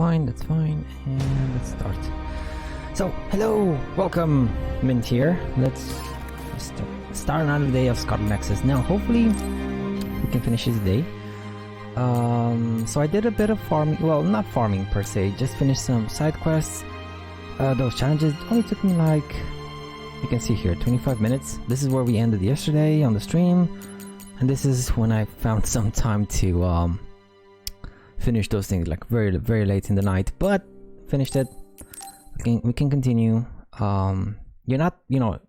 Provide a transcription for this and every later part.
fine, and let's start. So, hello, welcome, Mint here. Let's start another day of Scarlet Nexus. Now, hopefully, we can finish this day. So I did a bit of farming, well, not farming per se, just finished some side quests. Those challenges only took me like, you can see here, 25 minutes. This is where we ended yesterday on the stream. And this is when I found some time to finish those things, like very late in the night, but finished it. We can continue. You're not,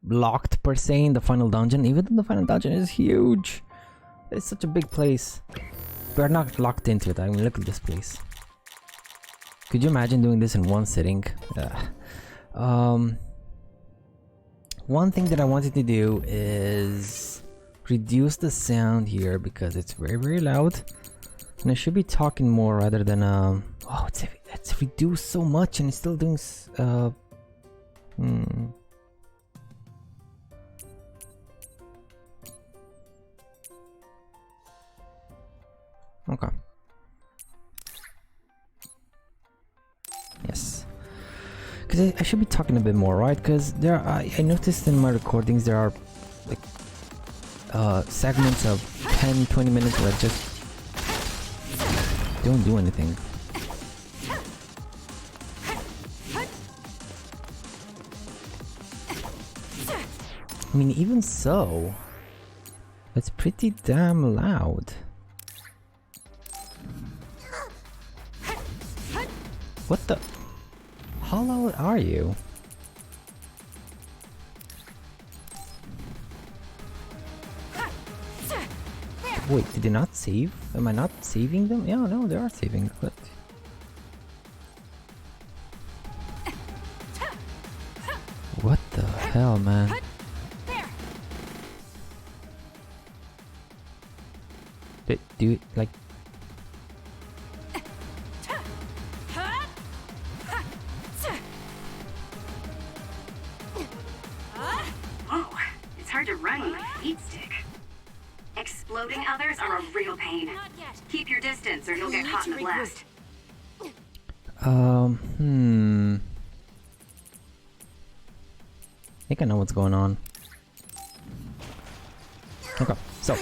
locked per se in the final dungeon, even though the final dungeon is huge. It's such a big place. We're not locked into it. I mean, look at this place. Could you imagine doing this in one sitting? One thing that I wanted to do is reduce the sound here because it's very loud, and I should be talking more rather than oh, it's reduced so much and it's still doing okay. Yes, because I should be talking a bit more, right? Because there are, I noticed in my recordings there are like segments of 10-20 minutes where I just don't do anything. I mean, even so, it's pretty damn loud. What the? How loud are you? Wait, did they not save? Am I not saving them? Yeah, no, they are saving, but... What the hell, man? Do you, like... Oh, it's hard to run with a feed stick. Exploding others are a real pain. Keep your distance or you'll get caught in the blast. I think I know what's going on. Okay, so...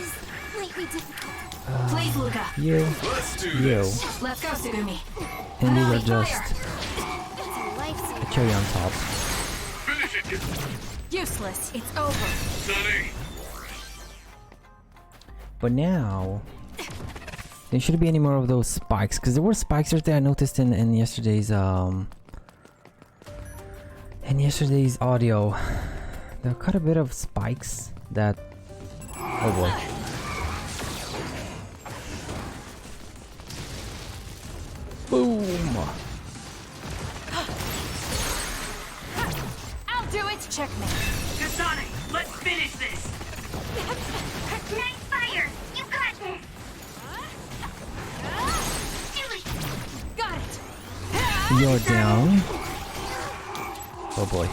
Please, Luca. You. Let's go, Sugumi. And these are just a cherry on top. Useless. It's over. But now there shouldn't be any more of those spikes, because there were spikes right there I noticed in yesterday's audio. There are quite a bit of spikes that, oh boy. Boom! I'll do it. Checkmate. Kasane, let's finish this. Nice fire. You got this. Do it. Got it. You're down. Oh boy.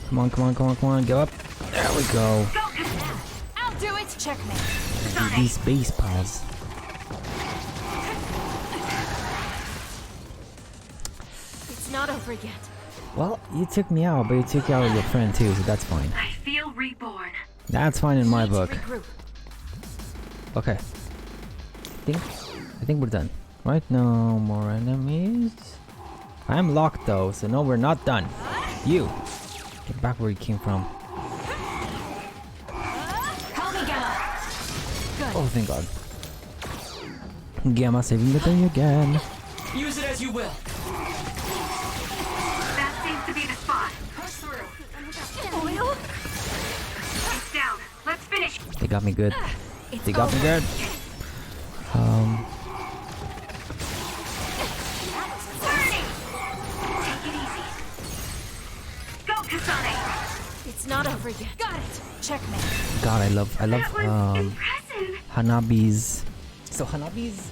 Come on, go up. There we go. I'll do it. Checkmate. These base paws. It's not over yet. Well, you took me out, but you took out your friend too, so that's fine. I feel reborn. That's fine in my book. Okay. I think we're done. Right? No more enemies. I am locked though, so no, we're not done. You! Get back where you came from. Oh, thank God. Gamma saving the day again. Use it as you will. That seems to be the spot. Push through. Oil? It's down. Let's finish. They got me good. They got me good. Take it easy. Go, Kasane. It's not over yet. Got it. Checkmate. God, I love Impressive. Hanabi's. So Hanabi's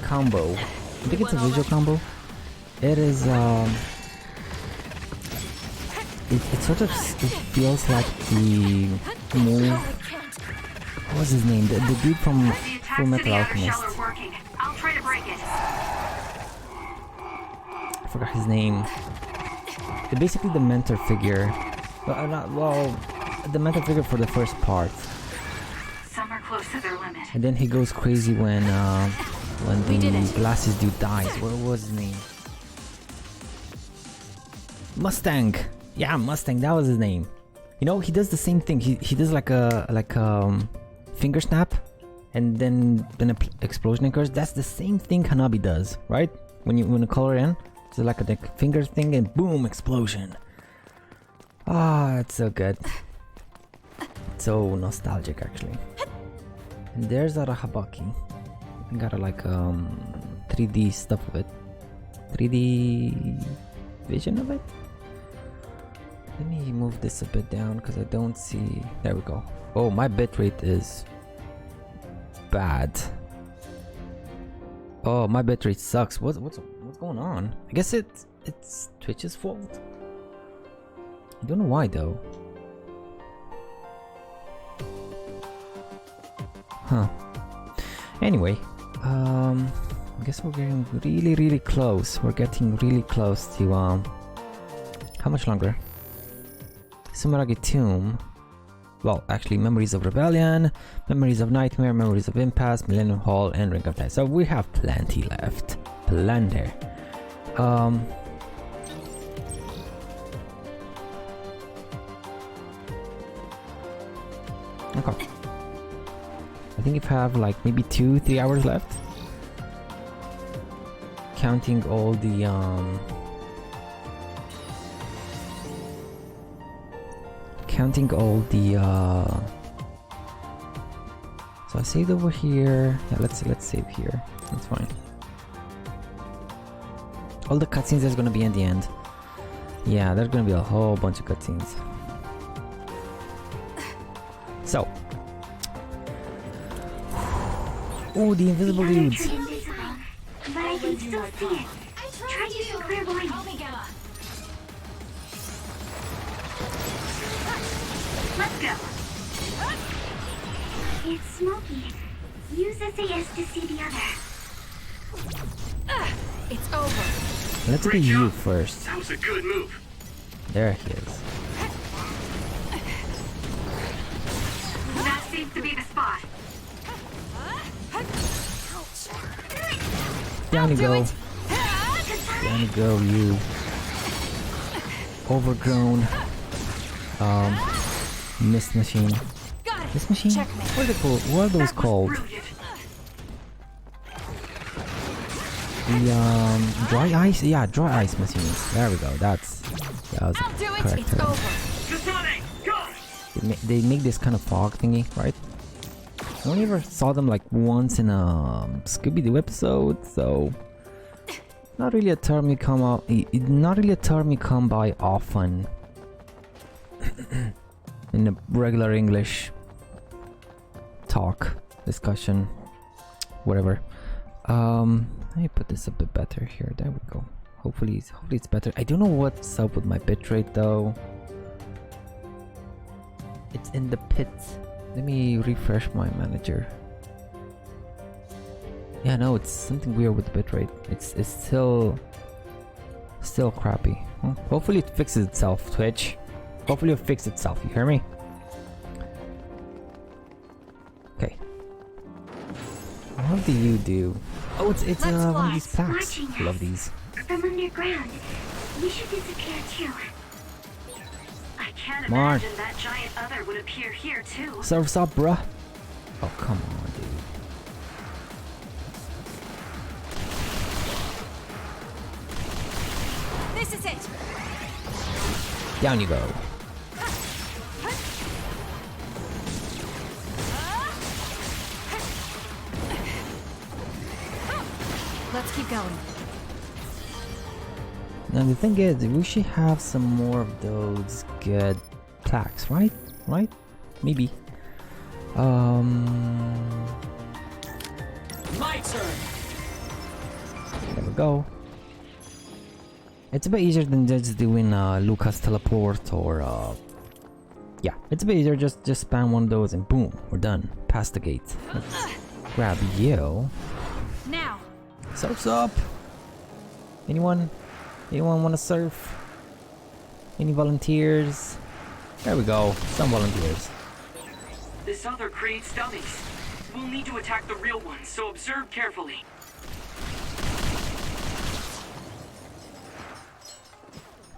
combo. I think it's a visual combo. It is it sort of feels like the move. What was his name? The dude from Full Metal Alchemist. I'll try to forgot his name. Basically the mentor figure. The mentor figure for the first part. Some are close to their limit. And then he goes crazy when the glasses dude dies. What was his name? Mustang. Yeah, Mustang. That was his name. You know, he does the same thing. He does like a finger snap, and then an explosion occurs. That's the same thing Hanabi does, right? When you color in, it's like a finger thing, and boom, explosion. Ah, it's so good. So nostalgic, actually. And there's Arahabaki. I got a 3D stuff of it. 3D vision of it. Let me move this a bit down because I don't see. There we go. Oh, my bitrate is bad. Oh, my bitrate sucks. What's going on? I guess it's Twitch's fault. I don't know why though. Huh. Anyway, I guess we're getting really close. We're getting really close to how much longer? Sumeragi Tomb. Well, actually, Memories of Rebellion, Memories of Nightmare, Memories of Impasse, Millennium Hall, and Ring of Death. So we have plenty left. Plenty. Okay. I think if I have like maybe 2-3 hours left, counting all the so I saved over here. Yeah, let's save here. That's fine. All the cutscenes there's gonna be in the end. Yeah, there's gonna be a whole bunch of cutscenes. So, oh, the invisible dudes. But I can still see it. Try using clairvoyance. Let's go. It's smoky. Use SAS to see the other. It's over. Let's get you first. That was a good move. There he is. That seems to be the spot. Down you go. Down you go, you. Overgrown. Mist machine. Mist machine? What are they called? What are those called? The dry ice? Yeah, dry ice machines. There we go. That was the correct term. They make this kind of fog thingy, right? I only ever saw them like once in a Scooby-Doo episode, so not really a term you come by often in a regular English talk, discussion, whatever. Let me put this a bit better here. There we go. Hopefully it's better. I don't know what's up with my bitrate though. It's in the pits. Let me refresh my manager. Yeah, no, it's something weird with the bitrate. It's still crappy. Well, hopefully it fixes itself, Twitch. Hopefully it'll fix itself. You hear me? Okay. What do you do? Oh, it's one of these plaques. I love these. From underground, we should disappear too. I can't Come on. imagine that giant other would appear here too. Surf's up, bruh. Oh, come on, dude. This is it. Down you go. Let's keep going. Now the thing is, we should have some more of those good plaques, right? Right? Maybe. My turn. There we go. It's a bit easier than just doing Lucas teleport or yeah, it's a bit easier. Just spam one of those and boom, we're done. Past the gate. Let's grab you. Now. Surf's up. Anyone? Anyone want to surf? Any volunteers? There we go. Some volunteers. This other creates dummies. We'll need to attack the real ones, so observe carefully.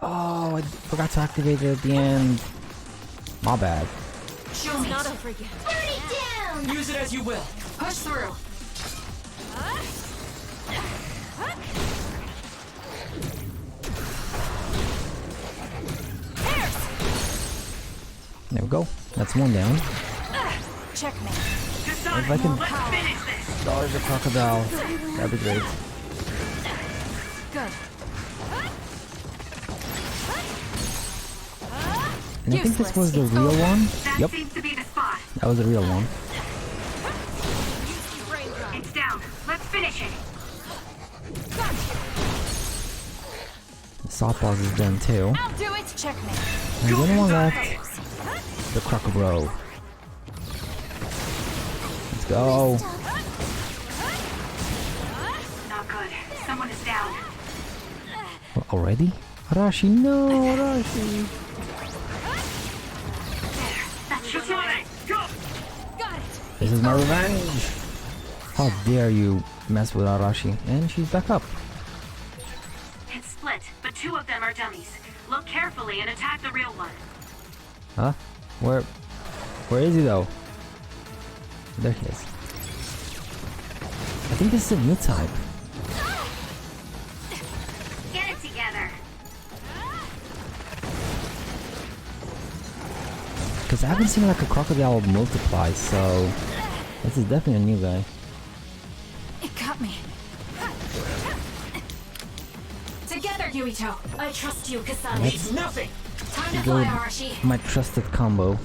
Oh, I forgot to activate it at the end. My bad. Show me. Not over yet. Burn it down! Use it as you will. Push through. There we go. That's one down. Checkmate. Kasane, If I can let's finish this. dodge the crocodile, that'd be great. Good. And I think this was the real one. That Yep, seems to be the spot. that was the real one. It's down. Let's finish it. The soft boss is done too. I'll do it. Checkmate. There's only one left. The crocodile. Let's go. Not good. Someone is down. Already? Arashi, no, Arashi. That should do it. Go! Got it. This is my revenge. How dare you mess with Arashi? And she's back up. It's split, but 2 of them are dummies. Look carefully and attack the real one. Huh? Where is he though? There he is. I think this is a new type. Get it together. Because I haven't seen like a crocodile multiply, so this is definitely a new guy. It got me. Together, Yuito. I trust you, Kasane. Needs nothing! Time to Go fly, Arashi. my trusted combo.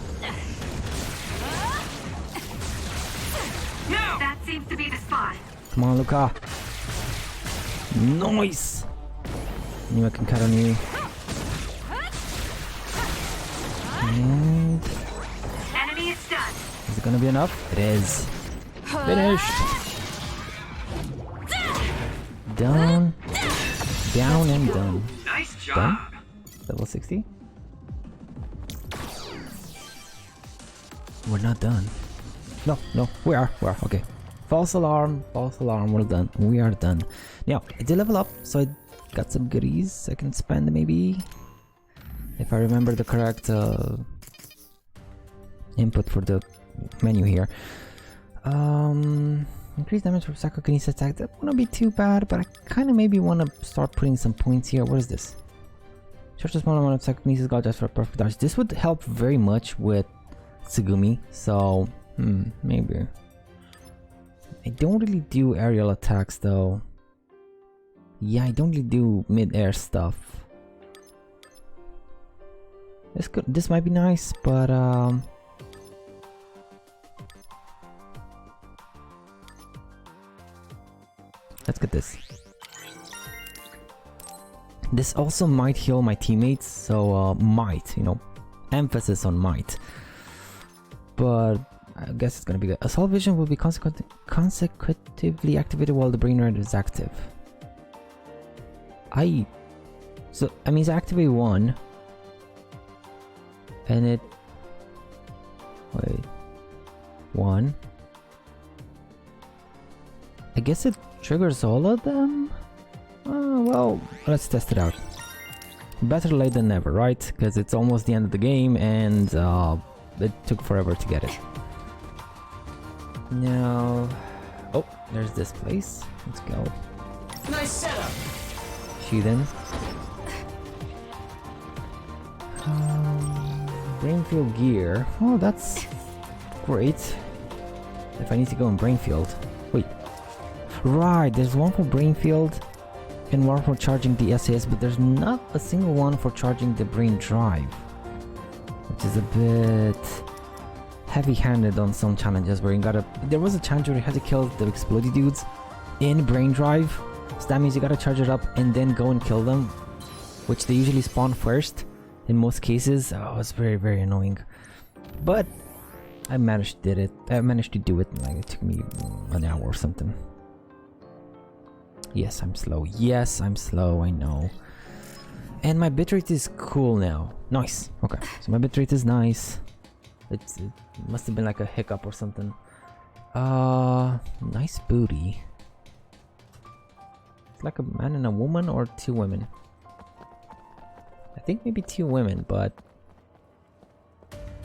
Now! That seems to be the spot. Come on, Luca. Nice! Knew I can cut on you. And Enemy is stunned. is it gonna be enough? It is. Finished! Down. Down and done. Nice job! Done? Level 60? We're not done. No, we are, okay. False alarm, we're done. We are done. Now, I did level up, so I got some goodies I can spend maybe. If I remember the correct input for the menu here. Increase damage for psychokinesis attack. That wouldn't be too bad, but I kind of maybe want to start putting some points here. What is this? Charge a small amount of psychokinesis god just for a perfect dodge. This would help very much with Tsugumi, so maybe. I don't really do aerial attacks though. Yeah, I don't really do mid-air stuff. This might be nice, but let's get this. This also might heal my teammates, so might, emphasis on might. But I guess it's gonna be good. Assault vision will be consecutively activated while the brain rate is active. So I mean, activate one, and it. Wait, one. I guess it triggers all of them. Oh, well, let's test it out. Better late than never, right? Because it's almost the end of the game, and it took forever to get it. Now, oh, there's this place. Let's go. Nice setup! Shiden. Brainfield gear. Oh, that's great. If I need to go in Brainfield. Wait. Right, there's one for Brainfield and one for charging the SAS, but there's not a single one for charging the Brain Drive. Which is a bit heavy-handed on some challenges where you gotta... There was a challenge where you had to kill the explodey dudes in Brain Drive. So that means you gotta charge it up and then go and kill them, which they usually spawn first in most cases. Oh, it's very, very annoying. But I managed to do it. Like, it took me an hour or something. Yes, I'm slow. Yes, I'm slow. I know. And my bitrate is cool now. Nice. Okay, so my bitrate is nice. It must have been like a hiccup or something. Nice booty. It's like a man and a woman or two women. I think maybe two women, but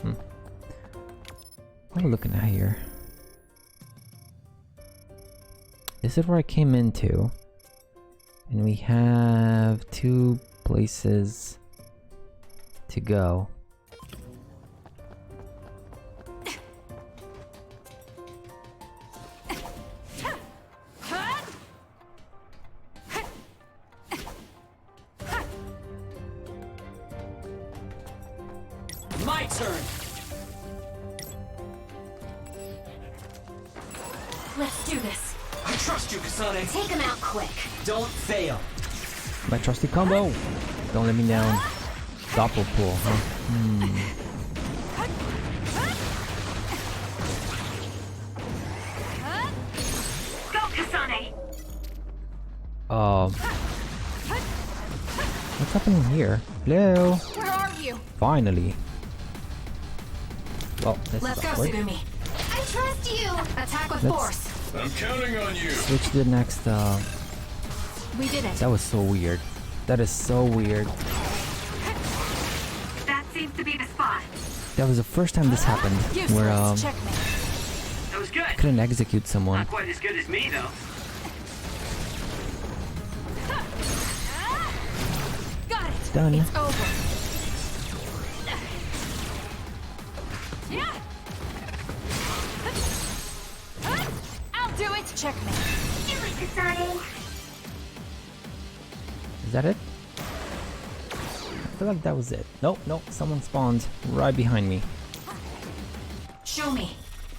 what am I looking at here? This is where I came into, and we have two places to go. My turn. Let's do this. I trust you, Kasane. Take him out quick. Don't fail. My trusty combo. Don't let me down. Doppel pull, huh? Go, Kasane! What's happening here? Hello? Where are you? Finally. Well, this Let's is go, awkward. Sugumi. I trust you. Attack with Let's- force. I'm counting on you. Switch to the next, We did it. that was so weird. That is so weird. That seems to be the spot. That was the first time this happened, Useless. where Checkmate. That was good. couldn't execute someone. Not quite as good as me, though. Got it. Done. It's over. Yeah. I'll do it. Checkmate. Do it, Kasane! Is that it? I feel like that was it. Nope, nope. Someone spawned right behind me. Show me.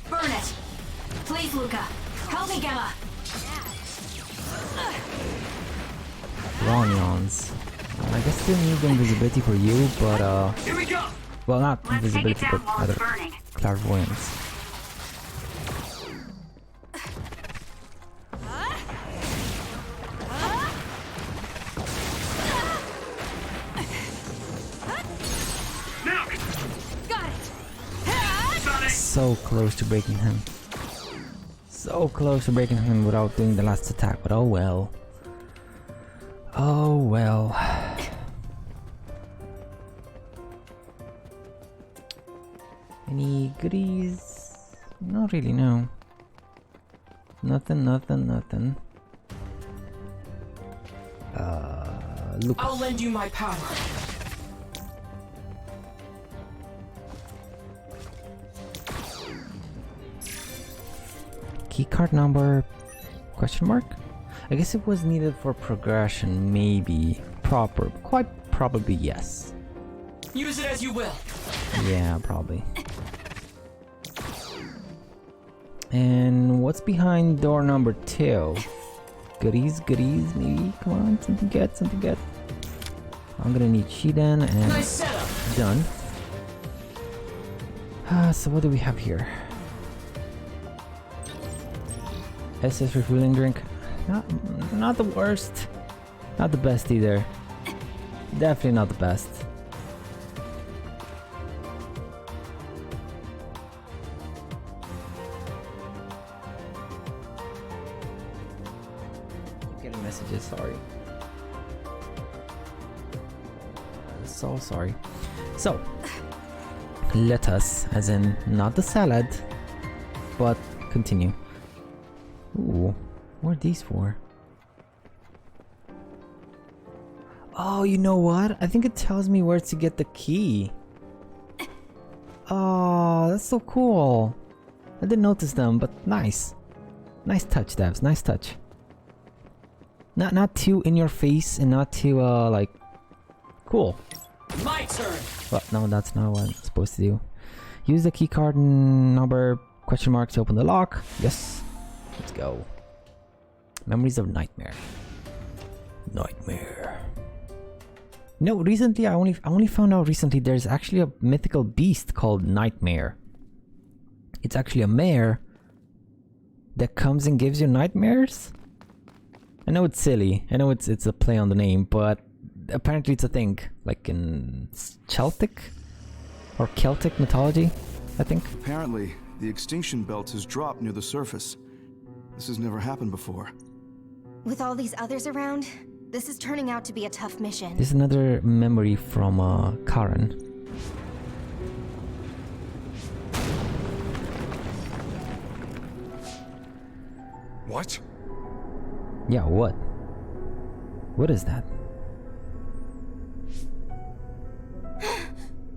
Burn it. Please, Luca. Help me, Gemma. Ronyons. I guess still need invisibility for you, but Here we go. well, not Let's take it invisibility, down but while rather it's burning. clairvoyance. Now, Got it. Kasane. So close to breaking him. So close to breaking him without doing the last attack, but oh well. Oh well. Any goodies? Not really, no. Nothing, nothing, nothing. Lucas. I'll lend you my power. Keycard number? Question mark? I guess it was needed for progression, maybe. Quite probably yes. Use it as you will. Yeah, probably. And what's behind door number 2? Goodies, goodies, maybe? Come on, something good, something good. I'm gonna need Shiden and Nice setup. done. So what do we have here? SS refueling drink. Not the worst. Not the best either. Definitely not the best. Getting messages, sorry. So sorry. So, let us, as in not the salad, but continue. Ooh, what are these for? Oh, you know what? I think it tells me where to get the key. Oh, that's so cool. I didn't notice them, but nice. Nice touch, Devs. Nice touch. Not too in your face and not too like cool. My turn. Well, no, that's not what I'm supposed to do. Use the keycard number question mark to open the lock. Yes. Let's go. Memories of Nightmare. Nightmare. No, recently I only found out recently there's actually a mythical beast called Nightmare. It's actually a mare that comes and gives you nightmares. I know it's silly. I know it's a play on the name, but apparently it's a thing, like in Celtic or Celtic mythology, I think. Apparently, the extinction belt has dropped near the surface. This has never happened before. With all these others around, this is turning out to be a tough mission. There's another memory from Karen. What? Yeah, what? What is that?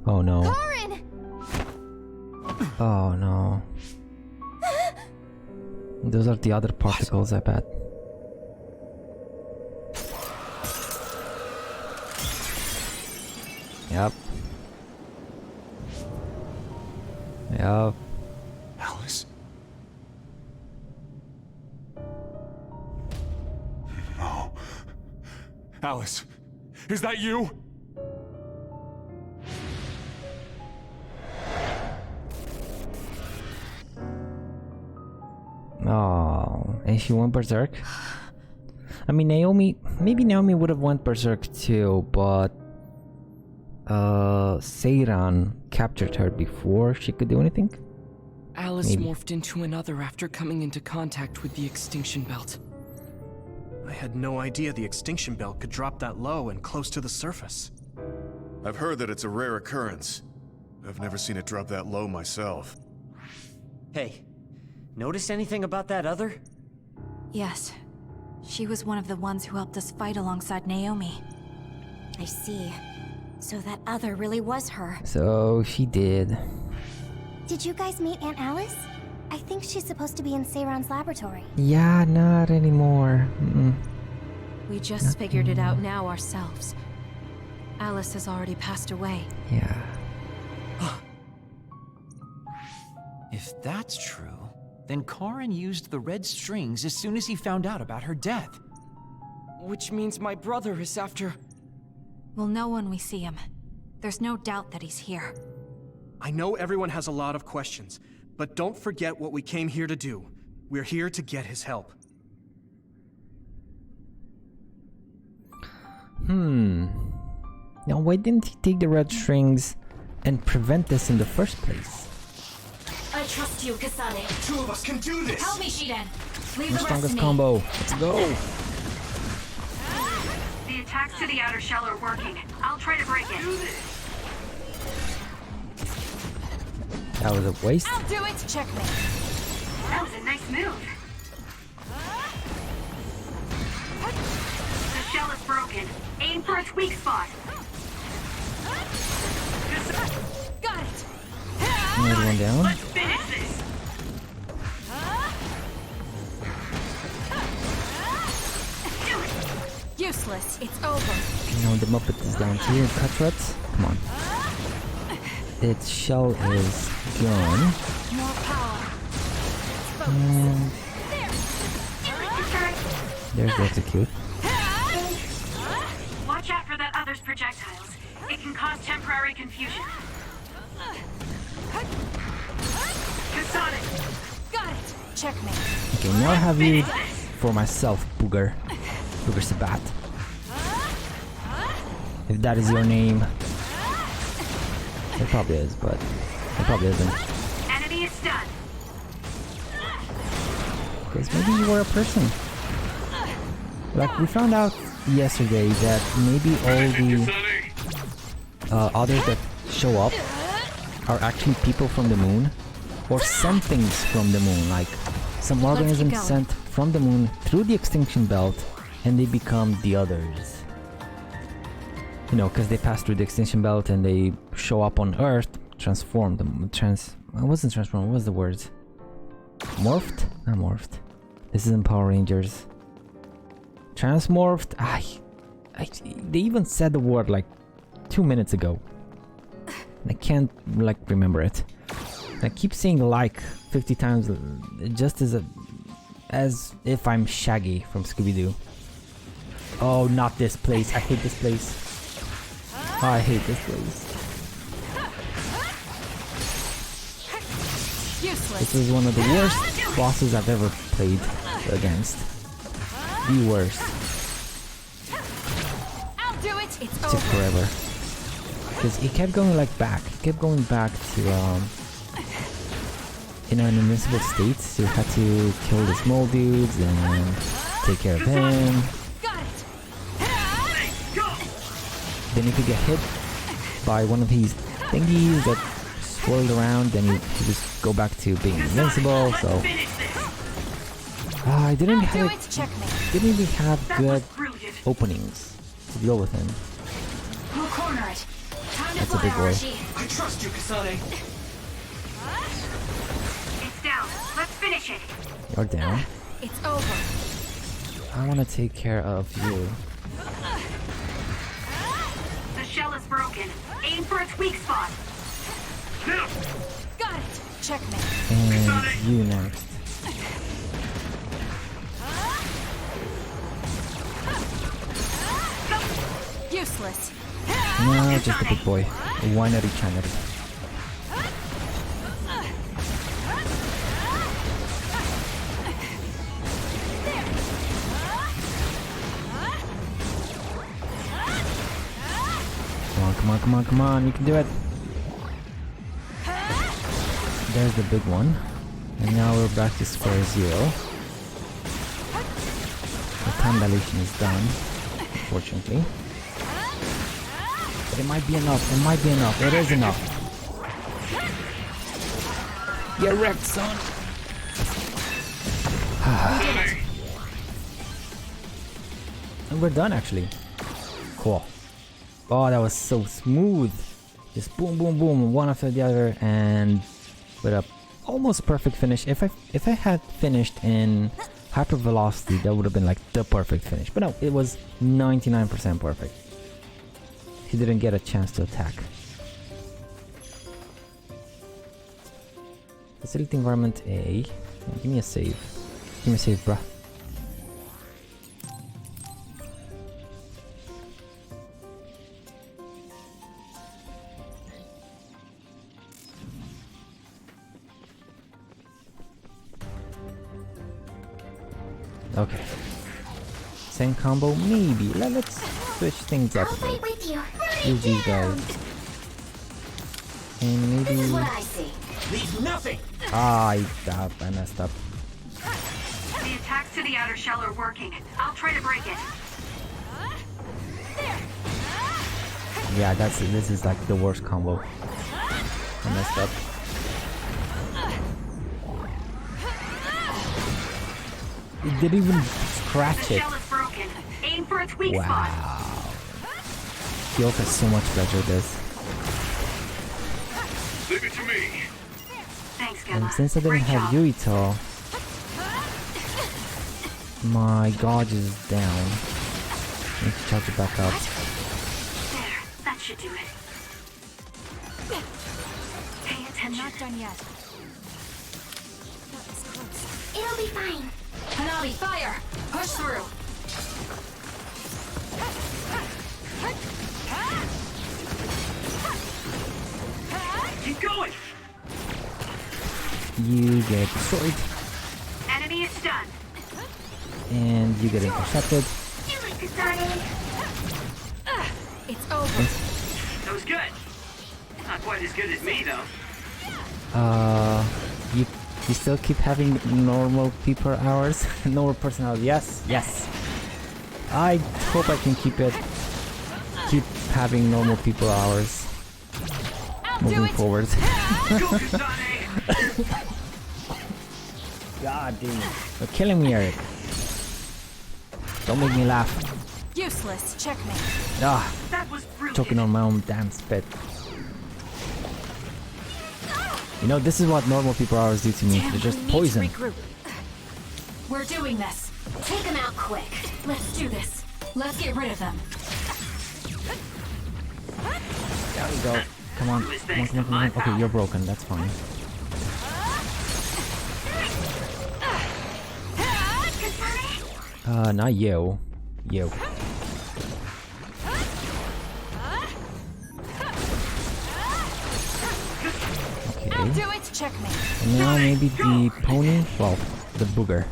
Oh no. Karen! Oh no. Those are the other particles, I bet. Yep. Yep. Alice? No. Alice, is that you? Oh, and she went berserk. I mean, maybe Naomi would have went berserk too, but Seiran captured her before she could do anything. Alice Maybe. morphed into another after coming into contact with the extinction belt. I had no idea the extinction belt could drop that low and close to the surface. I've heard that it's a rare occurrence. I've never seen it drop that low myself. Hey, notice anything about that other? Yes. She was one of the ones who helped us fight alongside Naomi. I see. So that other really was her. So she did. Did you guys meet Aunt Alice? I think she's supposed to be in Seiran's laboratory. Yeah, not anymore. We just figured it out now ourselves. Alice has already passed away. Yeah. If that's true, then Karin used the red strings as soon as he found out about her death. Which means my brother is after... We'll know when we see him. There's no doubt that he's here. I know everyone has a lot of questions, but don't forget what we came here to do. We're here to get his help. Now, why didn't he take the red strings and prevent this in the first place? I trust you, Kasane. Two of us can do this! Help me, Shiden. Leave The the rest to strongest me. combo. Let's go. The attacks to the outer shell are working. I'll try to break it. That was a waste. I'll do it. Checkmate. That was a nice move. The shell is broken. Aim for its weak spot. Got it. Another one down. Let's finish this. Do it. Useless. It's over. Okay, now the Muppet is down here. Cutthroats. Come on. Its shell is gone. More power. And Return. there's the execute. Watch out for that other's projectiles. It can cause temporary confusion. Kasane. Got it. Checkmate. Okay, now I have you for myself, Booger. Booger Sabat. If that is your name. It probably is, but it probably isn't. Enemy is stunned. Because maybe you were a person. Like, we found out yesterday that maybe all the others that show up are actually people from the moon. Or some things from the moon, like some organism going. sent from the moon through the extinction belt, and they become the others. You know, because they pass through the extinction belt and they show up on Earth, transformed them. It wasn't transformed, what was the word? Morphed? Not morphed. This isn't Power Rangers. Transmorphed? They even said the word like 2 minutes ago. I can't like remember it. I keep saying like 50 times just as if I'm Shaggy from Scooby-Doo. Oh, not this place. I hate this place. Oh, I hate this place. Useless. This is one of the worst bosses I've ever played against. The worst. I'll Do it. It's It took forever. Because he kept going like back. He kept going back to in an invincible state, so you had to kill the small dudes and take care of him. Got it. Then if you get hit by one of these thingies that swirled around, then you just go back to being invincible. So I didn't really have good openings to deal with him. We'll corner it. Time to That's a big boy. I trust you, Kasane. It's down. Let's finish it. You're down. It's over. I want to take care of you. The shell is broken. Aim for its weak spot. Now! Got it. Checkmate. And you next. Useless. No, just a big boy. One at each other. Come on, you can do it. There's the big one. And now we're back to square zero. The time dilation is done, unfortunately. But it might be enough, it is enough. Get wrecked, son! And we're done, actually. Cool. Oh, that was so smooth. Just boom, boom, boom, one after the other, and with a almost perfect finish. If I had finished in hyper velocity, that would have been like the perfect finish. But no, it was 99% perfect. He didn't get a chance to attack. Facility environment A. Give me a save. Give me a save, bruh. Okay. Same combo, maybe. Let's switch things up a bit. With you. Use these guys. And maybe. This is what I see. Leave nothing! Ah, I messed up. The attacks to the outer shell are working. I'll try to break it. Yeah, this is like the worst combo. I messed up. It didn't even scratch The it. shell is broken. Aim for its weak spot. Wow. Yuito is so much better at this. Leave it to me! Thanks, And Gemma. since I didn't Great have job. Yuito, my gauge is down. I need to charge it back up. There, that should do it. Pay attention. Not done yet. It'll be fine. Hanabi, fire! Push through. Keep going! You get destroyed, Enemy is stunned. and you get intercepted. Do it, Kasane. It's over. That was good. Not quite as good as me, though. You still keep having normal people hours, normal personality. Yes. I hope I can keep having normal people hours moving forward. Go, Kasane! God damn it. You're killing me, Eric. Don't make me laugh. Useless. Checkmate. Ah, That was brilliant. choking on my own damn spit. You know, this is what normal people hours do to me. Damn, They're just we need poison. to regroup. We're doing this. Take them out quick. Let's do this. Let's get rid of them. There we go. Come on. Come on. Okay, you're broken. That's fine. Not you. You. Okay. Do it. Checkmate. And now maybe the pony? Well, the booger.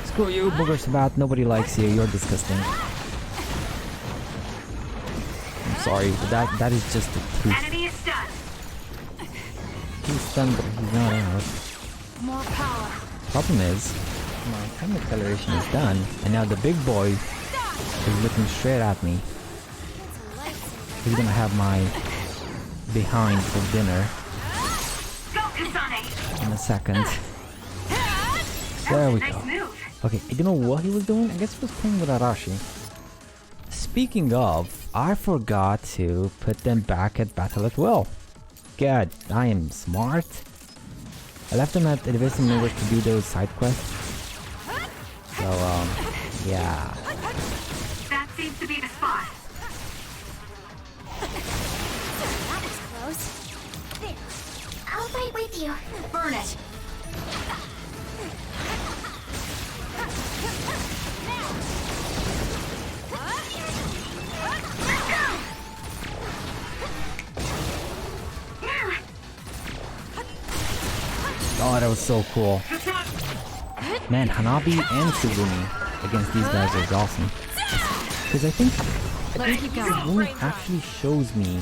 Screw you, Booger Sabat. Nobody likes you. You're disgusting. sorry, but that is just the truth. Enemy is stunned. He's stunned, but he's not out. More power. Problem is, my time acceleration is done, and now the big boy is looking straight at me. He's gonna have my behind for dinner Go, Kasane. in a second. There we Nice go. move. Okay, I don't know what he was doing. I guess he was playing with Arashi. Speaking of, I forgot to put them back at Battle at Will. God, I am smart. I left them at Elevation Universe to do those side quests. So, yeah. That seems to be the spot. That was close. There. I'll fight with you. Burn it. Oh, that was so cool. Man, Hanabi and Tsugumi against these guys is awesome. Because I think Keep going. Tsugumi actually shows me.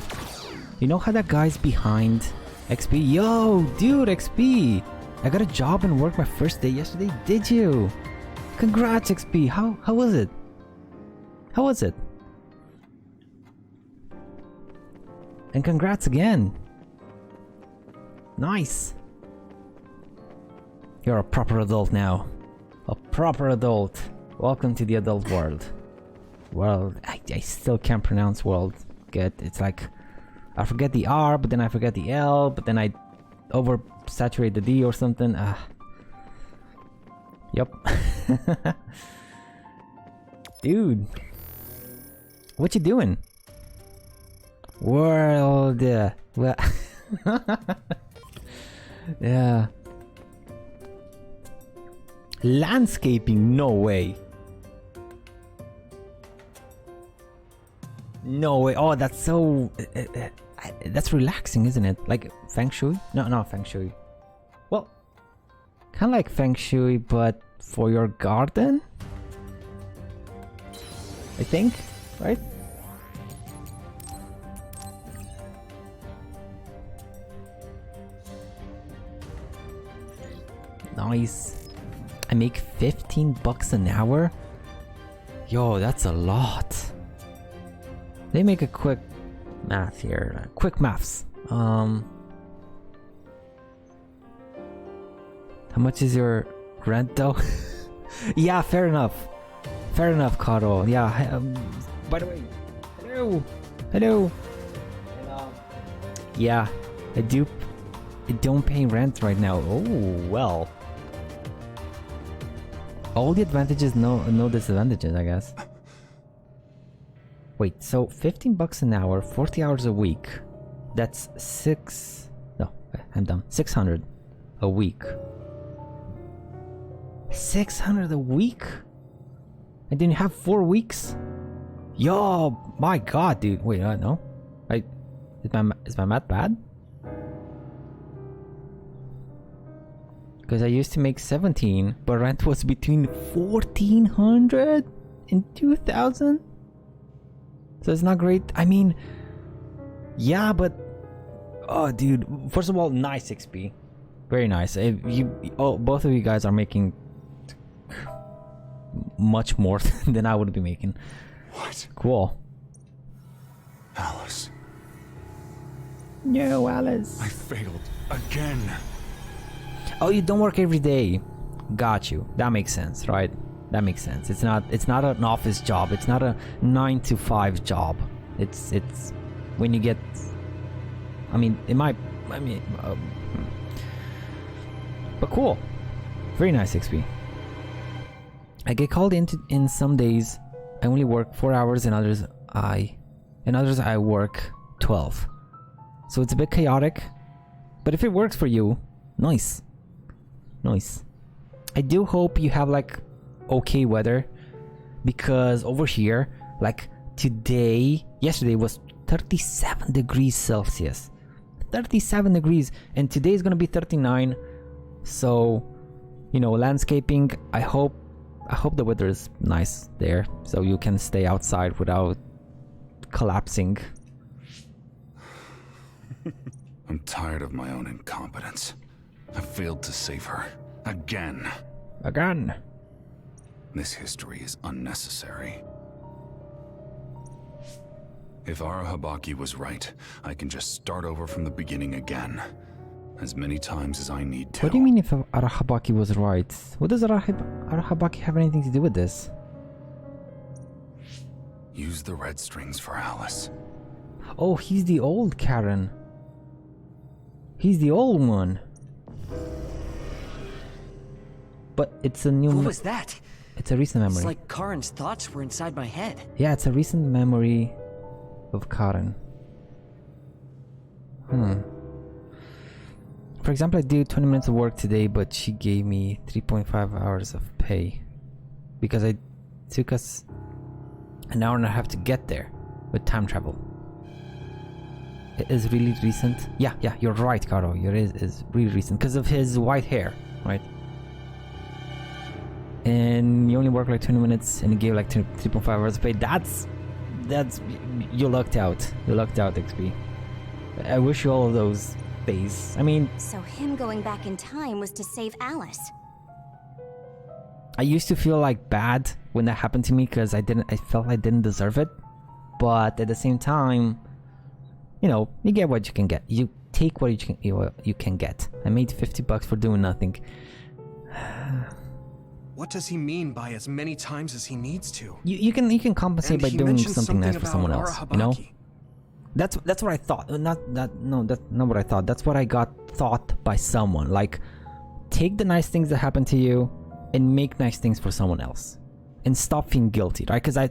You know how that guy's behind XP? Yo, dude, XP! I got a job and work my first day yesterday. Did you? Congrats, XP. How was it? How was it? And congrats again. Nice. You're a proper adult now. A proper adult. Welcome to the adult world. World. I still can't pronounce world. Good. It's like I forget the R, but then I forget the L, but then I oversaturate the D or something. Yep. Dude. What you doing? World. Well. Yeah. Landscaping? No way. No way. Oh, that's so... that's relaxing, isn't it? Like Feng Shui? No, not Feng Shui. Well, kind of like Feng Shui, but for your garden? I think, right? Nice. I make 15 bucks an hour? Yo, that's a lot. Let me make a quick math here. Quick maths. How much is your rent though? Yeah, fair enough. Fair enough, Karo. Yeah, by the way, hello. Hello. Yeah, I don't pay rent right now. Oh, well. All the advantages, no disadvantages, I guess. Wait, so 15 bucks an hour, 40 hours a week. That's 600 a week. 600 a week? And then you have 4 weeks? Yo, my god, dude. Wait, no? Is my math bad? Because I used to make 17, but rent was between 1,400 and 2,000. So it's not great. I mean, yeah, but oh, dude. First of all, nice XP, very nice. Both of you guys are making much more than I would be making. What? Cool. Alice. No, Alice. I failed again. Oh, you don't work every day. Got you. That makes sense, right? That makes sense. It's not an office job. It's not a 9-to-5 job. It's when you get. I mean, it might. I mean, but cool. Very nice XP. I get called in some days. I only work 4 hours, and others I work 12. So it's a bit chaotic. But if it works for you, nice. Nice. I do hope you have like okay weather, because over here, like yesterday was 37 degrees Celsius. 37 degrees, and today is gonna be 39. So, landscaping, I hope the weather is nice there, so you can stay outside without collapsing I'm tired of my own incompetence. I failed to save her. Again. Again. This history is unnecessary. If Arahabaki was right, I can just start over from the beginning again. As many times as I need to. What do you mean if Arahabaki was right? What does Arahabaki have anything to do with this? Use the red strings for Alice. Oh, he's the old Karen. He's the old one. But it's a new... What was that? It's a recent memory. It's like Karen's thoughts were inside my head. Yeah, it's a recent memory of Karen. For example, I did 20 minutes of work today, but she gave me 3.5 hours of pay. Because it took us an hour and a half to get there with time travel. It is really recent. Yeah, you're right, Caro. It is really recent because of his white hair, right? And you only work like 20 minutes and he gave like 3.5 hours of pay. That's you lucked out. You lucked out, XP. I wish you all of those days. I mean, So him going back in time was to save Alice. I used to feel like bad when that happened to me because I felt I didn't deserve it. But at the same time, you know, you get what you can get. You take what you can get. I made $50 for doing nothing. What does he mean by as many times as he needs to? You can compensate And by he doing mentioned something nice for about someone else. You know, Arahabaki. that's what I thought. That's not what I thought. That's what I got thought by someone. Like, take the nice things that happen to you and make nice things for someone else, and stop feeling guilty, right? Because I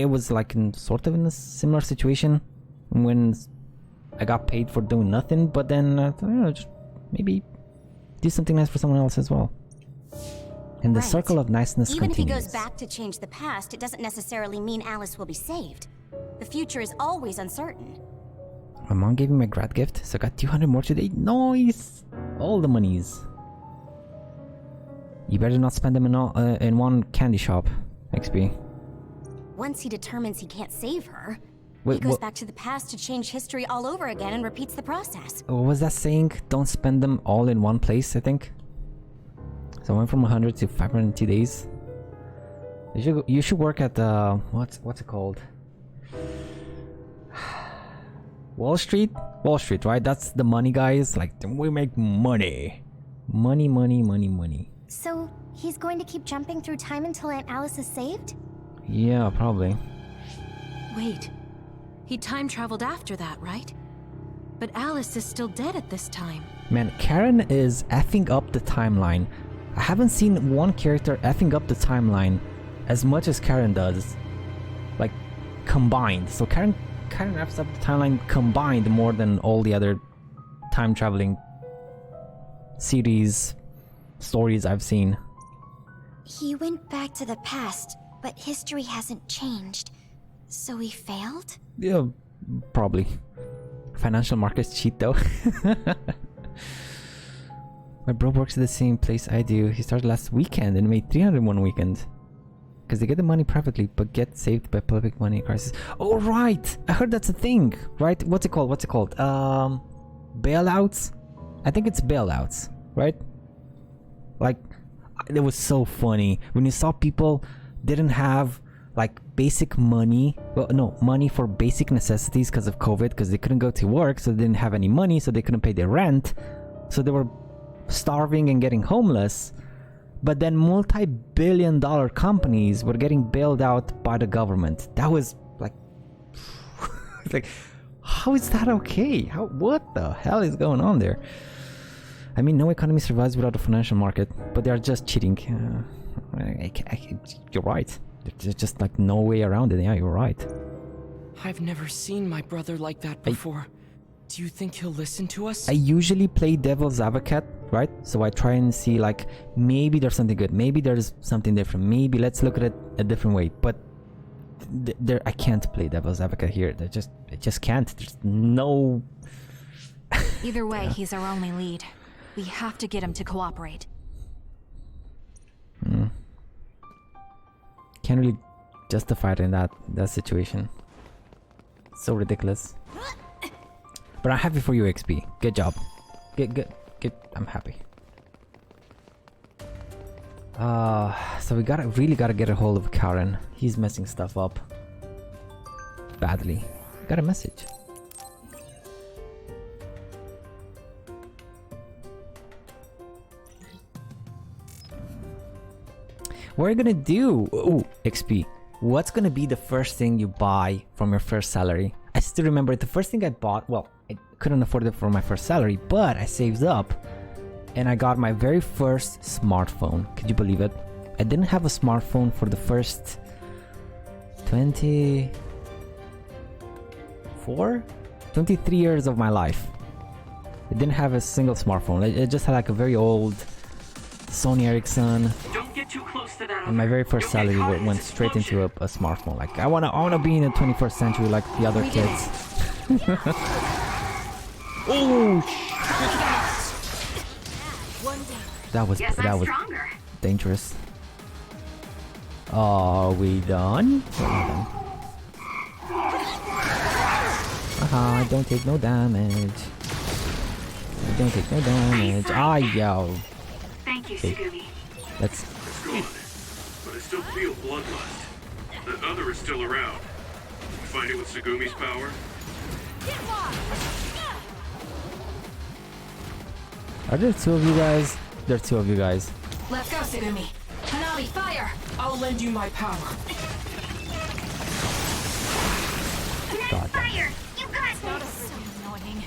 was like in sort of in a similar situation when I got paid for doing nothing, but then just maybe do something nice for someone else as well. And the circle of niceness Even continues. if he goes back to change the past, it doesn't necessarily mean Alice will be saved. The future is always uncertain. My mom gave me my grad gift, so I got 200 more today. Nice! All the monies. You better not spend them in one candy shop, XP. Once he determines he can't save her, Wait, he goes what? back to the past to change history all over again and repeats the process. What was that saying? Don't spend them all in one place, I think. So I went from 100 to 500 in 2 days. You should work at what's it called? Wall Street, right? That's the money guys. Like, we make money. Money. So, he's going to keep jumping through time until Aunt Alice is saved? Yeah, probably. Wait. He time traveled after that, right? But Alice is still dead at this time. Man, Karen is effing up the timeline. I haven't seen one character effing up the timeline as much as Karen does. Like, combined. So Karen F's up the timeline combined more than all the other time traveling series, stories I've seen. He went back to the past, but history hasn't changed. So he failed? Yeah, probably. Financial markets cheat though. My bro works at the same place I do. He started last weekend and made 300 one weekend. Because they get the money privately, but get saved by public money crisis. Oh, right! I heard that's a thing, right? What's it called? Bailouts? I think it's bailouts, right? Like, it was so funny. When you saw people didn't have, like, basic money. Well, no, money for basic necessities because of COVID. Because they couldn't go to work, so they didn't have any money, so they couldn't pay their rent. So they were starving and getting homeless. But then multi-billion-dollar companies were getting bailed out by the government. That was like, like, how is that okay? What the hell is going on there? I mean, no economy survives without a financial market, but they are just cheating. You're right. There's just like no way around it. Yeah, you're right. I've never seen my brother like that before. Do you think he'll listen to us? I usually play devil's advocate, right? So I try and see like, maybe there's something good. Maybe there's something different. Maybe let's look at it a different way. But I can't play devil's advocate here. I just can't. There's no... Either way, he's our only lead. We have to get him to cooperate. Can't really justify it in that situation. So ridiculous. But I'm happy for you, XP. Good job. Good. I'm happy. So we really gotta get a hold of Karen. He's messing stuff up badly. Got a message. What are you gonna do? Ooh, XP. What's gonna be the first thing you buy from your first salary? I still remember the first thing I bought. Well, I couldn't afford it for my first salary, but I saved up and I got my very first smartphone. Could you believe it? I didn't have a smartphone for the first 23 years of my life. I didn't have a single smartphone. I just had like a very old Sony Ericsson. Don't get too close to that. And my very first salary went straight into a smartphone. Like I wanna be in the 21st century like the other kids. Oh! That was dangerous. Are we done? We're not done. Haha, don't take no damage. Don't take no damage. Ah, yo. Thank you, Sugumi. Let's. It's gone, but I still feel bloodlust. The other is still around. Find it with Sugumi's power? Are there two of you guys? There are two of you guys. Let's go, Sugumi. Hanabi, fire! I'll lend you my power. God. Fire! You got me! So annoying.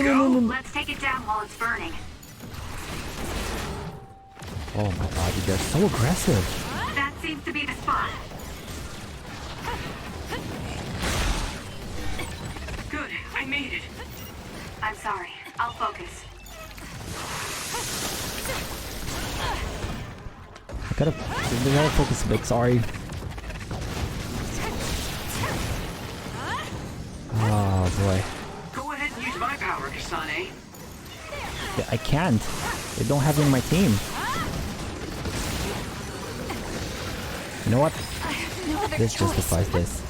No. Let's take it down while it's burning. Oh my god, they're so aggressive. That seems to be the spot. Good, I made it. I'm sorry. I'll focus. I gotta focus a bit, sorry. Oh boy. Go ahead and use my power, Kasane. I can't. They don't have me in my team. You know what? This justifies this.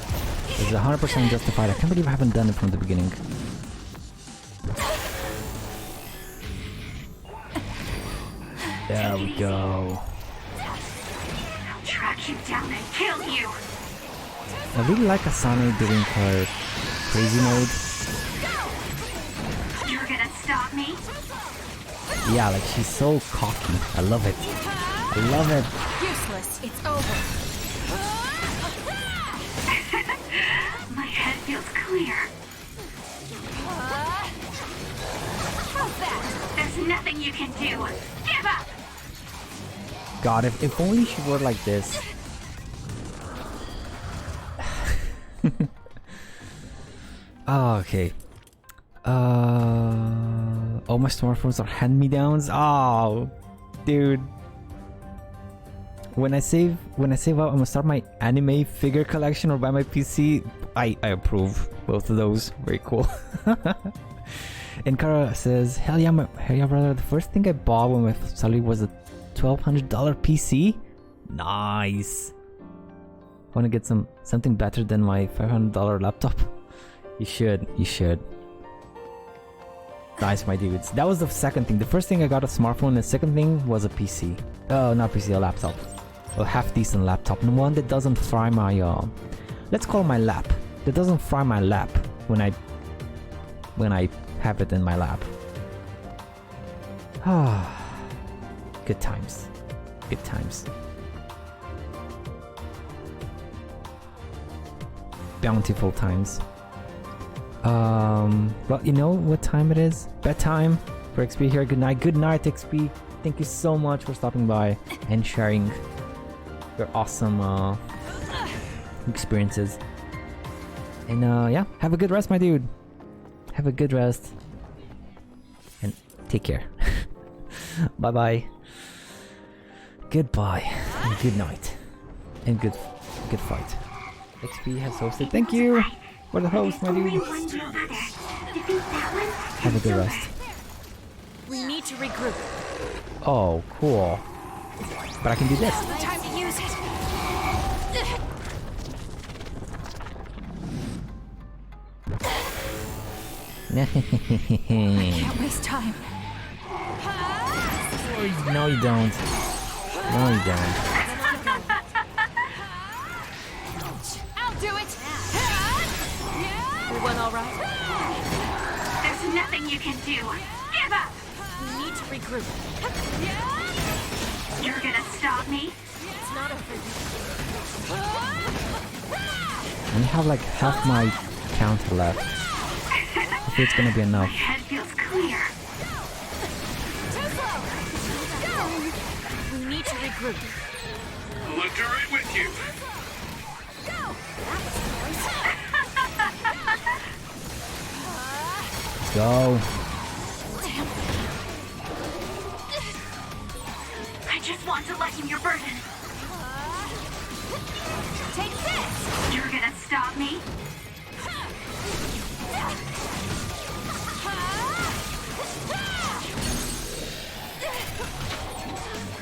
This is 100% justified. I can't believe I haven't done it from the beginning. There we go. I'll track you down and kill you. I really like Kasane doing her crazy mode. You're gonna stop me? Yeah, like she's so cocky. I love it. I love it. Useless. It's over. My head feels clear. How's that? There's nothing you can do. Give up! God, if only she were like this. Oh, okay. All my smartphones are hand-me-downs. Oh, dude. When I save up, I'm gonna start my anime figure collection or buy my PC. I approve both of those. Very cool. And Kara says, hell yeah, brother. The first thing I bought when my salary was a $1,200 PC. Nice. Want to get something better than my $500 laptop? You should. Nice, my dudes. That was the second thing. The first thing I got a smartphone. The second thing was a PC. Oh, not PC, a laptop. A half decent laptop. And one that doesn't fry my let's call it my lap. That doesn't fry my lap when I have it in my lap. Ah, good times. Good times. Bountiful times. Well, you know what time it is? Bedtime for XP here. Good night. Good night, XP. Thank you so much for stopping by and sharing your awesome experiences. And yeah, have a good rest, my dude. Have a good rest. And take care. Bye bye. Goodbye. And good night. And good fight. XP has hosted. Thank you for the host, my dude. Have a good rest. We need to regroup. Oh, cool. But I can do this. Time to use it. Can't waste time. No, you don't. No, you don't. I'll do it. Everyone all right? There's nothing you can do. Give up! We need to regroup. You're gonna stop me? It's not over. I only have like half my counter left. Hopefully it's gonna be My enough. head feels clear. We need to regroup. Left or right with you. Let's go. I just want to lighten your burden. Take this! You're gonna stop me?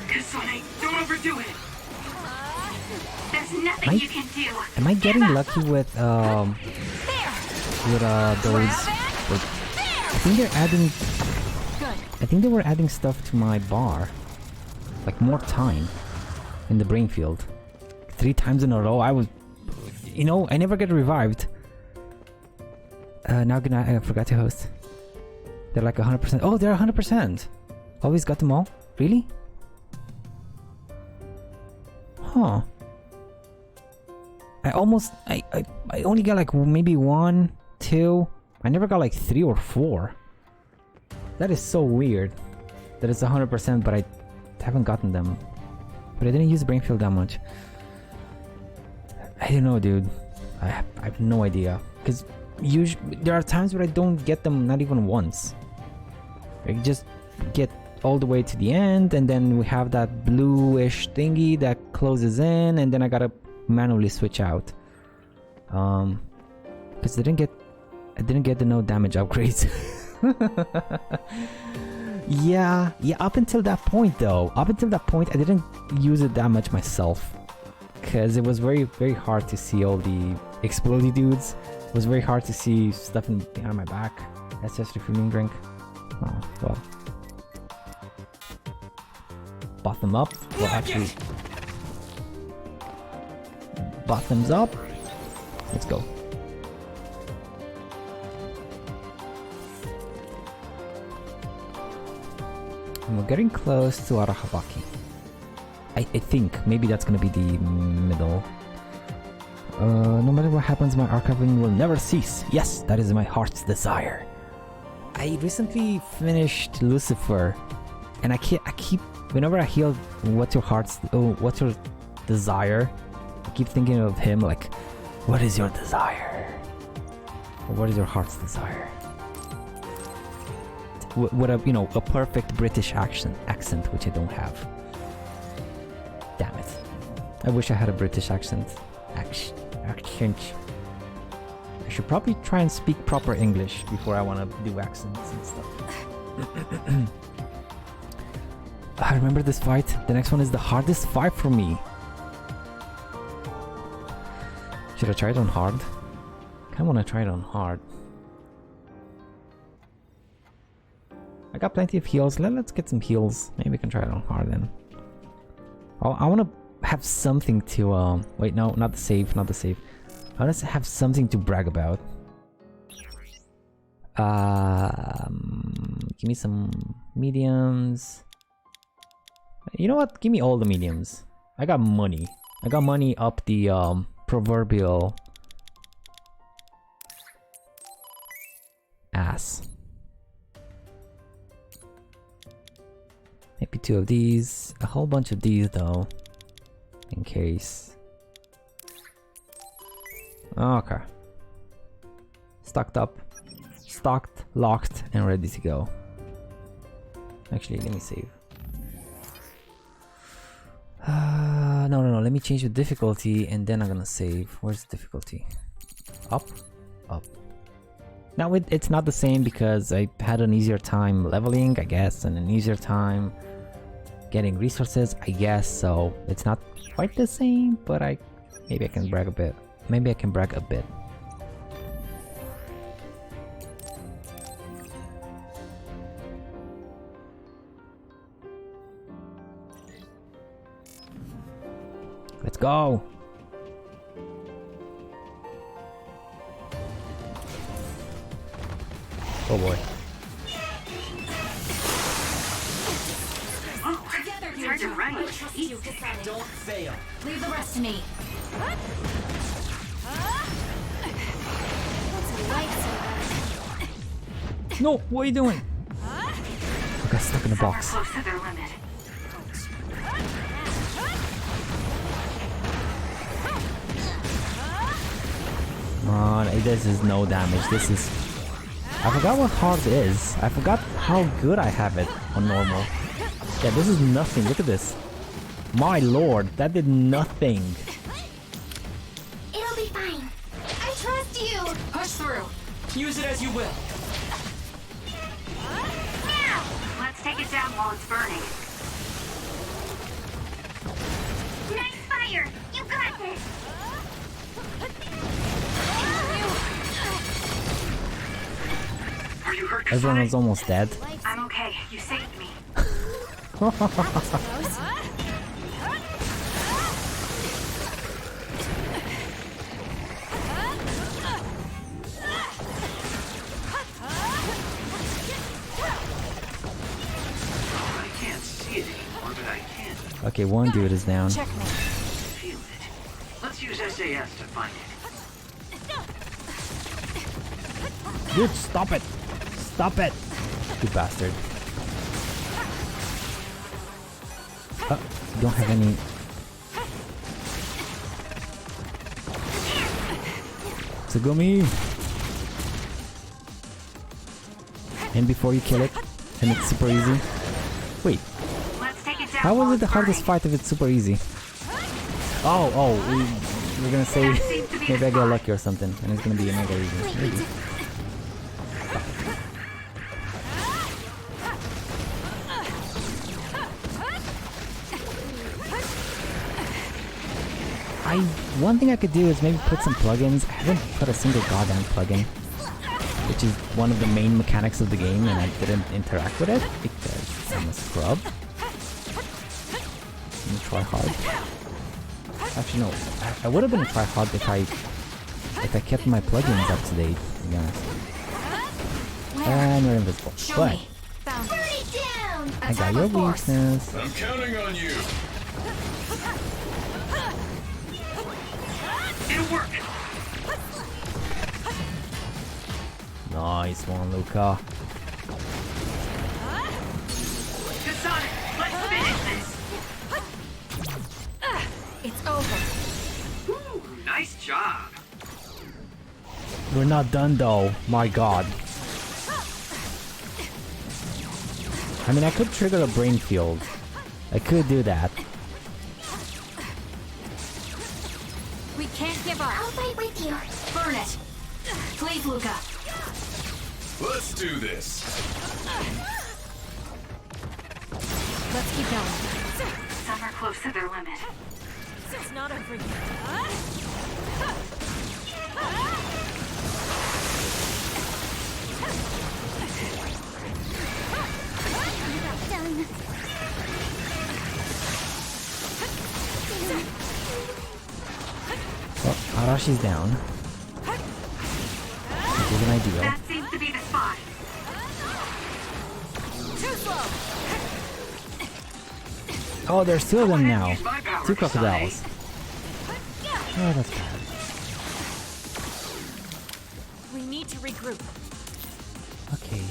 Kasane, don't overdo it. There's nothing you can do. Am I getting lucky with those? I think they're adding. I think they were adding stuff to my bar, like more time in the brain field. 3 times in a row, I was, you know, I never get revived. Now I forgot to host. They're like 100%. Oh, they're 100%. Always got them all. Really? Huh. I only got like maybe 1, 2. I never got like 3 or 4. That is so weird. That it's 100%, but I haven't gotten them. But I didn't use the brain field that much. I don't know, dude. I have no idea. Because usually there are times where I don't get them not even once. I just get all the way to the end, and then we have that bluish thingy that closes in, and then I gotta manually switch out. Because I didn't get the no damage upgrades. yeah, up until that point though. Up until that point I didn't use it that much myself. Because it was very, very hard to see all the explodey dudes. It was very hard to see stuff behind my back. That's just a feeling drink. Oh, well. Bottom up. Well, actually... Bottoms up. Let's go. And we're getting close to Arahabaki. I think maybe that's gonna be the middle. No matter what happens, my archiving will never cease. Yes, that is my heart's desire. I recently finished Lucifer, and I keep whenever I hear what's your desire, I keep thinking of him like, what is your desire? Or what is your heart's desire? What a perfect British accent, which I don't have. Damn it. I wish I had a British accent. Accent. I should probably try and speak proper English before I want to do accents and stuff. I remember this fight. The next one is the hardest fight for me. Should I try it on hard? I kinda wanna try it on hard. I got plenty of heals. Let's get some heals. Maybe we can try it on hard then. I wanna have something to wait, no, not the save. I wanna have something to brag about. Give me some mediums. You know what? Give me all the mediums. I got money. I got money up the proverbial ass. Maybe 2 of these. A whole bunch of these though. In case. Okay. Stocked up. Stocked, locked, and ready to go. Actually, let me save. No. Let me change the difficulty and then I'm gonna save. Where's the difficulty? Up? Up. Now it's not the same because I had an easier time leveling, I guess, and an easier time getting resources, I guess, so it's not quite the same, but maybe I can brag a bit. Let's go. Oh boy. It's hard to run. Don't fail. Leave the rest to me. No, what are you doing? I got stuck in a box. Close to their limit. Come on, this is no damage. This is... I forgot what hard is. I forgot how good I have it on normal. Yeah, this is nothing. Look at this. My lord, that did nothing. It'll be fine. I trust you. Push through. Use it as you will. Now. Let's take it down while it's burning. Nice fire. You got this. Are you hurt, Everyone Kasane? was almost dead. I'm okay. You saved me. I can't see it anymore, but I can Okay, one dude is down. Checkmate. feel it. Let's use SAS to find it. Dude, stop it! Stop it! You bastard. Don't have any... Tsugumi! And before you kill it, and it's super easy. Wait, Let's take it down. how while was it the it's hardest burning. fight if it's super easy? We're gonna say That seems to be maybe the I get spot. lucky or something, and it's gonna be mega easy. Maybe. One thing I could do is maybe put some plugins. I haven't put a single goddamn plugin, which is one of the main mechanics of the game, and I didn't interact with it because I'm a scrub. I'm gonna try hard. Actually, no. I would have been a try hard if I kept my plugins up to date. To be honest. And you're invisible. Show But me. Found it. Burn it down. I got your weakness. I'm counting on you. It'll work. Nice one, Luca. Kasane, let's finish this. It's over. Ooh, nice job. We're not done though. My god. I mean, I could trigger a brain field. I could do that. We can't give up. I'll fight with you. Burn it. Please, Luca. Let's do this. Let's keep going. Some are close to their limit. It's not over yet. Done. Well, Arashi's down. Which isn't ideal. That seems to be the spot. Too slow. Oh, there's two of them now. Use my power, Two crocodiles. Oh, that's bad. We need to regroup. Okay.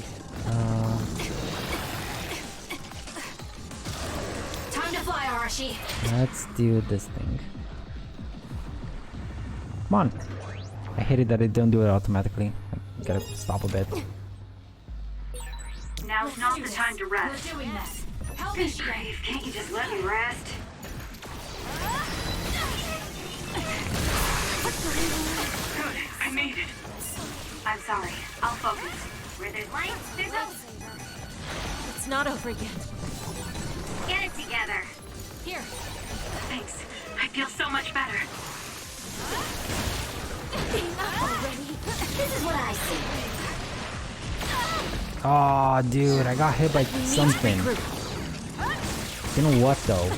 Time to fly, Arashi. Let's do this thing. Come on. I hate it that it don't do it automatically. I gotta stop a bit. Now's not the time to rest. We're doing this. Help me, Good grief, can't you just let me rest? Good, I made it. I'm sorry. I'll focus. Where there's light, there's hope. It's not over yet. Get it together. Here. Thanks. I feel so much better. Enough already. This is what I see. Oh, dude, I got hit by something. You know what, though?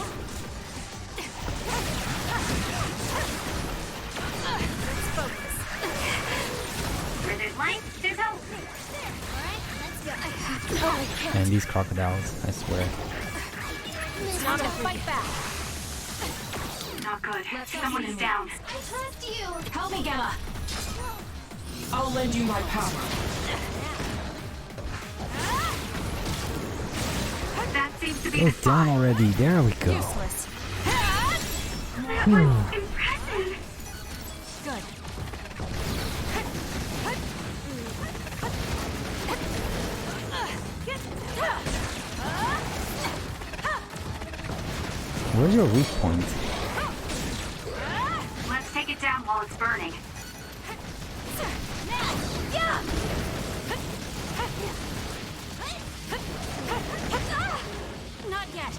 these crocodiles, I swear. Not to fight back. Not good. Someone is down. I trust you. Help me, Gemma. I'll lend you my power. That seems to be Oh, the spot. down already. There we go. Useless. That was impressive. Good. Where's your weak point? Let's take it down while it's burning. Not yet.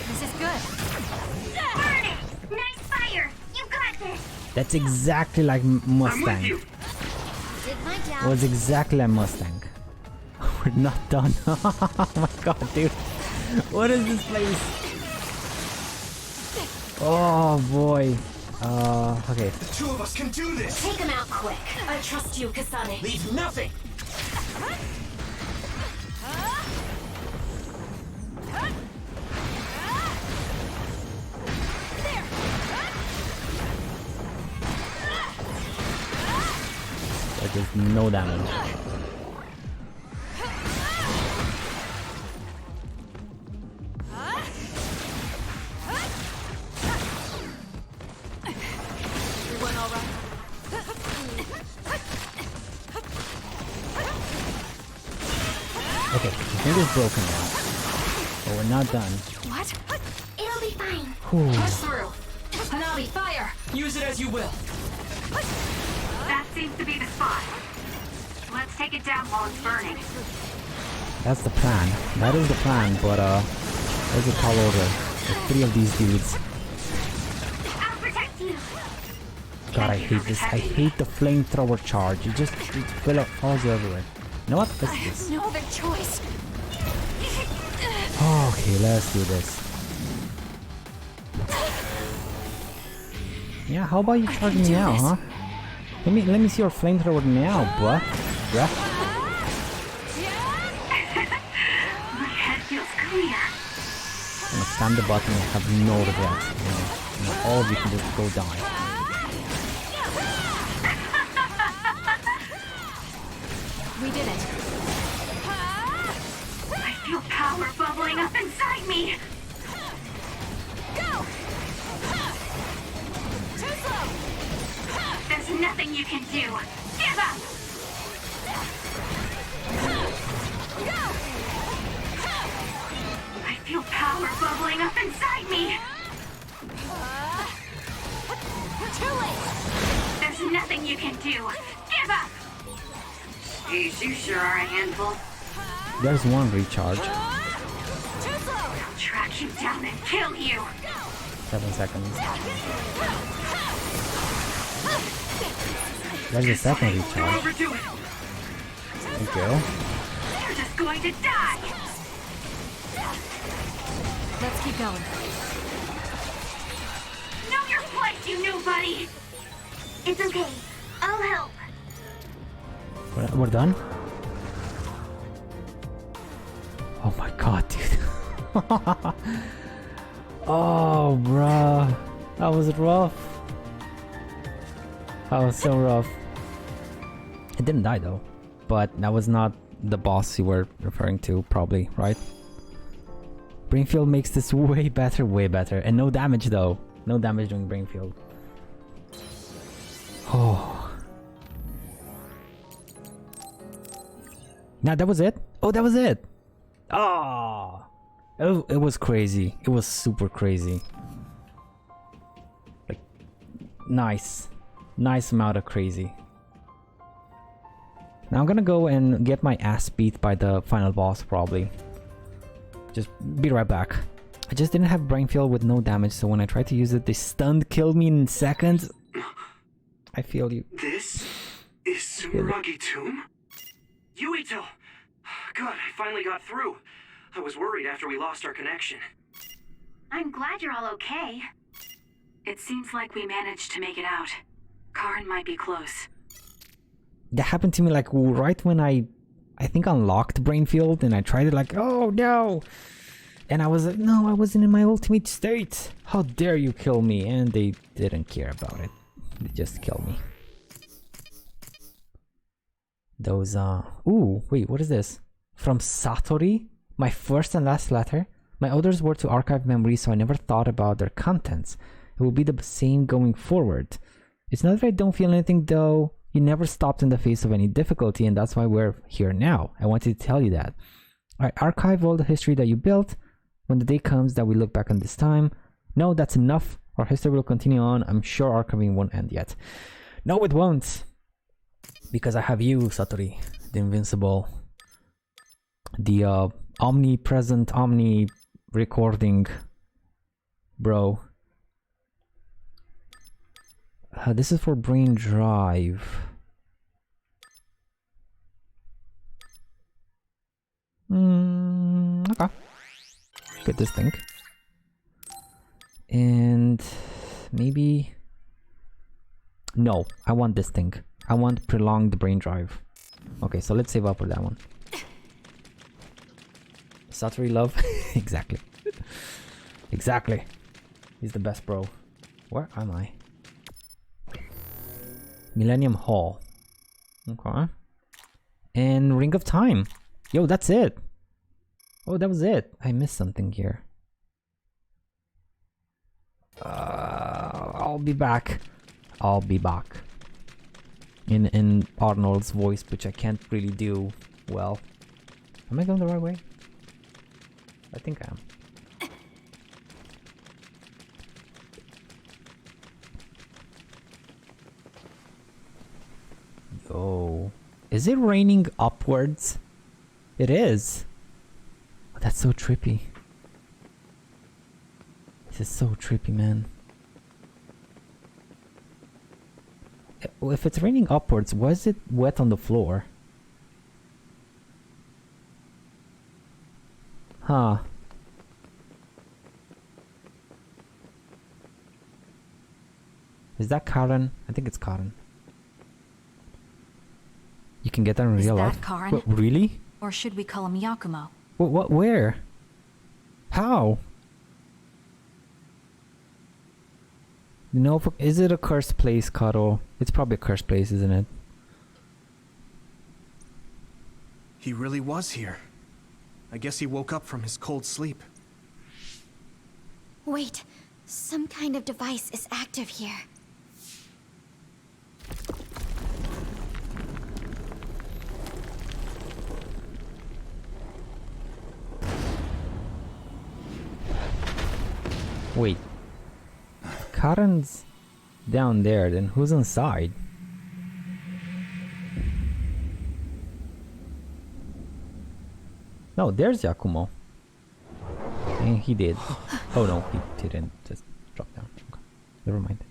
This is good. Burn it. Nice fire. You got this. That's exactly like I'm with Mustang. you. Did my It job. was exactly like Mustang. We're not done. Oh my god, dude. What is this place? Oh boy. Okay. The two of us can do this! Take him out quick. I trust you, Kasane. Leave nothing! That is no damage. Everyone all right? Okay, the thing is broken now. But we're not done. What? It'll be fine. Whew. Push through. Hanabi, fire! Use it as you will. That seems to be the spot. Let's take it down while it's burning. That's the plan. That is the plan, but there's a tall order. There's 3 of these dudes. I'll protect you. God, I hate this. I hate the flamethrower charge. It falls everywhere. You know what? Let's do this. No other choice. Okay, let's do this. Yeah, how about you charge me now, huh? Let me see your flamethrower now, bruh. My head feels clear. I'm gonna slam the button and have no regrets. You know, all of you can just go die. We did it. I feel power bubbling up inside me. Go! Too slow! There's nothing you can do. Give up. I feel power bubbling up inside me. Too late! There's nothing you can do. Give up. Jeez, you sure are a handful. There's one recharge. Too slow! I'll track you down and kill you. 7 seconds. There's a second Don't recharge. overdo it. There you go. You're just going to die. Let's keep going. Know your place, you nobody. It's okay. I'll help. We're done? Oh my god, dude. Oh, bruh. That was rough. That was so rough. It didn't die though. But that was not the boss you were referring to, probably, right? Brainfield makes this way better. And no damage though. No damage doing Brainfield. Oh. Now that was it? Oh, that was it! Oh! It was crazy. It was super crazy. Like, nice. Nice amount of crazy. Now I'm gonna go and get my ass beat by the final boss, probably. Just be right back. I just didn't have Brainfield with no damage, so when I tried to use it, they stunned killed me in seconds. I feel you. This is Sumeragi tomb? Yuito, Good, I finally got through. I was worried after we lost our connection. I'm glad you're all okay. It seems like we managed to make it out. Karin might be close. That happened to me like right when I think unlocked brain field, and I tried it like, oh no, and I was like, no, I wasn't in my ultimate state. How dare you kill me? And they didn't care about it. They just killed me. Those ooh, wait, what is this? From Satori? My first and last letter? My orders were to archive memories, so I never thought about their contents. It will be the same going forward. It's not that I don't feel anything though. You never stopped in the face of any difficulty, and that's why we're here now. I wanted to tell you that. I archive all the history that you built. When the day comes that we look back on this time, no, that's enough. Our history will continue on. I'm sure archiving won't end yet. No, it won't. Because I have you, Satori. The invincible. The omnipresent, recording bro. This is for brain drive. Okay. Get this thing. And maybe... No, I want this thing. I want prolonged brain drive. Okay, so let's save up for that one. Satori love? Exactly. Exactly. He's the best bro. Where am I? Millennium Hall. Okay. And Ring of Time. Yo, that's it. Oh, that was it. I missed something here. I'll be back. I'll be back. In Arnold's voice, which I can't really do well. Am I going the right way? I think I am. Yo. Is it raining upwards? It is. Oh, that's so trippy. This is so trippy, man. If it's raining upwards, why is it wet on the floor? Huh. Is that Karen? I think it's Karen. You can get that in real life? Is that Karen? What, really? Or should we call him Yakumo? What, where? How? You know, is it a cursed place, Karo? It's probably a cursed place, isn't it? He really was here. I guess he woke up from his cold sleep. Wait, some kind of device is active here. Wait. Karen's down there, then who's inside? No, there's Yakumo. And he did. Oh no, he didn't. Just drop down. Okay. Never mind.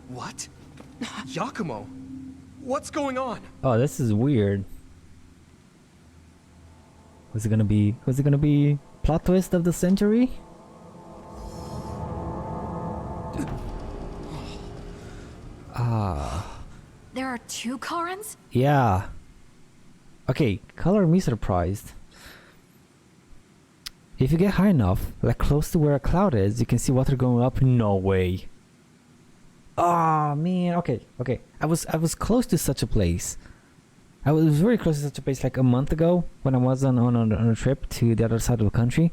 What? Yakumo? What's going on? Oh, this is weird. Was it gonna be plot twist of the century? There are two Karens? Yeah. Okay, color me surprised. If you get high enough, like close to where a cloud is, you can see water going up. No way. Oh man, okay. I was close to such a place. I was very close to such a place like a month ago when I was on a trip to the other side of the country.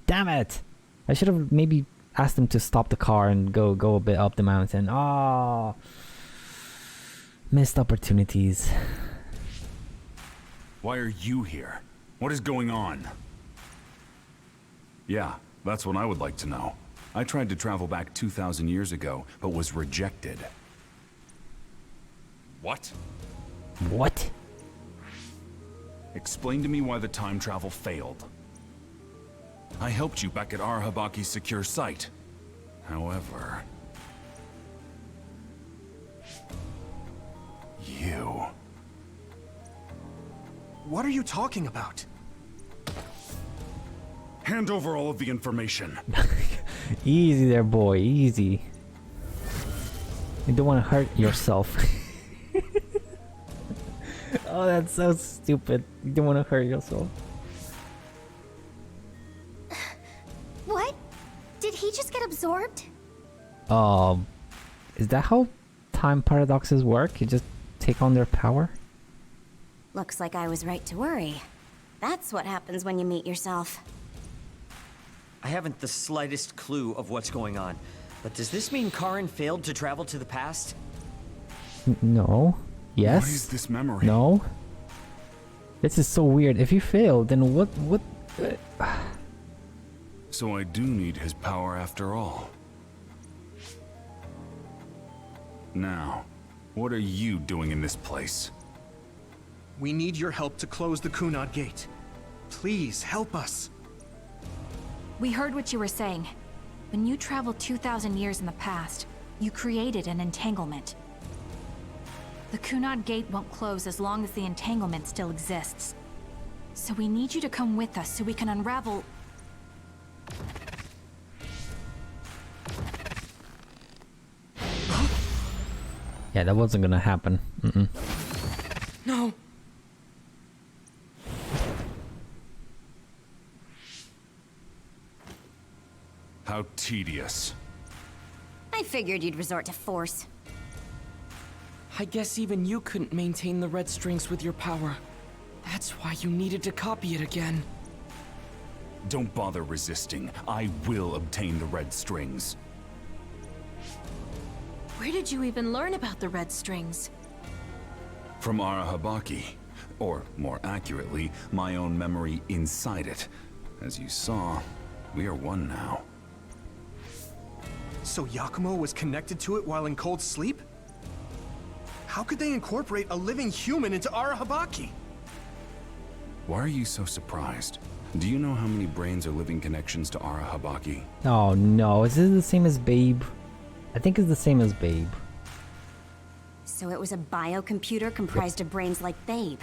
Damn it! I should have maybe asked them to stop the car and go a bit up the mountain. Ah, missed opportunities. Why are you here? What is going on? Yeah, that's what I would like to know. I tried to travel back 2,000 years ago, but was rejected. What? What? Explain to me why the time travel failed. I helped you back at Arahabaki's secure site. However... you... What are you talking about? Hand over all of the information. Easy there, boy. Easy. You don't want to hurt yourself. Oh, that's so stupid. You don't want to hurt yourself. What? Did he just get absorbed? Is that how time paradoxes work? You just take on their power? Looks like I was right to worry. That's what happens when you meet yourself. I haven't the slightest clue of what's going on, but does this mean Karin failed to travel to the past? No. Yes. What is this memory? No. This is so weird. If you fail, then what? So I do need his power after all. Now, what are you doing in this place? We need your help to close the Kunad Gate. Please, help us. We heard what you were saying. When you traveled 2,000 years in the past, you created an entanglement. The Kunad Gate won't close as long as the entanglement still exists. So we need you to come with us so we can unravel... Yeah, that wasn't gonna happen. No. How tedious. I figured you'd resort to force. I guess even you couldn't maintain the red strings with your power. That's why you needed to copy it again. Don't bother resisting. I will obtain the red strings. Where did you even learn about the red strings? From Arahabaki. Or, more accurately, my own memory inside it. As you saw, we are one now. So Yakumo was connected to it while in cold sleep? How could they incorporate a living human into Arahabaki? Why are you so surprised? Do you know how many brains are living connections to Arahabaki? Oh no, is this the same as Babe? I think it's the same as Babe. So it was a biocomputer comprised of brains like Babe.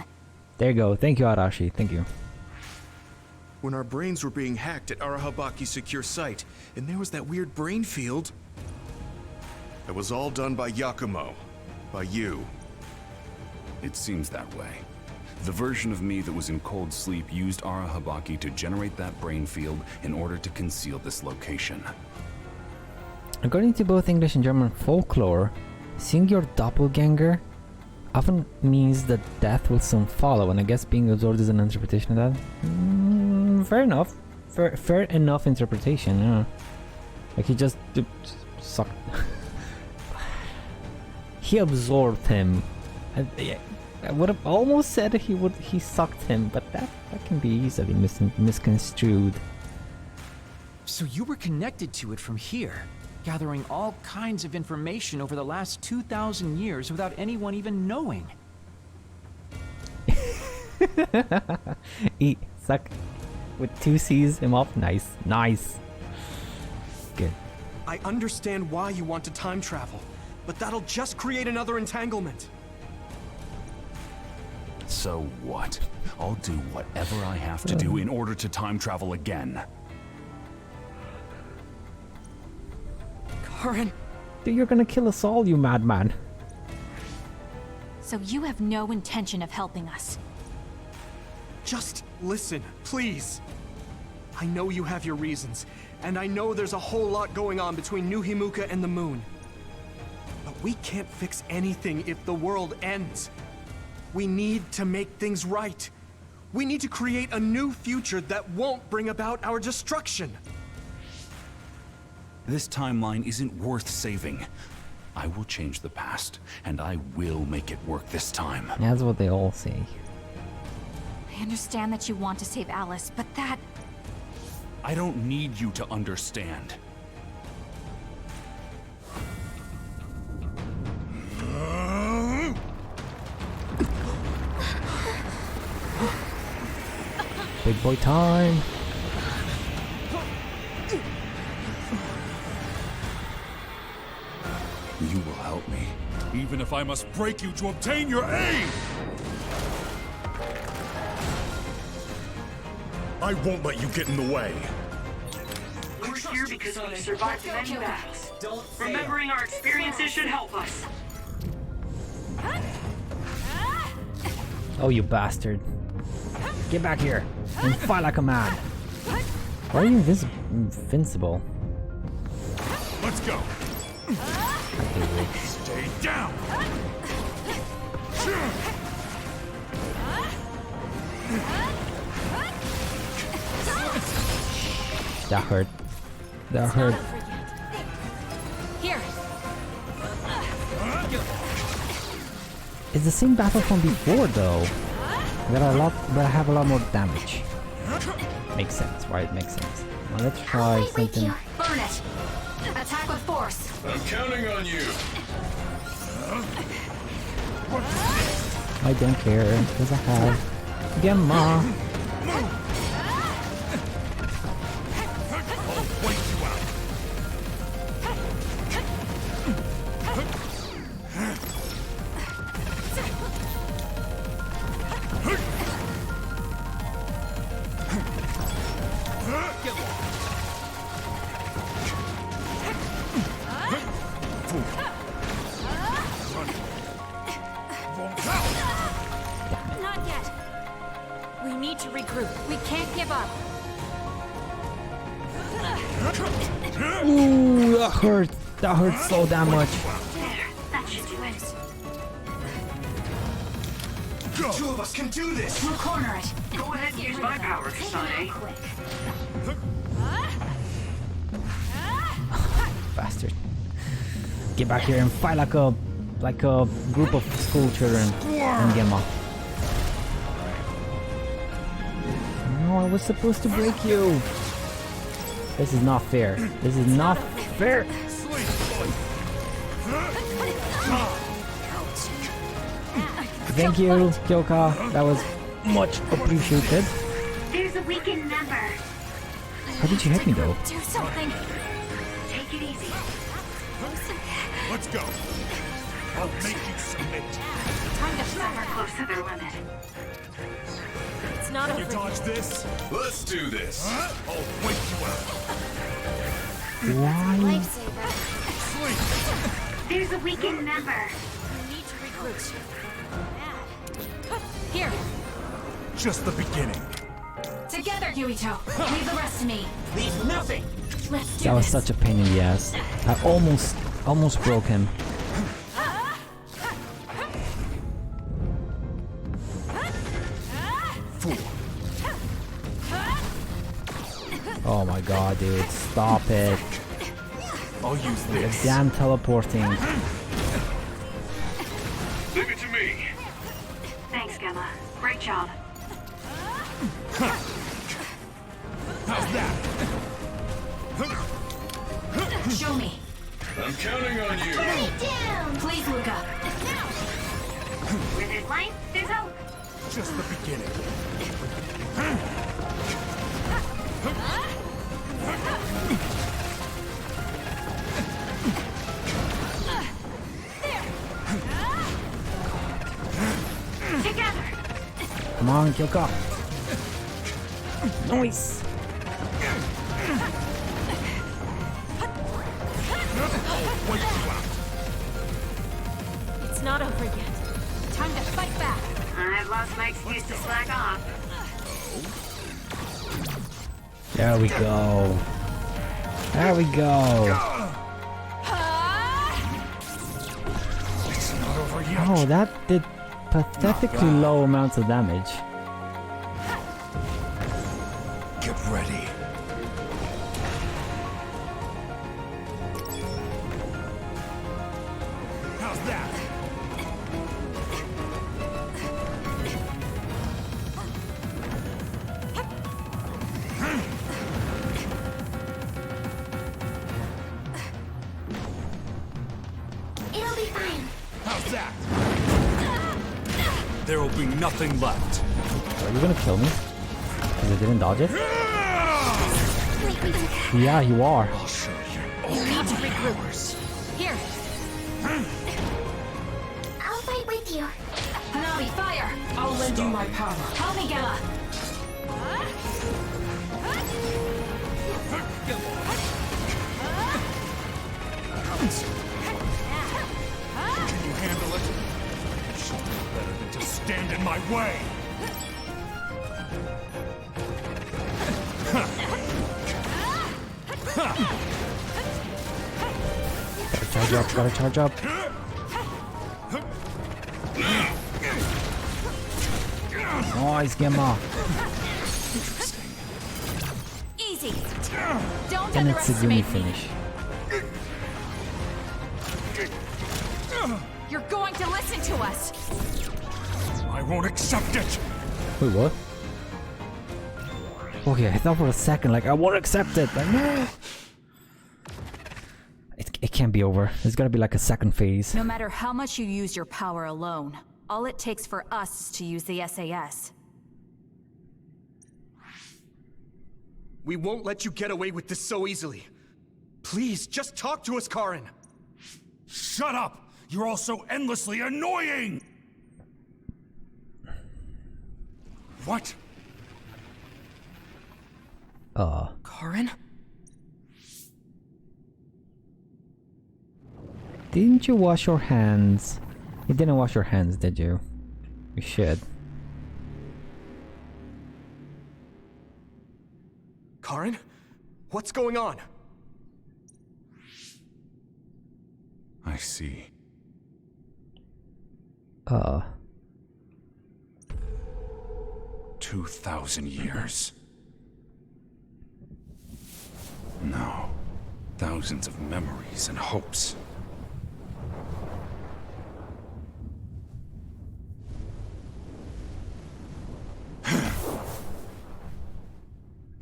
There you go. Thank you, Arashi. Thank you. When our brains were being hacked at Arahabaki's secure site, and there was that weird brain field. It was all done by Yakumo. By you. It seems that way. The version of me that was in cold sleep used Arahabaki to generate that brain field in order to conceal this location. According to both English and German folklore, seeing your doppelganger often means that death will soon follow, and I guess being absorbed is an interpretation of that. Fair enough. Fair enough interpretation, yeah. Like he just sucked. He absorbed him. I would have almost said he sucked him, but that can be easily misconstrued. So you were connected to it from here, gathering all kinds of information over the last 2,000 years without anyone even knowing. Eat, suck, with 2 C's him off. Nice, nice. Good. I understand why you want to time travel, but that'll just create another entanglement. So what? I'll do whatever I have to do in order to time travel again. Karin! Dude, you're gonna kill us all, you madman. So you have no intention of helping us. Just listen, please. I know you have your reasons, and I know there's a whole lot going on between New Himuka and the moon. But we can't fix anything if the world ends. We need to make things right. We need to create a new future that won't bring about our destruction. This timeline isn't worth saving. I will change the past, and I will make it work this time. That's what they all say. I understand that you want to save Alice, but that... I don't need you to understand. Big boy time. Even if I must break you to obtain your aid! I won't let you get in the way. We're here because we've survived many battles. Remembering our experiences should help us. Oh, you bastard. Get back here and fight like a man. Why are you invincible? Let's go. Stay down. That hurt. That hurt. Here. It's the same battle from before, though. But I have a lot more damage. Makes sense, right? Makes sense. Now let's try something. Burn it. Attack with force. I'm counting on you. I don't care, because I have Gemma. Not yet. We need to regroup. We can't give up. Ooh, that hurt. That hurt so damn much. That should do it. The two of us can do this! We'll corner it. Go ahead and use my power, Kasane. Bastard. Get back here and fight like a group of school children and Gemma. No, I was supposed to break you. This is not fair. This is not fair. Thank you, Kyoka. That was much appreciated. There's a weakened member. How did you hit me though? Do something. Take it easy. Let's go. I'll make you submit. Time to Some are close to their limit. It's not Can you over dodge yet. this? Let's do this. I'll wake you up. Why? Lifesaver. Sleep. There's a weakened member. We need to regroup. Here. Just the beginning. Together, Yuito. Leave the rest to me. Leave nothing! Let's do That was this. such a pain in the ass. I almost broke him. Oh my god, dude, stop it. I'll use this. Damn teleporting. Leave it to me. Thanks, Gemma. Great job. How's that? Show me. I'm counting on you. Please, Luca. Where there's life, there's hope. Just the beginning. Together. Come on, Kyoka. Nice. It's not over yet. Time to fight back. I've lost my excuse to slack off. There we go. There we go. It's not over yet. Oh, that did pathetically low amounts of damage. Get ready. How's that? It'll be fine. How's that? There will be nothing left. Are you gonna kill me? Because I didn't dodge it? Yeah, you are. I'll show you. You need to regroup. Here. Thank you. Hanabi, fire! I'll lend you my power. Help me, Gemma! Can you handle it? Something better than to stand in my way. Charge up, gotta charge up. Nice, Gemma. Easy! Don't And it's a Yumi underestimate me! finish. You're going to listen to us! I won't accept it. Wait, what? Okay, I thought for a second, like, I won't accept it. Like, no. It can't be over. There's gotta be like a second phase. No matter how much you use your power alone, all it takes for us is to use the SAS. We won't let you get away with this so easily. Please, just talk to us, Karin. Shut up! You're all so endlessly annoying! What? Karin? Didn't you wash your hands? You didn't wash your hands, did you? You should. Karin? What's going on? I see. 2,000 years. No. Thousands of memories and hopes.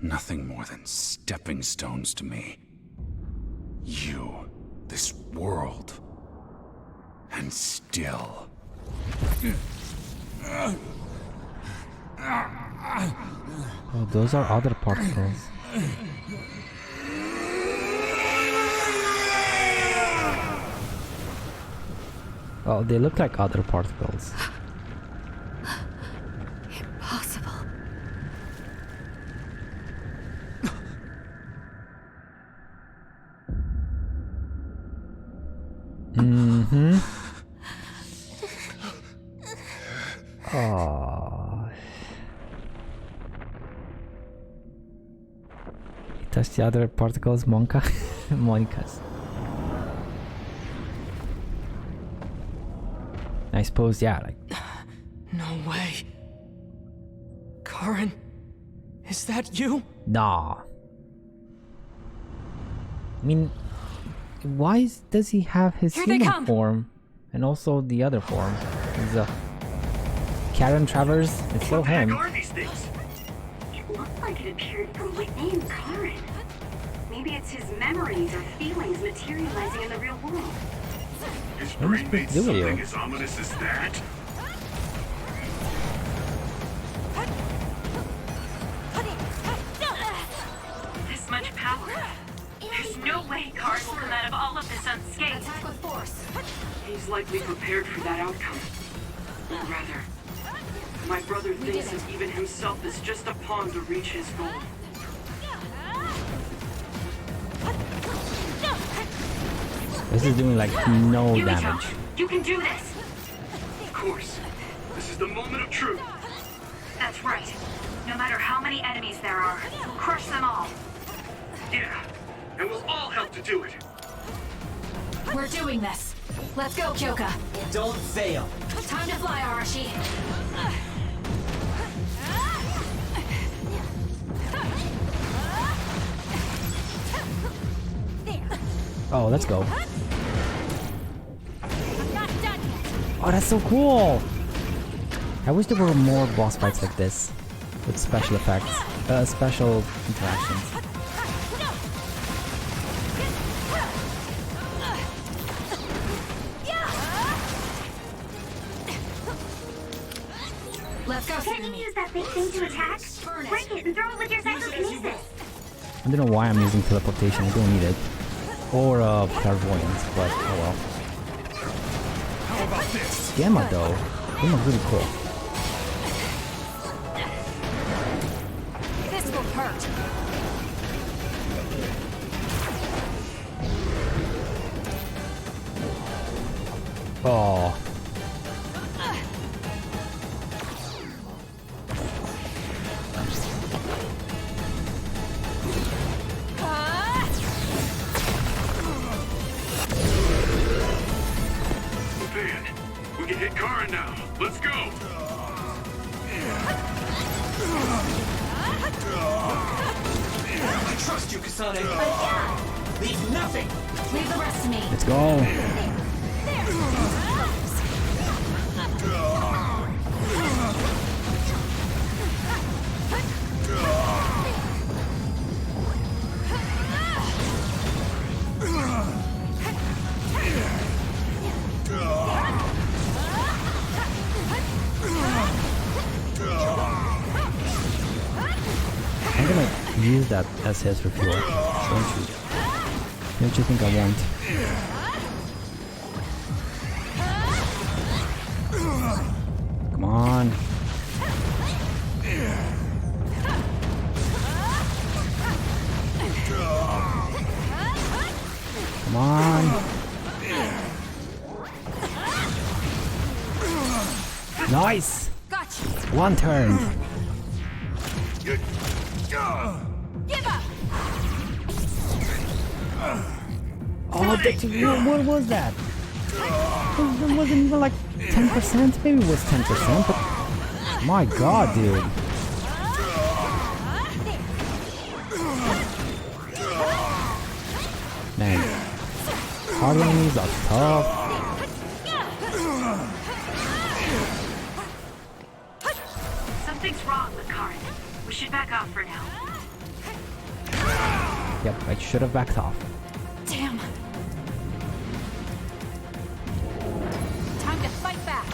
Nothing more than stepping stones to me. You, this world, and still. Oh, those are other particles. Oh, they look like other particles. Impossible. Mm-hmm. Oh. Touch the other particles, Monka. Monica's. I suppose, yeah, like. No way. Karin, is that you? Nah. I mean, why does he have his human form and also the other form? He's a Karen Travers. It's still him. It looked like it appeared from within Karin. Maybe it's his memories or feelings materializing in the real world. His brain made do with you? something as ominous as that? This much power. There's no way Karin will come out of all of this unscathed. Attack with force. He's likely prepared for that outcome. Or rather, my brother thinks that even himself is just a pawn to reach his goal. This is doing like no damage. You can do this. Of course. This is the moment of truth. That's right. No matter how many enemies there are, we'll crush them all. Yeah. And we'll all help to do it. We're doing this. Let's go, Kyoka. Don't fail. Time to fly, Arashi. Oh, let's go. Oh, that's so cool! I wish there were more boss fights like this. With special effects. Special interactions. Let's go, Can't you use that big thing to attack? Break it and throw it with your psychokinesis. I don't know why I'm using teleportation, I don't need it. Or clairvoyance, but oh well. How about Gamma though. Gamma's really cool. This will hurt. Oh. Man, we can hit Karin now. Let's go. I trust you, Kasane. Leave nothing. Leave the rest to me. Let's go. I'm gonna use that as his refuel. Don't you? Don't you think I won't? Come on. Come on. Nice. Gotcha. One turn. Give up. Oh, what was that? It wasn't even like 10%. Maybe it was 10%, but my god, dude. Man, hard enemies are tough. Something's wrong with Karin. We should back off for now. Yep, I should have backed off. Damn. Time to fight back.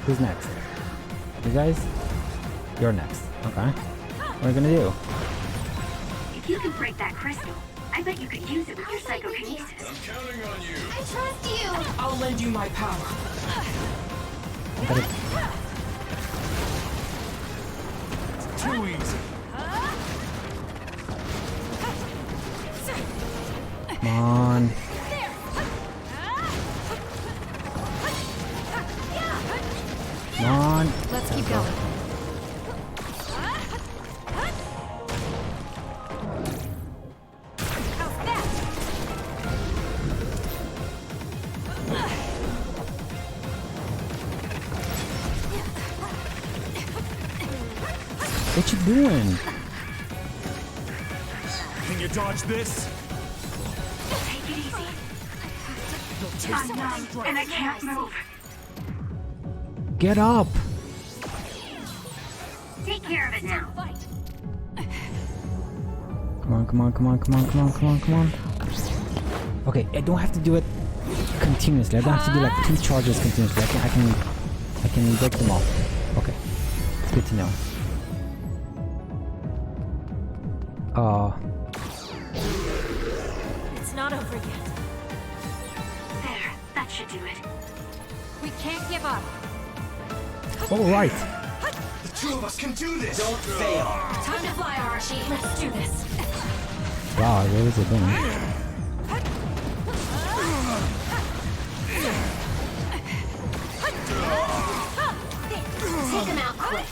Who's next? You guys? You're next. Okay. What are you gonna do? If you can break that crystal, I bet you could use it with your psychokinesis. I'm counting on you. I trust you. I'll lend you my power. I gotta... Too easy. Come on. Come on. Let's keep going. How's that? What you doing? Can you dodge this? Take it easy. I'm numb, and I can't move. Get up. Take care of it now. Come on, come on, come on, come on, come on, come on, come on. Okay, I don't have to do it continuously. I don't have to do like 2 charges continuously. I can break them off. Okay, it's good to know. It's not over yet. There, that should do it. We can't give up. All right. The two of us can do this. Don't fail. Time to fly, Arashi. Let's do this. Wow, what was it doing? Take him out quick.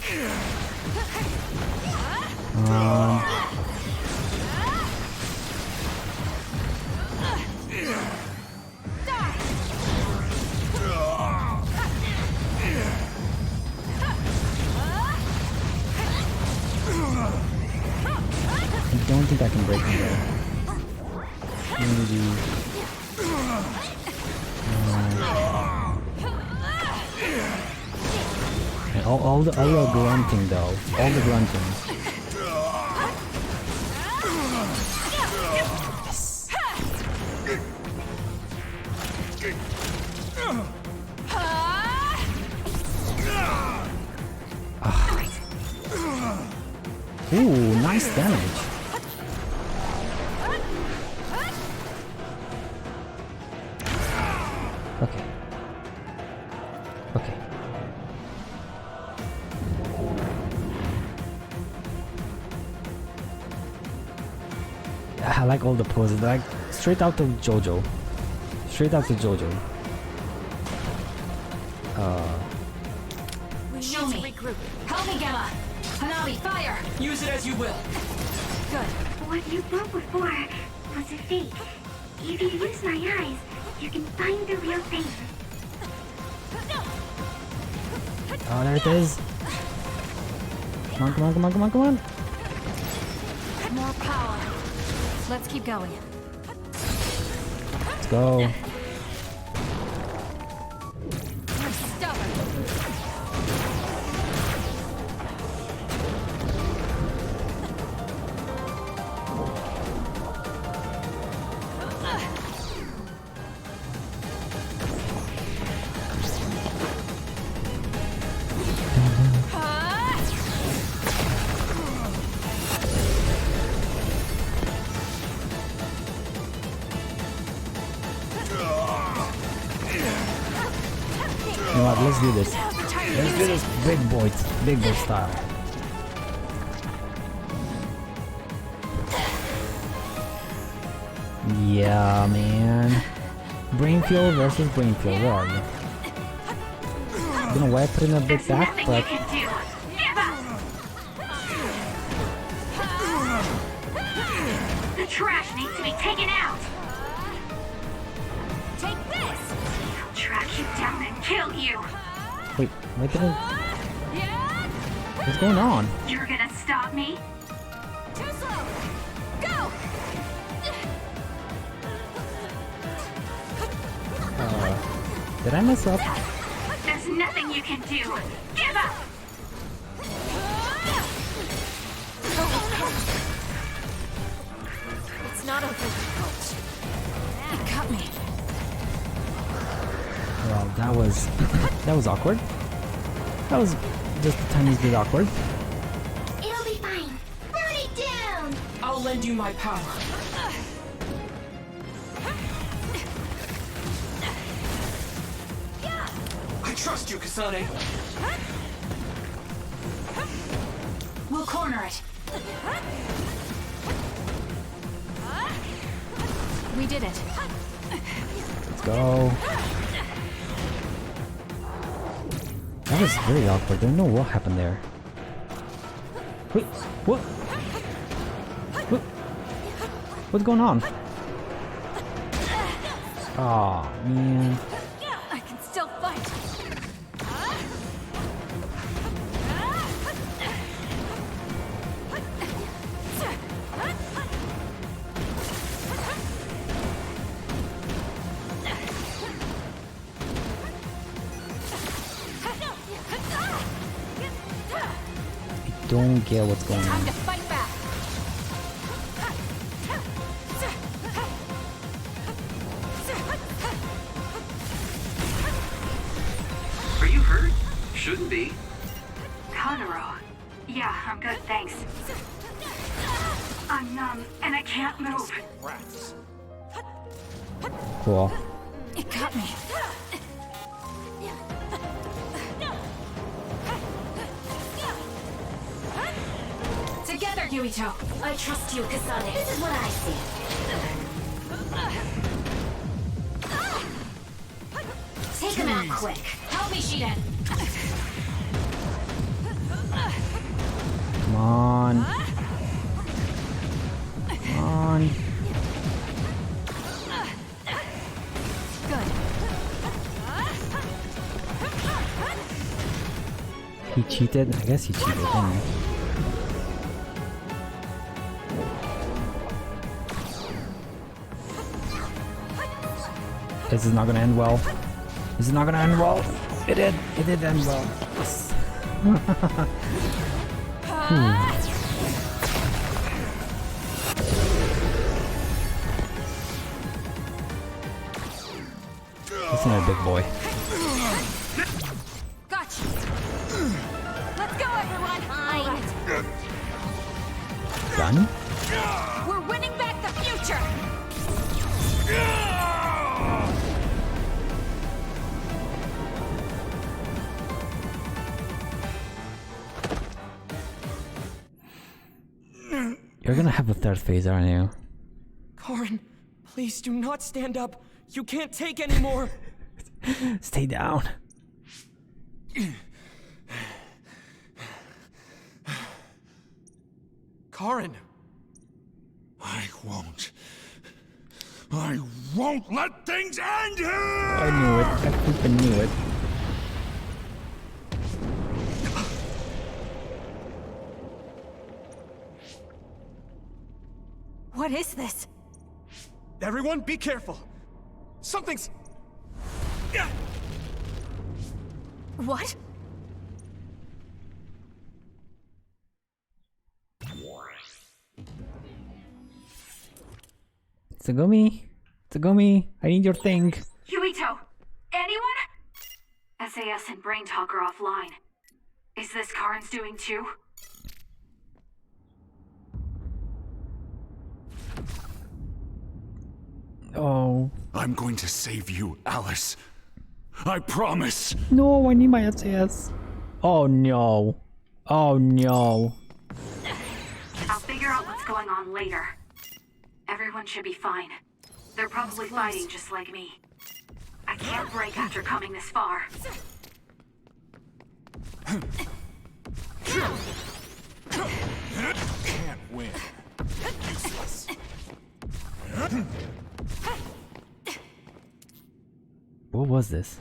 I don't think I can break him though. Maybe. And all the grunting though. All the grunting. Ooh, nice damage. Okay. I like all the poses, like straight out of JoJo. Straight out of JoJo. Show me. Regroup. Help me, Gemma. Hanabi, fire. Use it as you will. Good. What you broke before was a fake. If you use my eyes, you can find the real thing. Oh, there it is. Come on, come on, come on, come on, come on. More power. Let's keep going. Let's go. You're stubborn. You know what, let's do this. Let's do this big boy style. Yeah, man. Brainfield versus Brainfield, where are you? Gonna wipe it in a bit back, but... The trash needs to be taken out. Take this. I'll track you down and kill you. Wait, why didn't... What's going on? You're gonna stop me? Too slow. Go. Did I mess up? There's nothing you can do. Give up. It's not over. It got me. Well, that was... that was awkward. That was just the tiniest bit awkward. It'll be fine. Burn it down! I'll lend you my power. I trust you, Kasane. We'll corner it. We did it. Let's go. That was very awkward. I don't know what happened there. Wait, what? What? What's going on? Aw, man. I can still fight. I don't get what's going Time on. to fight back. Are you hurt? Shouldn't be. Konoro. Yeah, I'm good, thanks. I'm numb and I can't move. Cool. It got me. Together, Yuito. I trust you, Kasane. This is what I see. Take him out quick. Help me, Shiden. Come on. Come on. Good. He cheated? I guess he cheated, didn't he? This is not gonna end well. This is not gonna end well. It did. It did end well. Yes. Listen to big boy. Gotcha. Let's go, everyone. Fine. Done? We're winning back the future. You're gonna have a third phase, aren't you? Karin, please do not stand up. You can't take any more. Stay down. Karin! I won't let things end here! I knew it. I freaking knew it. What is this? Everyone, be careful. Something's... What? Tsugumi, I need your thing. Yuito! Anyone? SAS and Brain Talk are offline. Is this Karin's doing too? Oh. I'm going to save you, Alice. I promise. No, I need my SAS. Oh no. Oh no. I'll figure out what's going on later. Everyone should be fine. They're probably fighting just like me. I can't break after coming this far. Can't win. Useless. What was this?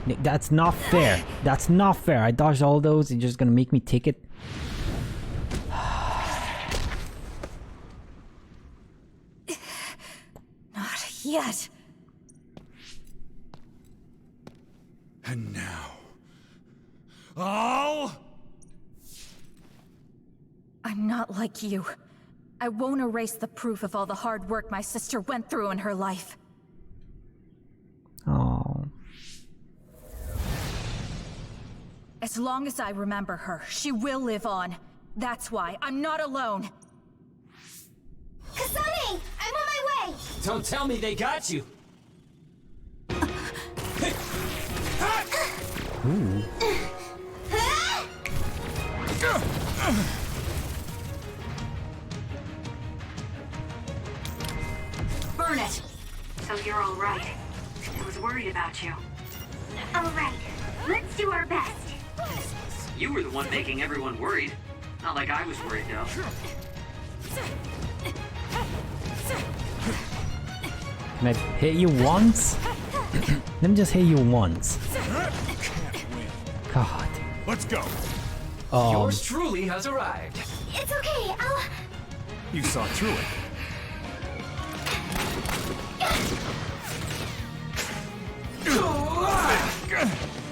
Nick, that's not fair. That's not fair. I dodged all those. You're just gonna make me take it? Not yet. And now... Oh! I'm not like you. I won't erase the proof of all the hard work my sister went through in her life. Oh. As long as I remember her, she will live on. That's why I'm not alone. Kasane! I'm on my way! Don't tell me they got you. Ooh. Burn it! So you're alright. I was worried about you. Alright, let's do our best. You were the one making everyone worried. Not like I was worried, though. Can I hit you once? Let me just hit you once. God. Let's go. Yours truly has arrived. It's okay, I'll... You saw through it.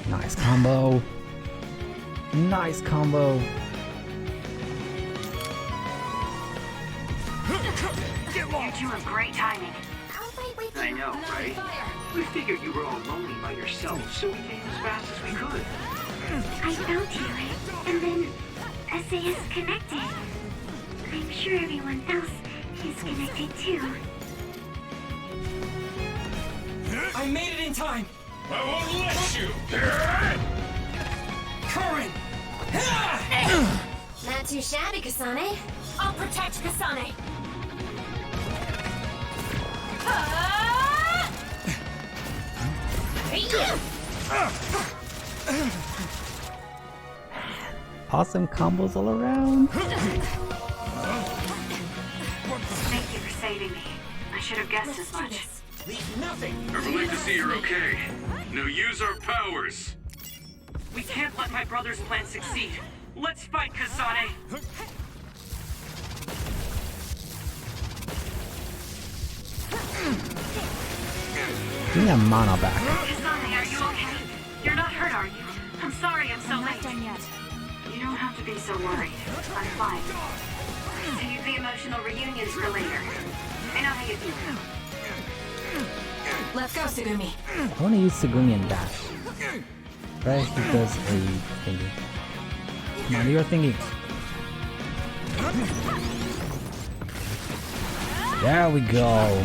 Nice combo. Nice combo. You're doing great timing. I'll fight with you. I know, right? We figured you were all lonely by yourself, so we came as fast as we could. I found you, and then SAS connected. I'm sure everyone else is connected too. I made it in time. I won't let you! Karin! Not too shabby, Kasane. I'll protect Kasane. Awesome combos all around. Thank you for saving me. I should have guessed as much. Leave nothing. I relieved to see you're okay. Now use our powers. We can't let my brother's plan succeed. Let's fight, Kasane! Give me that mana back. Kasane, are you okay? You're not hurt, are you? I'm sorry I'm so late. Done yet. You don't have to be so worried. I'm fine. Save the emotional reunions for later. I know how you feel. Let's go, Tsugumi. I want to use Tsugumi and dash. Right? He does a thingy. Come on, do your thingy. There we go.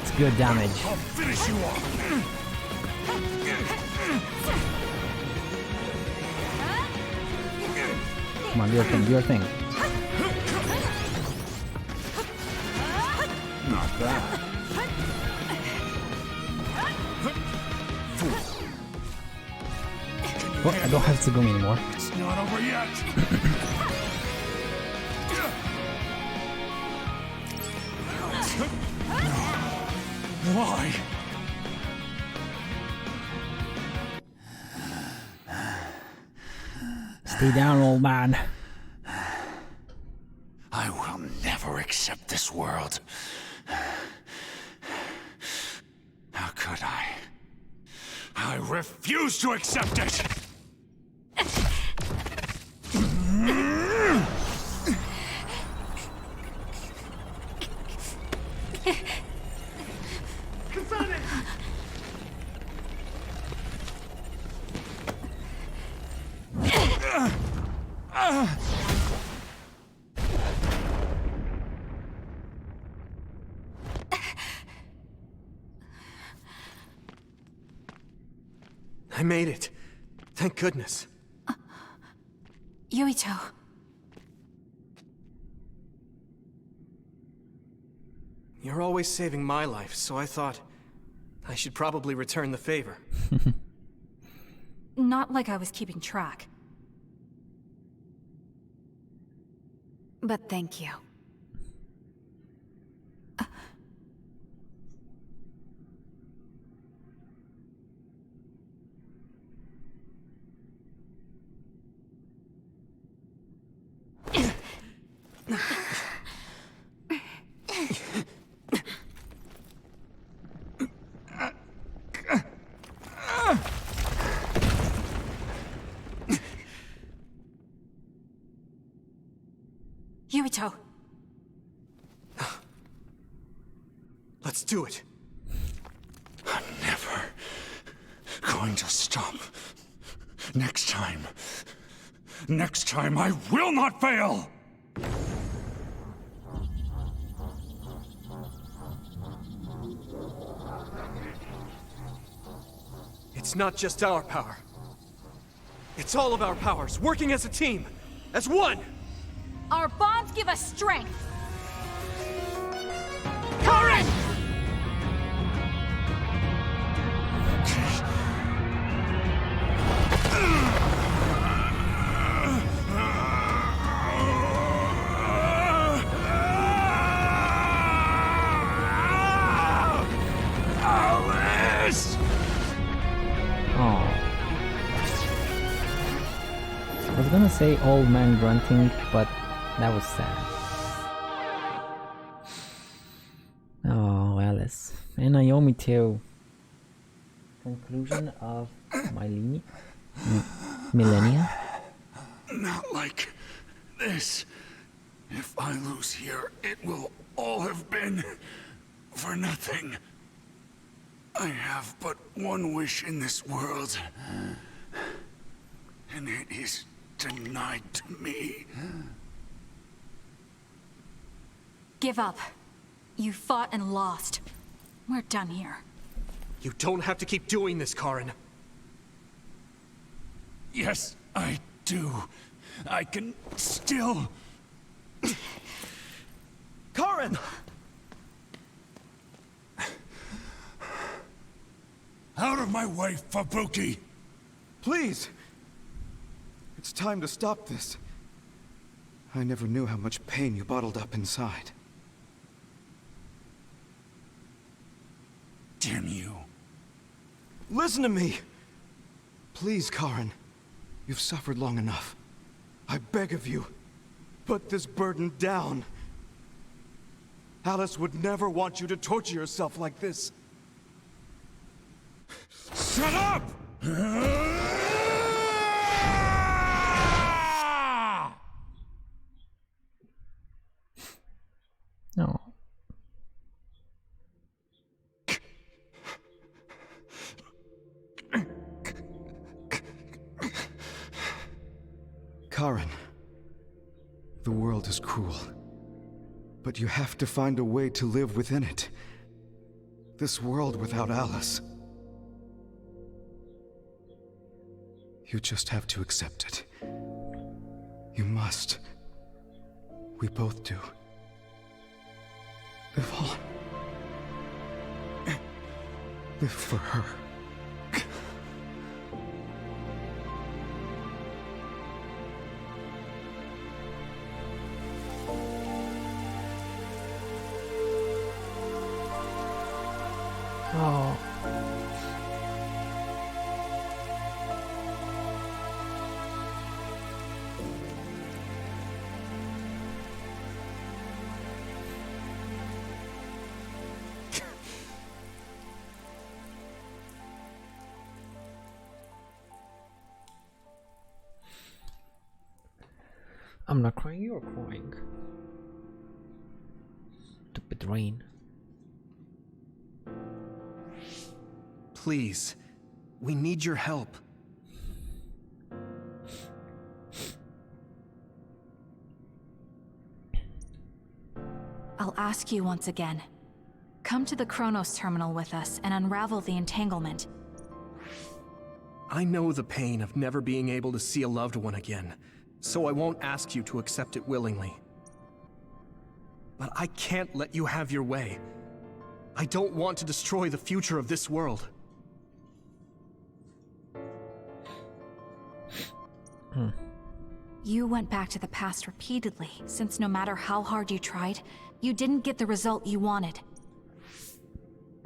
It's good damage. I'll finish you off. Come on, do your thing, do your thing. Not bad. Oh, I don't have Tsugumi anymore. It's not over yet. Why? Stay down, old man. I will never accept this world. How could I? I refuse to accept it! Kasane! I made it. Thank goodness. Yuito. You're always saving my life, so I thought I should probably return the favor. Not like I was keeping track. But thank you. Yuito. Let's do it. I'm never going to stop. Next time I will not fail! It's not just our power. It's all of our powers, working as a team, as one! Our bonds give us strength! Karen! Alice! Oh. I was gonna say old man grunting, but that was sad. Oh, Alice. And Naomi too. Conclusion of Millennia? Not like this. If I lose here, it will all have been for nothing. I have but one wish in this world, and it is denied to me. Give up. You fought and lost. We're done here. You don't have to keep doing this, Karen. Yes, I do. I can still... Karen! Out of my way, Fubuki! Please! It's time to stop this. I never knew how much pain you bottled up inside. Damn you. Listen to me! Please, Karen. You've suffered long enough. I beg of you, put this burden down. Alice would never want you to torture yourself like this. Shut up! No. Karen, the world is cruel, but you have to find a way to live within it. This world without Alice. You just have to accept it. You must. We both do. Live on. Live for her. Oh. I'm not crying, you're crying. Stupid rain. Please, we need your help. I'll ask you once again. Come to the Kronos terminal with us and unravel the entanglement. I know the pain of never being able to see a loved one again, so I won't ask you to accept it willingly. But I can't let you have your way. I don't want to destroy the future of this world. You went back to the past repeatedly, since no matter how hard you tried, you didn't get the result you wanted.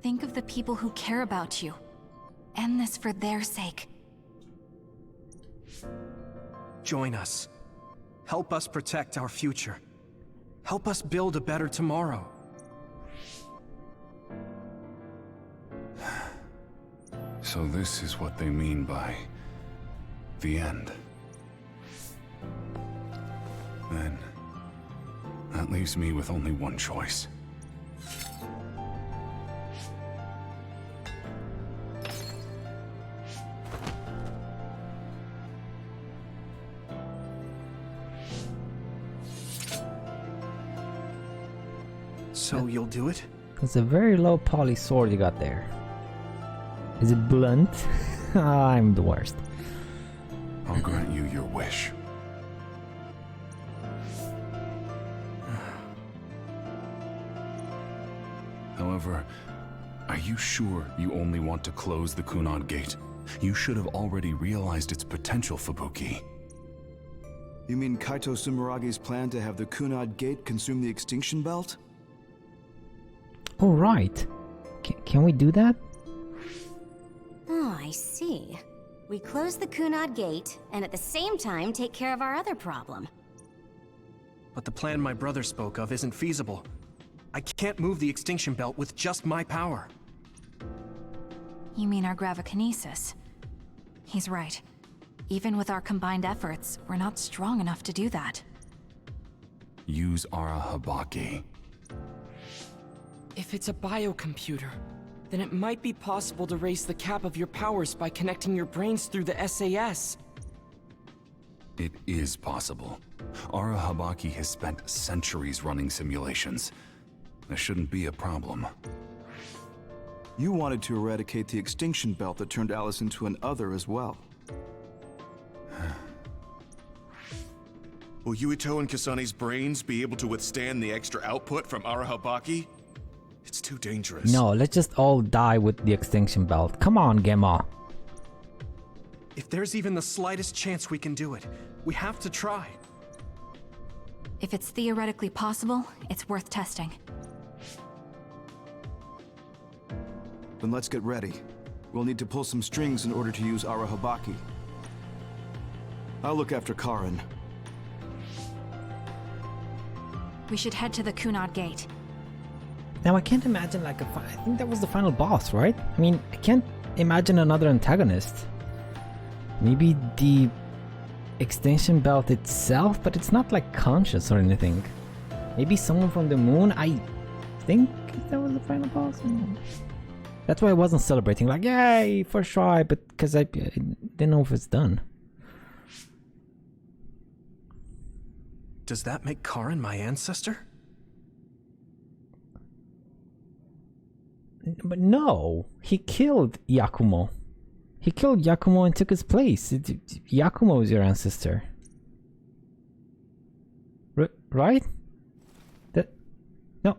Think of the people who care about you. End this for their sake. Join us. Help us protect our future. Help us build a better tomorrow. So this is what they mean by the end. Then, that leaves me with only one choice. So you'll do it? It's a very low poly sword you got there. Is it blunt? I'm the worst. I'll grant you your wish. However, are you sure you only want to close the Kunad Gate? You should have already realized its potential, Fubuki. You mean Yuito Sumeragi's plan to have the Kunad Gate consume the extinction belt? Oh, right. Can we do that? Oh, I see. We close the Kunad Gate, and at the same time take care of our other problem. But the plan my brother spoke of isn't feasible. I can't move the extinction belt with just my power. You mean our gravikinesis? He's right. Even with our combined efforts, we're not strong enough to do that. Use Arahabaki. If it's a biocomputer, then it might be possible to raise the cap of your powers by connecting your brains through the SAS. It is possible. Arahabaki has spent centuries running simulations. There shouldn't be a problem. You wanted to eradicate the extinction belt that turned Alice into an other as well. Will Yuito and Kasane's brains be able to withstand the extra output from Arahabaki? It's too dangerous. No, let's just all die with the extinction belt. Come on, Gemma. If there's even the slightest chance we can do it, we have to try. If it's theoretically possible, it's worth testing. Then let's get ready. We'll need to pull some strings in order to use Arahabaki. I'll look after Karin. We should head to the Kunad Gate. Now I can't imagine like I think that was the final boss, right? I mean, I can't imagine another antagonist. Maybe the extinction belt itself, but it's not like conscious or anything. Maybe someone from the moon. I think that was the final boss. That's why I wasn't celebrating like yay first try, but because I didn't know if it's done. Does that make Karin my ancestor? But no, he killed Yakumo. He killed Yakumo and took his place. Yakumo is your ancestor. right? No.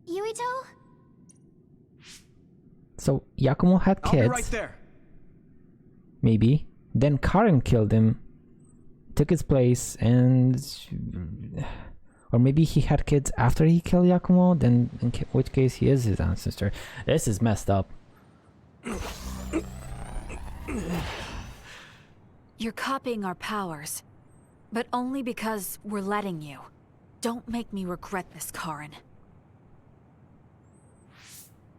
Yuito? So Yakumo had kids. I'll be right there. Maybe. Then Karen killed him, took his place, and... Or maybe he had kids after he killed Yakumo, then in which case he is his ancestor. This is messed up. You're copying our powers, but only because we're letting you. Don't make me regret this, Karen.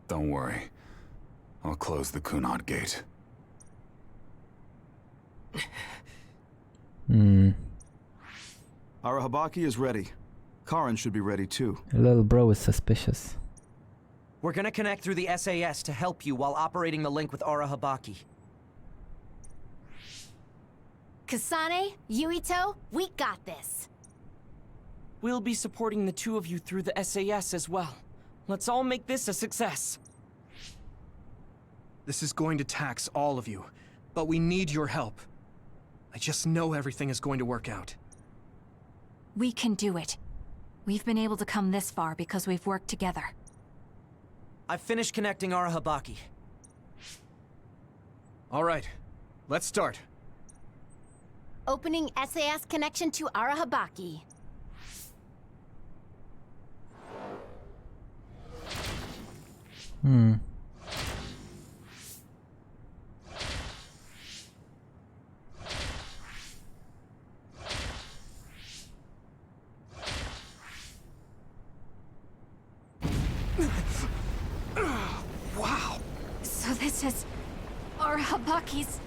Don't worry. I'll close the Kunad gate. Arahabaki is ready. Karen should be ready too. Little bro is suspicious. We're gonna connect through the SAS to help you while operating the link with Arahabaki. Kasane, Yuito, we got this. We'll be supporting the two of you through the SAS as well. Let's all make this a success. This is going to tax all of you, but we need your help. I just know everything is going to work out. We can do it. We've been able to come this far because we've worked together. I've finished connecting Arahabaki. All right, let's start. Opening SAS connection to Arahabaki. Wow. So this is Arahabaki's...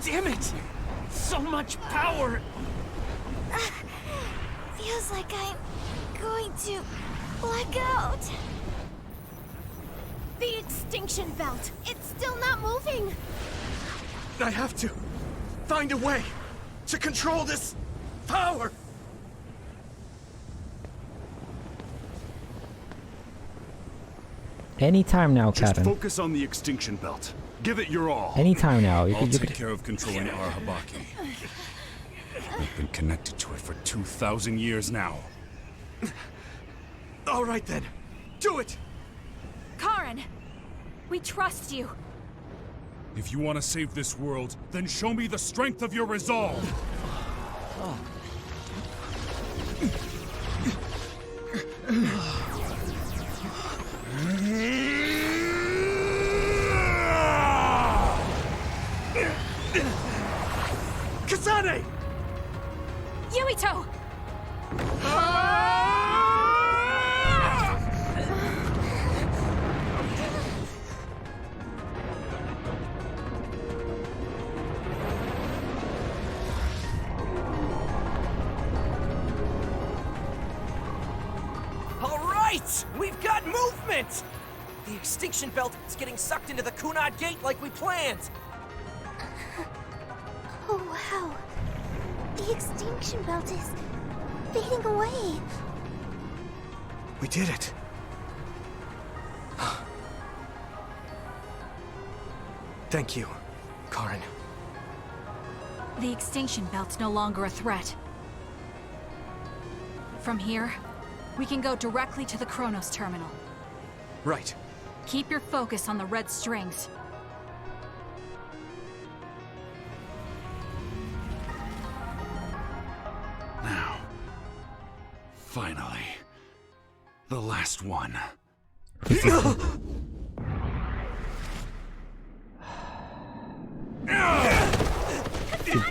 Damn it! So much power! Feels like I'm going to black out. The extinction belt. It's still not moving. I have to find a way to control this power. Anytime now, Just Karen. focus on the extinction belt. Give it your all. Anytime now. I'll take care of controlling Arahabaki. We've been connected to it for 2,000 years now. All right then, do it. Karen! We trust you. If you want to save this world, then show me the strength of your resolve. Kasane! Yuito! All right! We've got movement! The extinction belt is getting sucked into the Kunad gate like we planned! Oh, wow. The extinction belt is fading away. We did it. Thank you, Karen. The extinction belt's no longer a threat. From here, we can go directly to the Kronos terminal. Right. Keep your focus on the red strings. Now, finally, the last one. You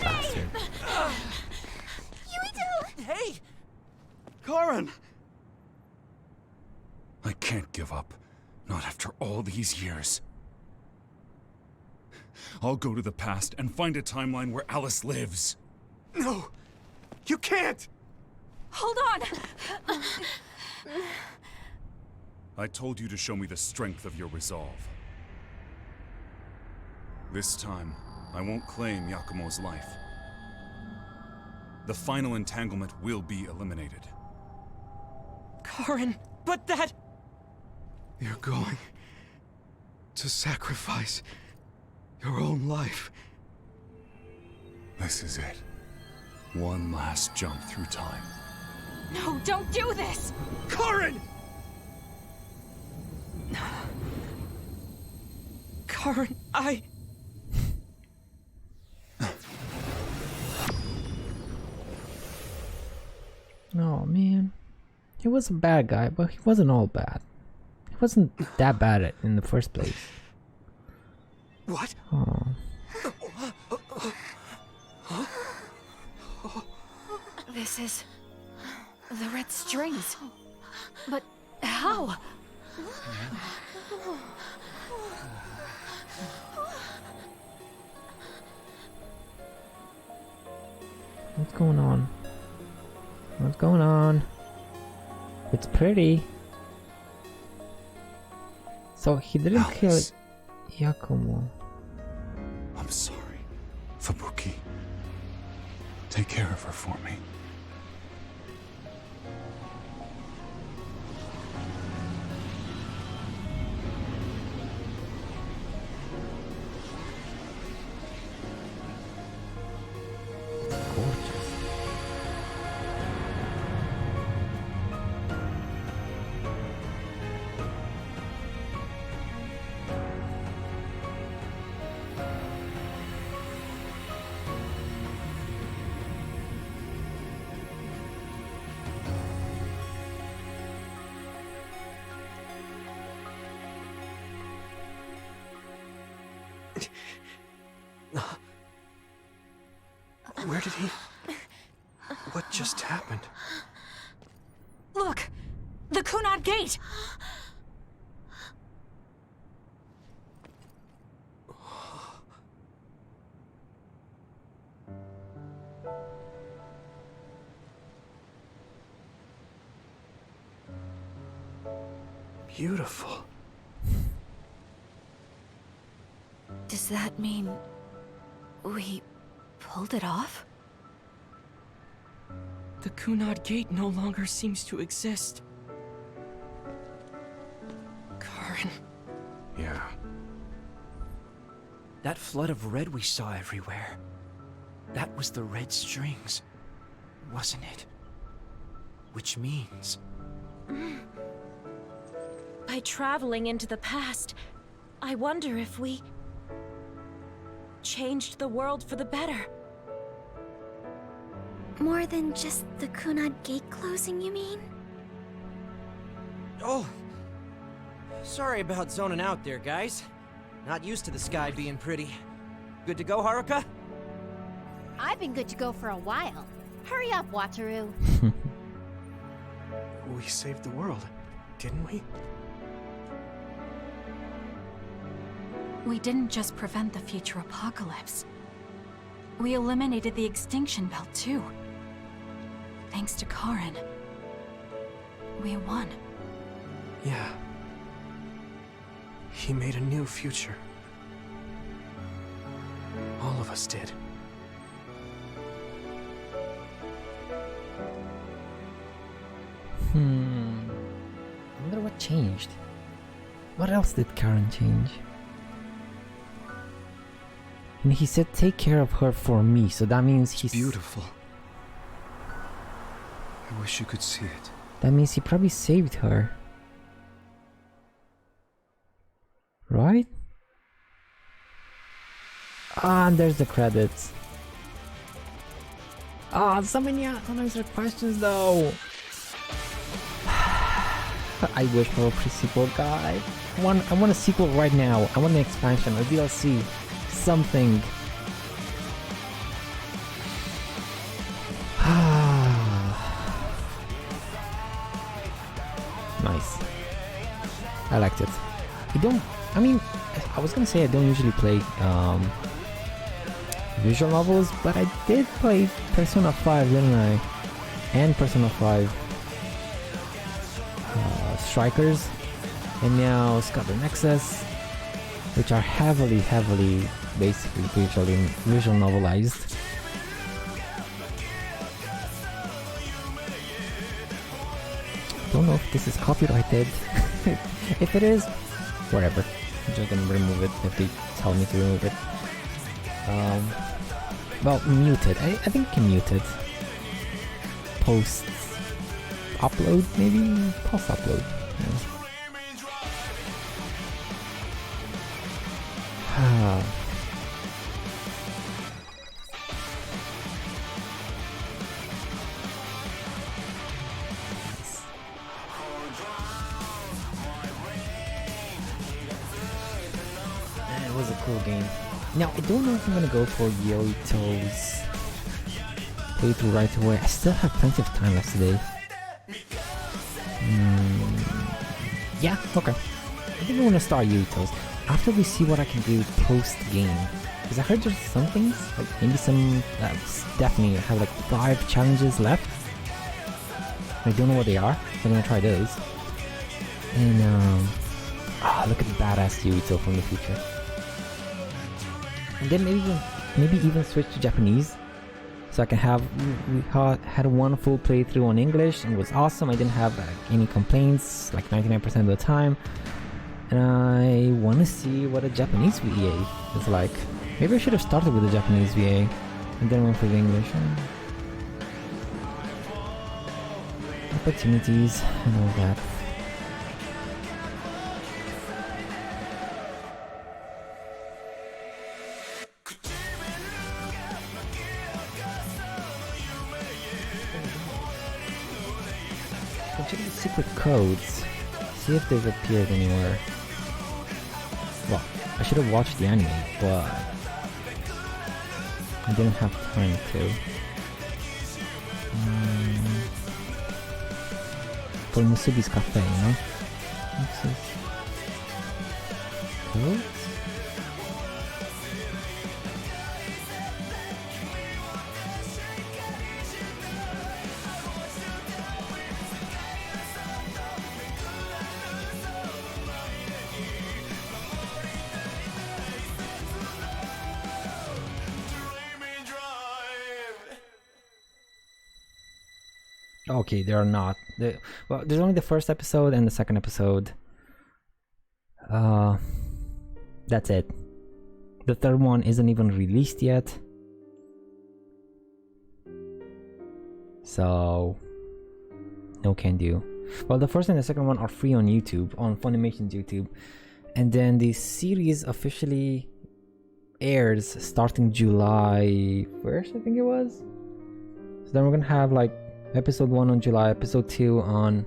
bastard. Yuito! Hey! Karen! I can't give up. Not after all these years. I'll go to the past and find a timeline where Alice lives. No! You can't! Hold on! I told you to show me the strength of your resolve. This time, I won't claim Yakumo's life. The final entanglement will be eliminated. Karen, but that... You're going to sacrifice your own life. This is it. One last jump through time. No, don't do this! Karen! Karen, Oh man, he was a bad guy, but he wasn't all bad. He wasn't that bad at in the first place. What? Oh. This is... the red strings. But how? What's going on? What's going on? It's pretty. So he didn't kill Yakumo. I'm sorry, Fubuki. Take care of her for me. Where did he... What just happened? Look! The Kunad Gate! Beautiful. Does that mean... we... pulled it off? The Kunad Gate no longer seems to exist. Karen. Yeah. That flood of red we saw everywhere. That was the red strings, wasn't it? Which means... By traveling into the past, I wonder if we... changed the world for the better. More than just the Kunad Gate closing, you mean? Oh! Sorry about zoning out there, guys. Not used to the sky being pretty. Good to go, Haruka? I've been good to go for a while. Hurry up, Wataru. We saved the world, didn't we? We didn't just prevent the future apocalypse. We eliminated the extinction belt, too. Thanks to Karen. We won. Yeah. He made a new future. All of us did. I wonder what changed. What else did Karen change? And he said take care of her for me, so that means he's... beautiful. I wish you could see it. That means he probably saved her. Right? Ah, and there's the credits. Ah, so many unanswered questions though. I wish for a pre-sequel, guy. I want a sequel right now. I want an expansion, a DLC, something. Nice. I liked it. I was gonna say I don't usually play visual novels, but I did play Persona 5, didn't I? And Persona 5 Strikers, and now Scarlet Nexus, which are heavily basically visual novelized. don't know if this is copyrighted. If it is, whatever. I'm just gonna remove it if they tell me to remove it. Well, muted. I think you can mute it. Post upload, maybe? Post upload. Yeah. It was a cool game. Now, I don't know if I'm gonna go for Yuito's playthrough right away. I still have plenty of time left today. Yeah, okay. I think I want to start Yuito's after we see what I can do post-game. Because I heard there's some things, like maybe some, definitely have like 5 challenges left. I don't know what they are, so I'm gonna try those. And, look at the badass Yuito from the future. And then maybe even switch to Japanese, so I can have. We had one full playthrough on English and it was awesome. I didn't have any complaints, like 99% of the time. And I want to see what a Japanese VA is like. Maybe I should have started with the Japanese VA and then went for the English. Opportunities and all that. Check the secret codes, see if they've appeared anywhere. Well, I should have watched the anime, but I didn't have time to. For Musubi's Cafe, you know? Codes? Okay, they are not. Well, there's only the first episode and the second episode. That's it. The third one isn't even released yet. So, no can do. Well, the first and the second one are free on YouTube, on Funimation's YouTube. And then the series officially airs starting July 1st, I think it was. So then we're gonna have like episode 1 on July, episode 2 on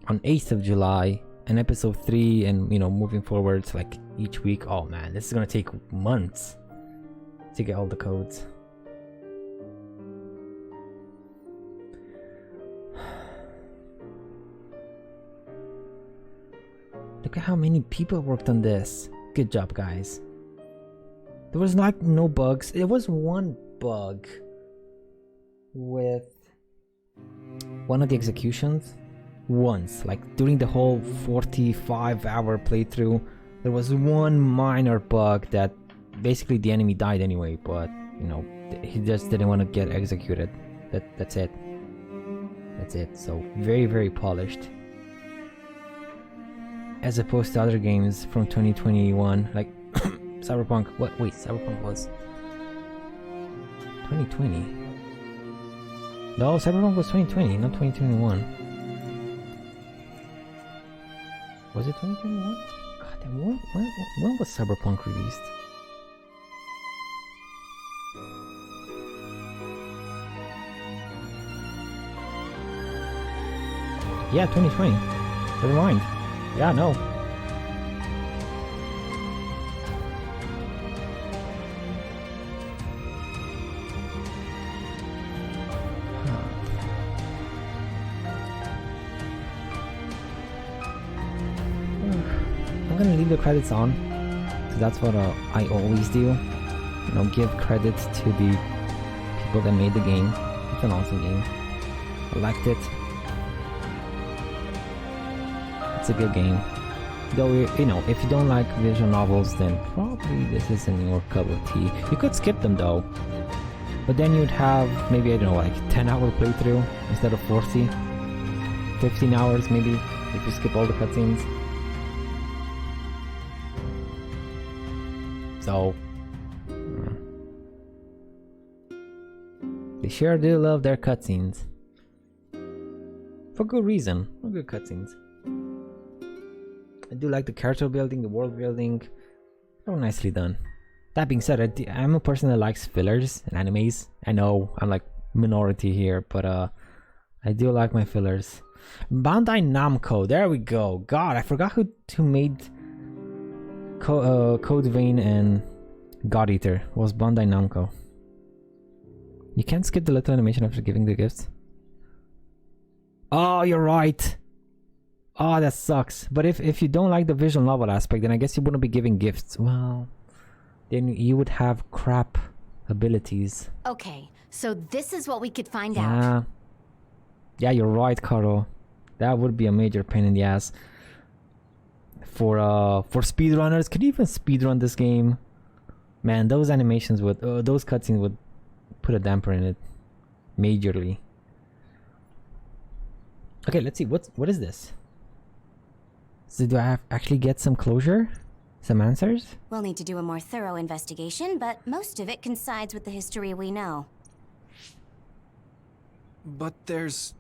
8th of July, and episode 3, and you know, moving forwards like each week. Oh man, this is gonna take months to get all the codes. Look at how many people worked on this. Good job, guys. There was like no bugs. There was one bug with one of the executions. Once, like during the whole 45-hour playthrough, there was one minor bug that basically the enemy died anyway, but you know, he just didn't want to get executed. That's it. That's it. So very, very polished. As opposed to other games from 2021, like Cyberpunk. What? Wait, Cyberpunk was 2020. No, Cyberpunk was 2020, not 2021. Was it 2021? God damn, when was Cyberpunk released? Yeah, 2020. Never mind. Yeah, no. I'm gonna leave the credits on, because that's what I always do. You know, give credit to the people that made the game. It's an awesome game. I liked it. It's a good game. Though, you know, if you don't like visual novels, then probably this isn't your cup of tea. You could skip them though, but then you'd have maybe, I don't know, like 10-hour playthrough instead of 40. 15 hours maybe, if you skip all the cutscenes. So, they sure do love their cutscenes. For good reason, for good cutscenes. I do like the character building, the world building. So nicely done. That being said, I'm a person that likes fillers and animes. I know I'm like minority here, but I do like my fillers. Bandai Namco, there we go. God, I forgot who made Code Vein and God Eater. It was Bandai Namco. You can't skip the little animation after giving the gifts. Oh, you're right. Oh, that sucks. But if you don't like the visual novel aspect, then I guess you wouldn't be giving gifts. Well, then you would have crap abilities. Okay, so this is what we could find out. Yeah, you're right, Caro. That would be a major pain in the ass. For speedrunners, could you even speedrun this game? Man, those animations would, those cutscenes would put a damper in it, majorly. Okay, let's see. What is this? So do I actually get some closure, some answers? We'll need to do a more thorough investigation, but most of it coincides with the history we know. But there's...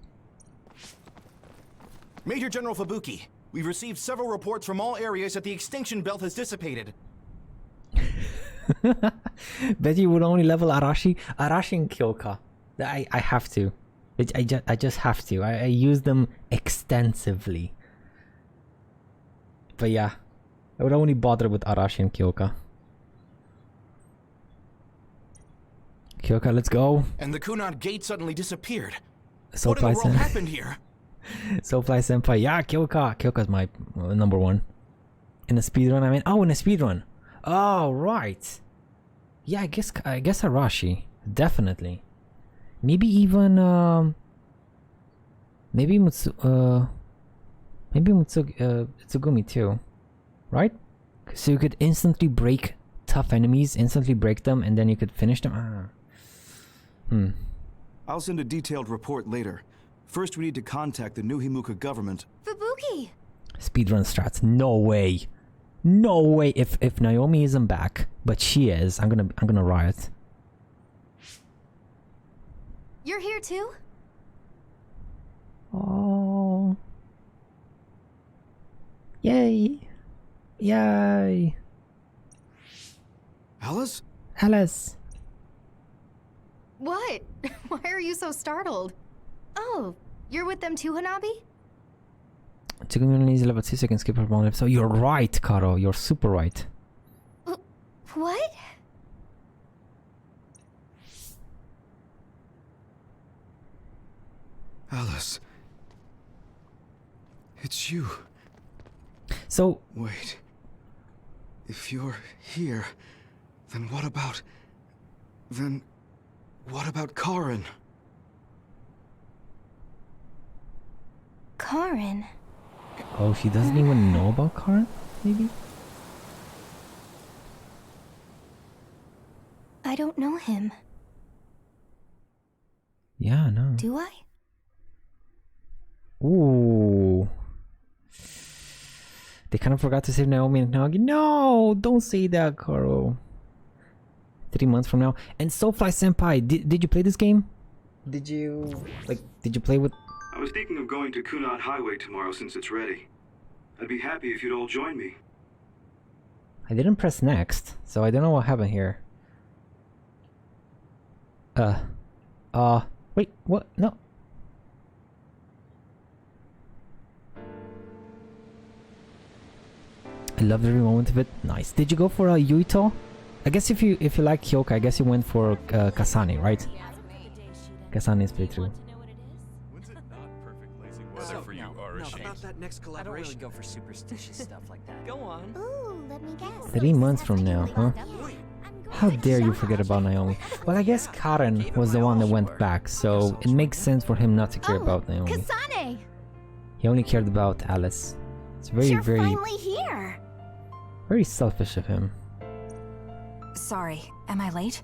Major General Fubuki, we've received several reports from all areas that the extinction belt has dissipated. Bet you would only level Arashi and Kyoka. I have to. I just have to. I use them extensively. But yeah, I would only bother with Arashi and Kyoka. Kyoka, let's go. And the Kunad gate suddenly disappeared. What in the world happened here? Soulfly Senpai, yeah, Kyoka. Kyoka's my number one. In a speedrun, I mean, oh, in a speedrun. Oh, right. Yeah, I guess Arashi, definitely. Maybe even maybe Tsugumi too, right? So you could instantly break tough enemies, instantly break them, and then you could finish them. I'll send a detailed report later. First, we need to contact the New Himuka government. Fubuki! Speedrun strats, no way. No way. If Naomi isn't back, but she is, I'm gonna riot. You're here too? Oh. Yay. Yay. Alice? Alice. What? Why are you so startled? Oh, you're with them too, Hanabi? Tsugumi only needs level 2 so you can skip her bonus. So you're right, Karo. You're super right. What? Alice. It's you. So... Wait. If you're here, then what about... Then... What about Karin? Karin? Oh, she doesn't even know about Karin, maybe? I don't know him. Yeah, no. Do I? Ooh. They kind of forgot to save Naomi and Nagi. No, don't say that, Karo. 3 months from now. And Soulfly Senpai, did you play this game? Did you play with... I was thinking of going to Kunad Highway tomorrow since it's ready. I'd be happy if you'd all join me. I didn't press next, so I don't know what happened here. Wait, what? No. I loved every moment of it. Nice. Did you go for a Yuito? I guess if you like Hyoka, I guess you went for Kasane, right? Kasane's playthrough. So, for you, about that next collaboration. I don't really go for superstitious stuff like that. Go on. Ooh, let me guess. 3 months from now, huh? How dare you forget about Naomi? Well, I guess Karin was the one that went back, so it makes sense for him not to care about Naomi. Kasane! He only cared about Alice. It's very, You're very... finally here! Very selfish of him. Sorry, am I late?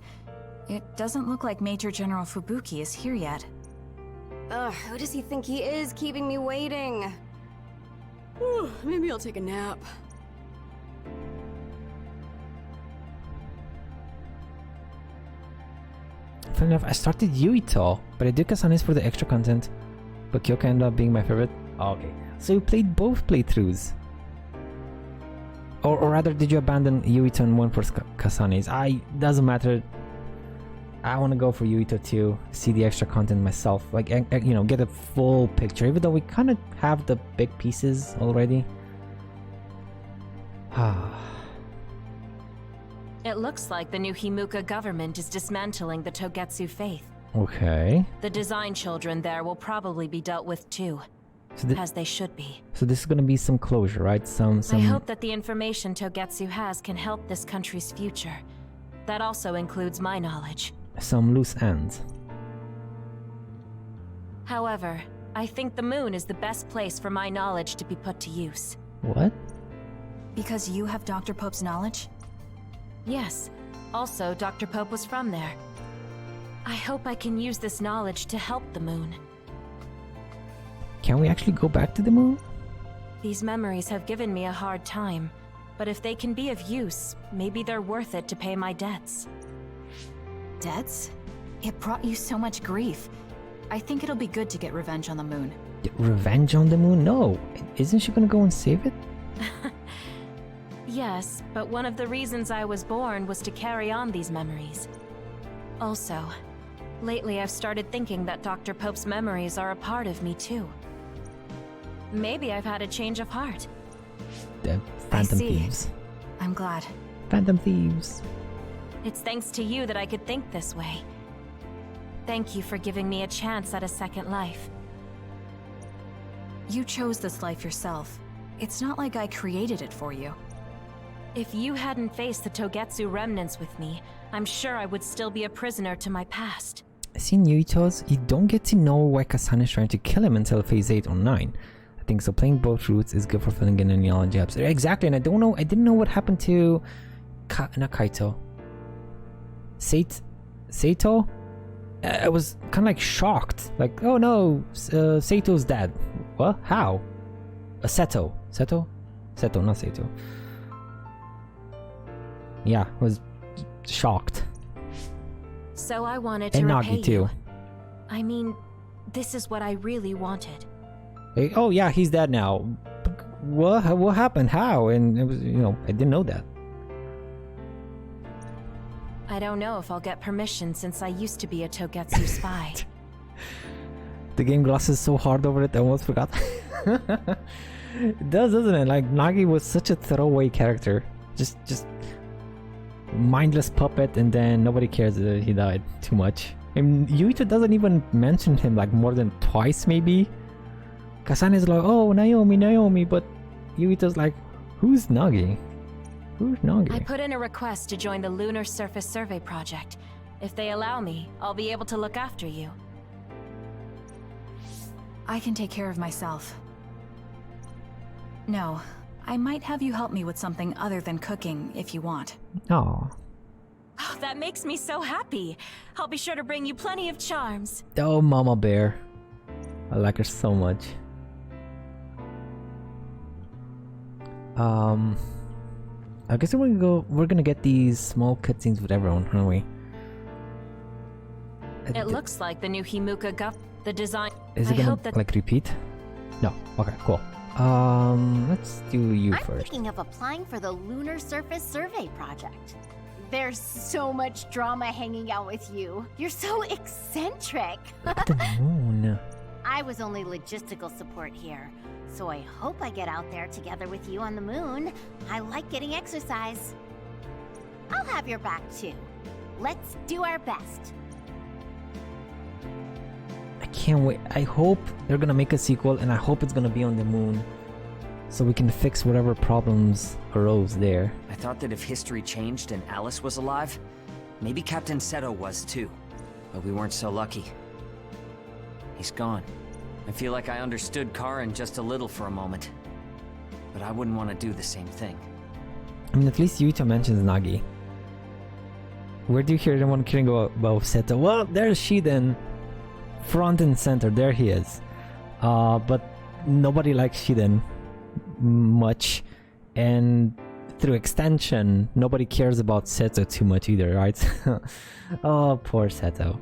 It doesn't look like Major General Fubuki is here yet. Ugh, who does he think he is keeping me waiting? Maybe I'll take a nap. Funny enough, I started Yuito, but I did Kasane's for the extra content. But Kyoka ended up being my favorite. Oh, okay, so you played both playthroughs. Or rather, did you abandon Yuito and one for Kasane's? Doesn't matter. I want to go for Yuito too, see the extra content myself, like, you know, get a full picture, even though we kind of have the big pieces already. It looks like the new Himuka government is dismantling the Togetsu faith. Okay. The design children there will probably be dealt with too, so as they should be. So this is gonna be some closure, right? Some. I hope that the information Togetsu has can help this country's future. That also includes my knowledge. Some loose ends. However, I think the moon is the best place for my knowledge to be put to use. What? Because you have Dr. Pope's knowledge? Yes. Also, Dr. Pope was from there. I hope I can use this knowledge to help the moon. Can we actually go back to the moon? These memories have given me a hard time, but if they can be of use, maybe they're worth it to pay my debts. Debts? It brought you so much grief. I think it'll be good to get revenge on the moon. Revenge on the moon? No. Isn't she gonna go and save it? Yes, but one of the reasons I was born was to carry on these memories. Also, lately I've started thinking that Dr. Pope's memories are a part of me too. Maybe I've had a change of heart. The Phantom Thieves. I'm glad. Phantom Thieves. It's thanks to you that I could think this way. Thank you for giving me a chance at a second life. You chose this life yourself. It's not like I created it for you. If you hadn't faced the Togetsu remnants with me, I'm sure I would still be a prisoner to my past. Seeing Yuito's, you don't get to know why Kasane is trying to kill him until phase 8 or 9. I think so. Playing both routes is good for filling in any knowledge gaps. Exactly, and I didn't know what happened to not Kaito. Saito? I was kind of like shocked. Like, oh no, Sato's dead. What? How? Seto, not Saito. Yeah, was shocked. So I wanted to and repay Nagi too. You. I mean, this is what I really wanted. Hey, oh yeah, he's dead now. What happened? How? And it was, you know, I didn't know that. I don't know if I'll get permission since I used to be a Togetsu spy. The game glosses so hard over it, I almost forgot. It does, doesn't it? Like, Nagi was such a throwaway character. Just mindless puppet, and then nobody cares that he died too much. And Yuito doesn't even mention him like more than twice, maybe. Kasane is like, oh, Naomi, but Yuito's like, who's Nagi? Who's Nagi? I put in a request to join the Lunar Surface Survey Project. If they allow me, I'll be able to look after you. I can take care of myself. No, I might have you help me with something other than cooking if you want. Aww. Oh, that makes me so happy. I'll be sure to bring you plenty of charms. Oh, Mama Bear. I like her so much. I guess we're gonna get these small cutscenes with everyone, aren't we? It looks like the new Himuka the design. Is it gonna like repeat? No. Okay, cool. Let's do you I'm first. thinking of applying for the Lunar Surface Survey Project. There's so much drama hanging out with you. You're so eccentric. Look at the moon. I was only logistical support here, so I hope I get out there together with you on the moon. I like getting exercise. I'll have your back too. Let's do our best. I can't wait. I hope they're gonna make a sequel, and I hope it's gonna be on the moon, so we can fix whatever problems arose there. I thought that if history changed and Alice was alive, maybe Captain Seto was too. But we weren't so lucky. He's gone. I feel like I understood Karin just a little for a moment. But I wouldn't want to do the same thing. I mean, at least Yuito mentions Nagi. Where do you hear anyone caring about Seto? Well, there's she then. front and center. There he is. But nobody likes Shiden much, and through extension, nobody cares about Seto too much either, right? Oh, poor Seto.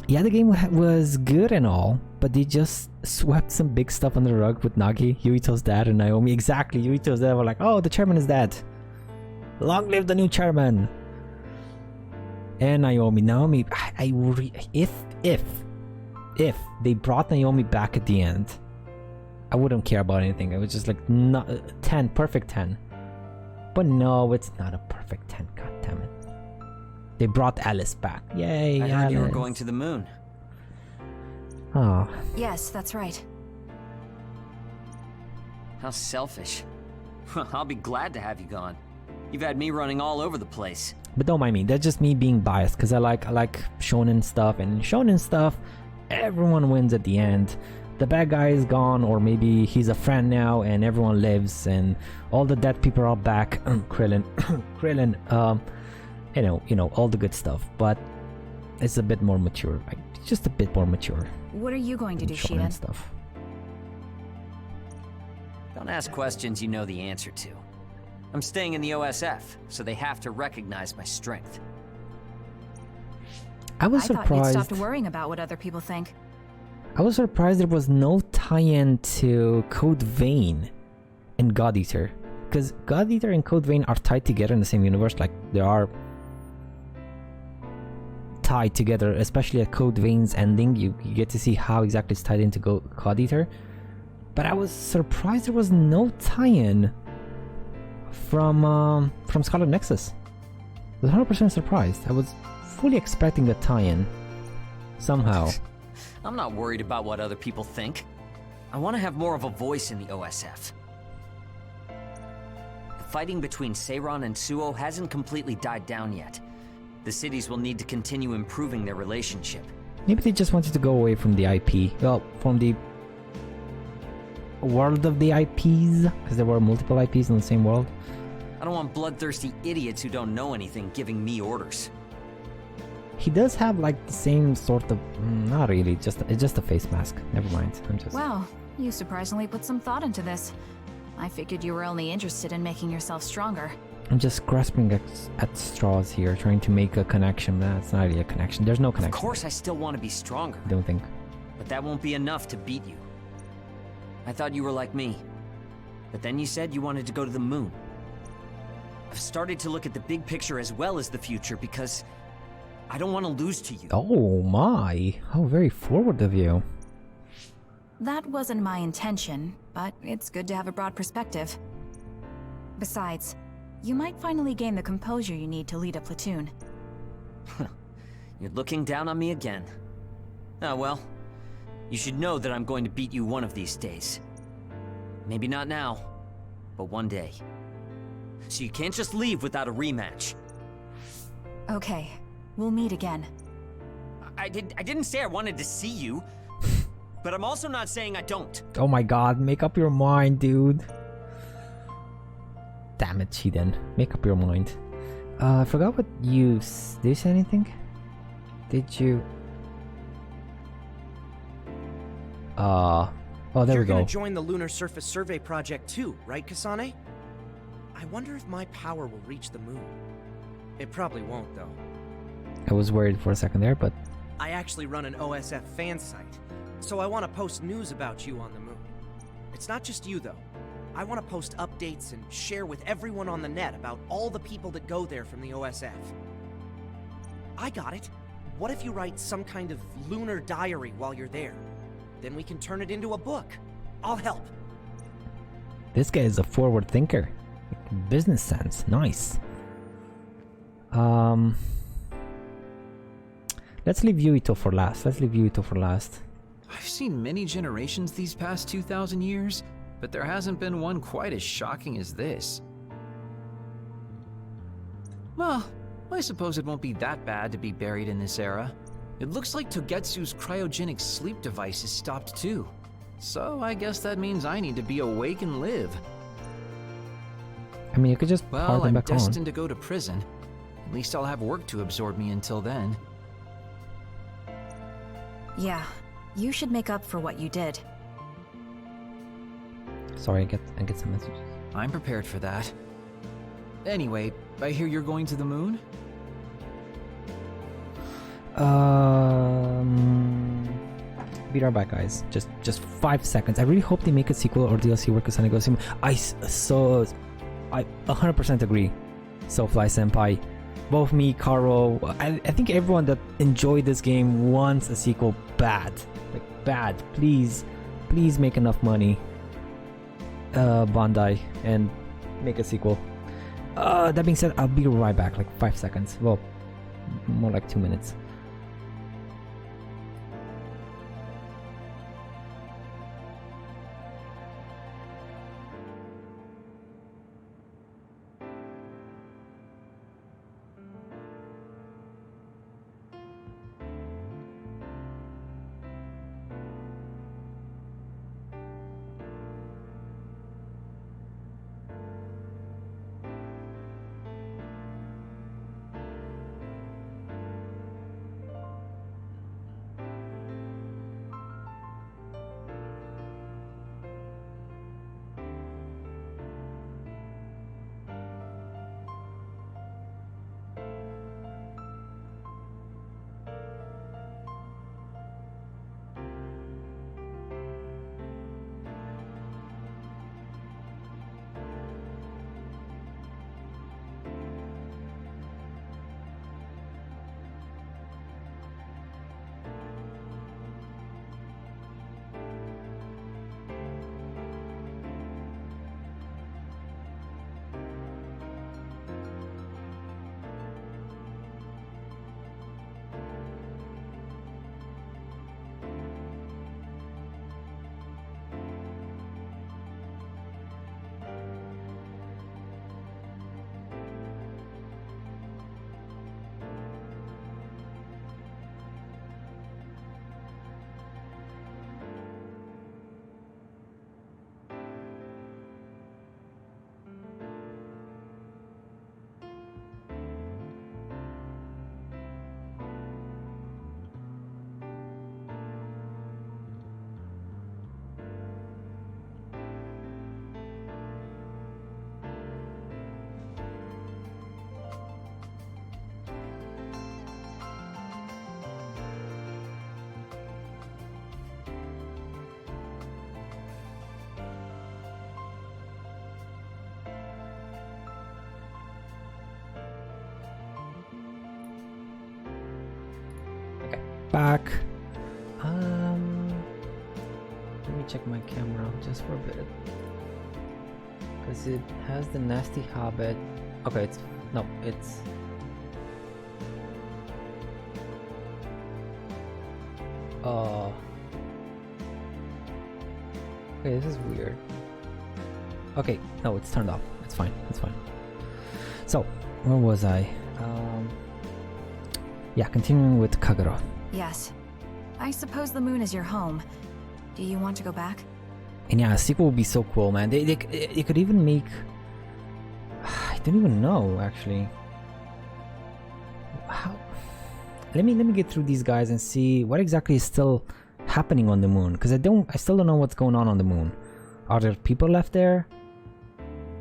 Yeah, the game was good and all, but they just swept some big stuff under the rug with Nagi, Yuito's dad, and Naomi. Exactly, Yuito's dad were like, oh, the chairman is dead. Long live the new chairman. And Naomi, if they brought Naomi back at the end, I wouldn't care about anything. It was just like 10, perfect 10. But no, it's not a perfect 10, god damn it. They brought Alice back. Yay, I heard Alice. you were going to the moon. Oh. Yes, that's right. How selfish. I'll be glad to have you gone. You've had me running all over the place. But don't mind me, that's just me being biased, because I like shonen stuff, and in shonen stuff, everyone wins at the end. The bad guy is gone, or maybe he's a friend now, and everyone lives, and all the dead people are back. Krillin, you know, all the good stuff. But it's a bit more mature, like just a bit more mature. What are you going to do, shonen Shiden? stuff. Don't ask questions you know the answer to. I'm staying in the OSF, so they have to recognize my strength. I was thought you'd surprised. stopped worrying about what other people think. I was surprised there was no tie-in to Code Vein and God Eater, because God Eater and Code Vein are tied together in the same universe. Like they are tied together, especially at Code Vein's ending. You get to see how exactly it's tied into God Eater. But I was surprised there was no tie-in from Scarlet Nexus. I was 100% surprised. I was fully expecting a tie-in somehow. I'm not worried about what other people think. I want to have more of a voice in the OSF. The fighting between Seiran and Suo hasn't completely died down yet. The cities will need to continue improving their relationship. Maybe they just wanted to go away from the IP. Well, from the world of the IPs, because there were multiple IPs in the same world. I don't want bloodthirsty idiots who don't know anything giving me orders. He does have like the same sort of, not really, it's just a face mask. Never mind. Wow, you surprisingly put some thought into this. I figured you were only interested in making yourself stronger. I'm just grasping at straws here, trying to make a connection. That's not really a connection. There's no connection. Of course I still want to be stronger. I don't think. But that won't be enough to beat you. I thought you were like me. But then you said you wanted to go to the moon. I've started to look at the big picture as well as the future because I don't want to lose to you. Oh my, how very forward of you. That wasn't my intention, but it's good to have a broad perspective. Besides, you might finally gain the composure you need to lead a platoon. You're looking down on me again. Oh well, you should know that I'm going to beat you one of these days. Maybe not now, but one day. So you can't just leave without a rematch. Okay, we'll meet again. I didn't say I wanted to see you, but I'm also not saying I don't. Oh my god, make up your mind, dude. Damn it, Shiden. Make up your mind. I forgot what you... Did you say anything? Did you... Oh, there we go. You're gonna join the Lunar Surface Survey Project too, right, Kasane? I wonder if my power will reach the moon. It probably won't, though. I was worried for a second there, but... I actually run an OSF fan site, so I want to post news about you on the moon. It's not just you, though. I want to post updates and share with everyone on the net about all the people that go there from the OSF. I got it. What if you write some kind of lunar diary while you're there? Then we can turn it into a book. I'll help. This guy is a forward thinker. Business sense. Nice. Let's leave Yuito for last. I've seen many generations these past 2,000 years, but there hasn't been one quite as shocking as this. Well, I suppose it won't be that bad to be buried in this era. It looks like Togetsu's cryogenic sleep device is stopped too. So I guess that means I need to be awake and live. I mean, you could just power Well, them I'm back on. destined to go to prison. At least I'll have work to absorb me until then. Yeah, you should make up for what you did. Sorry, I get some messages. I'm prepared for that. Anyway, I hear you're going to the moon? Be right back, guys. Just 5 seconds. I really hope they make a sequel or DLC where Kasane goes. I 100% agree. Soulfly Senpai, both me, Karo, I think everyone that enjoyed this game wants a sequel bad. Like bad. Please make enough money, Bandai, and make a sequel. That being said, I'll be right back. Like 5 seconds. Well, more like 2 minutes. Back. Let me check my camera just for a bit, because it has the nasty habit. Okay, it's okay, this is weird. Okay, no, it's turned off. It's fine. So, where was I? Yeah, continuing with Kagero. Yes. I suppose the moon is your home. Do you want to go back? And yeah, a sequel would be so cool, man. They could even make... I don't even know, actually. How... Let me get through these guys and see what exactly is still happening on the moon. Because I still don't know what's going on the moon. Are there people left there?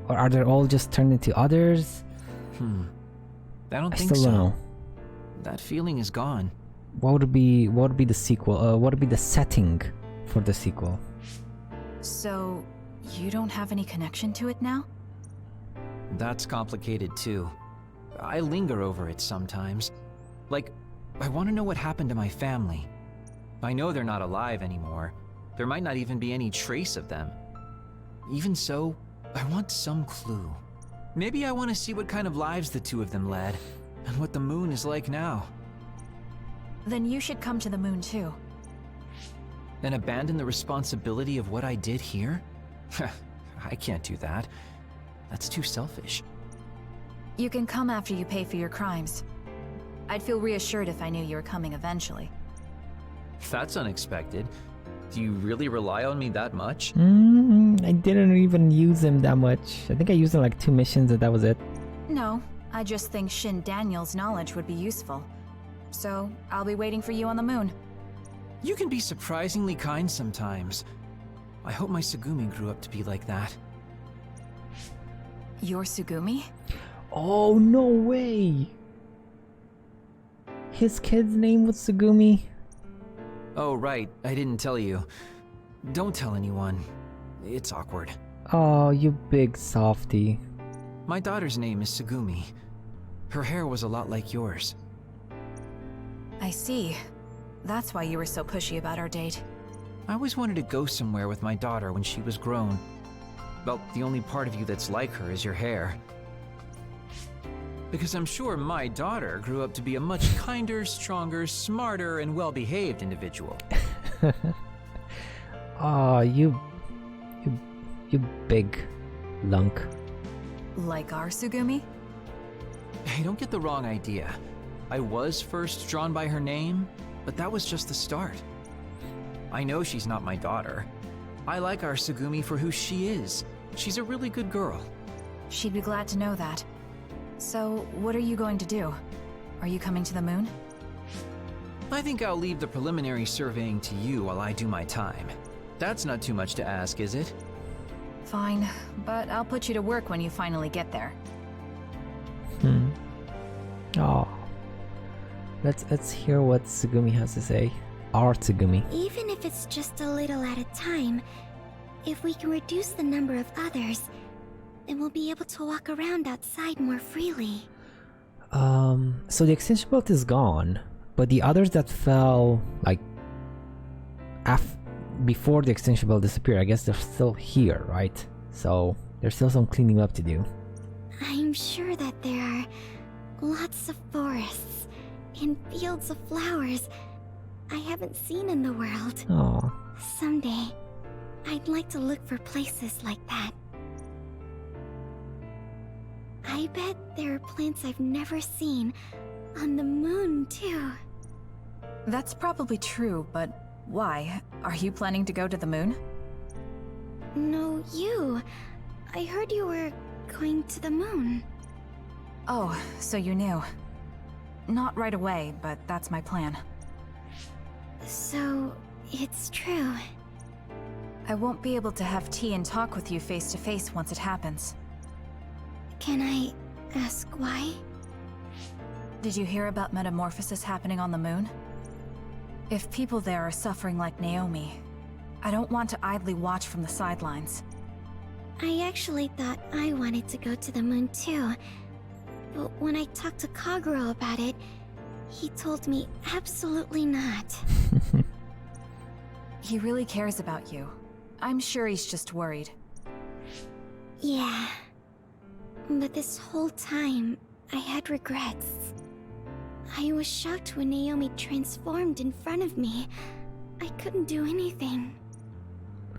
Or are they all just turned into others? I don't think so. I still don't know. That feeling is gone. What would be the sequel? What would be the setting for the sequel? So, you don't have any connection to it now? That's complicated too. I linger over it sometimes. Like, I want to know what happened to my family. I know they're not alive anymore. There might not even be any trace of them. Even so, I want some clue. Maybe I want to see what kind of lives the two of them led, and what the moon is like now. Then you should come to the moon too. And abandon the responsibility of what I did here? I can't do that. That's too selfish. You can come after you pay for your crimes. I'd feel reassured if I knew you were coming eventually. That's unexpected. Do you really rely on me that much? I didn't even use him that much. I think I used him like 2 missions and that was it. No, I just think Shin Daniel's knowledge would be useful. So, I'll be waiting for you on the moon. You can be surprisingly kind sometimes. I hope my Tsugumi grew up to be like that. Your Tsugumi? Oh, no way! His kid's name was Tsugumi? Oh, right. I didn't tell you. Don't tell anyone. It's awkward. Oh, you big softy. My daughter's name is Tsugumi. Her hair was a lot like yours. I see. That's why you were so pushy about our date. I always wanted to go somewhere with my daughter when she was grown. Well, the only part of you that's like her is your hair. Because I'm sure my daughter grew up to be a much kinder, stronger, smarter, and well-behaved individual. Oh, you big lunk. Like our Tsugumi? Hey, don't get the wrong idea. I was first drawn by her name, but that was just the start. I know she's not my daughter. I like our Tsugumi for who she is. She's a really good girl. She'd be glad to know that. So, what are you going to do? Are you coming to the moon? I think I'll leave the preliminary surveying to you while I do my time. That's not too much to ask, is it? Fine, but I'll put you to work when you finally get there. Oh. Let's hear what Tsugumi has to say. Our Tsugumi. Even if it's just a little at a time, if we can reduce the number of others, then we'll be able to walk around outside more freely. So the extinction belt is gone, but the others that fell, like, before the extinction belt disappeared, I guess they're still here, right? So there's still some cleaning up to do. I'm sure that there are lots of forests and fields of flowers I haven't seen in the world. Oh. Someday, I'd like to look for places like that. I bet there are plants I've never seen on the moon, too. That's probably true, but why? Are you planning to go to the moon? No, you. I heard you were going to the moon. Oh, so you knew. Not right away, but that's my plan. So, it's true. I won't be able to have tea and talk with you face to face once it happens. Can I ask why? Did you hear about metamorphosis happening on the moon? If people there are suffering like Naomi, I don't want to idly watch from the sidelines. I actually thought I wanted to go to the moon too. But when I talked to Kaguro about it, he told me absolutely not. He really cares about you. I'm sure he's just worried. Yeah. But this whole time, I had regrets. I was shocked when Naomi transformed in front of me. I couldn't do anything.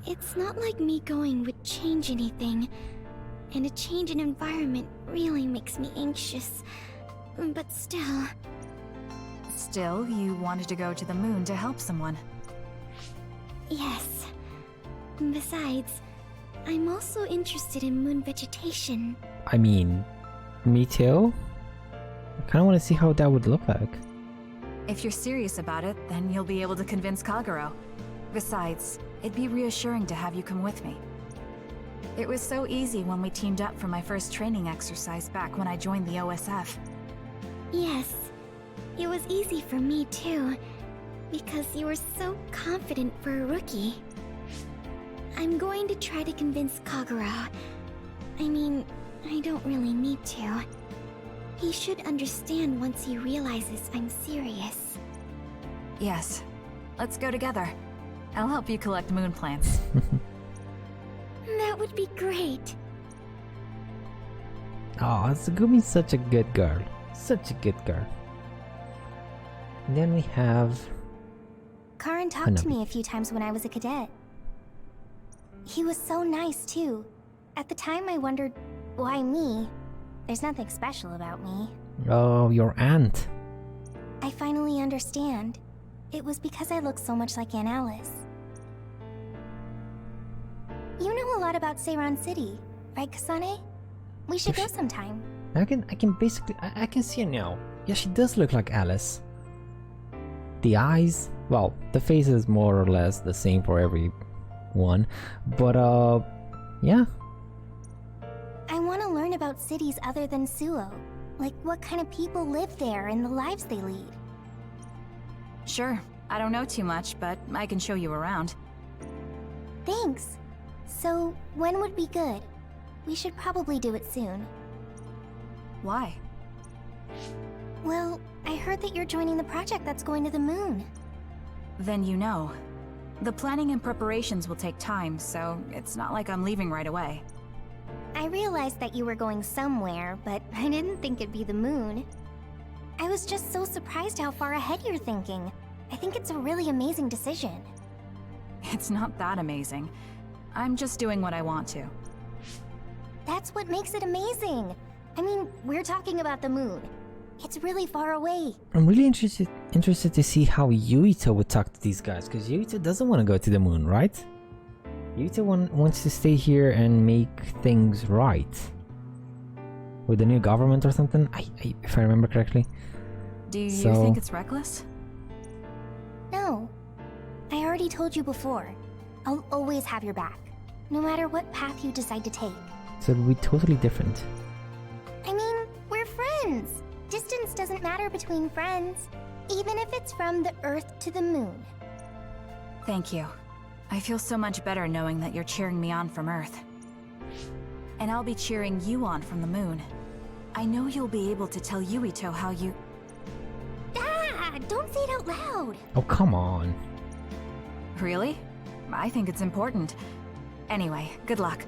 It's not like me going would change anything, and a change in environment really makes me anxious. But still... Still, you wanted to go to the moon to help someone. Yes. Besides, I'm also interested in moon vegetation. I mean, me too? I kinda wanna see how that would look like. If you're serious about it, then you'll be able to convince Kaguro. Besides, it'd be reassuring to have you come with me. It was so easy when we teamed up for my first training exercise back when I joined the OSF. Yes, it was easy for me too, because you were so confident for a rookie. I'm going to try to convince Kaguro. I mean, I don't really need to. He should understand once he realizes I'm serious. Yes. Let's go together. I'll help you collect moon plants. That would be great. Oh, Tsugumi's such a good girl. Such a good girl. And then we have... Karin talked to me a few times when I was a cadet. He was so nice, too. At the time, I wondered, why me? There's nothing special about me. Oh, your aunt. I finally understand. It was because I look so much like Aunt Alice. You know a lot about Seiran City, right, Kasane? We should go sometime. I can basically, I can see it now. Yeah, she does look like Alice. The eyes, Well, the face is more or less the same for everyone, but yeah. I want to learn about cities other than Suo. Like what kind of people live there and the lives they lead. Sure. I don't know too much, but I can show you around. Thanks. So, when would be good? We should probably do it soon. Why? Well, I heard that you're joining the project that's going to the moon. Then you know. The planning and preparations will take time, so it's not like I'm leaving right away. I realized that you were going somewhere, but I didn't think it'd be the moon. I was just so surprised how far ahead you're thinking. I think it's a really amazing decision. It's not that amazing. I'm just doing what I want to. That's what makes it amazing. I mean, we're talking about the moon. It's really far away. I'm really interested to see how Yuito would talk to these guys, because Yuito doesn't want to go to the moon, right? Yuito wants to stay here and make things right. With the new government or something, if I remember correctly. Do you think it's reckless? No. I already told you before. I'll always have your back, no matter what path you decide to take. So it'll be totally different. I mean, we're friends. Distance doesn't matter between friends, even if it's from the Earth to the moon. Thank you. I feel so much better knowing that you're cheering me on from Earth. And I'll be cheering you on from the moon. I know you'll be able to tell Yuito how you... Ah! Don't say it out loud! Oh, come on. Really? I think it's important. Anyway, good luck.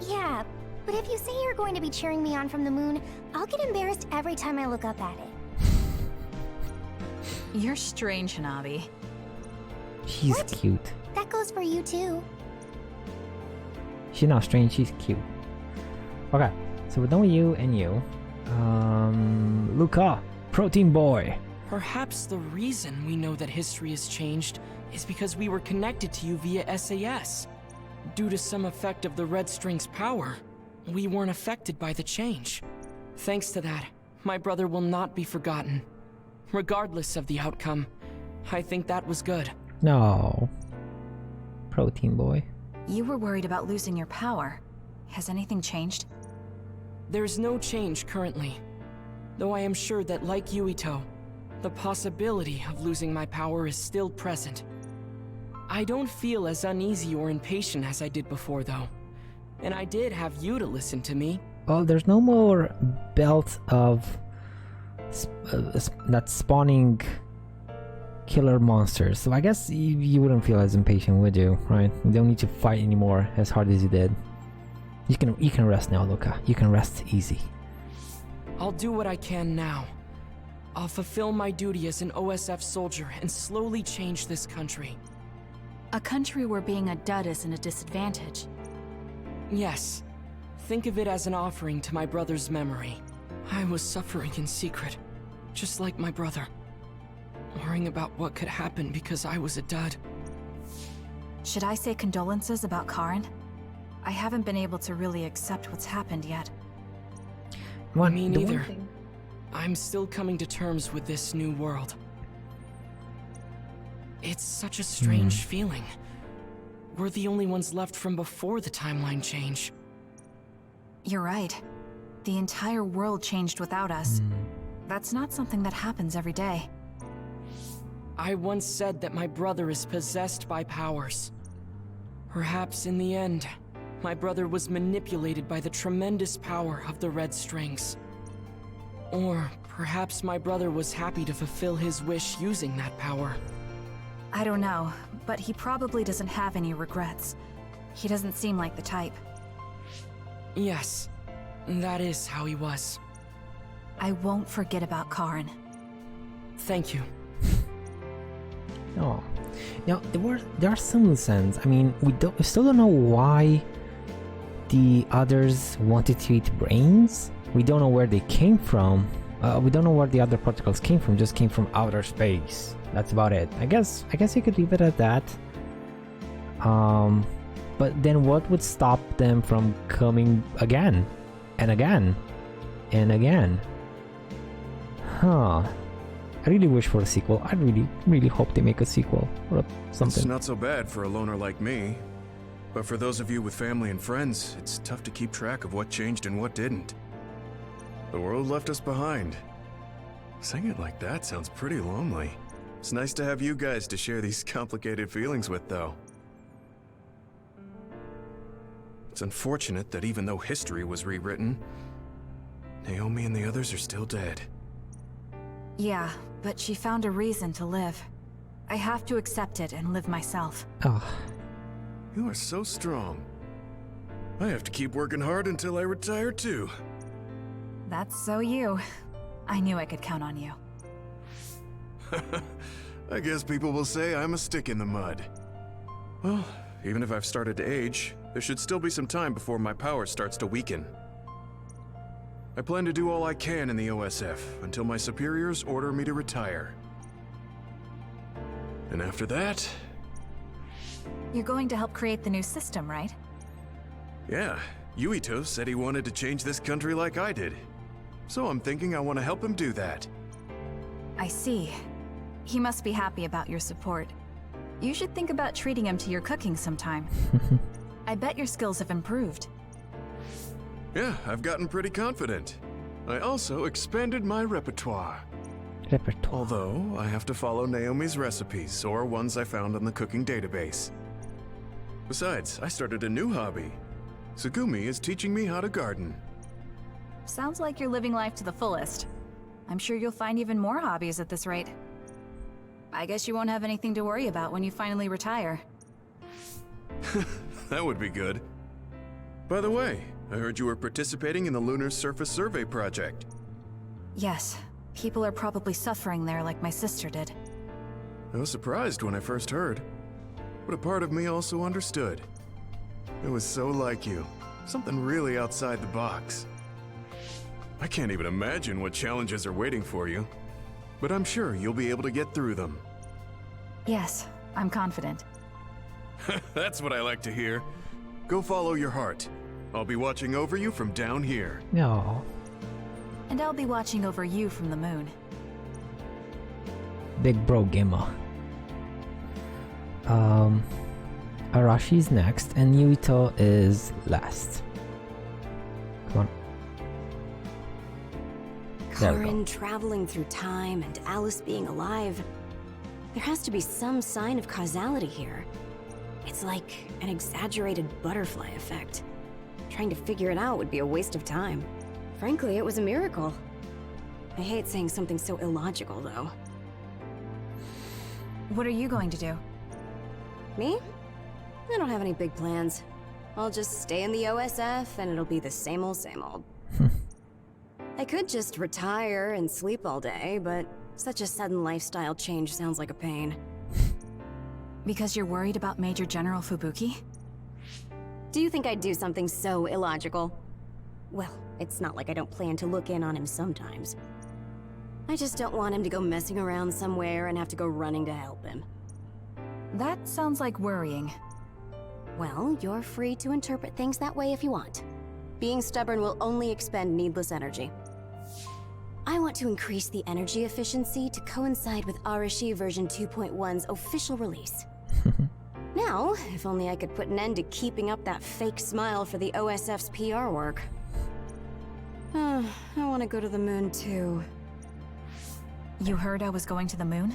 Yeah, but if you say you're going to be cheering me on from the moon, I'll get embarrassed every time I look up at it. You're strange, Hanabi. She's What? cute. That goes for you too. She's not strange, she's cute. Okay, so we're done with you and you. Luca, protein boy. Perhaps the reason we know that history has changed is because we were connected to you via SAS. Due to some effect of the Red String's power, we weren't affected by the change. Thanks to that, my brother will not be forgotten. Regardless of the outcome, I think that was good. No. Protein boy. You were worried about losing your power. Has anything changed? There's no change currently. Though I am sure that, like Yuito, the possibility of losing my power is still present. I don't feel as uneasy or impatient as I did before, though. And I did have you to listen to me. Well, there's no more belt of that spawning killer monsters, so I guess you wouldn't feel as impatient, would you? Right? You don't need to fight anymore as hard as you did. You can rest now, Luca. You can rest easy. I'll do what I can now. I'll fulfill my duty as an OSF soldier and slowly change this country. A country where being a dud isn't a disadvantage. Yes. Think of it as an offering to my brother's memory. I was suffering in secret, just like my brother. Worrying about what could happen because I was a dud. Should I say condolences about Karin? I haven't been able to really accept what's happened yet. Me neither. I'm still coming to terms with this new world. It's such a strange feeling. We're the only ones left from before the timeline change. You're right. The entire world changed without us. That's not something that happens every day. I once said that my brother is possessed by powers. Perhaps in the end, my brother was manipulated by the tremendous power of the Red Strings. Or perhaps my brother was happy to fulfill his wish using that power. I don't know, but he probably doesn't have any regrets. He doesn't seem like the type. Yes, that is how he was. I won't forget about Karin. Thank you. Oh, now there are some loose ends. I mean, we still don't know why the others wanted to eat brains. We don't know where they came from. We don't know where the other particles came from. Just came from outer space. That's about it. I guess you could leave it at that. But then what would stop them from coming again and again and again? Huh. I really wish for a sequel. I really hope they make a sequel or something. It's not so bad for a loner like me. But for those of you with family and friends, it's tough to keep track of what changed and what didn't. The world left us behind. Saying it like that sounds pretty lonely. It's nice to have you guys to share these complicated feelings with, though. It's unfortunate that even though history was rewritten, Naomi and the others are still dead. Yeah, but she found a reason to live. I have to accept it and live myself. Oh. You are so strong. I have to keep working hard until I retire too. That's so you. I knew I could count on you. I guess people will say I'm a stick in the mud. Well, even if I've started to age, there should still be some time before my power starts to weaken. I plan to do all I can in the OSF until my superiors order me to retire. And after that... You're going to help create the new system, right? Yeah, Yuito said he wanted to change this country like I did. So I'm thinking I want to help him do that. I see. He must be happy about your support. You should think about treating him to your cooking sometime. I bet your skills have improved. Yeah, I've gotten pretty confident. I also expanded my repertoire. Although, I have to follow Naomi's recipes, or ones I found on the cooking database. Besides, I started a new hobby. Tsugumi is teaching me how to garden. Sounds like you're living life to the fullest. I'm sure you'll find even more hobbies at this rate. I guess you won't have anything to worry about when you finally retire. That would be good. By the way, I heard you were participating in the Lunar Surface Survey project. Yes. People are probably suffering there like my sister did. I was surprised when I first heard, but a part of me also understood. It was so like you. Something really outside the box. I can't even imagine what challenges are waiting for you, but I'm sure you'll be able to get through them. Yes, I'm confident. That's what I like to hear. Go follow your heart. I'll be watching over you from down here. No. And I'll be watching over you from the moon. Big bro gamer. Arashi's next, and Yuito is last. Come on. Karin traveling through time and Alice being alive. There has to be some sign of causality here. It's like an exaggerated butterfly effect. Trying to figure it out would be a waste of time. Frankly, it was a miracle. I hate saying something so illogical, though. What are you going to do? Me? I don't have any big plans. I'll just stay in the OSF and it'll be the same old, same old. I could just retire and sleep all day, but such a sudden lifestyle change sounds like a pain. Because you're worried about Major General Fubuki? Do you think I'd do something so illogical? Well, it's not like I don't plan to look in on him sometimes. I just don't want him to go messing around somewhere and have to go running to help him. That sounds like worrying. Well, you're free to interpret things that way if you want. Being stubborn will only expend needless energy. I want to increase the energy efficiency to coincide with Arashi version 2.1's official release. Now, if only I could put an end to keeping up that fake smile for the OSF's PR work. I want to go to the moon too. You heard I was going to the moon?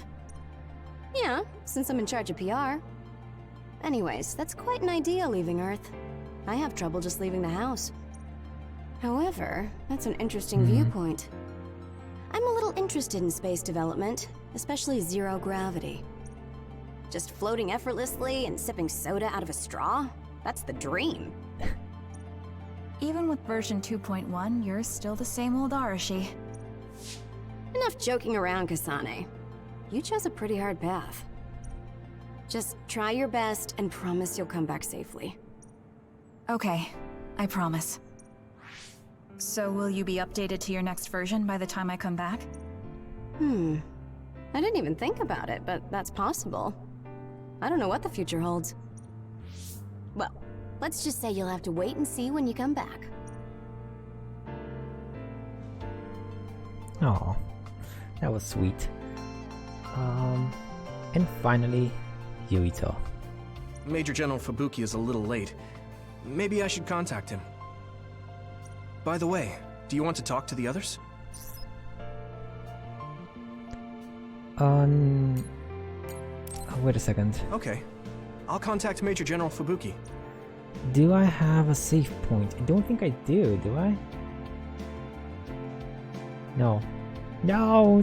Yeah, since I'm in charge of PR. Anyways, that's quite an idea, leaving Earth. I have trouble just leaving the house. However, that's an interesting viewpoint. I'm a little interested in space development, especially zero gravity. Just floating effortlessly and sipping soda out of a straw? That's the dream. Even with version 2.1, you're still the same old Arashi. Enough joking around, Kasane. You chose a pretty hard path. Just try your best and promise you'll come back safely. Okay, I promise. So will you be updated to your next version by the time I come back? I didn't even think about it, but that's possible. I don't know what the future holds. Well, let's just say you'll have to wait and see when you come back. Oh, that was sweet. And finally, Yuito. Major General Fubuki is a little late. Maybe I should contact him. By the way, do you want to talk to the others? Wait a second. Okay. I'll contact Major General Fubuki. Do I have a save point? I don't think I do I? No. No,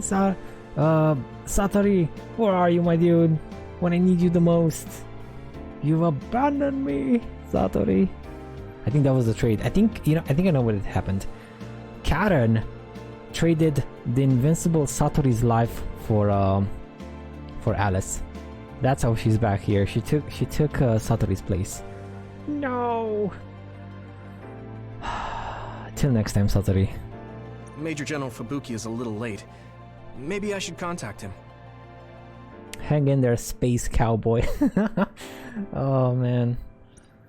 Satori! Where are you, my dude? When I need you the most. You've abandoned me, Satori. I think that was the trade. I think I know what had happened. Karen traded the invincible Satori's life for Alice. That's how she's back here. She took Satori's place. No. Till next time, Satori. Major General Fubuki is a little late. Maybe I should contact him. Hang in there, space cowboy. Oh man.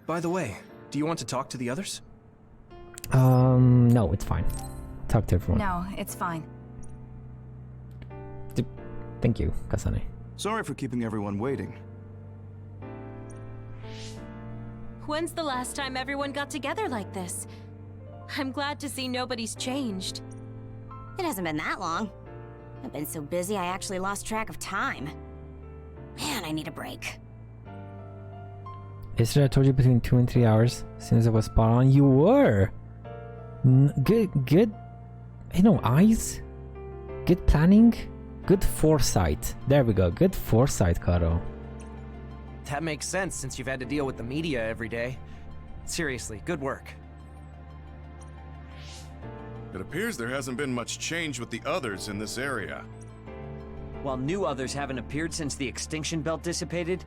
By the way, do you want to talk to the others? No, it's fine. Talk to everyone. No, it's fine. Thank you, Kasane. Sorry for keeping everyone waiting. When's the last time everyone got together like this? I'm glad to see nobody's changed. It hasn't been that long. I've been so busy I actually lost track of time. Man, I need a break. Yesterday I told you between 2 and 3 hours. Since I was spot on, you were. Good. Eyes. Good planning. Good foresight. There we go. Good foresight, Karo. That makes sense since you've had to deal with the media every day. Seriously, good work. It appears there hasn't been much change with the others in this area. While new others haven't appeared since the extinction belt dissipated,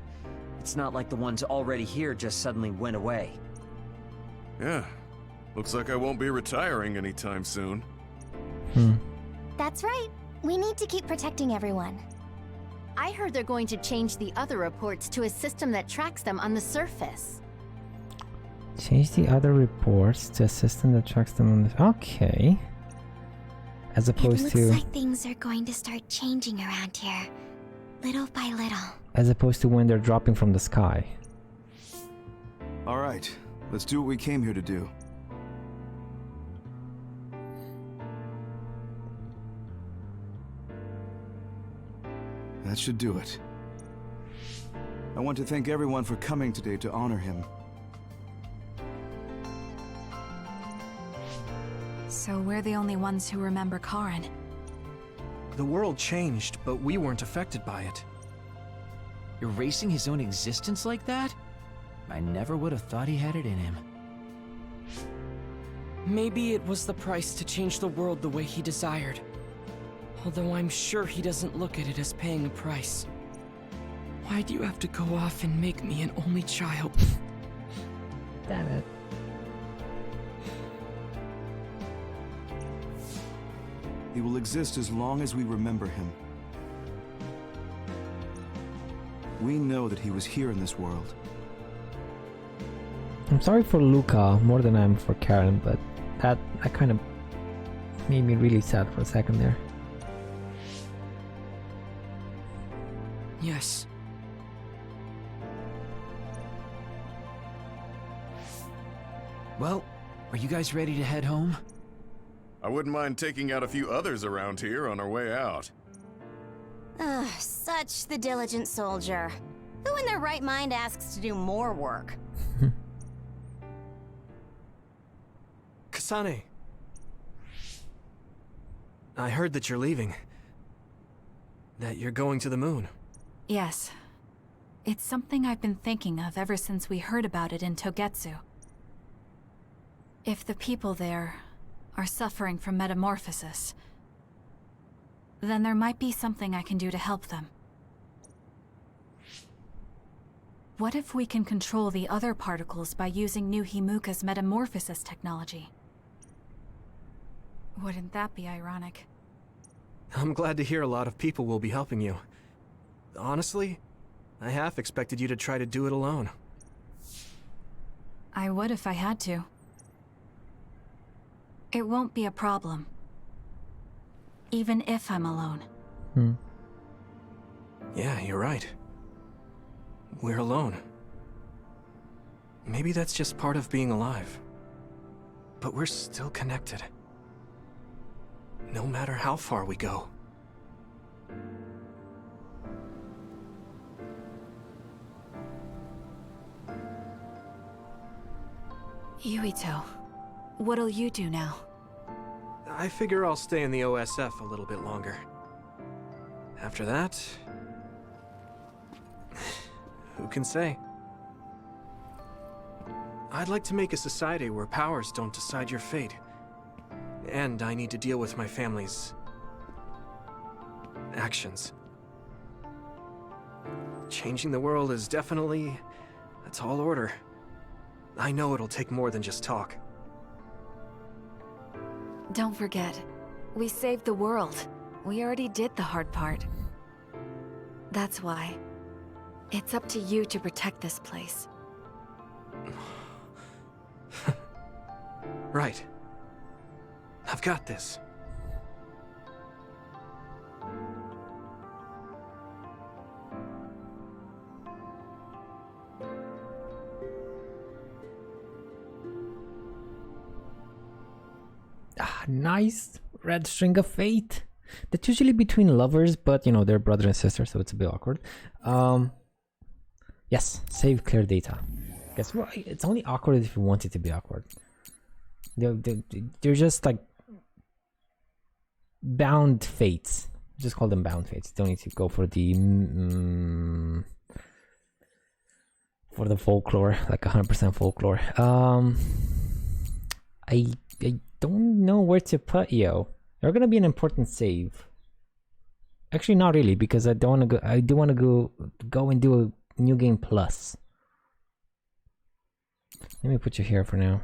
it's not like the ones already here just suddenly went away. Yeah. Looks like I won't be retiring anytime soon. That's right. We need to keep protecting everyone. I heard they're going to change the other reports to a system that tracks them on the surface. Change the other reports to a system that tracks them on the... Okay. As opposed to... It looks like things are going to start changing around here. Little by little. As opposed to when they're dropping from the sky. Alright, let's do what we came here to do. That should do it. I want to thank everyone for coming today to honor him. So we're the only ones who remember Karen. The world changed, but we weren't affected by it. Erasing his own existence like that? I never would have thought he had it in him. Maybe it was the price to change the world the way he desired. Although I'm sure he doesn't look at it as paying a price. Why do you have to go off and make me an only child? Damn it. He will exist as long as we remember him. We know that he was here in this world. I'm sorry for Luca more than I'm for Karen, but that kind of made me really sad for a second there. Yes. Well, are you guys ready to head home? I wouldn't mind taking out a few others around here on our way out. Ugh, such the diligent soldier. Who in their right mind asks to do more work? Kasane. I heard that you're leaving. That you're going to the moon. Yes. It's something I've been thinking of ever since we heard about it in Togetsu. If the people there are suffering from metamorphosis, then there might be something I can do to help them. What if we can control the other particles by using New Himuka's metamorphosis technology? Wouldn't that be ironic? I'm glad to hear a lot of people will be helping you. Honestly, I half expected you to try to do it alone. I would if I had to. It won't be a problem. Even if I'm alone. Yeah, you're right. We're alone. Maybe that's just part of being alive. But we're still connected. No matter how far we go. Yuito, what'll you do now? I figure I'll stay in the OSF a little bit longer. After that... who can say? I'd like to make a society where powers don't decide your fate. And I need to deal with my family's... actions. Changing the world is definitely a tall order. I know it'll take more than just talk. Don't forget, we saved the world. We already did the hard part. That's why it's up to you to protect this place. Right. I've got this. Nice red string of fate. That's usually between lovers, but you know, they're brother and sister, so it's a bit awkward. Yes, save clear data. Guess what? It's only awkward if you want it to be awkward. They're just like bound fates. Just call them bound fates. Don't need to go for the folklore, like 100% folklore. I don't know where to put you. They're gonna be an important save. Actually, not really, because I don't want to go. I do want to go and do a new game plus. Let me put you here for now.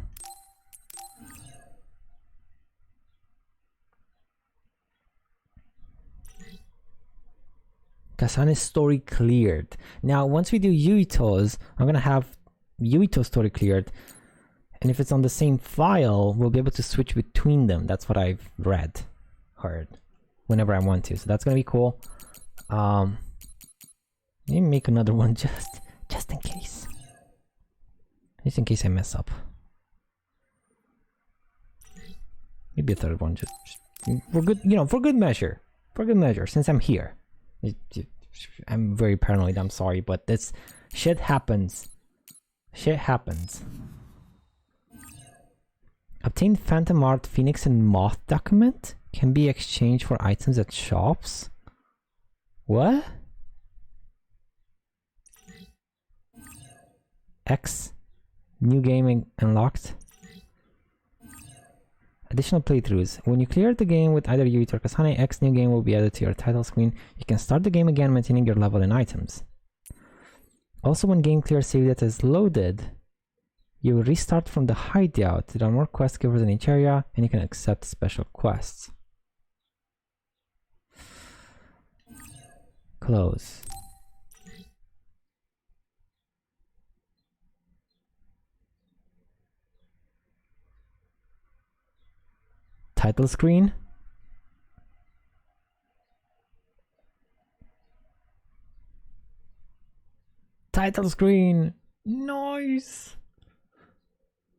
Kasane's story cleared. Now, once we do Yuito's, I'm gonna have Yuito's story cleared. And if it's on the same file, we'll be able to switch between them. That's what I've heard, whenever I want to. So that's gonna be cool. Let me make another one just in case. Just in case I mess up. Maybe a third one, just for good, you know, for good measure. For good measure, since I'm here. I'm very paranoid, I'm sorry, but this shit happens. Shit happens. Obtain Phantom Art, Phoenix, and Moth document can be exchanged for items at shops. What? X. New game unlocked. Additional playthroughs. When you clear the game with either Yuito or Kasane, X new game will be added to your title screen. You can start the game again, maintaining your level and items. Also, when game clear save data is loaded, you will restart from the hideout. There are more quest givers in each area, and you can accept special quests. Close. Title screen. Title screen. Nice.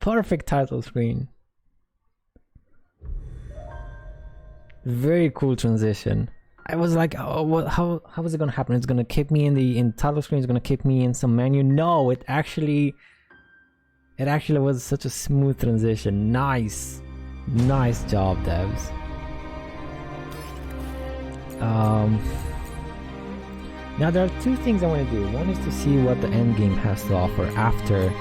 Perfect title screen. Very cool transition. I was like, oh, what? How is it gonna happen? It's gonna keep me in the title screen. It's gonna keep me in some menu. No, it actually was such a smooth transition. Nice. Nice job, devs. Now there are two things I want to do. One is to see what the end game has to offer after.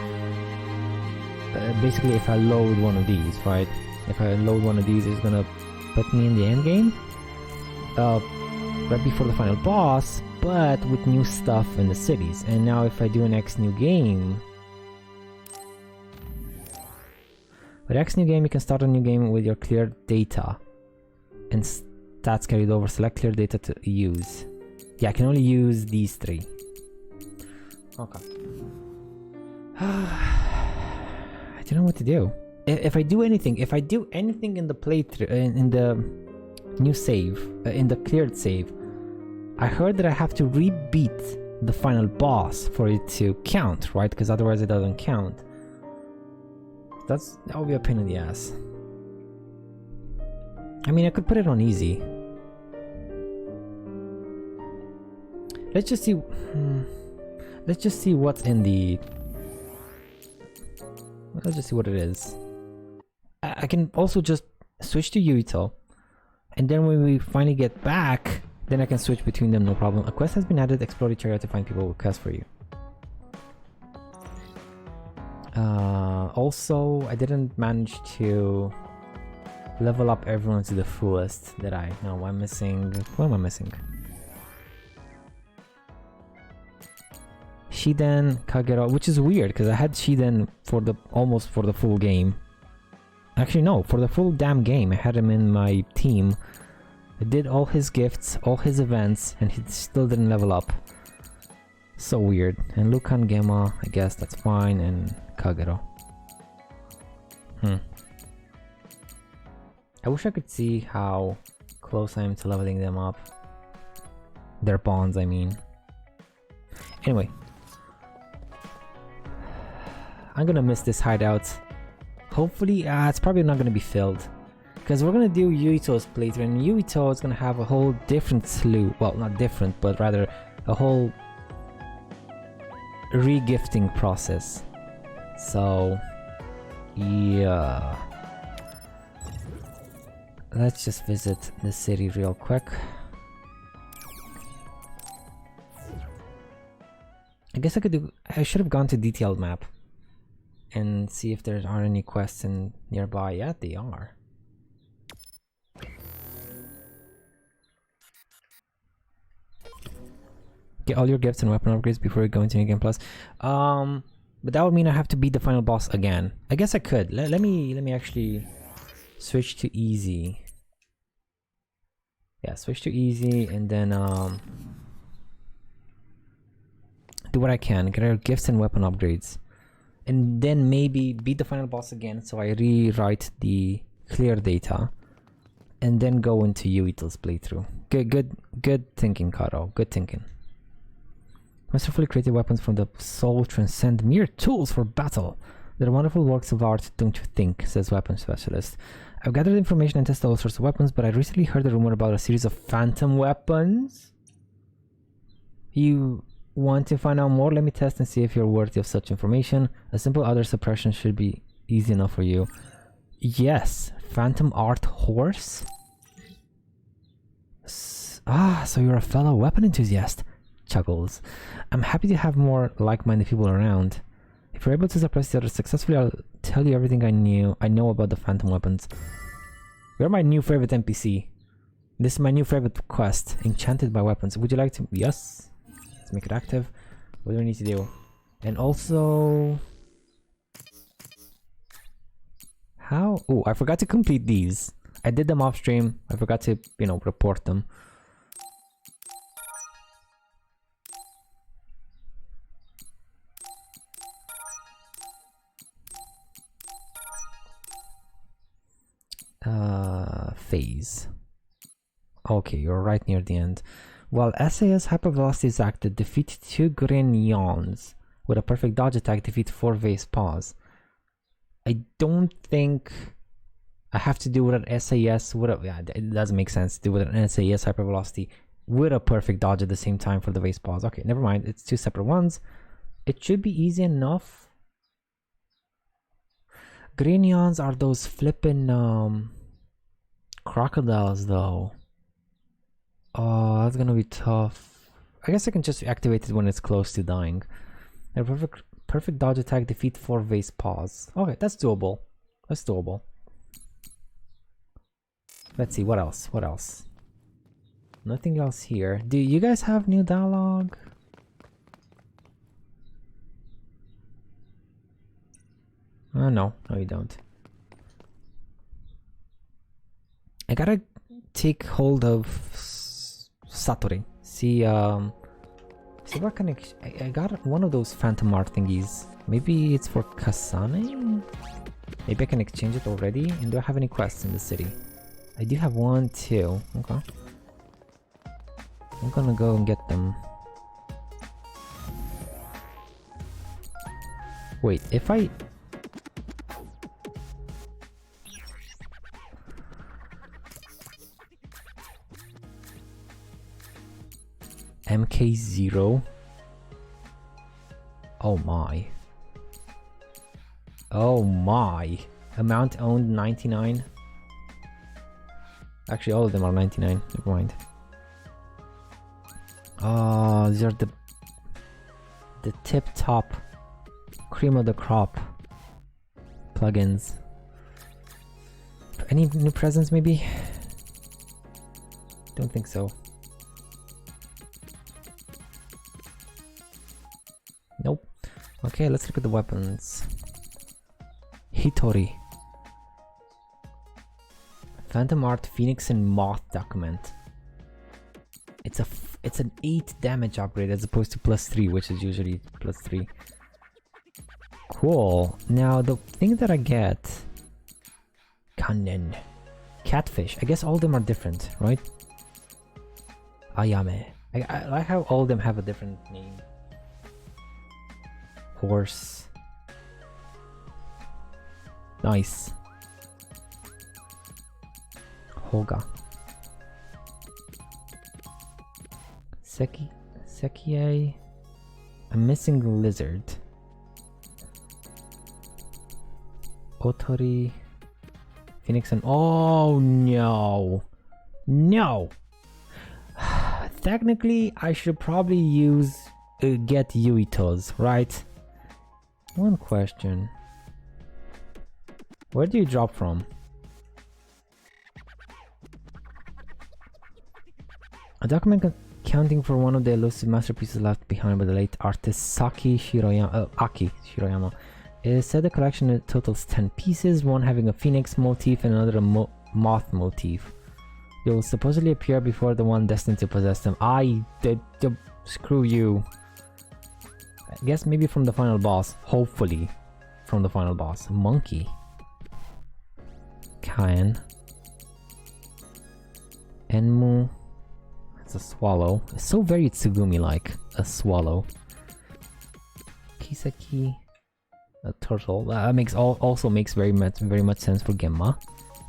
Basically, if I load one of these, right? If I load one of these, it's gonna put me in the end game, right before the final boss, but with new stuff in the cities. And now, if I do an X new game. With X new game, you can start a new game with your cleared data and stats carried over. Select clear data to use. Yeah, I can only use these three. Okay. I don't know what to do. If I do anything in the playthrough, in the new save, in the cleared save, I heard that I have to re-beat the final boss for it to count, right? Because otherwise it doesn't count. That would be a pain in the ass. I mean, I could put it on easy. Let's just see. Let's just see what's in the. Let's just see what it is. I can also just switch to Yuito, and then when we finally get back, then I can switch between them, no problem. A quest has been added. Explore each area to find people with quests for you. Also, I didn't manage to level up everyone to the fullest, did I? No, I'm missing. What am I missing? Shiden, Kagero, which is weird because I had Shiden for the almost for the full game. Actually, no, for the full damn game. I had him in my team. I did all his gifts, all his events, and he still didn't level up. So weird. And Lucan, Gemma, I guess that's fine, and Kagero. I wish I could see how close I am to leveling them up. Their bonds, I mean. Anyway. I'm gonna miss this hideout. Hopefully, it's probably not gonna be filled. Because we're gonna do Yuito's playthrough, and Yuito is gonna have a whole different slew. Well, not different, but rather a whole re-gifting process. So, yeah. Let's just visit the city real quick. I guess I should have gone to detailed map and see if there are any quests in nearby. Yeah, they are. Get all your gifts and weapon upgrades before you go into New Game Plus. But that would mean I have to beat the final boss again. I guess I could. Let me actually switch to easy. Yeah, switch to easy and then do what I can. Get our gifts and weapon upgrades. And then maybe beat the final boss again, so I rewrite the clear data. And then go into Yuito's playthrough. Good thinking, Karo. Good thinking. Masterfully created weapons from the soul transcend mere tools for battle. They're wonderful works of art, don't you think, says weapon specialist. I've gathered information and tested all sorts of weapons, but I recently heard a rumor about a series of phantom weapons. You want to find out more? Let me test and see if you're worthy of such information. A simple other suppression should be easy enough for you. Yes, phantom art horse? So you're a fellow weapon enthusiast. Chuckles. I'm happy to have more like-minded people around. If you're able to suppress the others successfully, I'll tell you everything I know about the phantom weapons. You're my new favorite NPC. This is my new favorite quest, Enchanted by Weapons. Would you like to? Yes. Let's make it active. What do we need to do? And also... How? Oh, I forgot to complete these. I did them off stream. I forgot to, report them. Phase. Okay, you're right near the end. While SAS hypervelocity is active, defeat 2 Grignons. With a perfect dodge attack, defeat 4 vase paws. I don't think I have to do with an SAS. Yeah, it doesn't make sense to do with an SAS hypervelocity with a perfect dodge at the same time for the vase paws. Okay, never mind. It's 2 separate ones. It should be easy enough. Grignons are those flippin' crocodiles, though. Oh, that's gonna be tough. I guess I can just activate it when it's close to dying. A perfect dodge attack, defeat 4 vase paws. Okay, that's doable. That's doable. Let's see, what else? What else? Nothing else here. Do you guys have new dialogue? No, you don't. I gotta take hold of Satori. See what can I got one of those phantom art thingies. Maybe it's for Kasane? Maybe I can exchange it already? And do I have any quests in the city? I do have 1, 2. Okay. I'm gonna go and get them. Wait, if I... MK0. Oh my. Oh my. Amount owned 99. Actually, all of them are 99. Never mind. These are the tip top cream of the crop plugins. Any new presents maybe? Don't think so. Nope. Okay, let's look at the weapons. Hitori. Phantom Art Phoenix and Moth document. It's an 8 damage upgrade as opposed to +3, which is usually +3. Cool. Now the thing that I get, Kanen, catfish. I guess all of them are different, right? Ayame. I like how all of them have a different name. Horse. Nice. Hoga. Sekie. A missing lizard. Otori. Phoenix and... Oh no! No! Technically, I should probably use... get Yuito's, right? One question. Where do you drop from? A document accounting for one of the elusive masterpieces left behind by the late artist Aki Shiroyama. It is said the collection totals 10 pieces, one having a phoenix motif and another a moth motif. They will supposedly appear before the one destined to possess them. Screw you. I guess maybe from the final boss. Hopefully from the final boss. Monkey. Kaen. Enmu. It's a swallow. It's so very Tsugumi-like. A swallow. Kiseki. A turtle. That makes also makes very much sense for Gemma.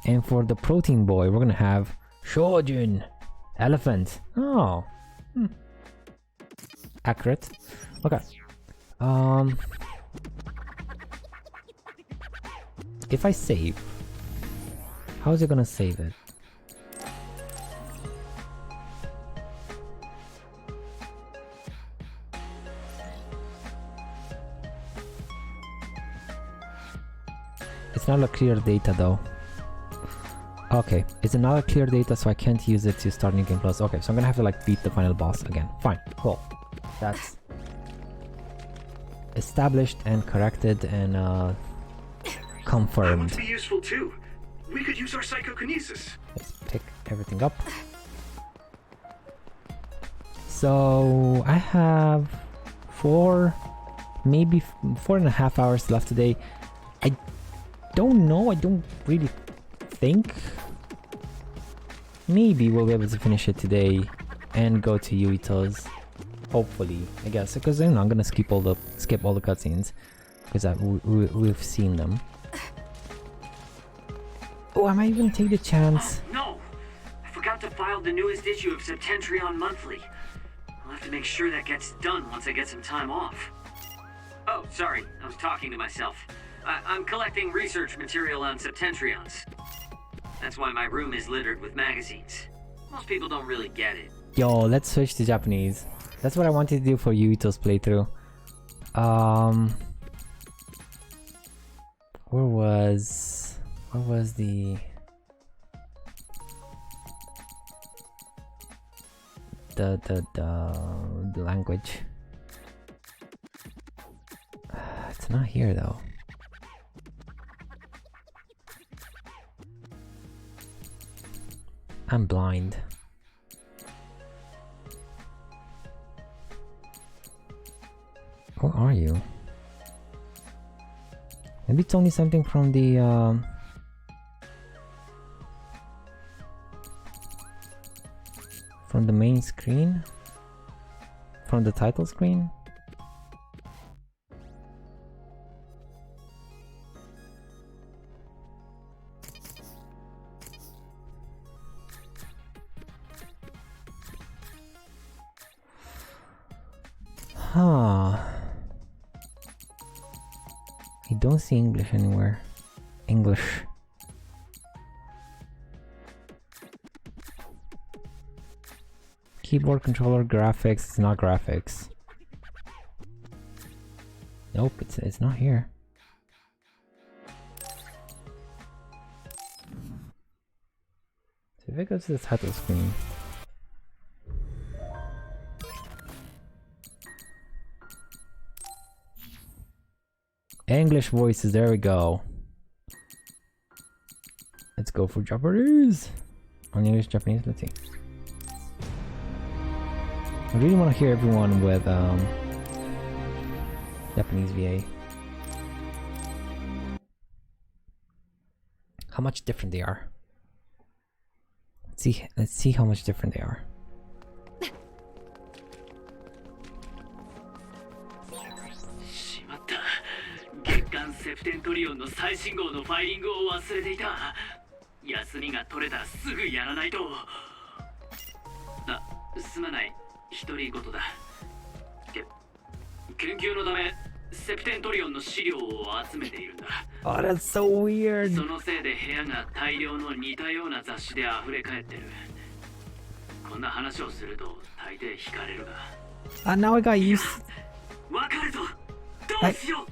And for the protein boy, we're gonna have Shojin. Elephant. Oh. Accurate. Okay. If I save, how is it gonna save it? It's not a clear data though. Okay, it's another clear data, so I can't use it to start New Game Plus. Okay, so I'm gonna have to like beat the final boss again. Fine, cool. That's established and corrected and confirmed. That would be useful too. We could use our psychokinesis. Let's pick everything up. So I have maybe 4.5 hours left today. I don't know. I don't really think. Maybe we'll be able to finish it today and go to Yuito's. Hopefully, I guess, because I'm gonna skip all the cutscenes because we've seen them. Oh, I might even take the chance. Oh, no! I forgot to file the newest issue of Septentrion Monthly. I'll have to make sure that gets done once I get some time off. Oh, sorry, I was talking to myself. I'm collecting research material on Septentrions. That's why my room is littered with magazines. Most people don't really get it. Yo, let's switch to Japanese. That's what I wanted to do for Yuito's playthrough. Where was the language? It's not here though. I'm blind. Where are you? Maybe it's only something from the on the main screen? From the title screen? Huh. I don't see English anywhere. English. Keyboard controller graphics. It's not graphics. Nope, it's not here. So if I go to the title screen. English voices, there we go. Let's go for Japanese. On English, Japanese, let's see. I really want to hear everyone with Japanese VA. How much different they are. Let's see how much different they are. セプテントリオンの最新号のファイリングを忘れていた。休みが取れたらすぐやらないと。あ、すまない。独り言だ。研究のためセプテントリオンの資料を集めているんだ。Oh, that's so weird. そのせいで部屋が大量の似たような雑誌で溢れ返ってる。こんな話をすると大抵惹かれるが。Now I got used. わかるぞ。どうしよう。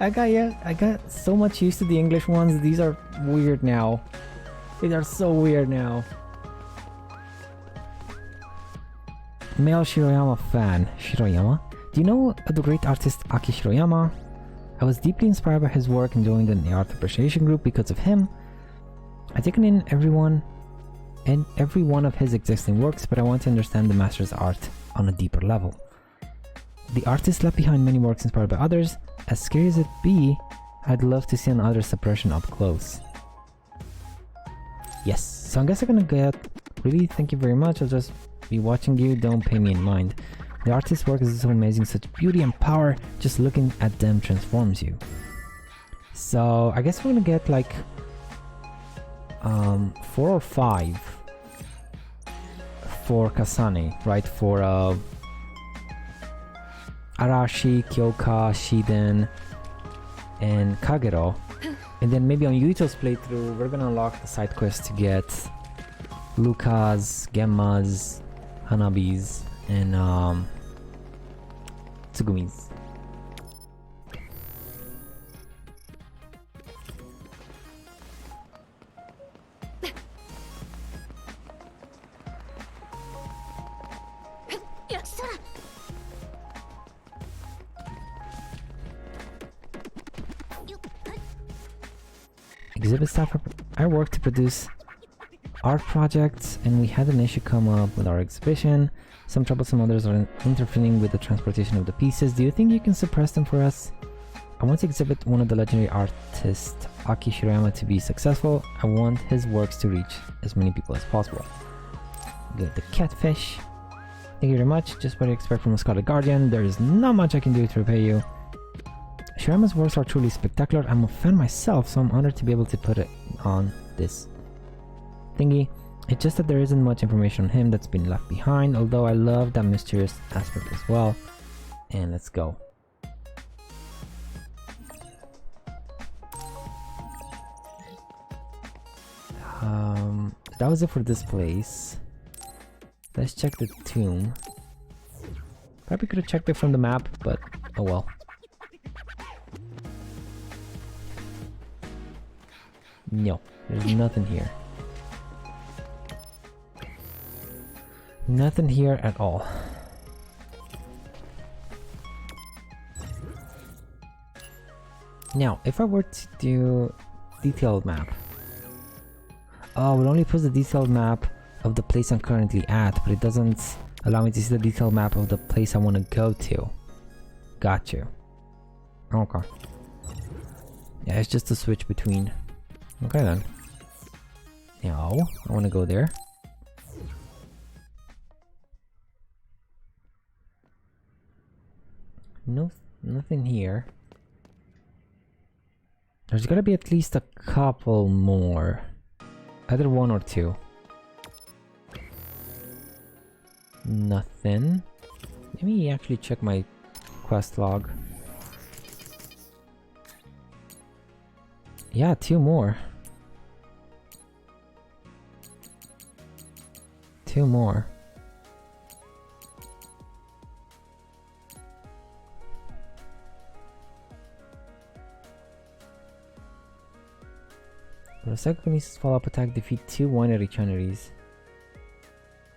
I got so much used to the English ones. These are weird now. These are so weird now. Male Shiroyama fan. Shiroyama? Do you know the great artist Aki Shiroyama? I was deeply inspired by his work and joined the art appreciation group because of him. I've taken in every one of his existing works, but I want to understand the master's art on a deeper level. The artist left behind many works inspired by others. As scary as it be, I'd love to see another suppression up close. Yes, so I guess I'm gonna get... Really, thank you very much. I'll just be watching you, don't pay me in mind. The artist's work is so amazing, such beauty and power. Just looking at them transforms you. So I guess we're gonna get like 4 or 5 for Kasane, right? For Arashi, Kyoka, Shiden, and Kagero. And then maybe on Yuito's playthrough, we're gonna unlock the side quest to get Luka's, Gemma's, Hanabi's, and Tsugumi's. Exhibit staff. I work to produce art projects, and we had an issue come up with our exhibition. Some troublesome others are interfering with the transportation of the pieces. Do you think you can suppress them for us? I want to exhibit one of the legendary artist Aki Shiroyama to be successful. I want his works to reach as many people as possible. Get the catfish. Thank you very much. Just what I expect from a Scarlet Guardian. There is not much I can do to repay you. Shiroyama's works are truly spectacular. I'm a fan myself, so I'm honored to be able to put it on this thingy. It's just that there isn't much information on him that's been left behind, although I love that mysterious aspect as well. And let's go. That was it for this place. Let's check the tomb. Probably could have checked it from the map, but oh well. No, there's nothing here. Nothing here at all. Now, if I were to do detailed map. Oh, it only puts the detailed map of the place I'm currently at, but it doesn't allow me to see the detailed map of the place I want to go to. Got you. Okay. Yeah, it's just a switch between. Okay then. Now, I want to go there. No, nothing here. There's gotta be at least a couple more. Either one or two. Nothing. Let me actually check my quest log. Yeah, two more. Two more. The psychokinesis follow-up attack defeat 2 winery channels.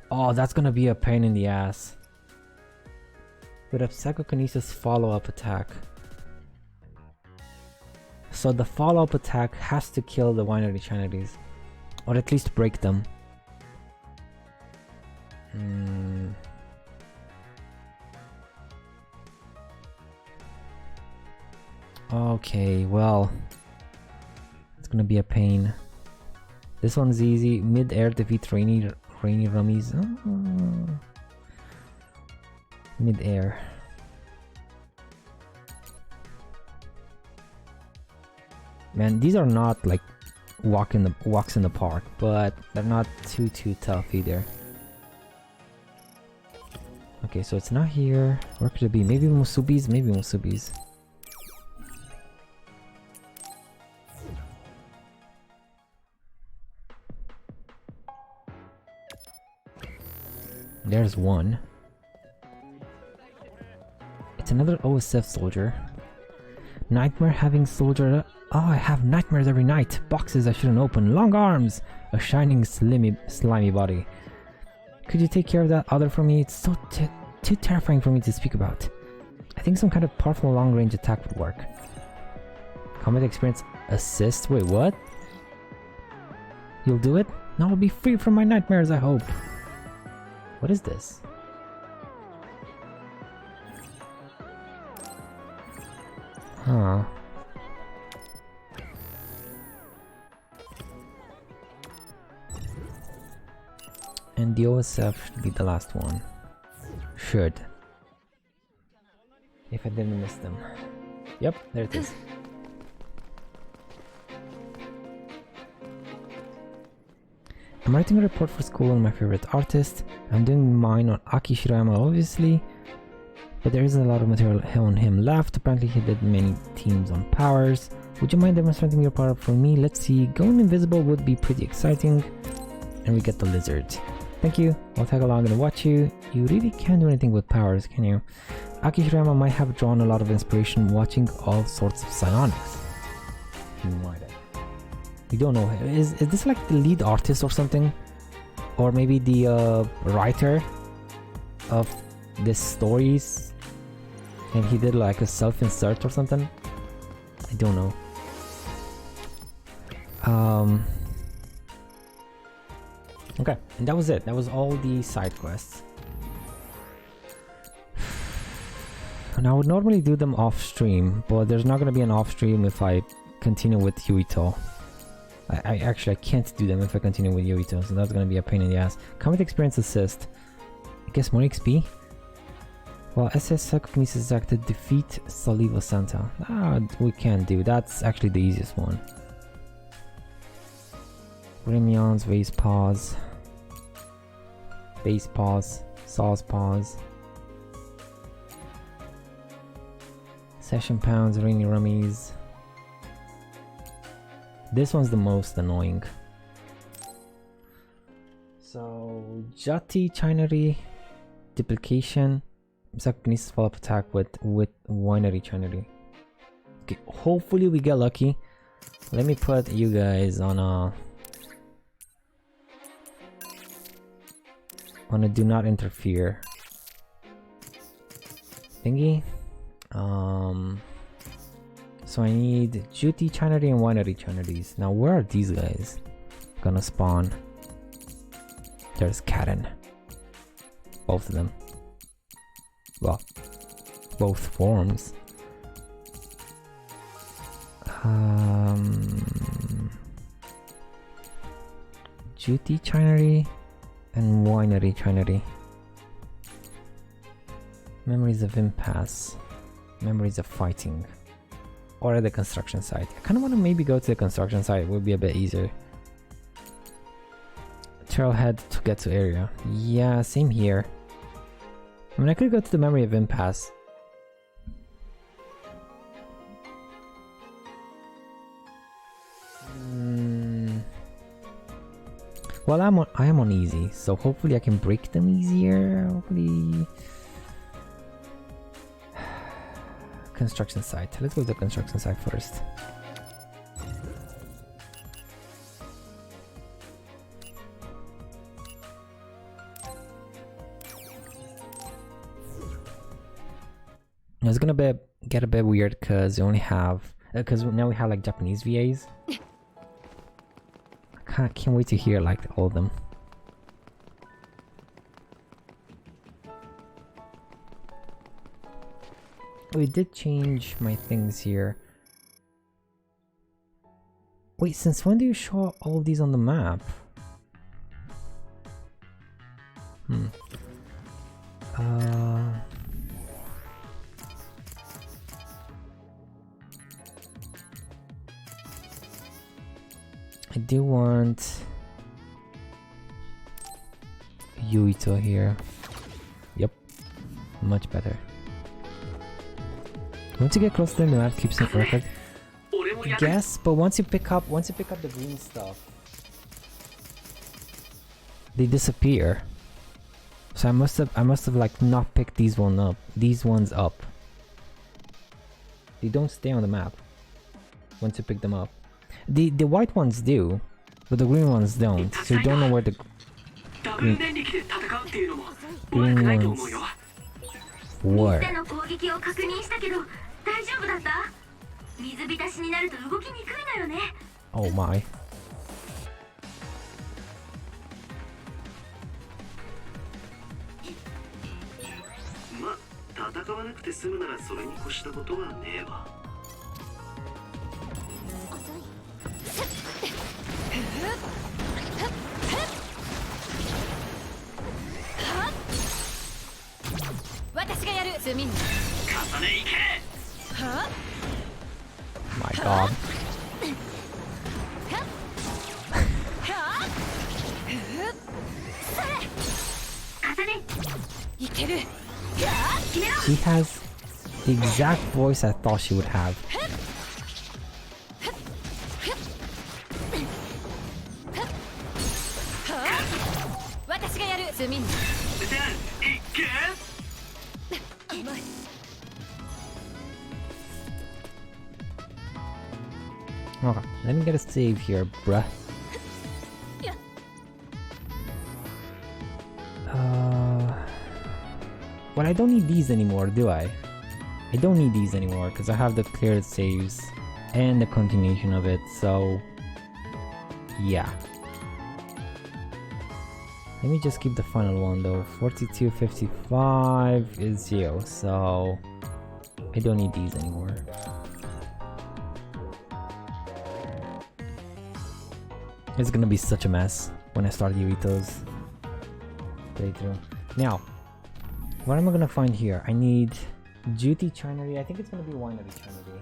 Oh, that's gonna be a pain in the ass. With a psychokinesis follow-up attack. So the follow-up attack has to kill the winery channels. Or at least break them. Okay, well... it's gonna be a pain. This one's easy. Mid-air defeat rainy rummies. Mid-air. Man, these are not like walks in the park, but they're not too tough either. Okay, so it's not here. Where could it be? Maybe Musubis? Maybe Musubis. There's one. It's another OSF soldier. Nightmare having soldier. Oh, I have nightmares every night. Boxes I shouldn't open. Long arms. A shining slimy body. Could you take care of that other for me? It's so too terrifying for me to speak about. I think some kind of powerful long-range attack would work. Combat experience assist? Wait, what? You'll do it? Now I'll be free from my nightmares, I hope. What is this? Huh. And the OSF should be the last one. Should. If I didn't miss them. Yep, there it is. I'm writing a report for school on my favorite artist. I'm doing mine on Aki Shirayama, obviously. But there isn't a lot of material on him left. Apparently he did many teams on powers. Would you mind demonstrating your power for me? Let's see. Going invisible would be pretty exciting. And we get the lizard. Thank you. I'll tag along and watch you. You really can't do anything with powers, can you? Aki Shirayama might have drawn a lot of inspiration watching all sorts of psionics. He might have. We don't know. Is this like the lead artist or something? Or maybe the writer of these stories? And he did like a self-insert or something? I don't know. Okay, and that was it. That was all the side quests. And I would normally do them off stream, but there's not going to be an off stream if I continue with Yuito. I can't do them if I continue with Yuito, so that's going to be a pain in the ass. Combat experience assist. I guess more XP? Well, SS psychokinesis is active. Defeat Saliva Santa. Ah, we can't do. That's actually the easiest one. Remion's Vase Pause. Base Pause. Sauce Pause. Session Pounds, Rainy Rummies. This one's the most annoying. So, Jati Chinary, Duplication, Psychokinesis follow-up attack with Winery Chinary. Okay, hopefully we get lucky. Let me put you guys on a do not interfere thingy. So I need Juti Chinary and Winery Chinaries. Now where are these guys gonna spawn? There's Karen. Both of them. Well, both forms. Juti Chinary and Winery Chinary. Memories of Impasse. Memories of fighting. Or at the construction site. I kind of want to maybe go to the construction site. It would be a bit easier. Trailhead to get to area. Yeah, same here. I mean, I could go to the Memory of Impasse. Well, I am on easy, so hopefully I can break them easier. Hopefully. Construction site. Let's go to the construction site first. It's gonna get a bit weird because we only have because now we have like Japanese VAs. I can't wait to hear like all of them. We did change my things here. Wait, since when do you show all of these on the map? I do want Yuito here. Yep, much better. Once you get close to the map, keeps it record. I guess, but once you pick up the green stuff, they disappear. So I must have like not picked these ones up. They don't stay on the map once you pick them up. The white ones do, but the green ones don't. So you don't know where the green ones were. Oh my. My god. She has the exact voice I thought she would have. Okay, let me get a save here, bruh. Well, I don't need these anymore, do I? I don't need these anymore because I have the cleared saves and the continuation of it, so yeah. Let me just keep the final one though. 4255 is 0, so I don't need these anymore. It's gonna be such a mess when I start Yuito's playthrough. Now, what am I gonna find here? I need Duty Chinery. I think it's gonna be Winery Chinery.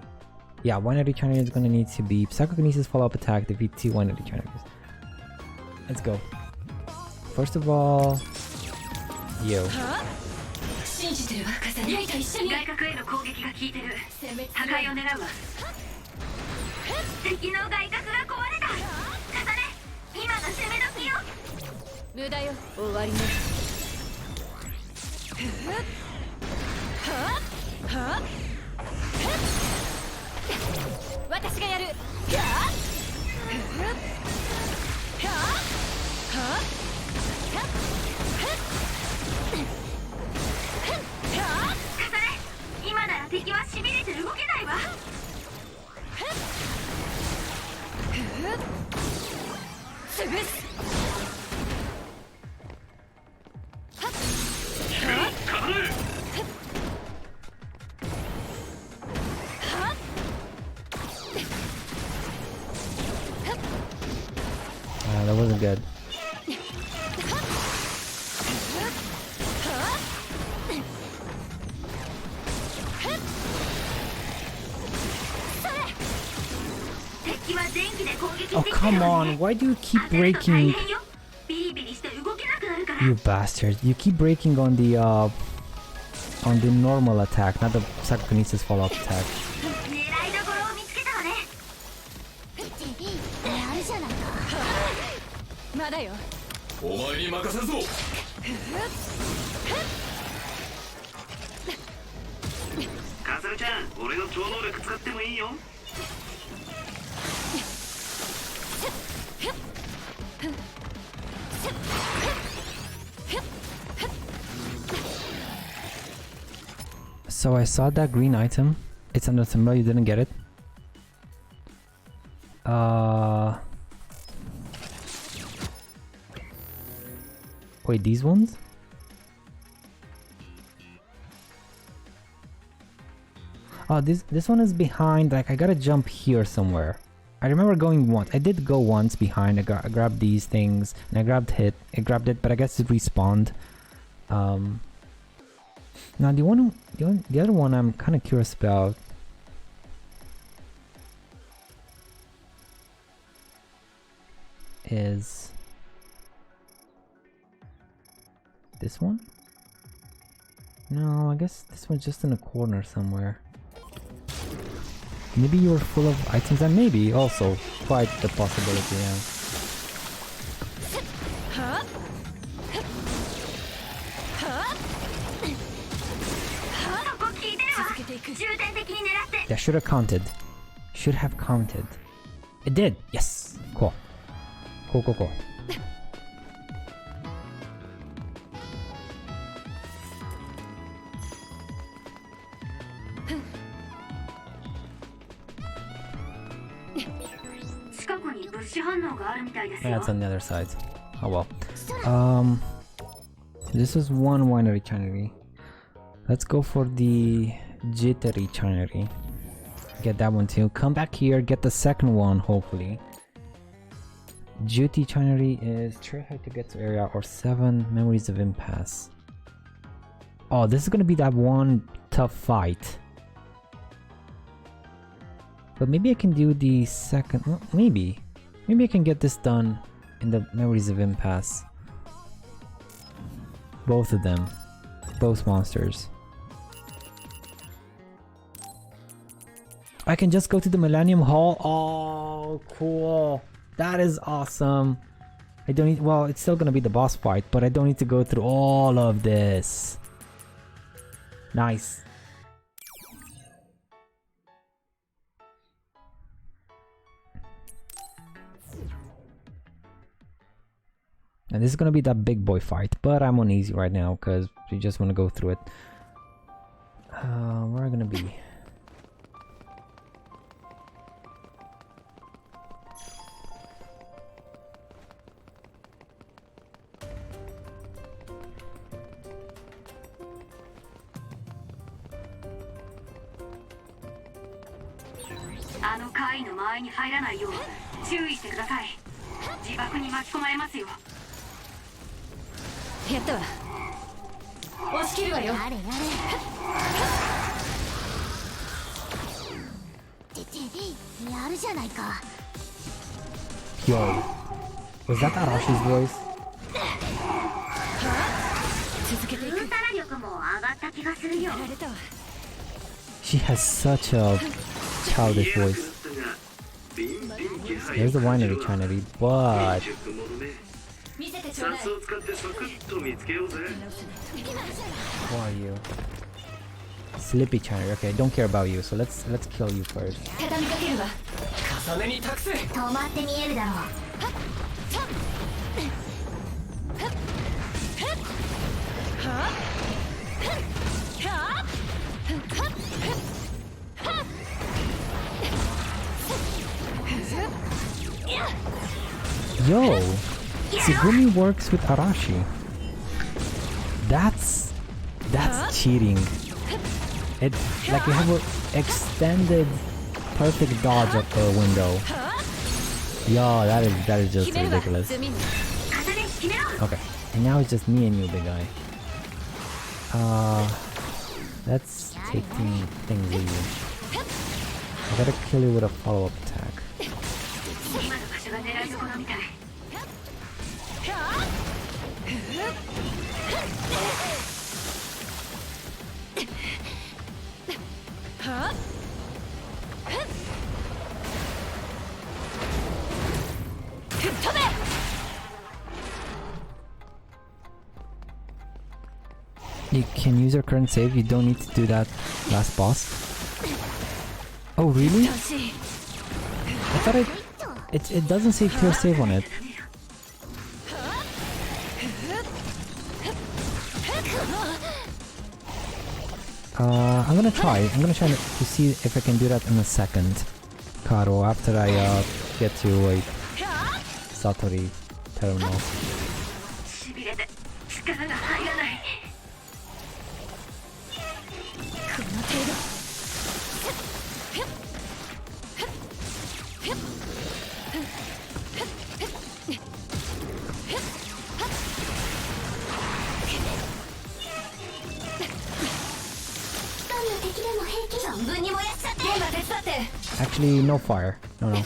Yeah, Winery Chinery is gonna need to be Psychokinesis follow-up attack, defeat 2 Winery Chineries. Let's go. First of all, you. That wasn't good. Oh, come on. Why do you keep breaking? You bastard. You keep breaking on the normal attack, not the psychokinesis follow-up attack. まだよ。お前に任せるぞ。カサルちゃん、俺の超能力使ってもいいよ。So I saw that green item. It's under symbol. You didn't get it. Wait, these ones? Oh, this one is behind. Like, I gotta jump here somewhere. I remember going once. I did go once behind. I grabbed these things and I grabbed it, but I guess it respawned. Now the other one I'm kind of curious about. Is this one? No, I guess this one's just in a corner somewhere. Maybe you were full of items, and maybe also quite the possibility, yeah. That should have counted. Should have counted. It did! Yes! Cool. Cool, cool, cool. Yeah, it's on the other side. Oh well. This is one winery channery. Let's go for the jittery channery. Get that one too. Come back here, get the second one, hopefully. Duty channery is terrific to get to area or 7 memories of impasse. Oh, this is gonna be that one tough fight. But maybe I can do the second. Well, maybe I can get this done in the memories of impasse. Both of them, both monsters. I can just go to the Millennium Hall. Oh, cool. That is awesome. I don't need, well, it's still gonna be the boss fight, but I don't need to go through all of this. Nice. And this is gonna be that big boy fight, but I'm on easy right now because we just want to go through it. Where are we gonna be? Yo, was that Arashi's voice? She has such a childish voice. There's the winery channery, but who are you? Slippy channery. Okay, don't care about you, so let's kill you first. Yo, Tsugumi works with Arashi. That's cheating. It like you have an extended perfect dodge up the window. Yo, that is just ridiculous. Okay, and now it's just me and you, big guy. Let's take things easy. I gotta kill you with a follow-up attack. You can use your current save, you don't need to do that last boss. Oh really? I thought it doesn't say clear save on it. I'm gonna try to see if I can do that in a second, Karo, after I get to like Satori terminal. Actually, no fire. No. I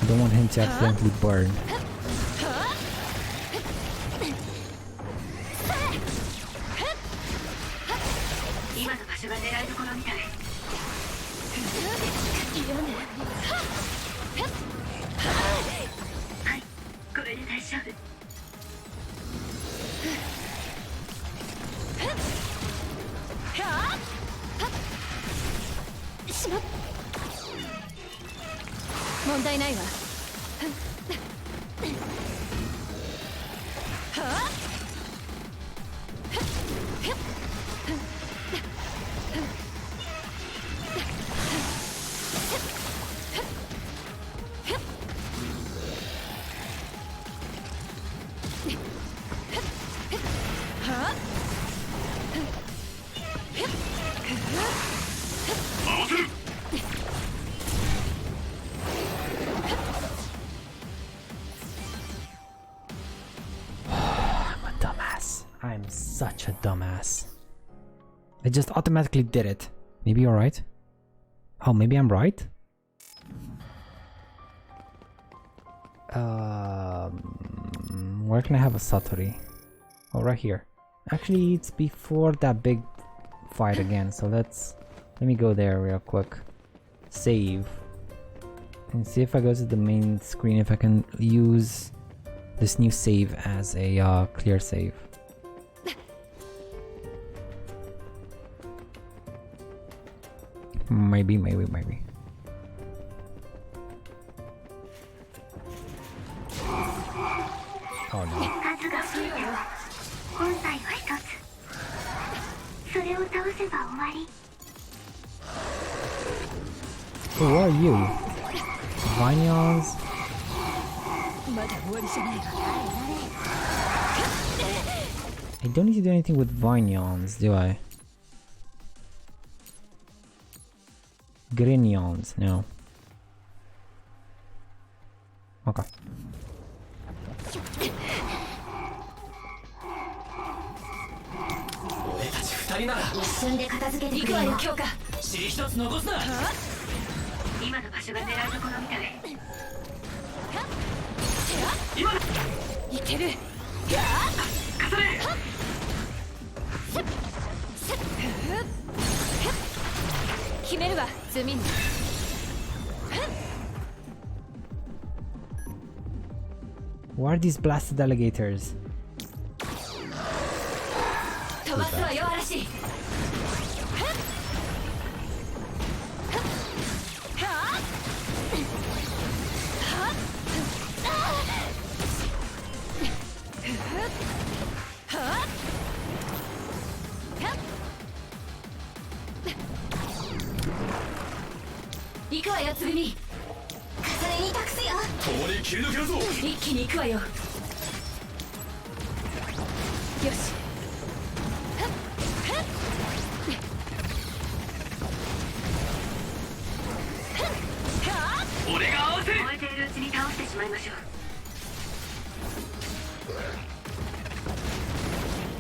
don't want him to accidentally burn. I'm such a dumbass. I just automatically did it. Maybe you're right? Oh, maybe I'm right? Where can I have a Satori? Oh, right here. Actually, it's before that big fight again, so let me go there real quick. Save. And see if I go to the main screen, if I can use this new save as a clear save. Maybe. Oh no. Who are you? Vinions? I don't need to do anything with Vinions, do I? Grignons, no. Okay. Where are these blasted alligators?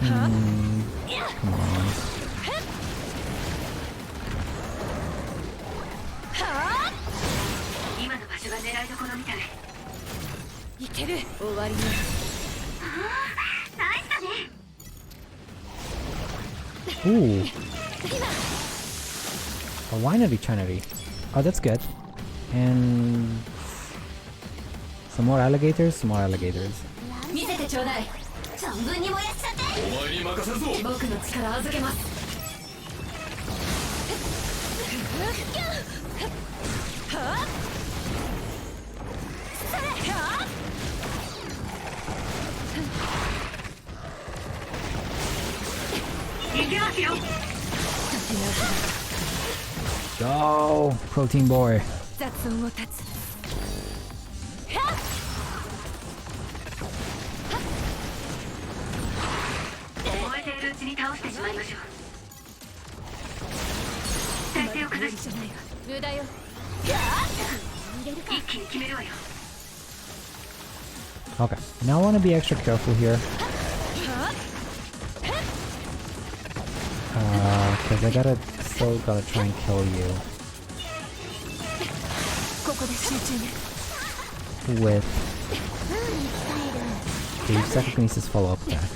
Come on. いける。終わりね。ナイスだね。 Ooh. A winery trinity. Oh, that's good. And some more alligators, some more alligators. 見せてちょうだい。存分に燃やしちゃって。お前に任せるぞ。僕の力預けます。はっ。それ。はっ。 Go, protein boy. 雑音を断つ。燃えているうちに倒してしまいましょう。体勢を崩し。無駄よ。一気に決めるわよ。 Okay, now I want to be extra careful here. Because I still gotta try and kill you. With the psychokinesis follow-up attack.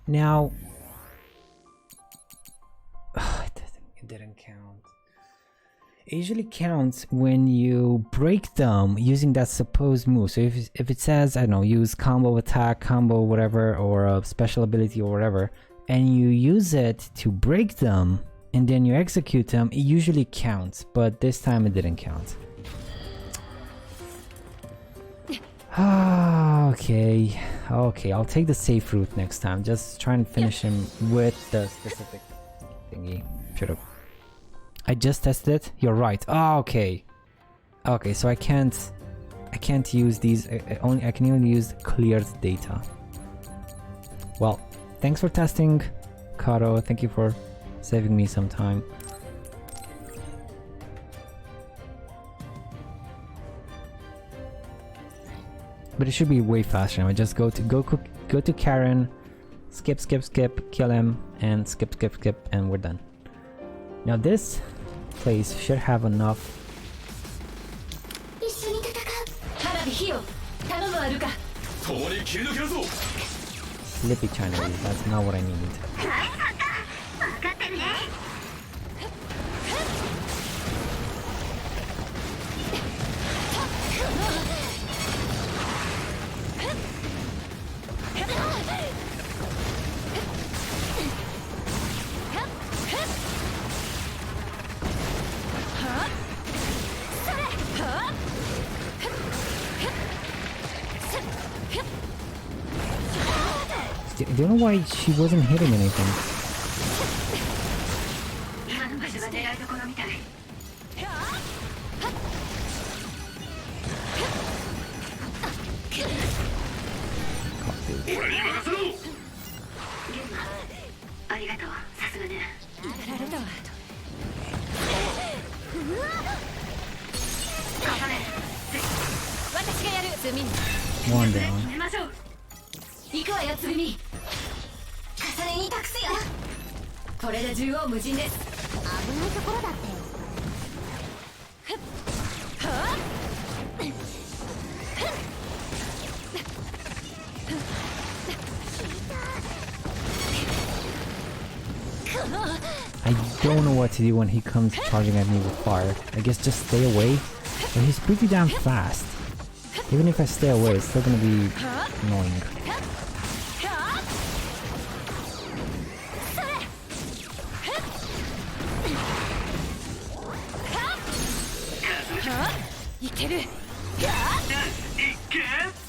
Now, it didn't count. It usually counts when you break them using that supposed move. So if it says, I don't know, use combo attack, combo whatever, or a special ability or whatever, and you use it to break them, and then you execute them, it usually counts. But this time it didn't count. Okay, I'll take the safe route next time. Just try and finish him with the specific thingy. Should've. I just tested it. You're right. Okay, so I can't use these. I can only use cleared data. Well, thanks for testing, Karo. Thank you for saving me some time. But it should be way faster. I just go to Karen, skip, kill him, and skip, and we're done. Now this place should have enough. Slippy Chinese, that's not what I need. I don't know why she wasn't hitting anything. One down. 行くわよ、つぐみ。重ねに託すよ。これで縦横無尽です。危ないところだったよ。はっ。don't know what to do when he comes charging at me with fire. I guess just stay away. But he's pretty damn fast. Even if I stay away, it's still gonna be annoying.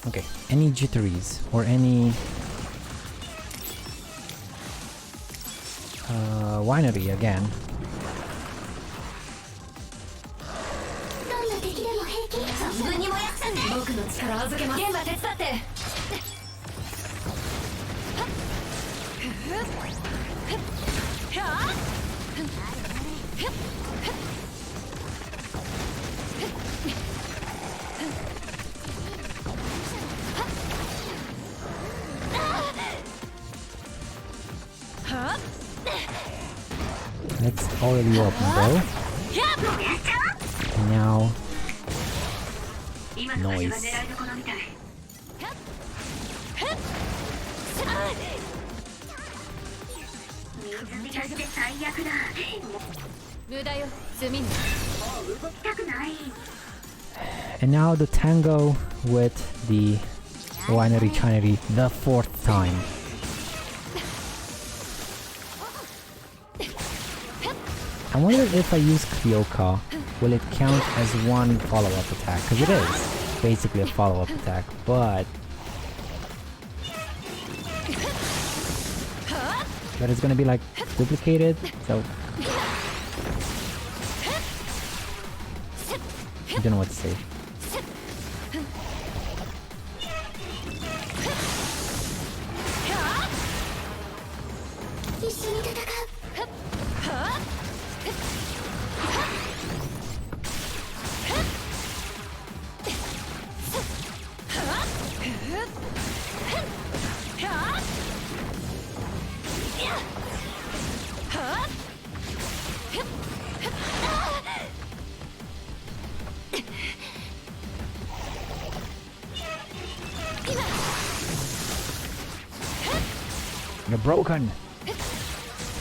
Okay, any jitteries or any winery again. That's already open though. Now noise. And now the tango with the winery chinery the 4th time. I wonder if I use Kyoka, will it count as one follow-up attack? Because it is basically a follow-up attack, but it's gonna be like duplicated, so I don't know what to say. You're broken.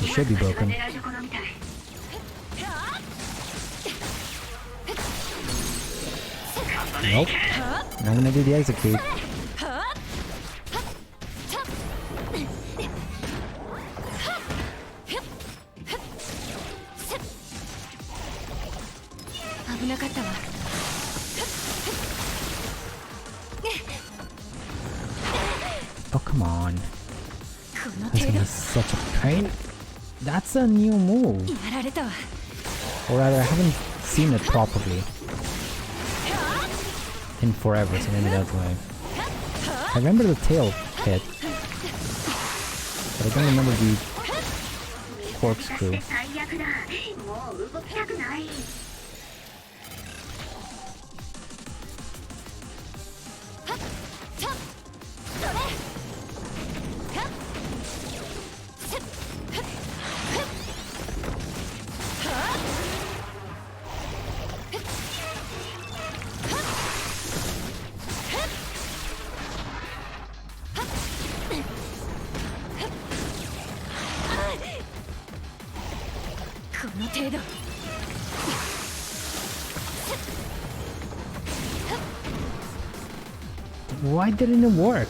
You should be broken. Nope. Not gonna do the execute. Oh, come on. That's gonna be such a pain. That's a new move. Or rather, I haven't seen it properly in forever, so maybe that's why. I remember the tail hit, but I don't remember the corkscrew. Why didn't it work?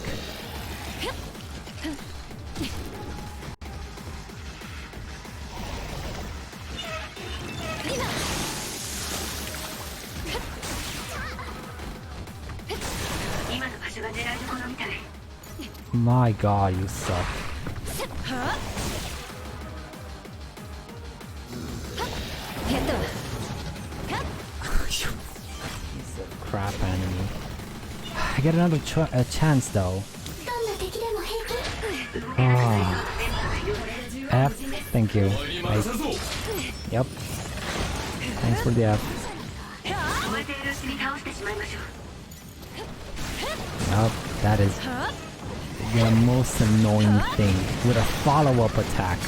My god, you suck. Piece of crap enemy. I get another chance though. Ah. F, thank you. Yep. Thanks for the F. Yup, that is the most annoying thing with a follow-up attack.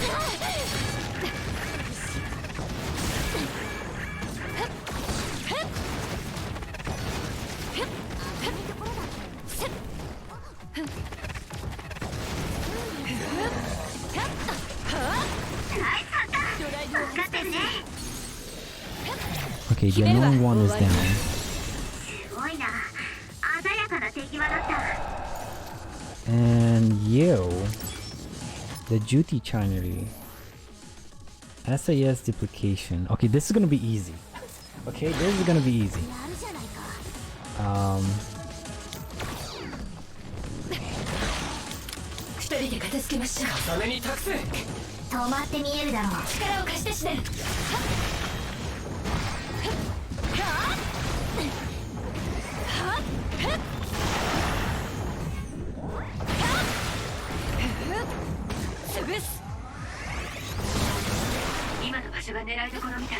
Okay, the annoying one is down. And you, the duty chinery. SAS duplication. Okay, this is gonna be easy. Okay, this is gonna be easy. 二人で片付けましょう。重ねに託す。止まって見えるだろう。力を貸してしね。潰す。今の場所が狙いどころみたい。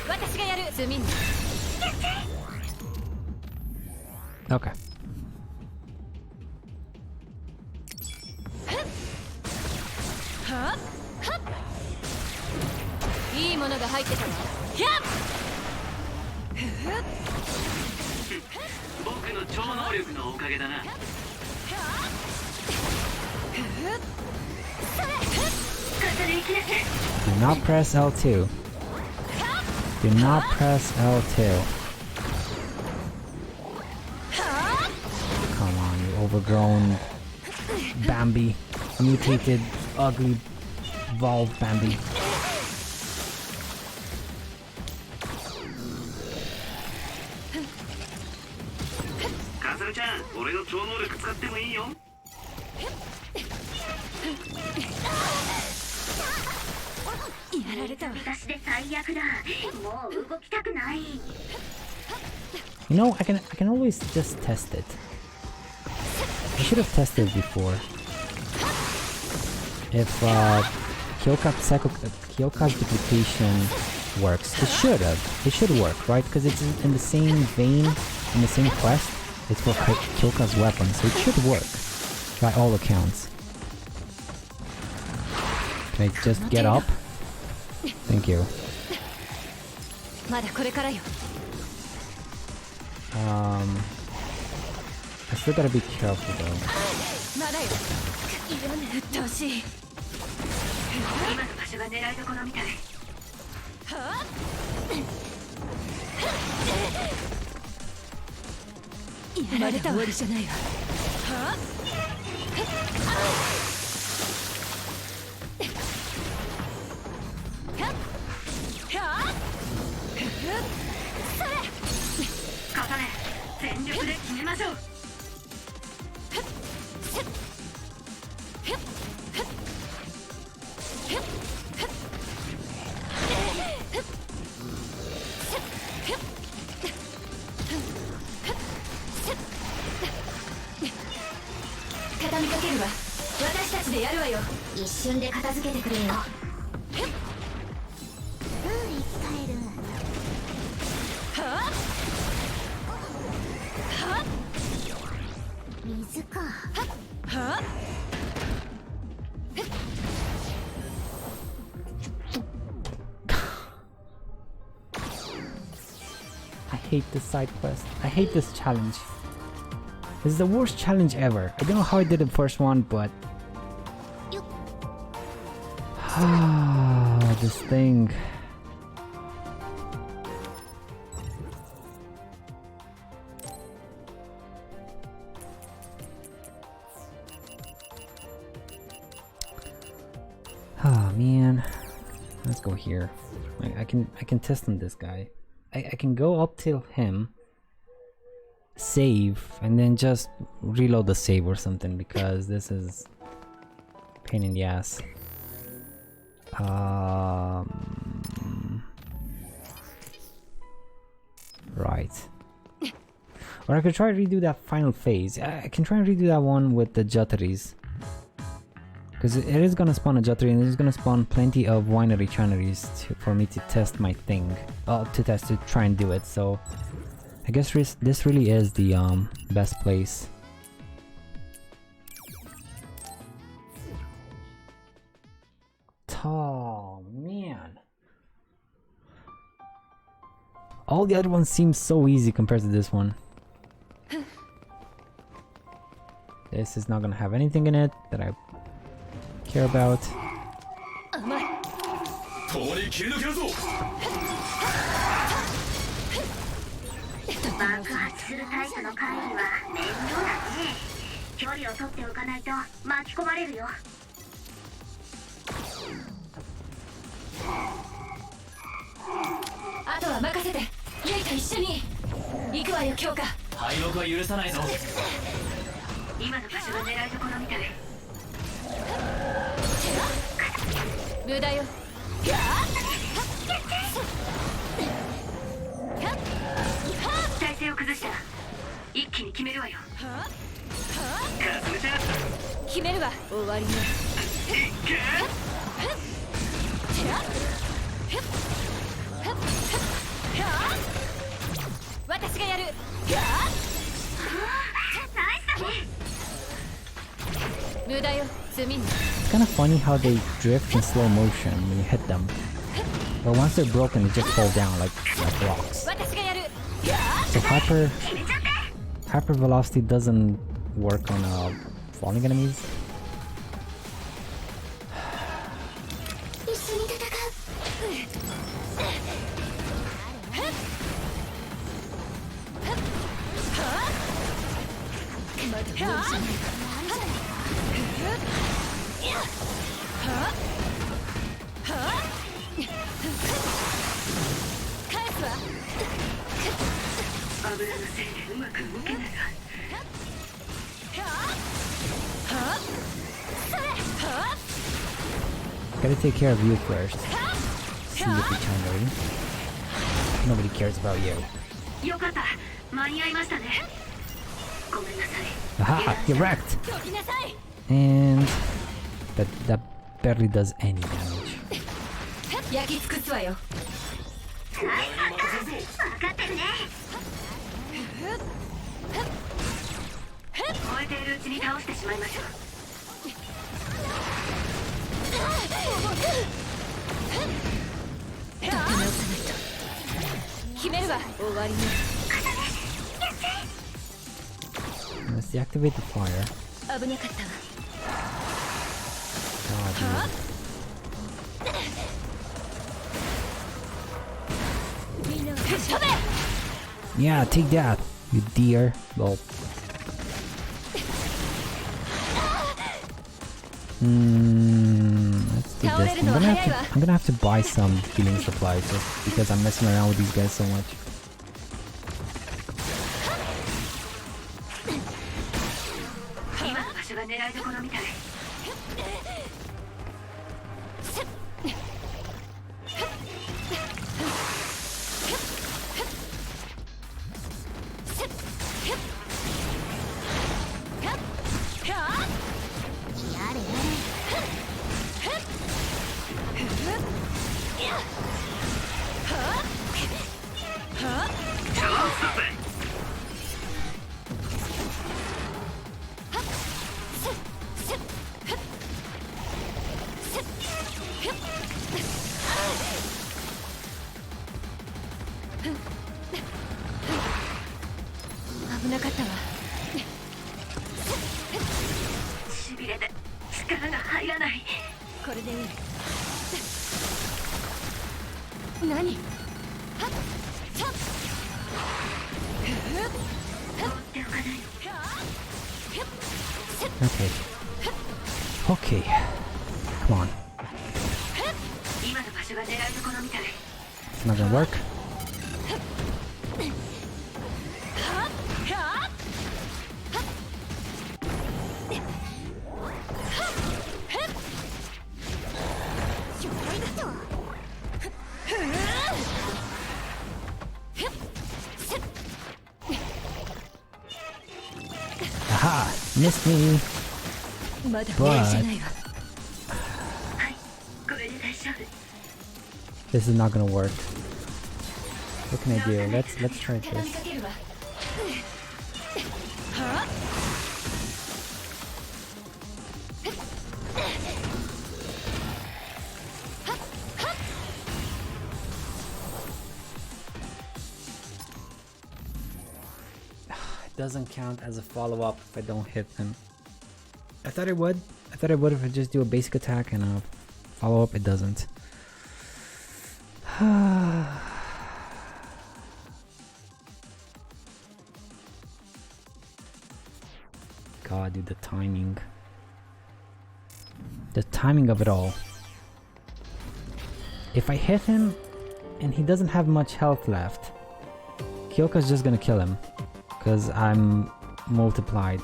私がやる。罪に。Okay. いいものが入ってたわ。僕の超能力のおかげだな。Do not press L2. Do not press L2. Come on, you overgrown Bambi. Mutated, ugly, evolved Bambi. Kasane-chan, 俺の超能力使ってもいいよ。やられたわ。私で最悪だ。もう動きたくない。You know, I can always just test it. I should have tested before. If Kyoka's duplication works, it should have. It should work, right? Because it's in the same vein, in the same quest. It's for Kyoka's weapon, so it should work by all accounts. Can I just get up? Thank you. I still gotta be careful though. 今の場所が狙いどころみたい。やられた終わりじゃないわ。全力で決めましょう。畳みかけるわ。私たちでやるわよ。一瞬で片付けてくれよ。生き返る。水か。I hate this side quest. I hate this challenge. This is the worst challenge ever. I don't know how I did the first one, but this thing. Ah man, let's go here. I can test on this guy. I can go up till him, save, and then just reload the save or something because this is pain in the ass. Right. Or I could try to redo that final phase. I can try and redo that one with the Jataris. Because it is gonna spawn a Jatari and it is gonna spawn plenty of winery chineries for me to test my thing. To try and do it. So I guess this really is the best place. Oh man. All the other ones seem so easy compared to this one. This is not gonna have anything in it that I care about. 共に切り抜けるぞ。爆発するタイプの怪異は面倒だね。距離を取っておかないと巻き込まれるよ。あとは任せて。ユイと一緒に行くわよ、強化。敗北は許さないぞ。今の場所が狙いどころみたい。無駄よ。体勢を崩したら一気に決めるわよ。決めるわ。終わりね。私がやる。無駄よ。積み。 It's kind of funny how they drift in slow motion when you hit them, but once they're broken, they just fall down like rocks. So hyper velocity doesn't work on falling enemies. Gotta take care of you first. See if you turn ready. Nobody cares about you. Aha! You're wrecked! And that barely does any damage. 焼き尽くすわよ。分かってるね。燃えているうちに倒してしまいましょう。立て直さないと。決めるわ。終わりね。Let's deactivate the fire. 危なかったわ。God, yeah, take that, you dear. Well, let's do this. I'm gonna have to buy some healing supplies just because I'm messing around with these guys so much. Okay. Okay. Come on. It's not gonna work. Aha! Missed me! But this is not gonna work. What can I do? Let's try this. It doesn't count as a follow-up if I don't hit him. I thought it would. I thought it would if I just do a basic attack and a follow-up. It doesn't. God, dude, the timing. The timing of it all. If I hit him and he doesn't have much health left, Kyoka's just gonna kill him. Because I'm multiplied.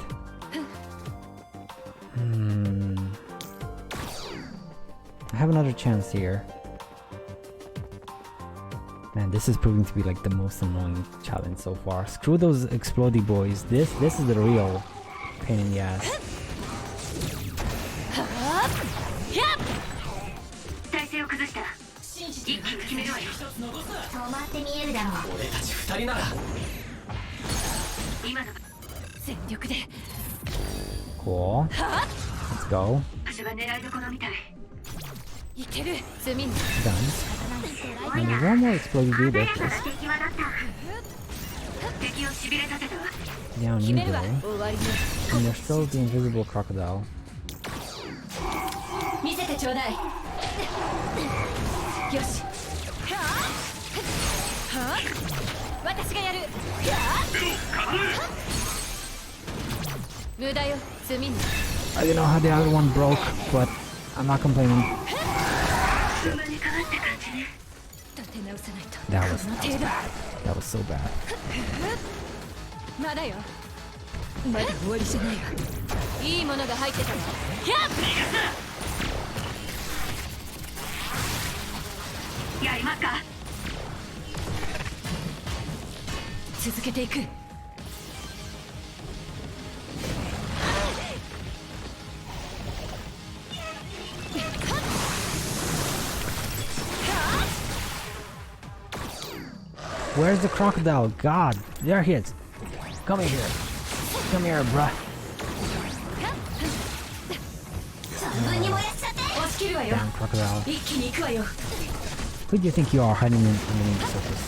I have another chance here. Man, this is proving to be like the most annoying challenge so far. Screw those explodey boys. This is the real pain in the ass. Cool. Let's go. Done. And there's one more explodey dude there, please. Down you go. And there's still the invisible crocodile. I don't know how the other one broke, but I'm not complaining. That was bad. That was so bad. Where's the crocodile? God, there he is. Come here. Come here, bruh. Damn crocodile. Who do you think you are hiding underneath the surface?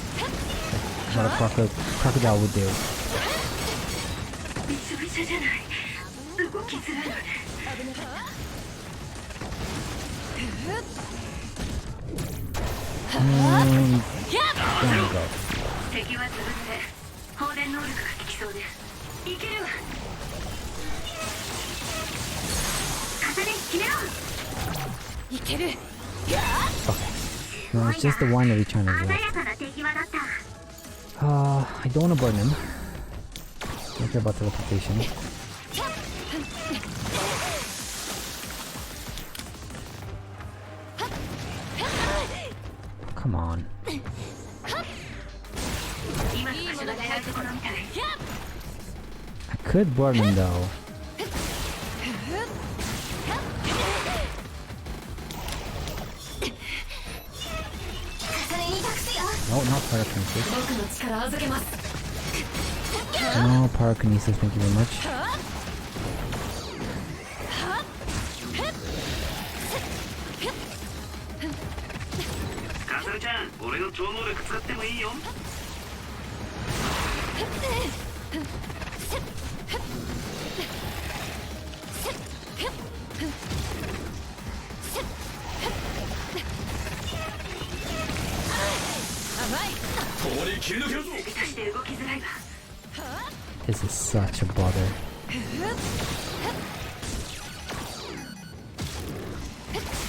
What a crocodile would do. There we go. Okay. No, it's just the one that we're trying to do. I don't want to burn him. Don't care about teleportation. Come on. I could burn him though. No, not pyrokinesis. No pyrokinesis, thank you very much. This is such a bother.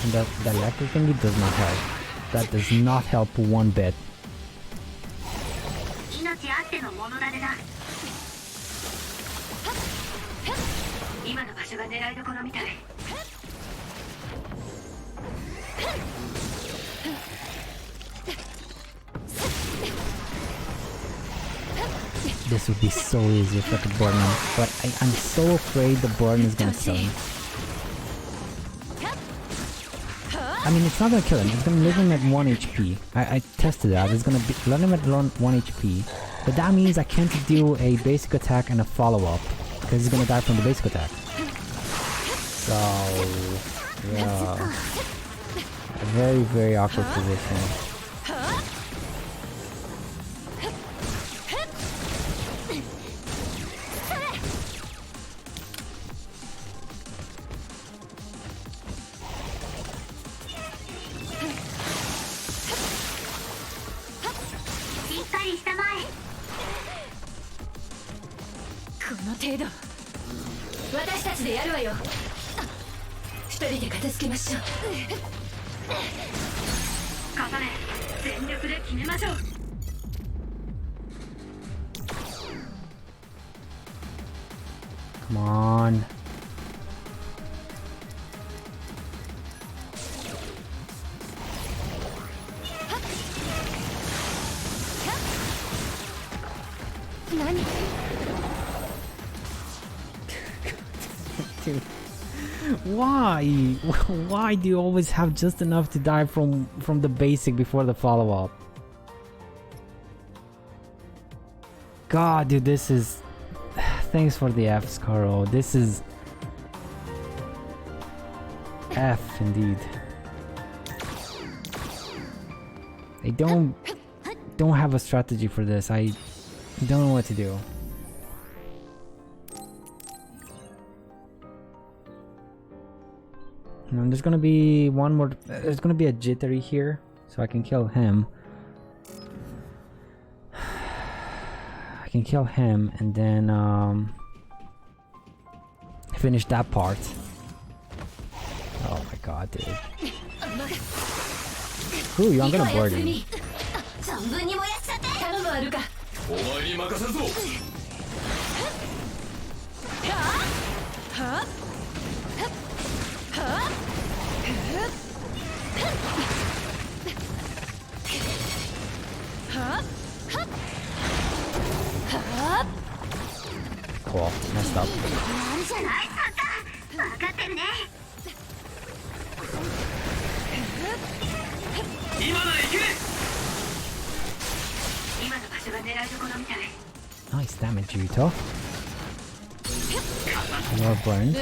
And that electric thingy does not help. That does not help one bit. This would be so easy if I could burn him, but I'm so afraid the burn is gonna kill him. I mean, it's not gonna kill him, it's gonna leave him at 1 HP. I tested that, it's gonna let him at 1 HP. But that means I can't do a basic attack and a follow-up, because he's gonna die from the basic attack. So, yeah. A very, very awkward position. この程度私たちでやるわよ。二人で片付けましょう。重ね全力で決めましょう。Come on. Dude, why? Why do you always have just enough to die from the basic before the follow-up? God, dude, this is... Thanks for the F, Scaro. This is... F, indeed. I don't have a strategy for this. I don't know what to do. And there's gonna be one more. There's gonna be a jittery here, so I can kill him. I can kill him and then finish that part. Oh my god, dude. Ooh, I'm gonna board him. Cool, messed up. Nice damage, Yuito. More burn.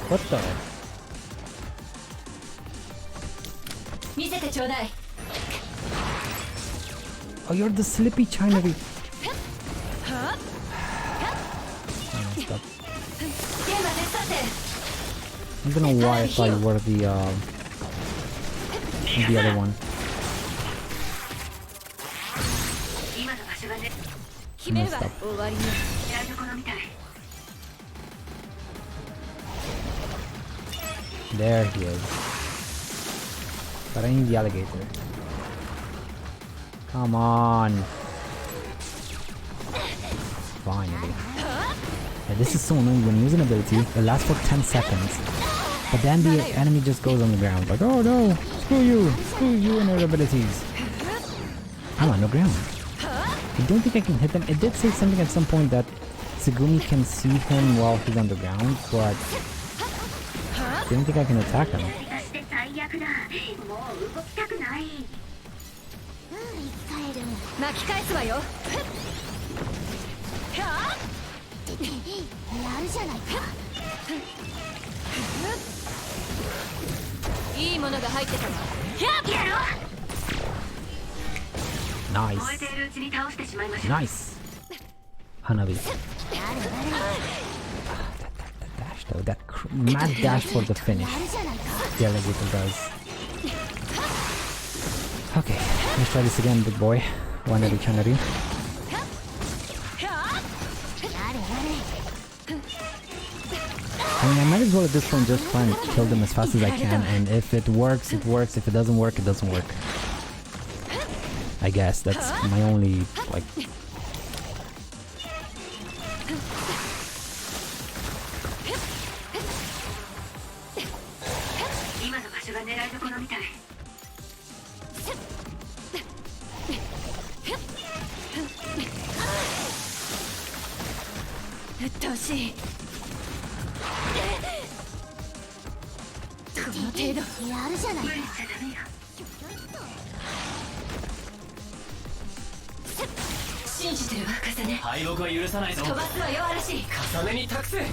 What the? Oh, you're the slippy China. I don't know why I thought you were the other one. Messed up. There he is. But I need the alligator. Come on. Finally. Yeah, this is so annoying. When you use an ability, it lasts for 10 seconds. But then the enemy just goes on the ground. Like, oh no! Screw you and your abilities. I'm on the ground. I don't think I can hit them. It did say something at some point that Tsugumi can see him while he's on the ground, but I don't think I can attack him. Nice. Nice. Hanabi. That dash though, that mad dash for the finish. The alligator does. Okay, let's try this again, big boy. Wanari Chanari. I mean, I might as well at this point just try and kill them as fast as I can, and if it works, it works. If it doesn't work, it doesn't work. I guess that's my only, like... 程度やるじゃないか。信じてるわ、カサネ。敗北は許さないぞ。飛ばすわよ、嵐。カサネに託せ。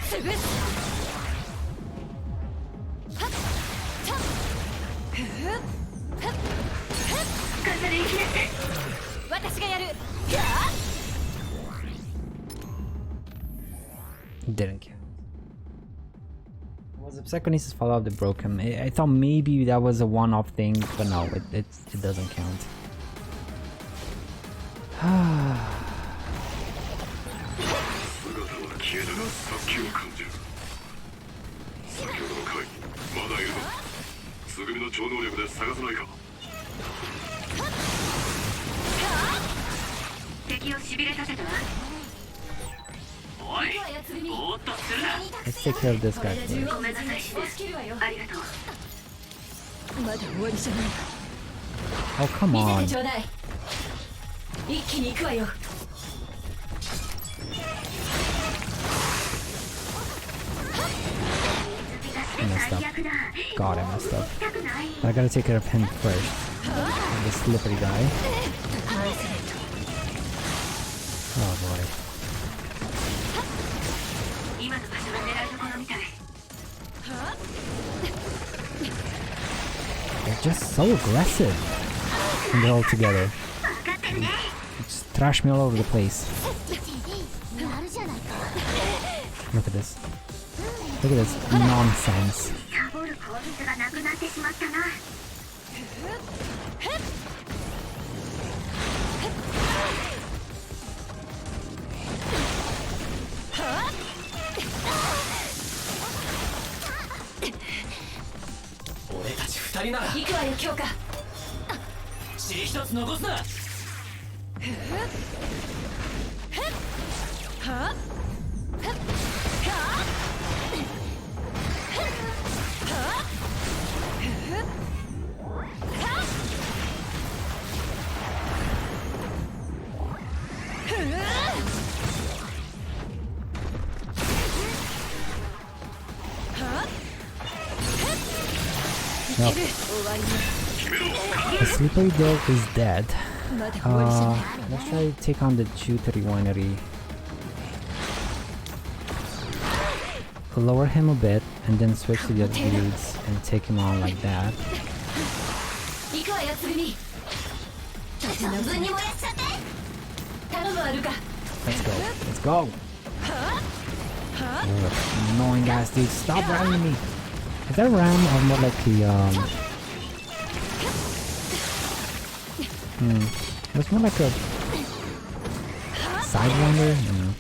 潰す。私がやる。Didn't count. Was the psychokinesis follow-up that broke him? I thought maybe that was a one-off thing, but no, it doesn't count. 敵をしびれさせたわ。おい、ぼーっとするな。 Let's take care of this guy first. ごめんなさい、シネ。ありがとう。まだ終わりじゃない。 Oh, come 見 on. せてちょうだい。一気に行くわよ。 I messed up. God, I messed up. But I gotta take care of him first. The slippery guy. Oh boy. They're just so aggressive when they're all together. Just trash me all over the place. Look at this. Look at this nonsense. No. The slippery girl is dead. Let's try to take on the Jutari Winery. Lower him a bit and then switch to the other dudes and take him on like that. Let's go. Let's go. Oh, annoying ass dude. Stop ramming me. Is that a ram or more like the it was more like a sidewinder? No.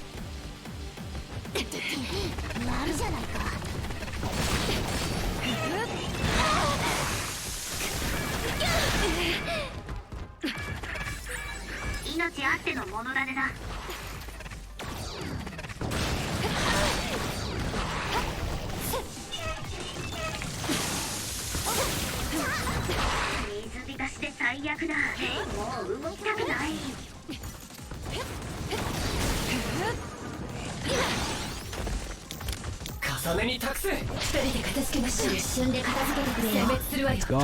Let's go.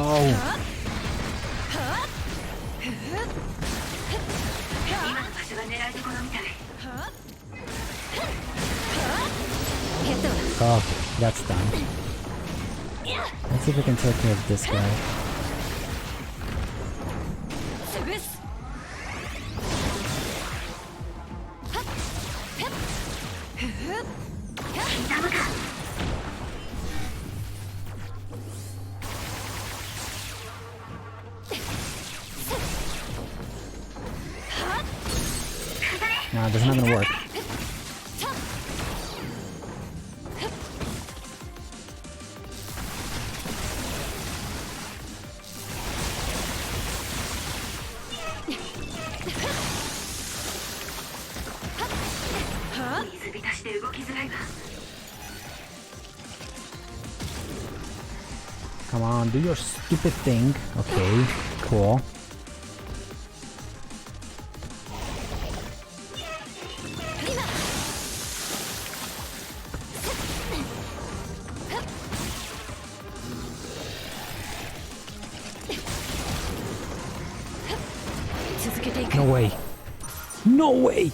Oh, that's done. Let's see if we can take care of this guy. No, this is not gonna work. Come on, do your stupid thing. Okay, cool. No way. No way!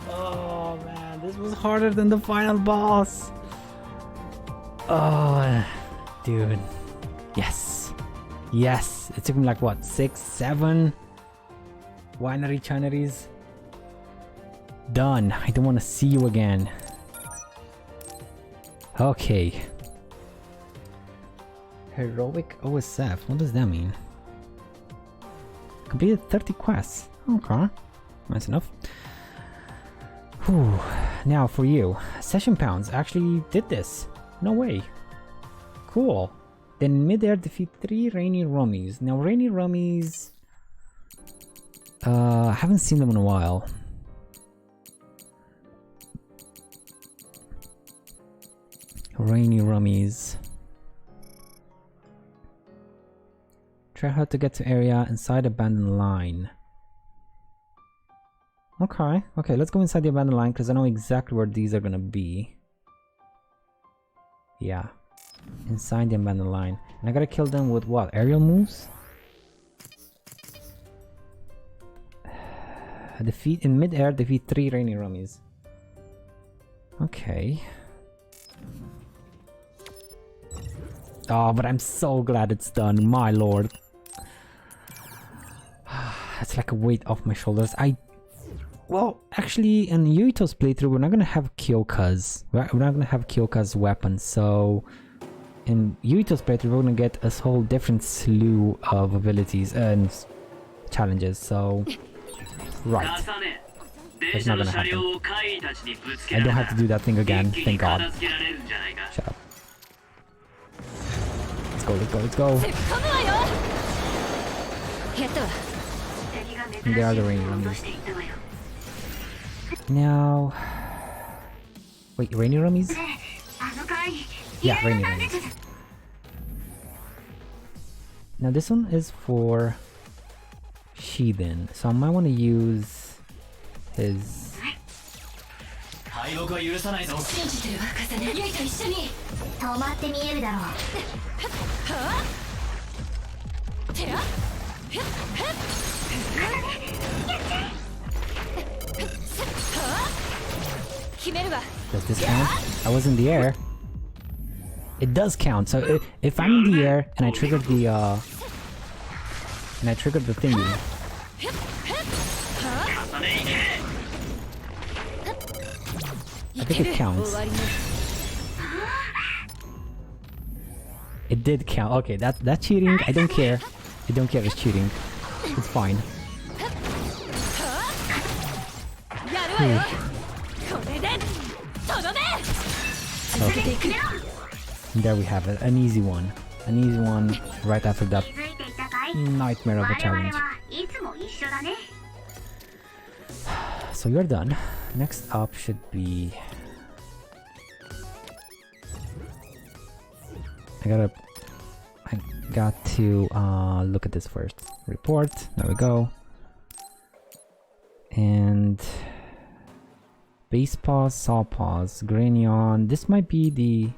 Oh man, this was harder than the final boss. Oh, dude. Yes. Yes. It took me like what, 6, 7 wineries? Done. I don't want to see you again. Okay. Heroic OSF. What does that mean? Completed 30 quests. Okay. Nice enough. Whew. Now for you. Session Pounds actually did this. No way. Cool. Then midair defeat 3 Rainy Rummies. Now Rainy Rummies... I haven't seen them in a while. Rainy Rummies. Try hard to get to area inside abandoned line. Okay, let's go inside the abandoned line because I know exactly where these are gonna be. Yeah, inside the abandoned line. And I gotta kill them with what? Aerial moves? Defeat in mid-air, defeat 3 Rainy Rummies. Okay. Oh, but I'm so glad it's done, my lord. It's like a weight off my shoulders. Well, actually, in Yuito's playthrough, we're not gonna have Kyoka's. We're not gonna have Kyoka's weapon, so... In Yuito's playthrough, we're gonna get a whole different slew of abilities and challenges, so... Right. That's not gonna happen. I don't have to do that thing again, thank god. Shut up. Let's go. They are the Rainy Rummies. Now... Wait, Rainy Rummies? Yeah, Rainy Rummies. Now this one is for Shiden, so I might want to use his... Does this count? I was in the air. It does count. So if I'm in the air and I triggered the thingy. I think it counts. It did count. Okay, that's cheating. I don't care. I don't care if it's cheating. It's fine. Okay. There we have it. An easy one. An easy one right after that nightmare of a challenge. So you're done. Next up should be... I got to look at this first. Report. There we go. And... Base pause, saw pause, Granion. This might be the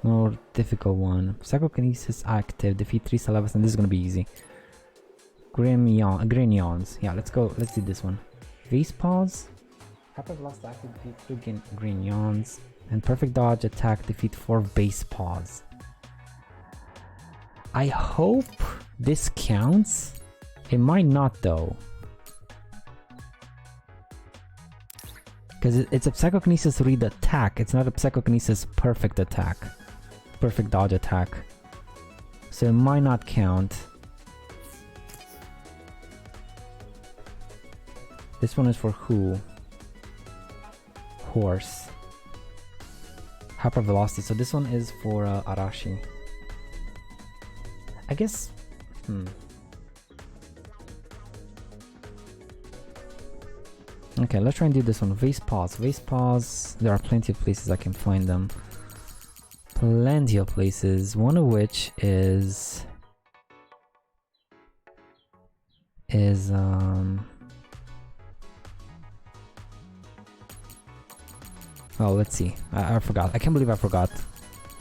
more difficult one. Psychokinesis active, defeat 3 Salivas, and this is gonna be easy. Granions. Yeah, let's go. Let's do this one. Base pause. Hyper velocity active, defeat 2 Granions. And perfect dodge attack, defeat 4 base pause. I hope this counts. It might not though. Because it's a psychokinesis read attack, it's not a psychokinesis perfect attack. Perfect dodge attack. So it might not count. This one is for who? Horse. Hyper velocity, so this one is for Arashi. I guess... Okay, let's try and do this one. Vase paws. Vase paws. There are plenty of places I can find them. Plenty of places. One of which is oh, let's see. I forgot. I can't believe I forgot.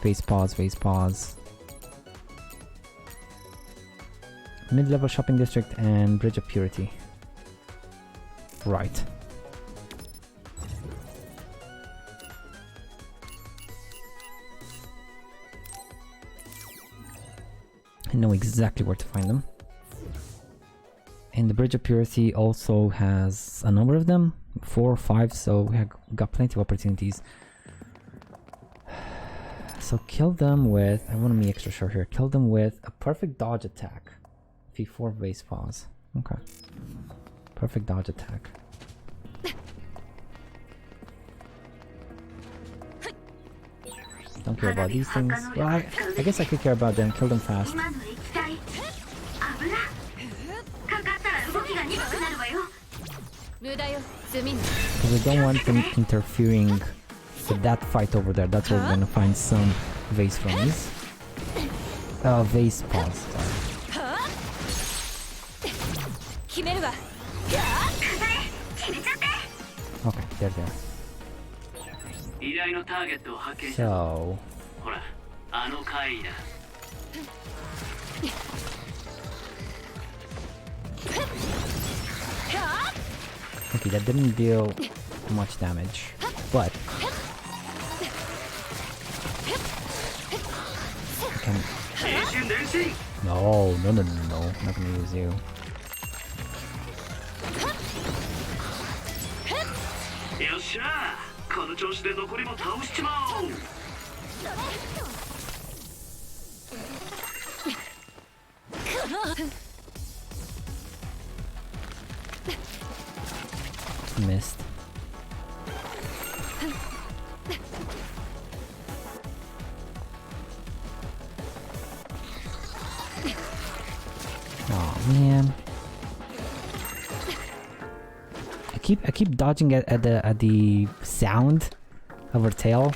Vase paws. Vase paws. Mid-level shopping district and Bridge of Purity. Right. I know exactly where to find them. And the Bridge of Purity also has a number of them, 4 or 5, so we have got plenty of opportunities. So kill them with, I want to be extra sure here, kill them with a perfect dodge attack. V4 vase paws. Okay. Perfect dodge attack. Don't care about these things. Well, I guess I could care about them. Kill them fast. Because I don't want them interfering with that fight over there. That's where we're gonna find some vase fromies. Vase paws. Sorry. Okay, they're there. So... okay, that didn't deal much damage, but... I can... No, not gonna use you. Missed. Oh man. I keep dodging at the sound of her tail.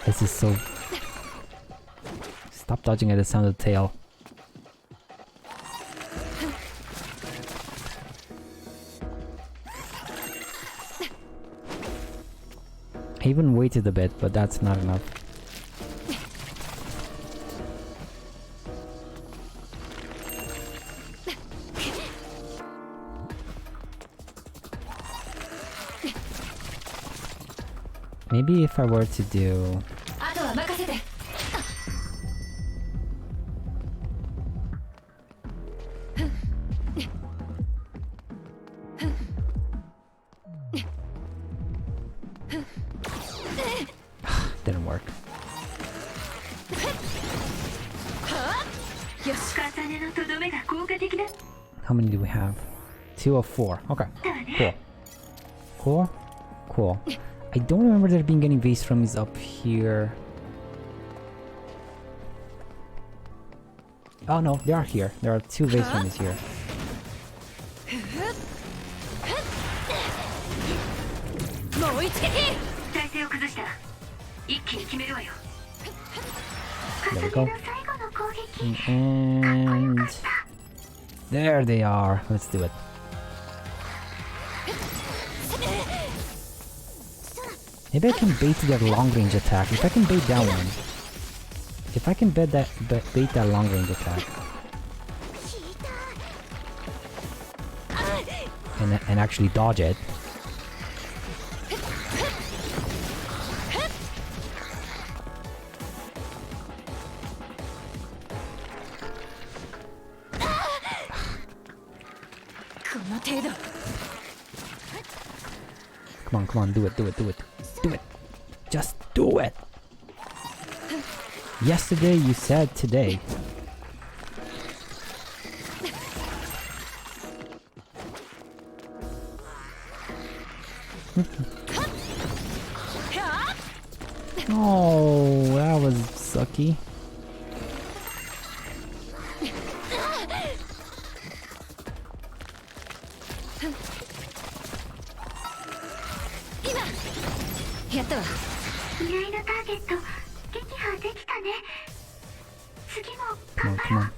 This is so... Stop dodging at the sound of the tail. I even waited a bit, but that's not enough. Maybe if I were to do... Didn't work. How many do we have? 2 of 4. Okay, cool. Cool? Cool. I don't remember there being any vase fromies up here. Oh no, they are here. There are 2 vase fromies here. There we go. And there they are. Let's do it. Maybe I can bait their long range attack. If I can bait that one. If I can bait that long range attack. And actually dodge it. Come on, do it. Do it. Just do it. Yesterday you said today. Oh, that was sucky. やったわ。依頼のターゲット撃破できたね。次も Come on, come on.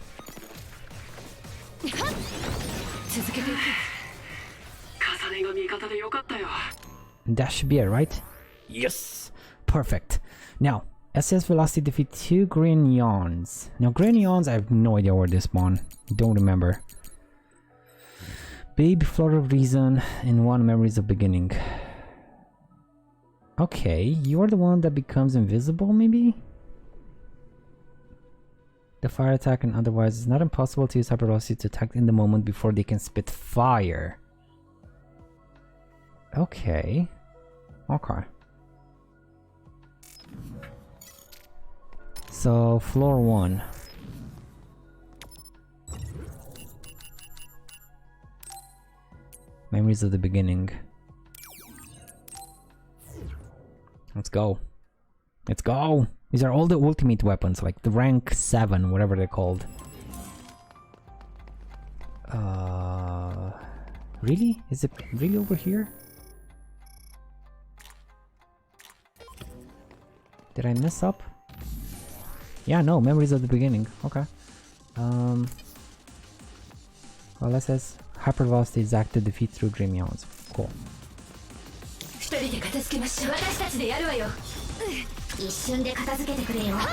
続けていく。重ねが味方でよかったよ。 That should be it, right? Yes! Perfect. Now, SS velocity defeat 2 green yawns. Now, green yawns, I have no idea where they spawn. Don't remember. Baby flower of reason in 1 memories of beginning. Okay, you are the one that becomes invisible, maybe? The fire attack and otherwise it's not impossible to use hyper velocity to attack in the moment before they can spit fire. Okay. Okay. So, floor 1. Memories of the beginning. Let's go. Let's go! These are all the ultimate weapons, like the rank 7, whatever they're called. Really? Is it really over here? Did I mess up? Yeah, no, memories of the beginning. Okay. Well, it says hyper velocity is active, defeat through green yawns. Cool. 一人で片付けましょう。私たちでやるわよ。一瞬で片付けてくれよ。外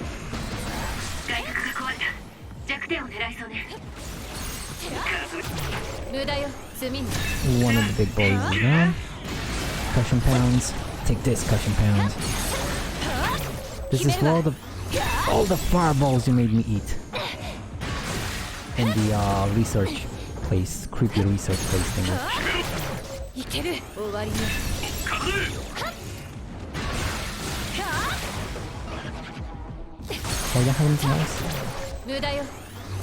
角が壊れた。弱点を狙いそうね。無駄よ。積みんな。 One of the big boys is down. Cushion pounds. Take this, cushion pounds. This is for all the fireballs you made me eat. In the research place, creepy research place thing. いける。終わりね。Oh, you don't have anything else? 無駄よ。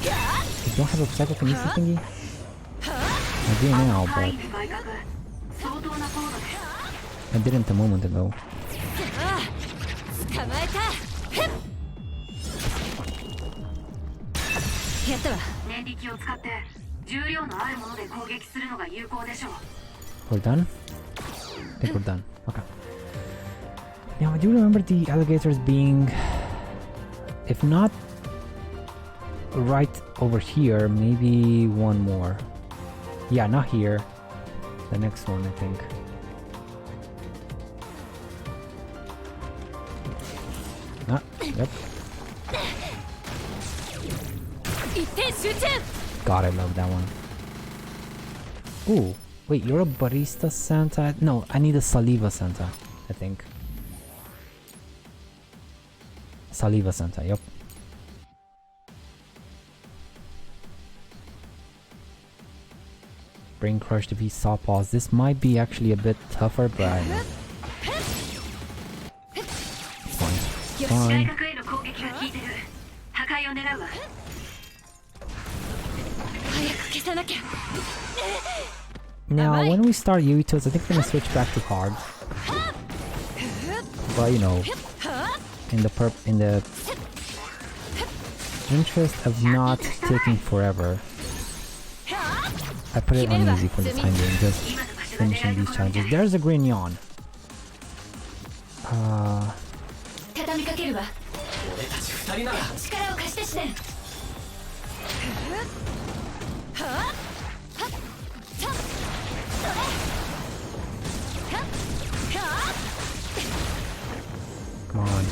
You don't have a psychokinesis thingy? I do now, but I didn't a moment ago. 捕まえた。やったわ。念力を使って重量のあるもので攻撃するのが有効でしょう。 We're done? I think we're done. Okay. Now, I do remember the alligators being, if not right over here, maybe one more. Yeah, not here. The next one, I think. Ah, yep. God, I love that one. Ooh, wait, you're a barista Santa? No, I need a saliva Santa, I think. Saliva Santa, yep. Brain crush to be saw paws. This might be actually a bit tougher, but fine. Fine. Now, when we start Yuito's, I think we're gonna switch back to hard. But you know, in the interest of not taking forever, I put it on easy for the time being, just finishing these challenges. There's a green yawn. Come on.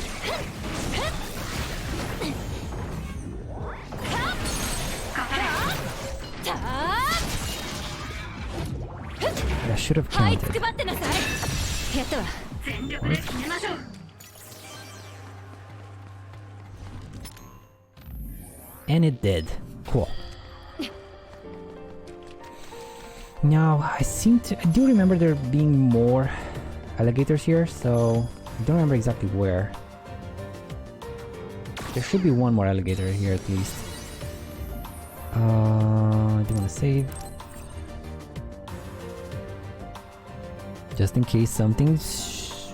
I should have counted. And it did. Cool. Now, I do remember there being more alligators here, so I don't remember exactly where. There should be one more alligator here at least. I do want to save. Just in case something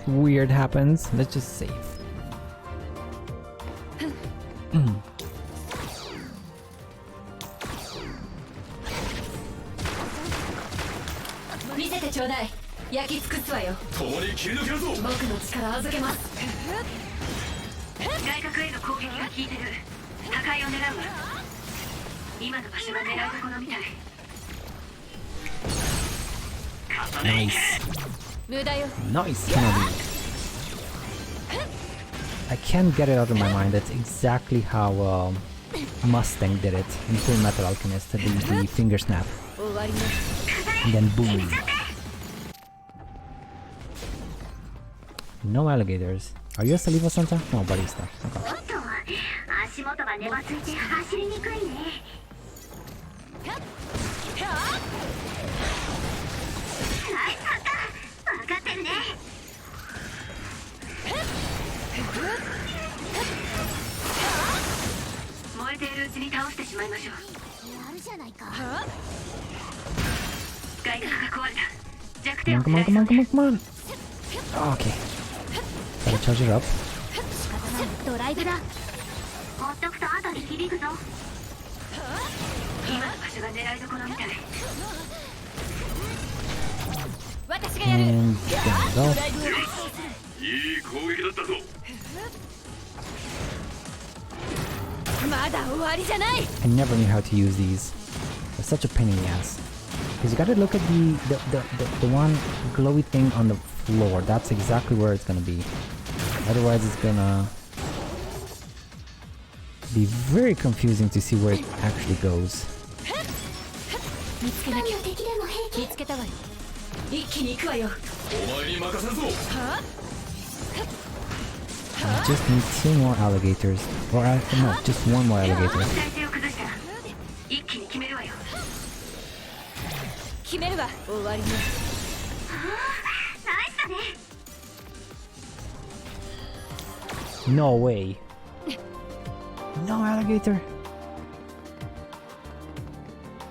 weird happens, let's just save. 焼き尽くすわよ。共に切り抜けるぞ。僕の力預けます。外角への攻撃が効いてる。破壊を狙うわ。今の場所が狙いどころみたい。Nice. 無駄よ。 Nice, Kennedy. I can't get it out of my mind. That's exactly how Mustang did it in Full Metal Alchemist. The finger snap. And then boom. No alligators. Are you a Saliva Santa? No, Barista. Okay. 足元がねばついて走りにくいね。はい、分かってるね。燃えているうちに倒してしまいましょう。やるじゃないか。外角が壊れた。弱点を Come on. Okay. Gotta charge it up. ドライブだ。ほっとくと後に響くぞ。今の場所が狙いどころみたい。私がやる。And there we go. いい攻撃だったぞ。まだ終わりじゃない。 I never knew how to use these. They're such a pain in the ass. Because you gotta look at the one glowy thing on the floor. That's exactly where it's gonna be. Otherwise it's gonna be very confusing to see where it actually goes. 見つけなきゃ。見つけたわよ。一気に行くわよ。お前に任せるぞ。I just need 2 more alligators. Or no, just 1 more alligator. 一気に決めるわよ。決めるわ。終わりね。ナイスだね。 No way. No alligator.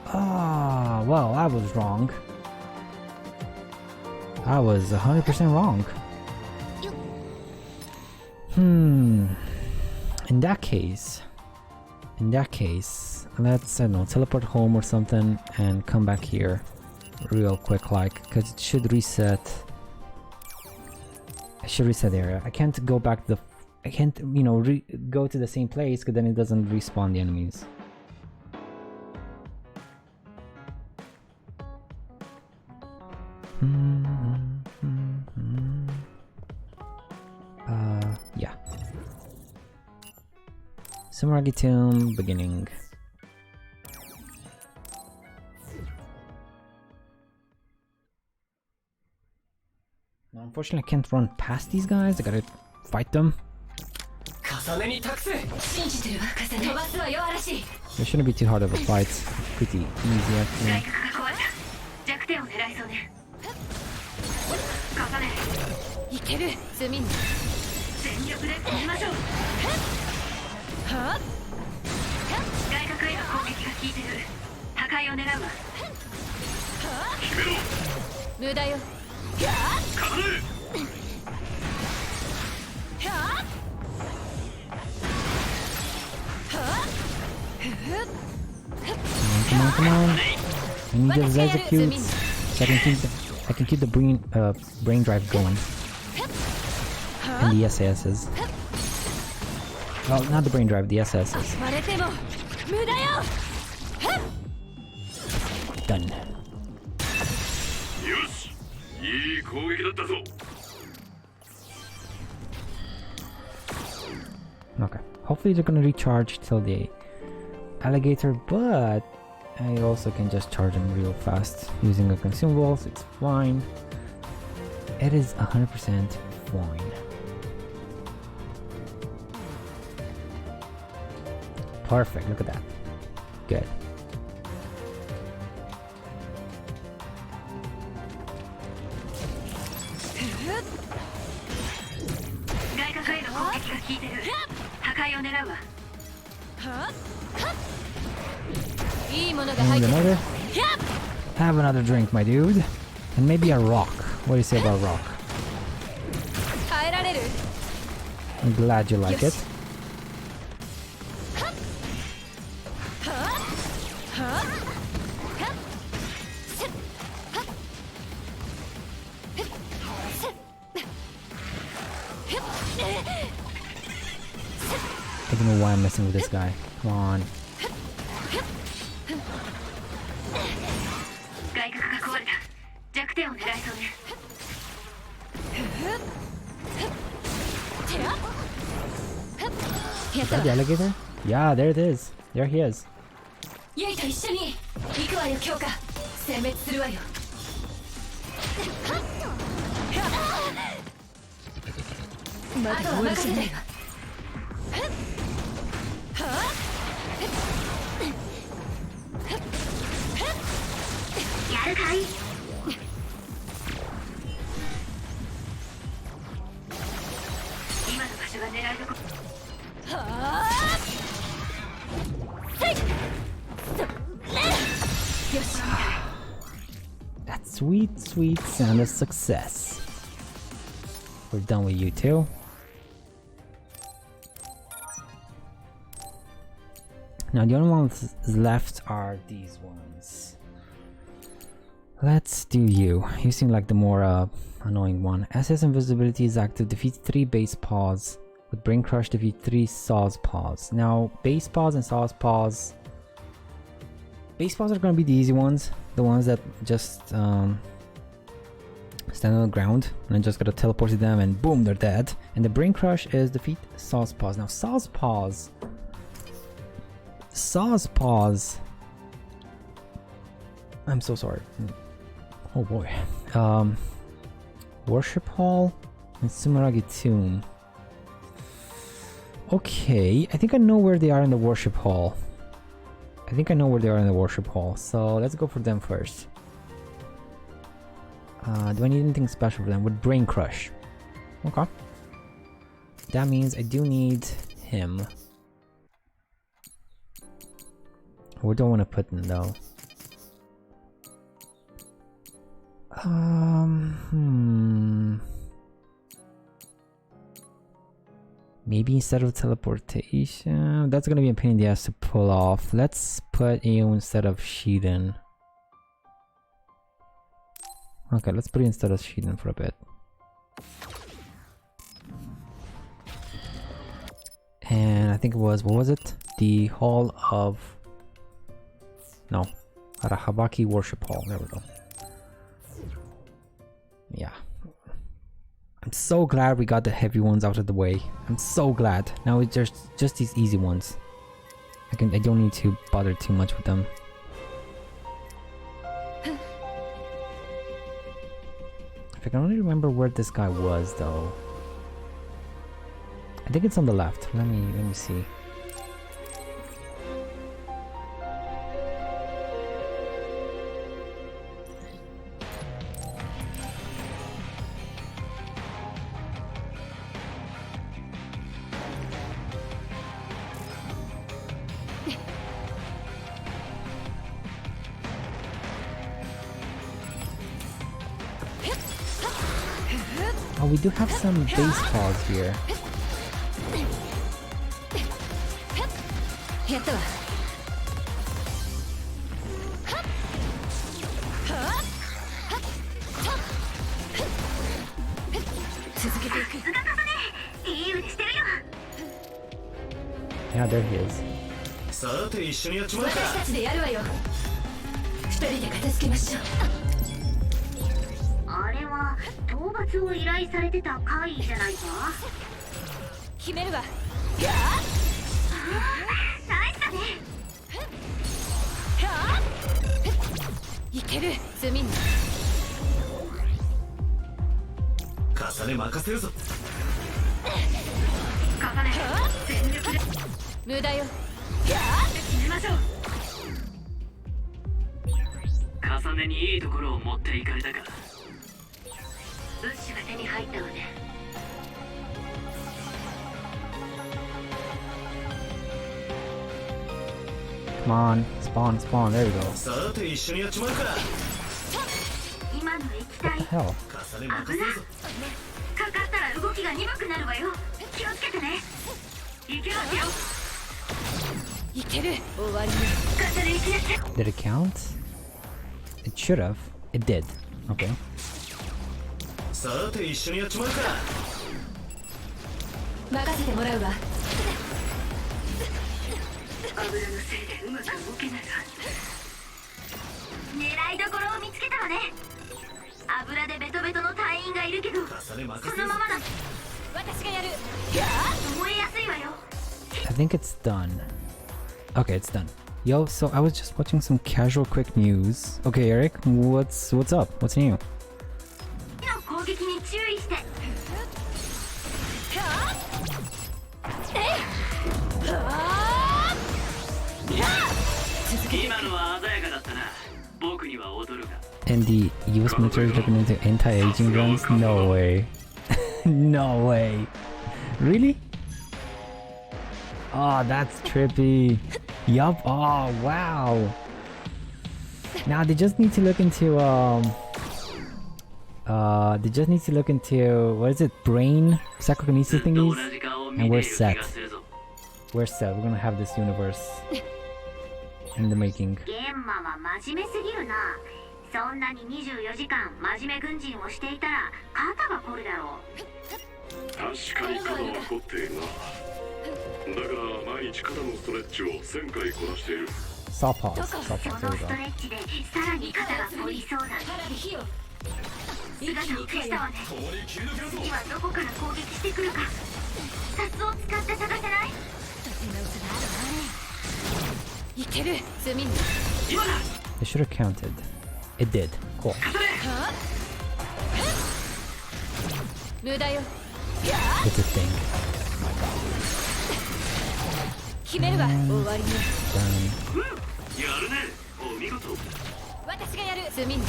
Ah, well, I was wrong. I was 100% wrong. In that case, let's, I don't know, teleport home or something and come back here real quick, like, because it should reset. I should reset the area. I can't go back to the, I can't, you know, go to the same place because then it doesn't respawn the enemies. Yeah. Sumeragi Tomb, beginning. Now, unfortunately, I can't run past these guys. I gotta fight them. It shouldn't be too hard of a fight. Pretty easy, actually. いける。罪に。全力で攻めましょう。は？外角への攻撃が効いてる。破壊を狙うわ。決めろ。無駄よ。かね。Come on. I need those executes so I can keep the brain drive going. And the SASs. Well, not the brain drive, the SSs. Done. Okay. Hopefully they're gonna recharge till the alligator, but I also can just charge them real fast using the consumables. It's fine. It is 100% fine. Perfect, look at that. Good. And another? Have another drink, my dude. And maybe a rock. What do you say about rock? I'm glad you like it. don't know why I'm messing with this guy. Come on. Is that the alligator? Yeah, there it is. There he is. That sweet, sweet sound of success. We're done with you too. Now the only ones left are these ones. Let's do you. You seem like the more annoying one. SS invisibility is active. Defeats 3 base paws. With Brain Crush, defeat 3 Saw's paws. Now base paws and Saw's paws. Base paws are gonna be the easy ones. The ones that just stand on the ground and I just gotta teleport to them and boom, they're dead. And the Brain Crush is defeat Saw's paws. Now Saw's paws. I'm so sorry. Oh boy. Worship Hall and Sumeragi Tomb. Okay, I think I know where they are in the Worship Hall. So let's go for them first. Do I need anything special for them? With Brain Crush. Okay. That means I do need him. Where do I want to put him though? Maybe instead of teleportation, that's gonna be a pain in the ass to pull off. Let's put you instead of Shiden. Okay, let's put you instead of Shiden for a bit. And I think it was, what was it? The Hall of... No, Arahabaki Worship Hall, there we go. Yeah. I'm so glad we got the heavy ones out of the way. I'm so glad. Now it's just these easy ones. I don't need to bother too much with them. If I can only remember where this guy was though. I think it's on the left. Let me see. Oh, we do have some base paws here. Yeah, there he is. Kasane にいいところを持っていかれたか。物資が手に入ったわね。Come on, spawn, there we go. さて一緒にやっちまうか。今の液体。What the hell? 危ない。かかったら動きが鈍くなるわよ。気をつけてね。いけますよ。いける。終わり。Kasane行きなさい。Did it count? It should have. It did. Okay. さて一緒にやっちまうか。任せてもらうわ。狙いどころを見つけたわね。油でベトベトの隊員がいるけど、このままだ私がやる。燃えやすいわよ。 I think it's done. Okay, it's done. Yo, so I was just watching some casual quick news. Okay, Eric, what's up? What's new? 攻撃に注意して。今のは鮮やかだったな。僕には踊るが。 And the US military is looking into anti-aging guns? No way. No way. Really? Oh, that's trippy. Yup. Oh, wow. Now they just need to look into what is it? Brain psychokinesis thingies, and we're set. We're set. We're gonna have this universe in the making. 真面目すぎるな。そんなに24時間真面目軍人をしていたら肩が凝るだろう。確かに肩は凝っているな。だから毎日肩のストレッチを1000回こなしている。Saw pause. そのストレッチでさらに肩が凝りそうだ。姿を消したわね。次はどこから攻撃してくるか。札を使って探せない？いける。今だ。 It should have counted. It did. Cool. 無駄よ。 It's a thing. 決めるわ。終わりね。やるね。お見事。私がやる。罪に。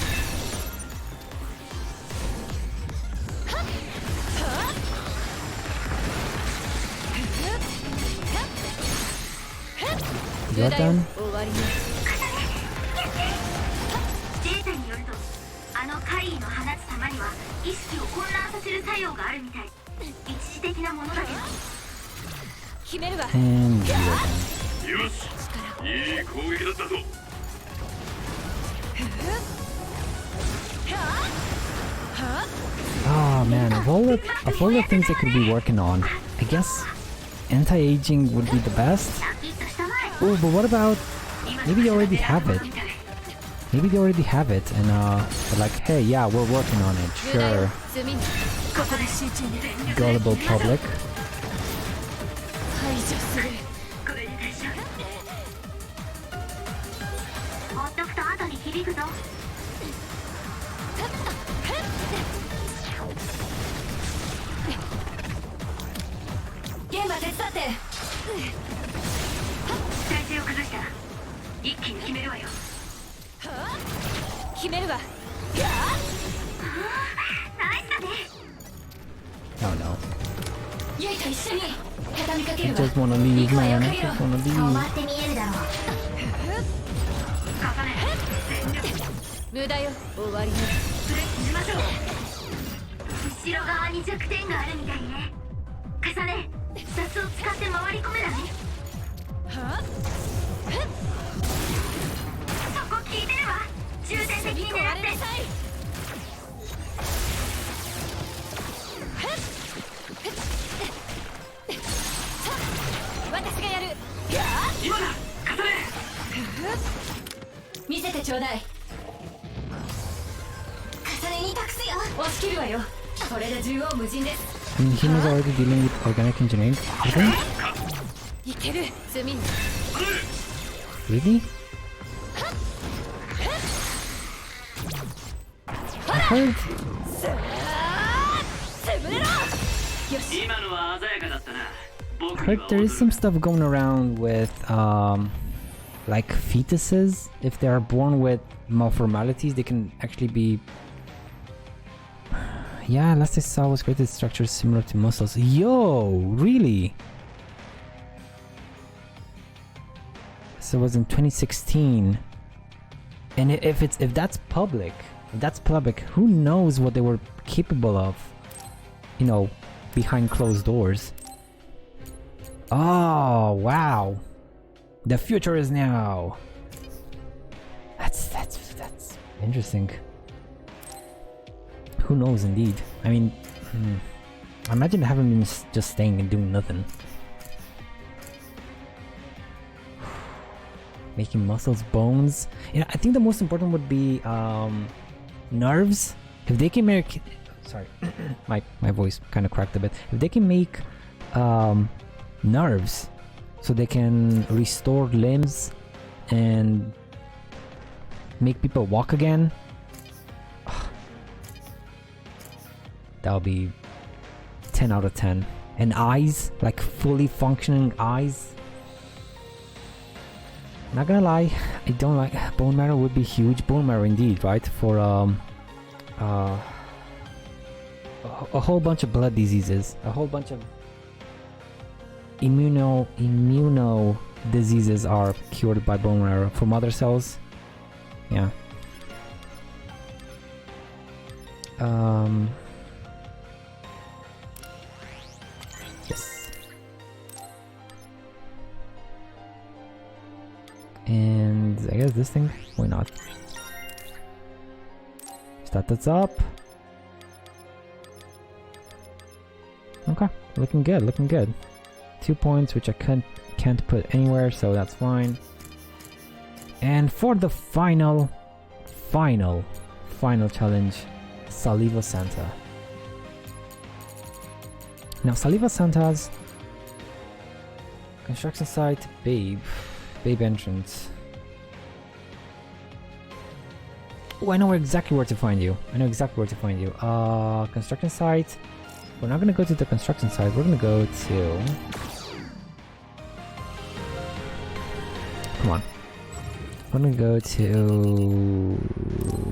You're done? 終わりね。データによると、あの怪異の放つ玉には意識を混乱させる作用があるみたい。一時的なものだけど。決めるわ。And you're done. よし、いい攻撃だったぞ。Oh man, of all the things they could be working on, I guess anti-aging would be the best. Oh, but what about maybe they already have it? Maybe they already have it, and they're like, hey, yeah, we're working on it. Sure. Gullible public. Oh no. I just wanna leave, man. I just wanna leave. 無駄よ。終わりね。それしましょう。後ろ側に弱点があるみたいね。重ね、札を使って回り込めない？そこ聞いてるわ。重点的に狙って。私がやる。今だ。重ね。見せてちょうだい。重ねに託すよ。押し切るわよ。これで縦横無尽です。I mean, he was already dealing with organic engineering, I think? いける。罪に。 Really? I heard... I heard there is some stuff going around with, like fetuses. If they are born with malformalities, they can actually be... Yeah, last I saw was created structures similar to muscles. Yo, really? So it was in 2016. And if that's public, who knows what they were capable of, you know, behind closed doors. Oh, wow. The future is now. That's interesting. Who knows, indeed. I mean, imagine having been just staying and doing nothing. Making muscles, bones. You know, I think the most important would be nerves. If they can make, sorry, my voice kind of cracked a bit. If they can make nerves, so they can restore limbs and make people walk again, that'll be 10 out of 10. And eyes, like fully functioning eyes. Not gonna lie, I don't like bone marrow. Would be huge. Bone marrow indeed, right? For a whole bunch of blood diseases, a whole bunch of immuno diseases are cured by bone marrow. For mother cells, yeah. Yes. And I guess this thing, why not? Status up. Okay, looking good, looking good. 2 points, which I can't put anywhere, so that's fine. And for the final challenge, Saliva Santa. Now, Saliva Santa's construction site, babe entrance. Oh, I know exactly where to find you. Construction site. We're not gonna go to the construction site. We're gonna go to. Come on. We're gonna go to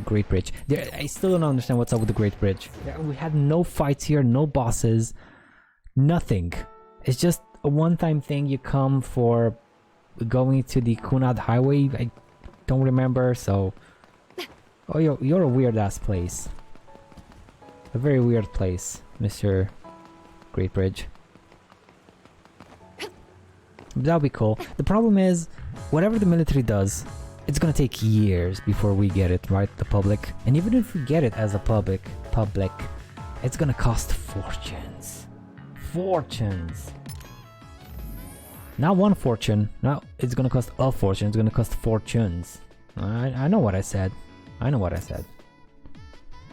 Great Bridge. I still don't understand what's up with the Great Bridge. We had no fights here, no bosses, nothing. It's just a one-time thing. You come for going to the Kunad Highway. I don't remember, so. Oh, you're a weird-ass place. A very weird place, Mr. Great Bridge. That'll be cool. The problem is, whatever the military does, it's gonna take years before we get it, right? The public. And even if we get it as a public, it's gonna cost fortunes. Fortunes. Not one fortune. No, it's gonna cost a fortune. It's gonna cost fortunes. I know what I said.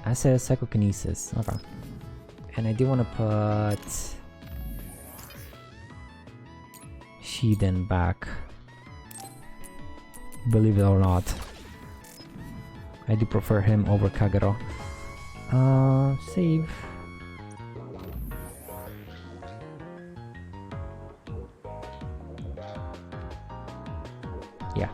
I said psychokinesis. Okay. And I do want to put Shiden back. Believe it or not. I do prefer him over Kagero. Save. Yeah.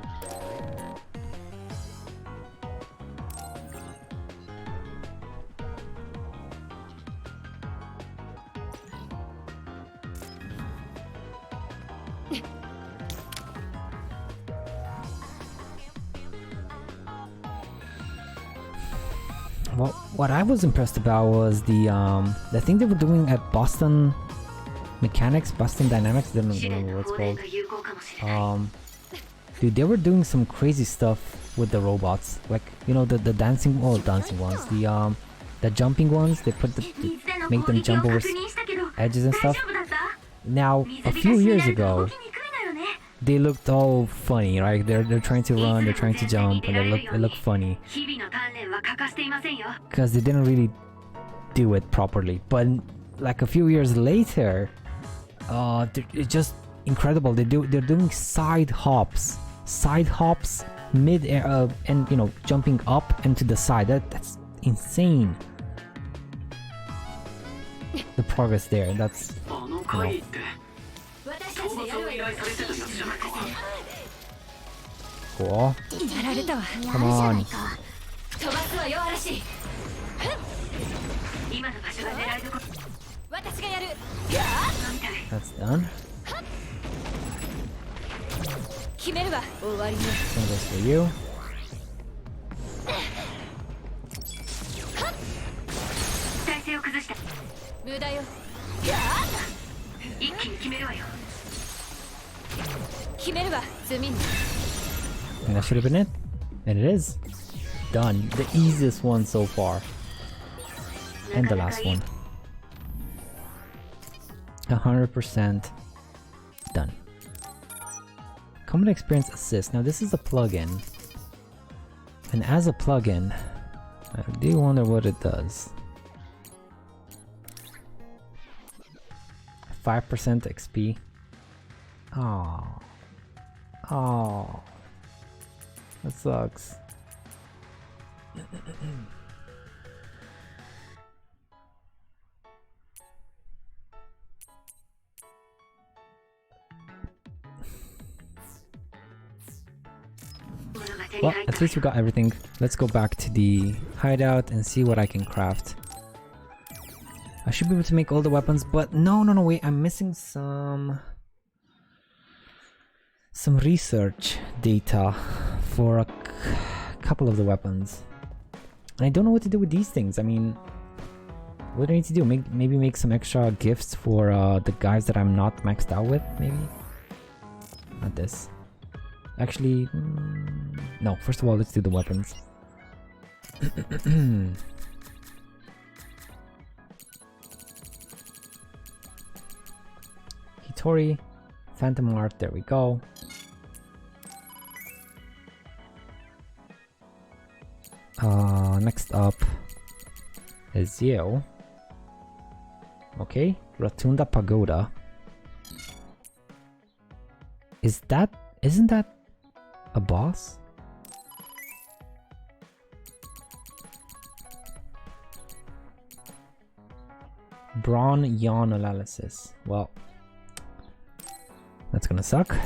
Well, what I was impressed about was the thing they were doing at Boston Mechanics, Boston Dynamics, I don't remember what it's called. Dude, they were doing some crazy stuff with the robots. Like, you know, the dancing ones, the jumping ones, they make them jump over edges and stuff. Now, a few years ago, they looked all funny, right? They're trying to run, they're trying to jump, and they look funny. Because they didn't really do it properly. But like a few years later, it's just incredible. They're doing side hops mid-air, and you know, jumping up and to the side. That's insane. The progress there. That's, you know. Cool. Come on. That's done. Same goes for you. And that should have been it. And it is. Done. The easiest one so far. And the last one. 100% done. Combat Experience Assist. Now this is a plugin. And as a plugin, I do wonder what it does. 5% XP. Oh. Oh. That sucks. Well, at least we got everything. Let's go back to the hideout and see what I can craft. I should be able to make all the weapons, but no, wait, I'm missing some research data for a couple of the weapons. And I don't know what to do with these things. I mean, what do I need to do? Maybe make some extra gifts for the guys that I'm not maxed out with, maybe? Not this. Actually, no, first of all, let's do the weapons. Hitori, Phantom Art, there we go. Next up is you. Okay, Rotunda Pagoda. Isn't that a boss? Brawn yawn analysis. Well, that's gonna suck.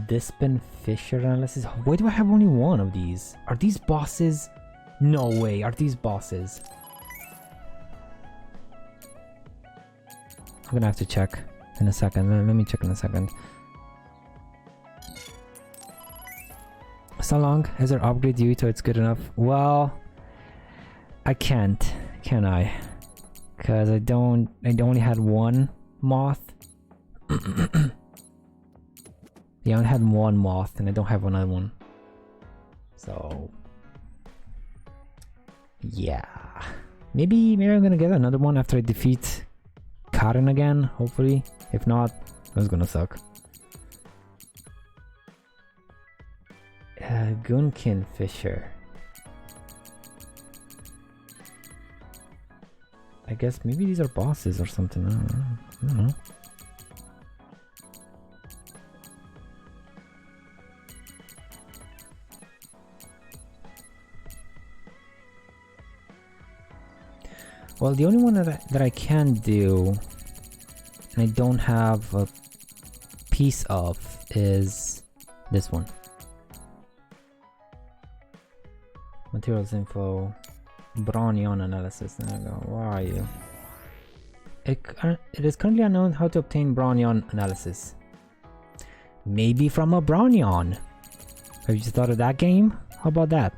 Dispin Fisher analysis. Why do I have only one of these? Are these bosses? No way. Are these bosses? I'm gonna have to check in a second. Let me check in a second. So long as our upgrade Yuito, it's good enough. Well, I can't, can I? Cause I only had one moth. Yeah, I only had one moth and I don't have another one. So yeah. Maybe I'm gonna get another one after I defeat Karen again, hopefully. If not, that's gonna suck. Gunkin Fisher. I guess maybe these are bosses or something. I don't know. Well, the only one that I can do, and I don't have a piece of, is this one. Materials info, Brawn yawn analysis. There we go. Where are you? It is currently unknown how to obtain Brawn yawn analysis. Maybe from a Brawn yawn. Have you just thought of that game? How about that?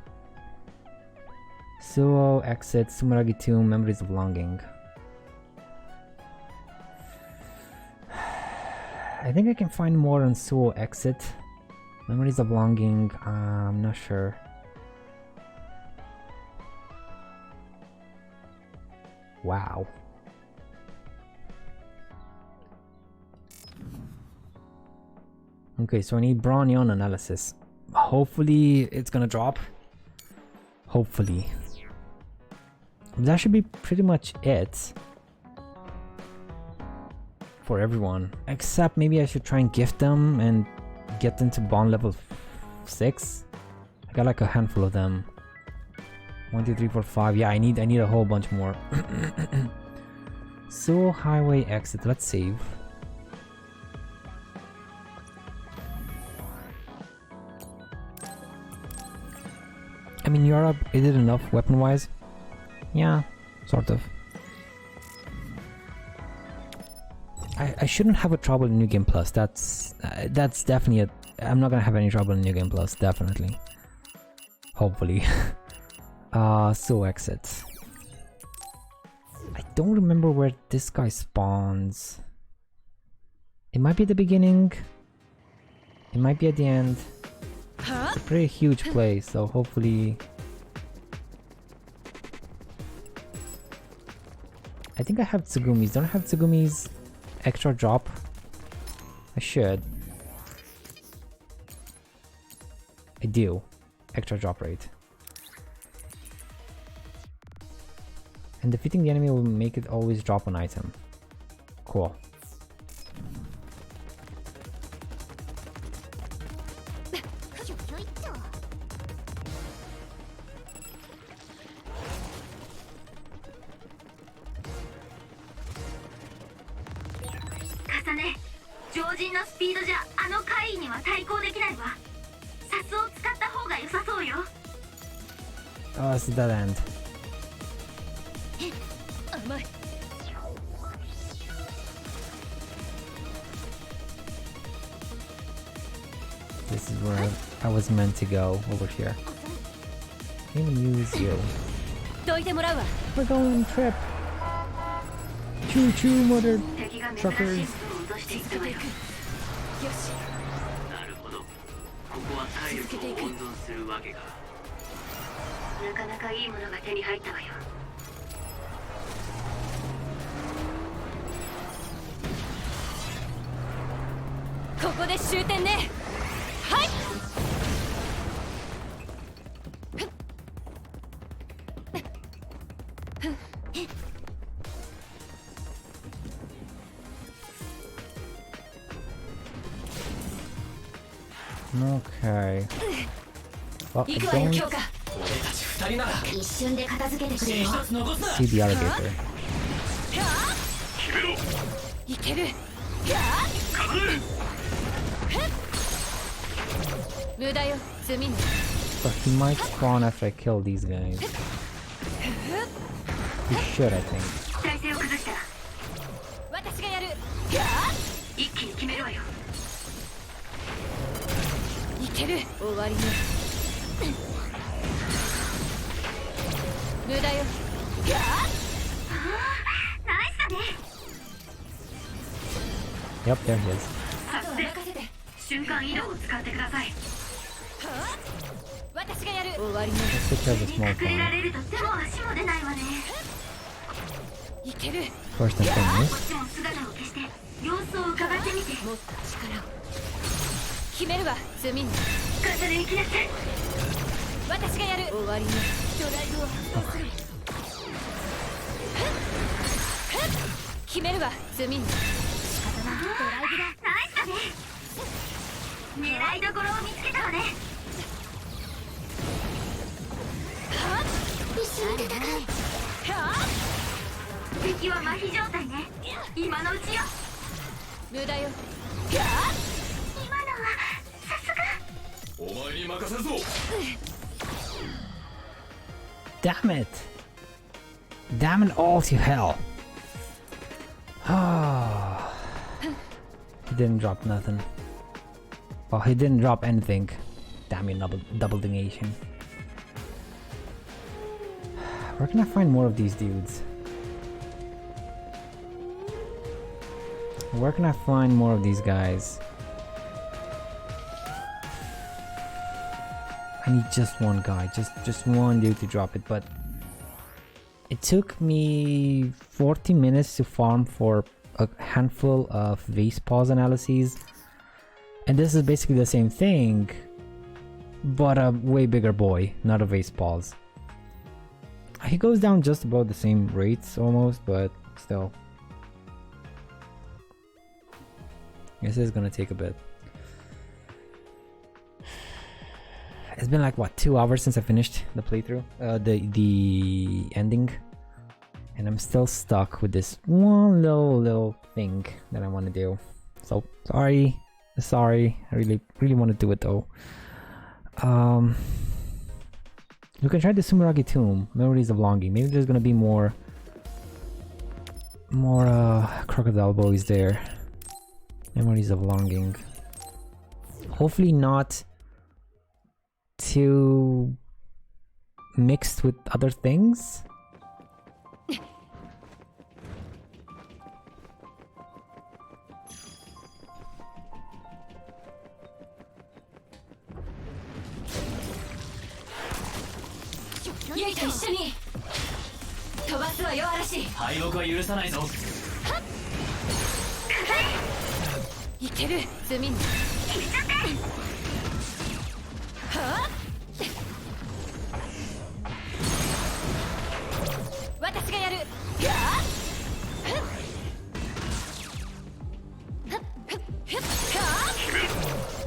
Suo, Exit, Sumeragi Tomb, Memories of Longing. I think I can find more on Suo Exit. Memories of Longing, I'm not sure. Wow. Okay, so I need Brawn yawn analysis. Hopefully it's gonna drop. Hopefully. That should be pretty much it for everyone, except maybe I should try and gift them and get them to bond level 6. I got like a handful of them. 1, 2, 3, 4, 5. Yeah, I need a whole bunch more. So highway exit. Let's save. I mean, Europe, is it enough weapon-wise? Yeah, sort of. I shouldn't have a trouble in New Game Plus. That's definitely a. I'm not gonna have any trouble in New Game Plus. Definitely. Hopefully. So exit. I don't remember where this guy spawns. It might be at the beginning. It might be at the end. It's a pretty huge place, so hopefully. I think I have Tsugumis. Don't I have Tsugumis extra drop? I should. I do. Extra drop rate. And defeating the enemy will make it always drop an item. Cool. Kasane, 常人のスピードじゃあの怪異には対抗できないわ。サスを使った方が良さそうよ。 Oh, it's a dead end. This is where I was meant to go, over here. Can't even use you. We're going trip. Choo choo, mother truckers. なるほど。ここは体力を温存するわけか。なかなかいいものが手に入ったわよ。ここで終点ね。はい。 Okay. Well, I don't see the alligator. いける。無駄よ、積みね。 But he might spawn after I kill these guys. He should, I think. 体勢を崩したら私がやる。一気に決めるわよ。いける。終わりね。無駄よ。ナイスだね。 Yep, there he is. 瞬間移動を使ってください。私がやる。終わりね。 Let's take care of the small 隠れら farm. れると手も足も出ないわね。いける。 First and こ foremost. っちも姿を消して様子を伺ってみて。もっと力を。決めるわ、積みね。重ねに来なさい。私がやる。終わりね。ドライブを発動する。決めるわ、積みね。仕方ない。ドライブだ。ナイスだね。狙いどころを見つけたわね。一緒に戦う。敵は麻痺状態ね。今のうちよ。無駄よ。今のはさすが。お前に任せるぞ。 Damn it! Damn it all to hell! Ah, he didn't drop nothing. Well, he didn't drop anything. Damn you, double negation. Where can I find more of these dudes? Where can I find more of these guys? I need just one guy, just one dude to drop it, but it took me 40 minutes to farm for a handful of vase pause analyses, and this is basically the same thing, but a way bigger boy, not a vase pause. He goes down just about the same rates almost, but still. I guess it's gonna take a bit. It's been like what, 2 hours since I finished the playthrough, the ending, and I'm still stuck with this one little thing that I want to do. So sorry, I really want to do it though. You can try the Sumeragi tomb, Memories of Longing. Maybe there's gonna be more crocodile boys there. Memories of Longing. Hopefully not too mixed with other things. Yuito, 一緒に飛ばすわよ、嵐。敗北は許さないぞ。風いける積みにいっちゃってはあ私がやるやあ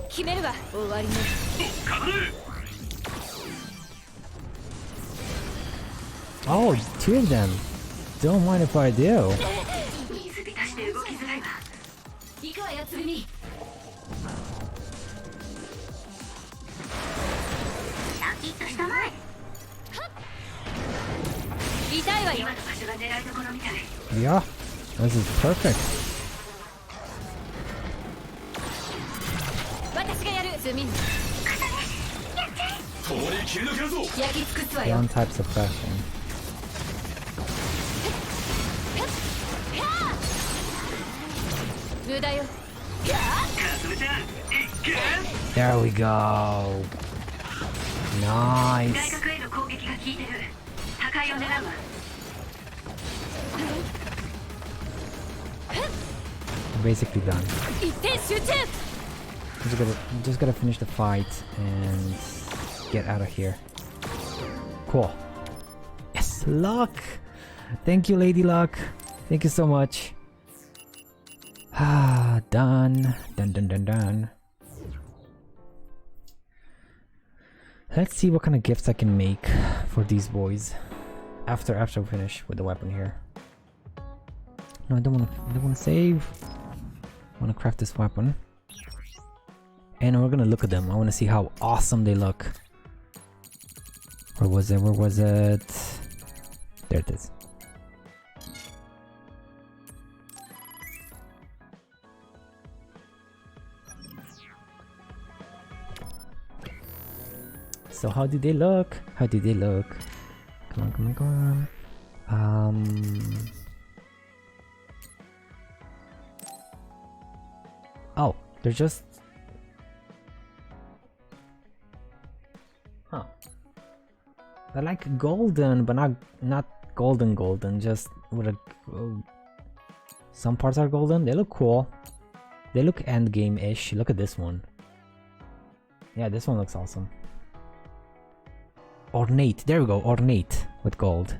決めるわ終わりね Oh, two of them. Don't mind if I do. 水浸しで動きづらいわ行くわよ釣りにシャキッとしたまえ痛いわよ今の場所が狙いどころみたい Yeah, this is perfect. 私がやる積みに共に切り抜けるぞ焼き尽くすわよ One type suppression. There we go. Nice. 大学への攻撃が効いてる破壊を狙うわ Basically done. 一点集中 Just gotta finish the fight and get out of here. Cool. Yes, luck. Thank you, Lady Luck. Thank you so much. Ah, done. Done. Let's see what kind of gifts I can make for these boys after we finish with the weapon here. No, I don't want to save. I want to craft this weapon. And we're gonna look at them. I want to see how awesome they look. Where was it? There it is. So how do they look? Come on. Oh, they're just... Huh. They're like golden, but not golden, just with a... some parts are golden. They look cool. They look endgame-ish. Look at this one. Yeah, this one looks awesome. Ornate. There we go. Ornate with gold.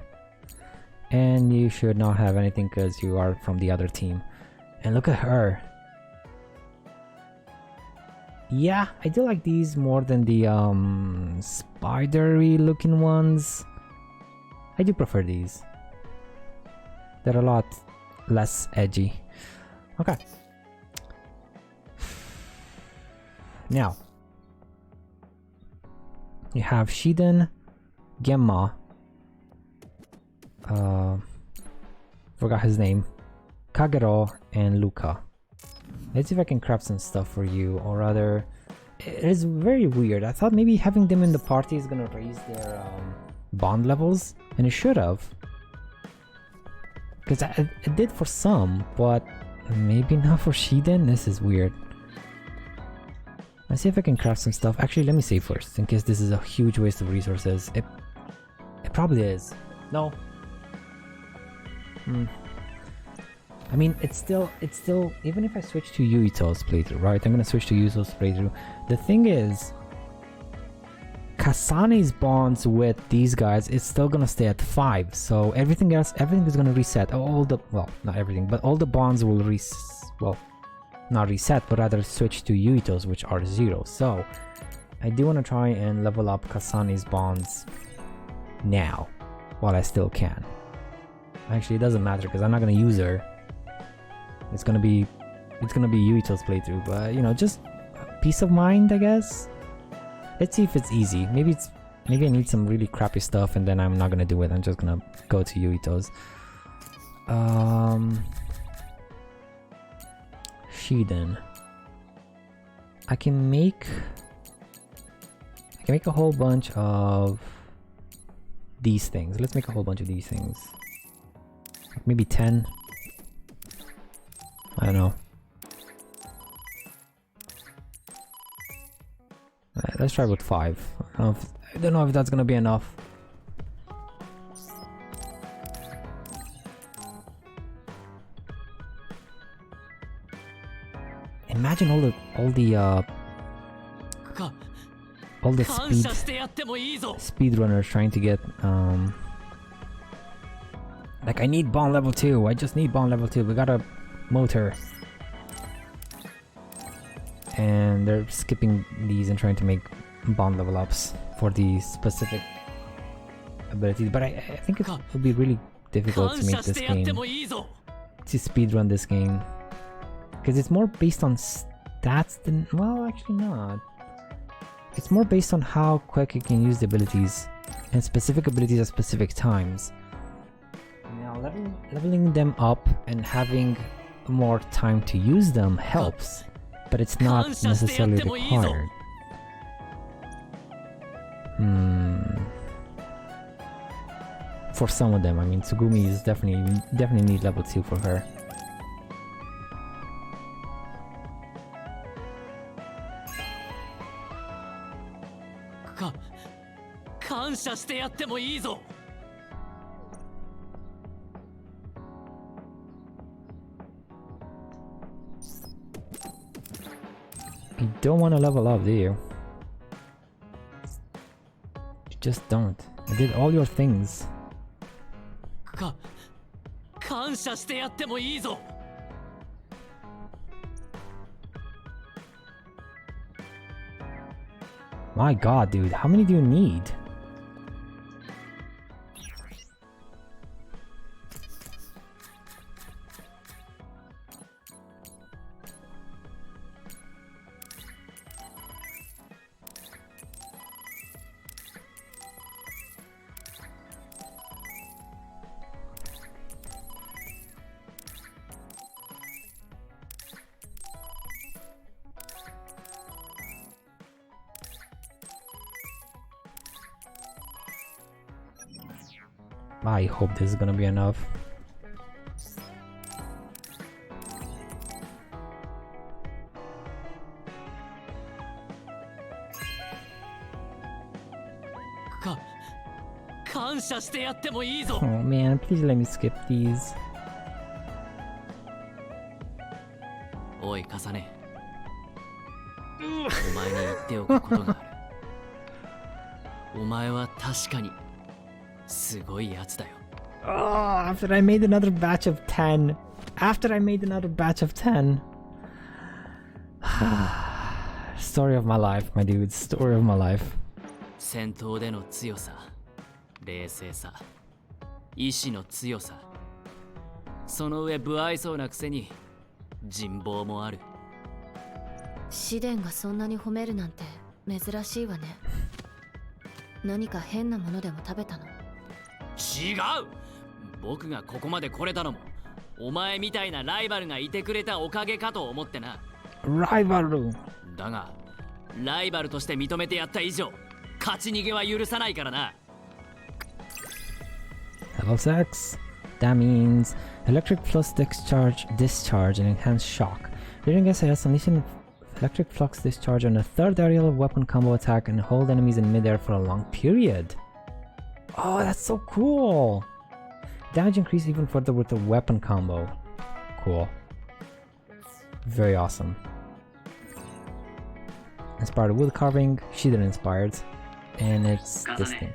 And you should not have anything because you are from the other team. And look at her. Yeah, I do like these more than the spidery looking ones. I do prefer these. They're a lot less edgy. Okay. Now, you have Shiden, Gemma, forgot his name, Kagero, and Luca. Let's see if I can craft some stuff for you, or rather, it is very weird. I thought maybe having them in the party is gonna raise their bond levels, and it should have. Because it did for some, but maybe not for Shiden. This is weird. Let's see if I can craft some stuff. Actually, let me save first, in case this is a huge waste of resources. It probably is. No. I mean, it's still, even if I switch to Yuito's playthrough, right? I'm gonna switch to Yuito's playthrough. The thing is, Kasane's bonds with these guys is still gonna stay at 5. So everything is gonna reset. All the, well, not everything, but all the bonds will not reset, but rather switch to Yuito's, which are 0. So I do want to try and level up Kasane's bonds now, while I still can. Actually, it doesn't matter because I'm not gonna use her. It's gonna be Yuito's playthrough, but you know, just peace of mind, I guess. Let's see if it's easy. Maybe I need some really crappy stuff, and then I'm not gonna do it. I'm just gonna go to Yuito's. Shiden. I can make a whole bunch of these things. Let's make a whole bunch of these things. Like maybe 10. I don't know. Let's try with 5. I don't know if that's gonna be enough. Imagine all the speedrunners trying to get like, I need bond level 2. I just need bond level 2. We got a motor. And they're skipping these and trying to make bond level ups for the specific abilities. But I think it would be really difficult to make this game, to speedrun this game. Because it's more based on stats than, well, actually not. It's more based on how quick you can use the abilities and specific abilities at specific times. Now, leveling them up and having more time to use them helps, but it's not necessarily required. For some of them, I mean, Tsugumi is definitely need level 2 for her. You don't want to level up, do you? You just don't. I did all your things. My god, dude, how many do you need? I hope this is gonna be enough. Oh man, please let me skip these. Oi, Kasane. お前に言っておくことがある。お前は確かにすごいやつだよ。 Oh, after I made another batch of 10. After I made another batch of 10. Story of my life, my dude. Story of my life. 戦闘での強さ、冷静さ、意志の強さ。その上不愛想なくせに人望もある。試練がそんなに褒めるなんて珍しいわね。何か変なものでも食べたの？違う！僕がここまで来れたのもお前みたいなライバルがいてくれたおかげかと思ってな。ライバルだがライバルとして認めてやった以上勝ち逃げは許さないからな。 Level 6. That means electric flux discharge and enhanced shock. During SAS, unleashing electric flux discharge on a third aerial weapon combo attack and hold enemies in midair for a long period. Oh, that's so cool! Damage increase even further with the weapon combo. Cool. Very awesome. Inspired wood carving, she did inspired. And it's this thing.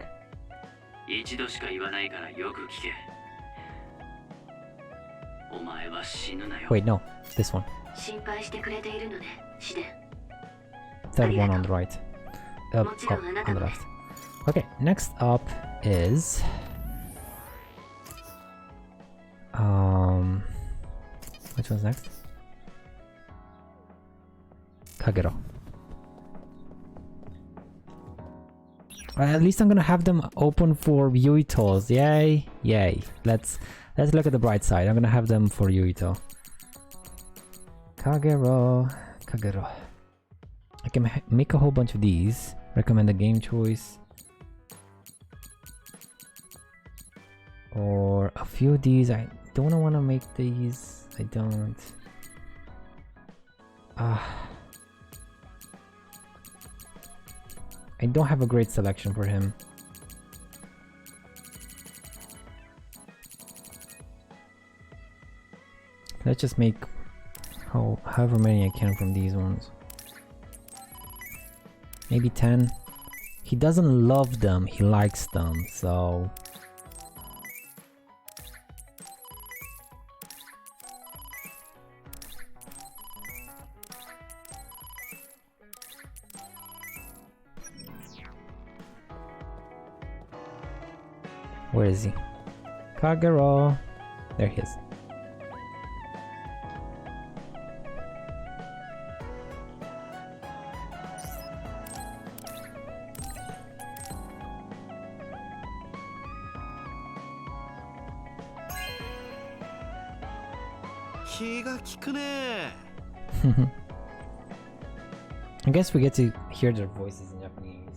Wait, no, this one. Third one on the right. On the left. Okay, next up is which one's next? Kagero. At least I'm gonna have them open for Yuitos. Yay, yay. Let's look at the bright side. I'm gonna have them for Yuito. Kagero. I can make a whole bunch of these. Recommend a game choice. Or a few of these. I don't want to make these. I don't. I don't have a great selection for him. Let's just make however many I can from these ones. Maybe 10. He doesn't love them, he likes them, so... Where is he? Kagero! There he is. I guess we get to hear their voices in Japanese.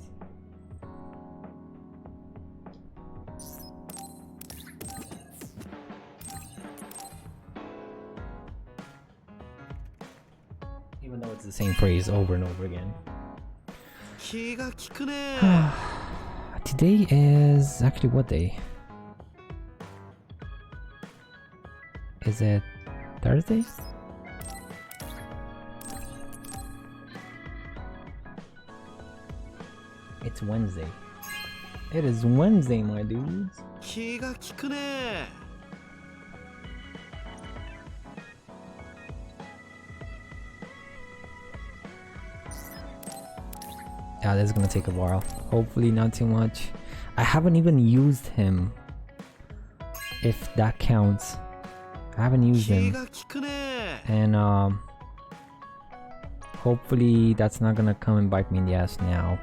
Even though it's the same phrase over and over again. Today is actually what day? Is it Thursday? It's Wednesday. It is Wednesday, my dudes. Yeah, this is gonna take a while. Hopefully not too much. I haven't even used him. If that counts. I haven't used him. And hopefully that's not gonna come and bite me in the ass now.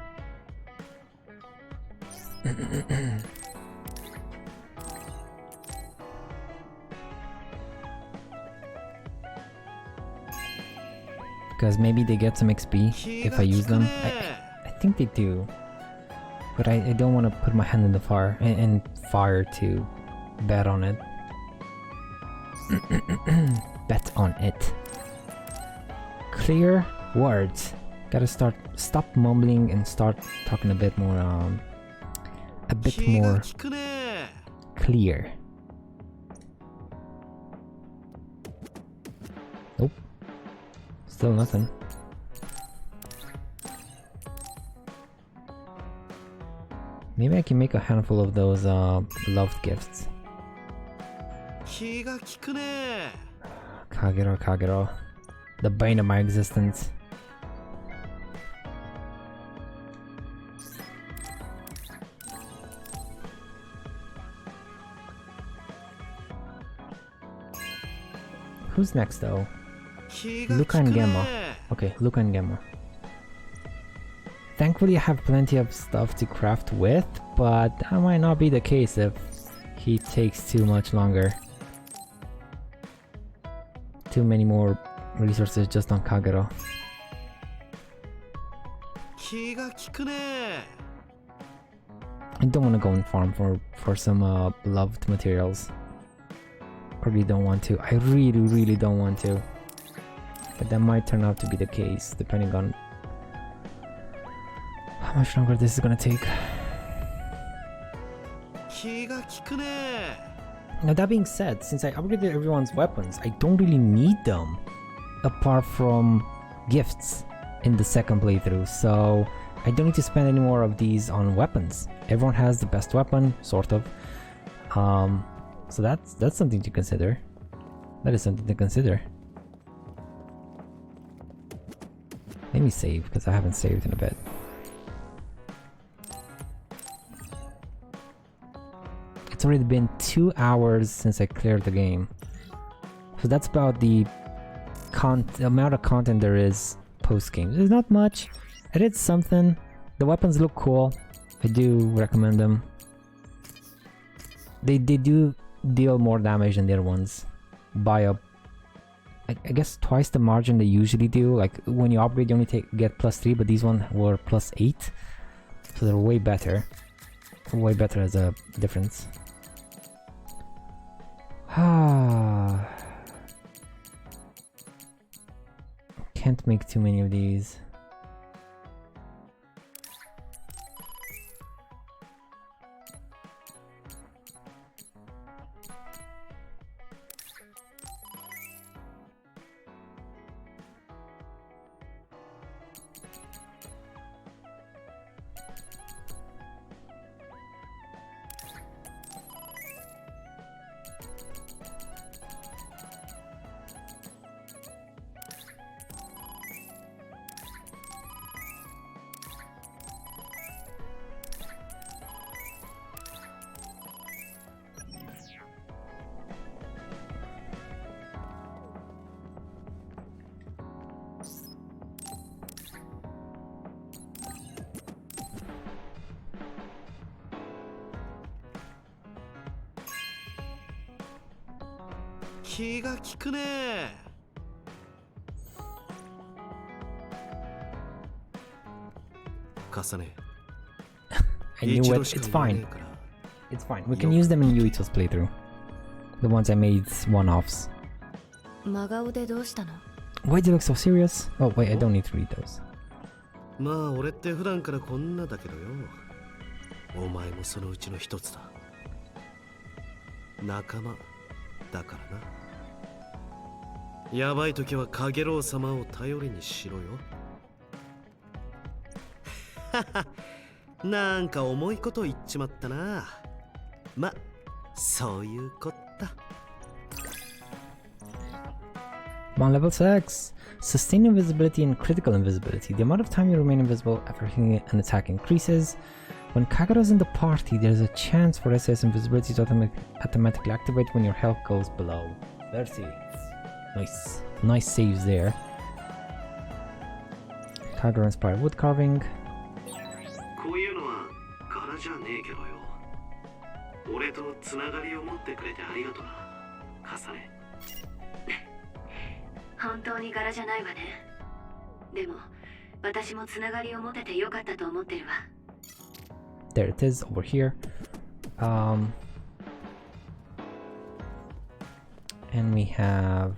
Because maybe they get some XP if I use them. I think they do. But I don't want to put my hand in the fire and fire to bet on it. Bet on it. Clear words. Gotta stop mumbling and start talking a bit more clear. Nope. Still nothing. Maybe I can make a handful of those loved gifts. Kagero. The bane of my existence. Who's next though? Luca and Gemma. Okay, Luca and Gemma. Thankfully I have plenty of stuff to craft with, but that might not be the case if he takes too much longer. Too many more resources just on Kagero. I don't want to go and farm for some loved materials. I really don't want to. I really don't want to. But that might turn out to be the case, depending on how much longer this is gonna take. Now that being said, since I upgraded everyone's weapons, I don't really need them. Apart from gifts in the second playthrough, so I don't need to spend any more of these on weapons. Everyone has the best weapon, sort of. So that's something to consider. That is something to consider. Let me save, because I haven't saved in a bit. It's already been 2 hours since I cleared the game. So that's about the amount of content there is post-game. There's not much. I did something. The weapons look cool. I do recommend them. They do deal more damage than the other ones by I guess twice the margin they usually do. Like when you upgrade you only get +3, but these ones were +8, so they're way better as a difference. Can't make too many of these. 気が利くね。Kasane. I knew it. It's fine. It's fine. We can use them in Yuito's playthrough. The ones I made one-offs. Why do you look so serious? Oh wait, I don't need to read those. まあ俺って普段からこんなだけどよ。お前もそのうちの一つだ。仲間だからな。やばい時はカゲロウ様を頼りにしろよ。なんか重いこと言っちまったな。ま、そういうこった。On level 6, sustain invisibility and critical invisibility. The amount of time you remain invisible after hitting an attack increases. When Kagero's in the party, there's a chance for SS invisibility to automatically activate when your health goes below 30. Nice. Nice saves there. Kagero inspired wood carving. こういうのは柄じゃねえけどよ。俺とつながりを持ってくれてありがとな、カサネ。本当に柄じゃないわね。でも私もつながりを持ててよかったと思ってるわ。There it is over here. And we have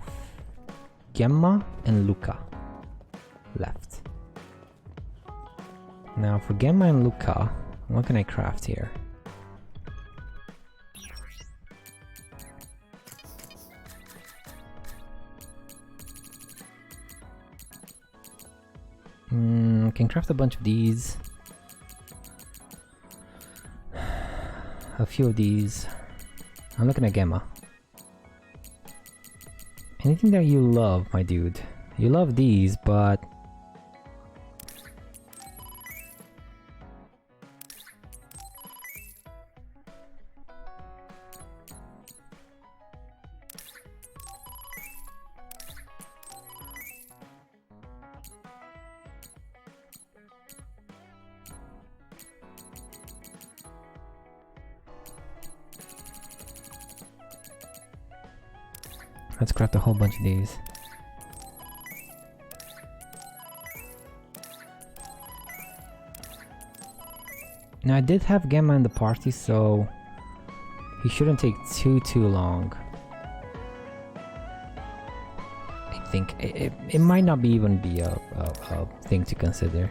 Gemma and Luca left. Now for Gemma and Luca, what can I craft here? Can craft a bunch of these. A few of these. I'm looking at Gemma. Anything that you love, my dude. You love these, but... Let's craft a whole bunch of these. Now I did have Gemma in the party, so he shouldn't take too long. I think it might not be even be a thing to consider.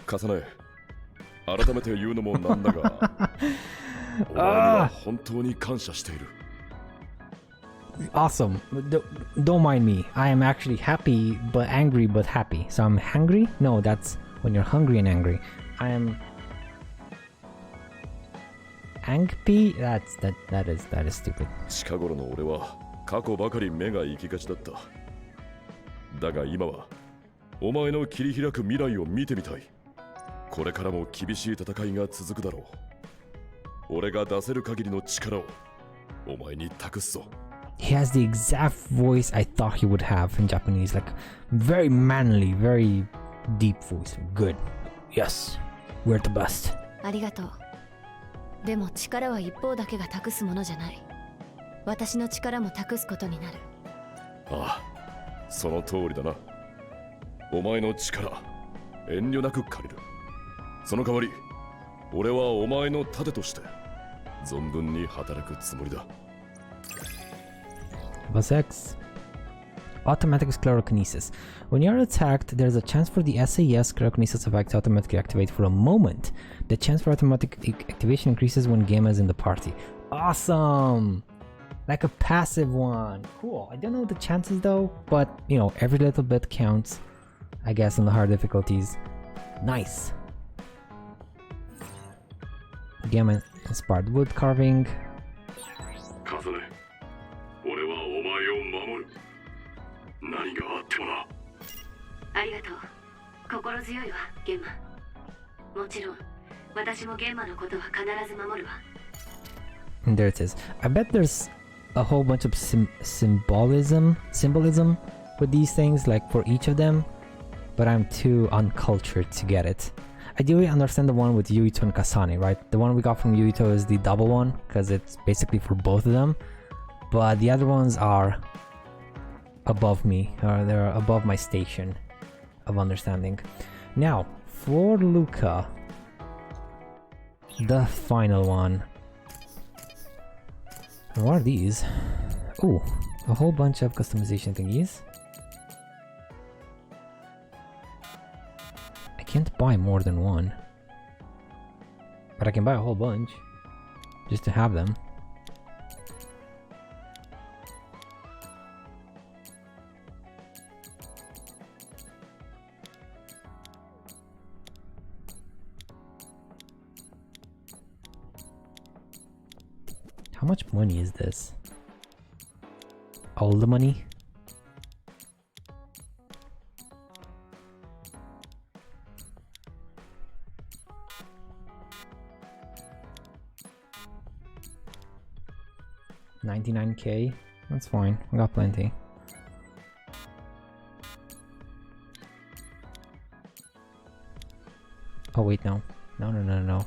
Kasane, 改めて言うのもなんだが、お前には本当に感謝している。 Awesome. Don't mind me. I am actually happy but angry but happy. So I'm hungry? No, that's when you're hungry and angry. I am angry? That is stupid. 近頃の俺は過去ばかり目が行きがちだった。だが今はお前の切り開く未来を見てみたい。これからも厳しい戦いが続くだろう。俺が出せる限りの力をお前に託すぞ。 He has the exact voice I thought he would have in Japanese, like very manly, very deep voice. Good. Yes, we're the best. ありがとう。でも力は一方だけが託すものじゃない。私の力も託すことになる。ああ、その通りだな。お前の力、遠慮なく借りる。その代わり、俺はお前の盾として存分に働くつもりだ。 Level 6. Automatic Sclerokinesis. When you are attacked, there is a chance for the SAS Sclerokinesis effect to automatically activate for a moment. The chance for automatic activation increases when Gemma is in the party. Awesome! Like a passive one. Cool. I don't know the chances though, but you know, every little bit counts, I guess, in the hard difficulties. Nice. Gemma inspired wood carving. Kasane, 俺はお前を守る。何があってもな。ありがとう。心強いわ、ゲンマ。もちろん、私も玄馬のことは必ず守るわ。 And there it is. I bet there's a whole bunch of symbolism with these things, like for each of them, but I'm too uncultured to get it. I do understand the one with Yuito and Kasane, right? The one we got from Yuito is the double one, because it's basically for both of them, but the other ones are above me, or they're above my station of understanding. Now, for Luca, the final one. What are these? Ooh, a whole bunch of customization thingies. I can't buy more than one, but I can buy a whole bunch just to have them. How much money is this? All the money? $99K? That's fine, I got plenty. Oh wait, no. No.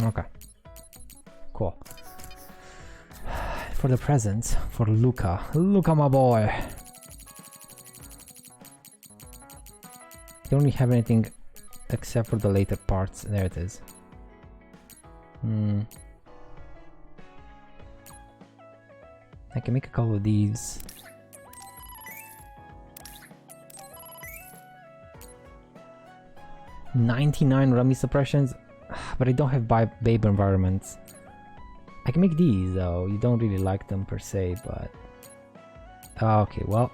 Okay. Cool. For the presents, for Luca. Luca, my boy! Don't really have anything except for the later parts. There it is. I can make a couple of these. $99 rummy suppressions, but I don't have babe environments. I can make these though. You don't really like them per se, but okay, well,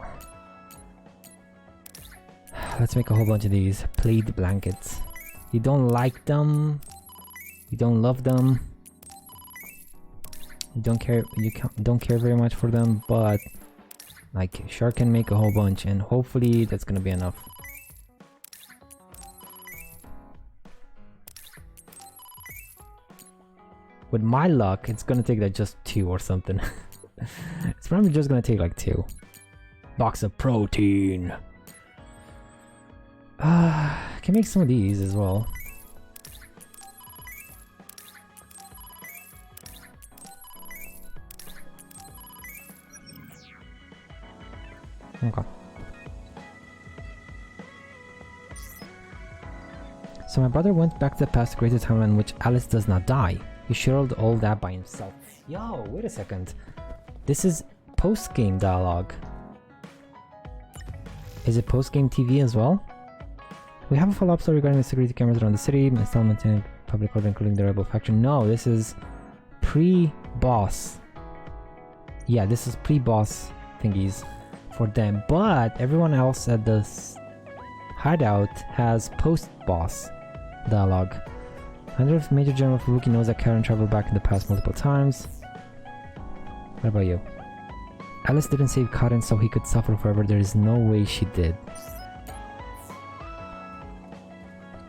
let's make a whole bunch of these plaid blankets. You don't like them, you don't love them, you don't care, don't care very much for them, but like sure can make a whole bunch, and hopefully that's gonna be enough. With my luck, it's gonna take like just 2 or something. It's probably just gonna take like 2. Box of protein. I can make some of these as well. Okay. So my brother went back to the past to create a timeline in which Alice does not die. He scheduled all that by himself. Yo, wait a second. This is post-game dialogue. Is it post-game TV as well? We have a follow-up story regarding the security cameras around the city, installment in public order including the rebel faction. No, this is pre-boss. Yeah, this is pre-boss thingies for them. But everyone else at this hideout has post-boss dialogue. Under Major General Fubuki knows that Karen traveled back in the past multiple times. What about you? Alice didn't save Karen so he could suffer forever. There is no way she did.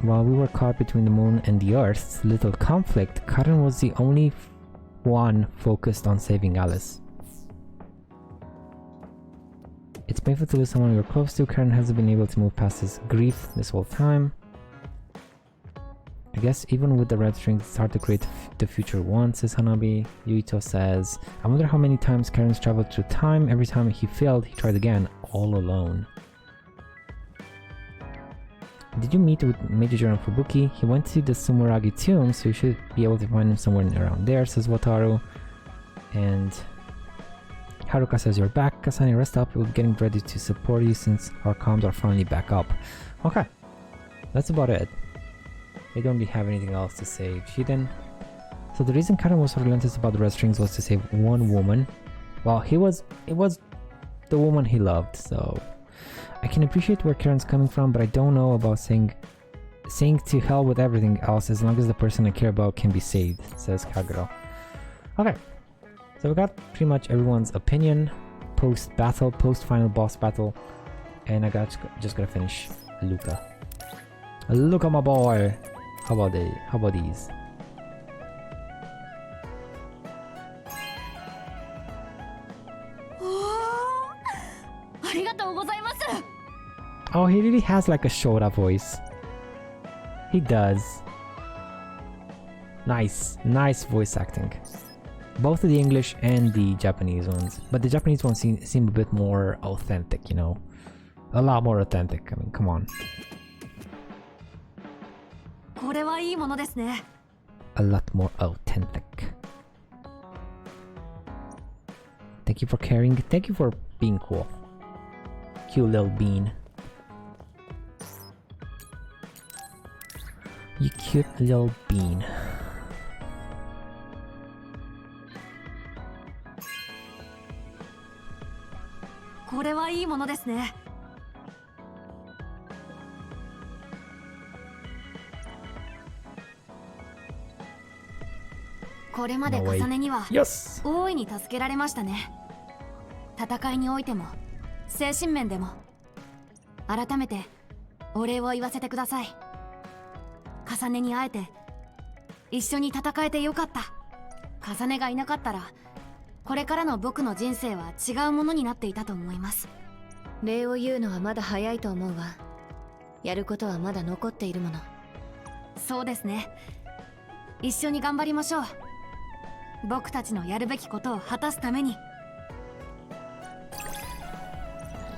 While we were caught between the moon and the Earth's little conflict, Karen was the only one focused on saving Alice. It's painful to lose someone you're close to. Karen hasn't been able to move past his grief this whole time. I guess even with the red string, it's hard to create the future once, says Hanabi. Yuito says, I wonder how many times Karen's traveled through time. Every time he failed, he tried again, all alone. Did you meet with Major General Fubuki? He went to the Sumeragi tomb, so you should be able to find him somewhere around there, says Wataru. And Haruka says, you're back. Kasane, rest up. We're getting ready to support you since our comms are finally back up. Okay, that's about it. They don't really have anything else to say. Shiden. So the reason Karen was so relentless about the red strings was to save one woman. Well, it was the woman he loved, so I can appreciate where Karen's coming from, but I don't know about saying saying to hell with everything else as long as the person I care about can be saved, says Kagero. Okay, so we got pretty much everyone's opinion post-battle, post-final boss battle, and I just gotta finish Luca. Luca, my boy! How about these? Oh, he really has like a Shoda voice. He does. Nice voice acting. Both of the English and the Japanese ones. But the Japanese ones seem a bit more authentic, you know? A lot more authentic, I mean, come on. A lot more authentic. Thank you for caring, thank you for being cool. Cute little bean. You cute little bean. Yes! 大いに助けられましたね。戦いにおいても精神面でも改めてお礼を言わせてください。重ねに会えて一緒に戦えてよかった。重ねがいなかったらこれからの僕の人生は違うものになっていたと思います。礼を言うのはまだ早いと思うわ。やることはまだ残っているもの。そうですね。一緒に頑張りましょう。僕たちのやるべきことを果たすために。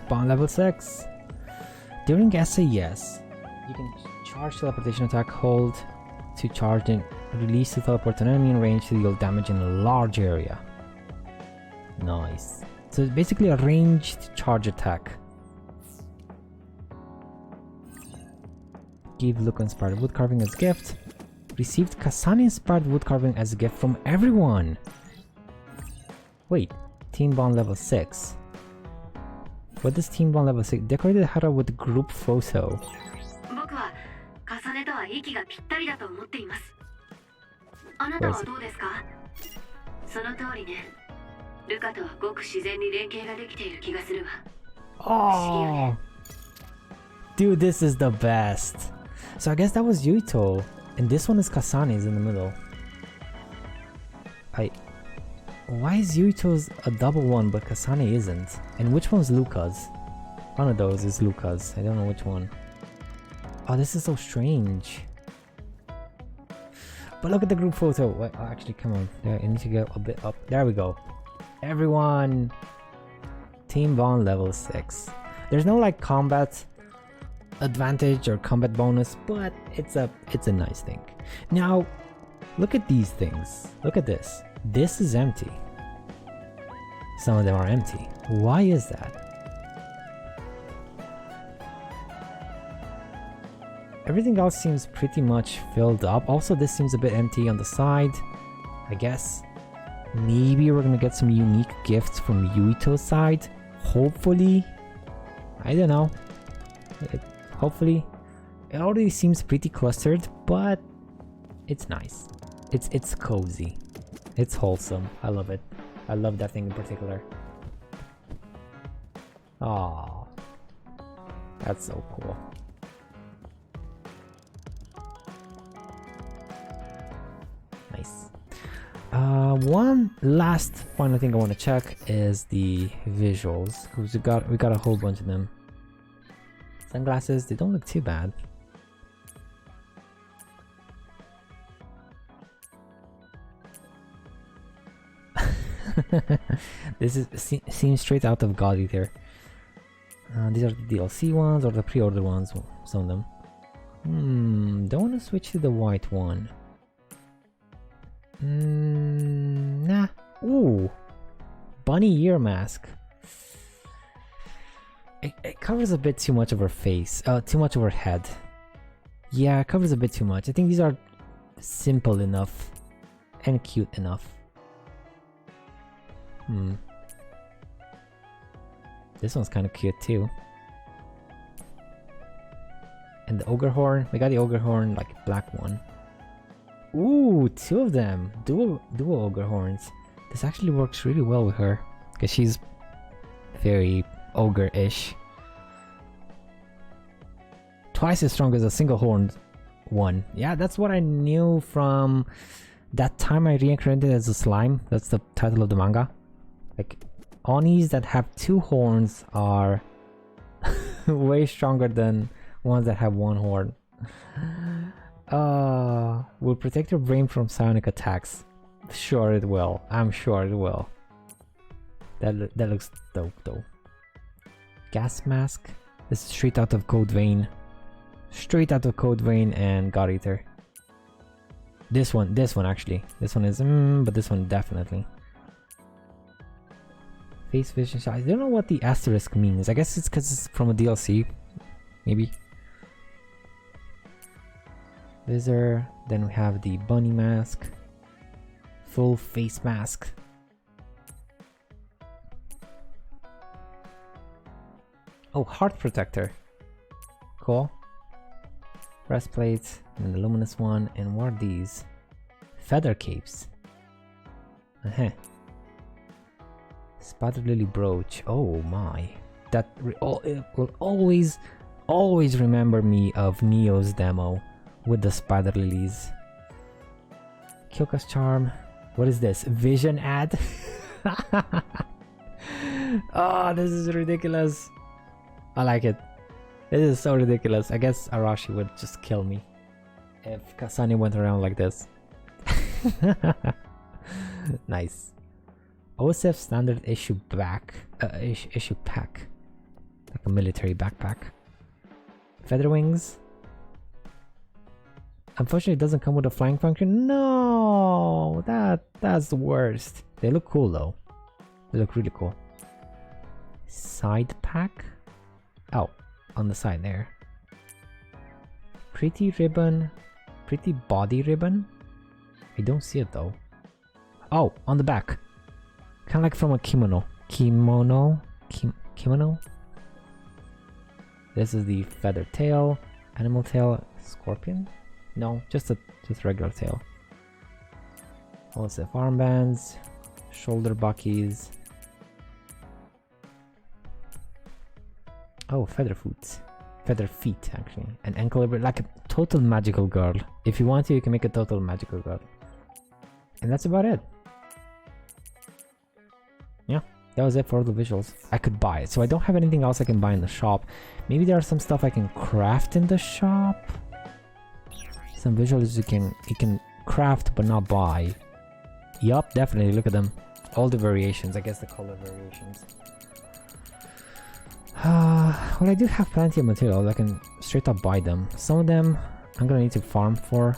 Bond level 6. During SAS, you can charge teleportation attack, hold to charge and release to teleport an enemy in range to deal damage in a large area. Nice. So it's basically a ranged charge attack. Give Luca inspired wood carving as gift. Received Kasane inspired wood carving as a gift from everyone. Wait, team bond level 6. What does team bond level 6? Decorated Hara with group photo. 僕は重ねとは息がぴったりだと思っています。あなたはどうですか？その通りね。ルカとはごく自然に連携ができている気がするわ。Oh, dude, this is the best. So I guess that was Yuito, and this one is Kasane's in the middle. Why is Yuito's a double one but Kasane isn't? And which one's Luca's? One of those is Luca's. I don't know which one. Oh, this is so strange. But look at the group photo. Wait, oh, actually, come on. I need to get a bit up. There we go. Everyone. Team bond level 6. There's no like combat advantage or combat bonus, but it's a nice thing. Now, look at these things. Look at this. This is empty. Some of them are empty. Why is that? Everything else seems pretty much filled up. Also, this seems a bit empty on the side. I guess maybe we're gonna get some unique gifts from Yuito's side. Hopefully. I don't know. Hopefully. It already seems pretty clustered, but it's nice. It's cozy. It's wholesome. I love it. I love that thing in particular. Aww. That's so cool. Nice. One last final thing I want to check is the visuals, because we got a whole bunch of them. Sunglasses, they don't look too bad. This seems straight out of God Eater. These are the DLC ones or the pre-order ones, some of them. Don't want to switch to the white one. Nah. Ooh, bunny ear mask. It covers a bit too much of her face, too much of her head. Yeah, it covers a bit too much. I think these are simple enough and cute enough. This one's kind of cute too. And And the ogre horn. We got the ogre horn, like black one. Ooh, 2 of them. Dual ogre horns. This actually works really well with her, because she's very ogre-ish. Twice as strong as a single horned one. Yeah, that's what I knew from that time I reincarnated as a slime. That's the title of the manga. Like, Onis that have 2 horns are way stronger than ones that have 1 horn. Will protect your brain from psionic attacks. Sure it will. I'm sure it will. That looks dope though. Gas mask. This is straight out of Code Vein. Straight out of Code Vein and God Eater. This one actually. This one is but this one definitely. Face vision shot. I don't know what the asterisk means. I guess it's because it's from a DLC. Maybe. Visor. Then we have the bunny mask. Full face mask. Oh, heart protector. Cool. Breastplate. And the luminous one. And what are these? Feather capes. Spider lily brooch. Oh my. That it will always remember me of Neo's demo with the spider lilies. Kyoka's charm. What is this? Vision ad? Oh, this is ridiculous. I like it. This is so ridiculous. I guess Arashi would just kill me if Kasane went around like this. Nice. OSF standard issue issue pack. Like a military backpack. Feather wings. Unfortunately, it doesn't come with a flying function. No, that's the worst. They look cool though. They look really cool. Side pack. Oh, on the side there. Pretty ribbon. Pretty body ribbon. I don't see it though. Oh, on the back. Kind of like from a kimono. Kimono? This is the feather tail. Animal tail. Scorpion? No, just regular tail. OSF armbands. Shoulder buckies. Oh, feather feet. Feather feet, actually. An ankle, like a total magical girl. If you want to, you can make a total magical girl. And that's about it. Yeah, that was it for all the visuals. I could buy it. So I don't have anything else I can buy in the shop. Maybe there are some stuff I can craft in the shop. Some visuals you can craft but not buy. Yup, definitely. Look at them. All the variations. I guess the color variations. Well, I do have plenty of materials. I can straight up buy them. Some of them I'm gonna need to farm for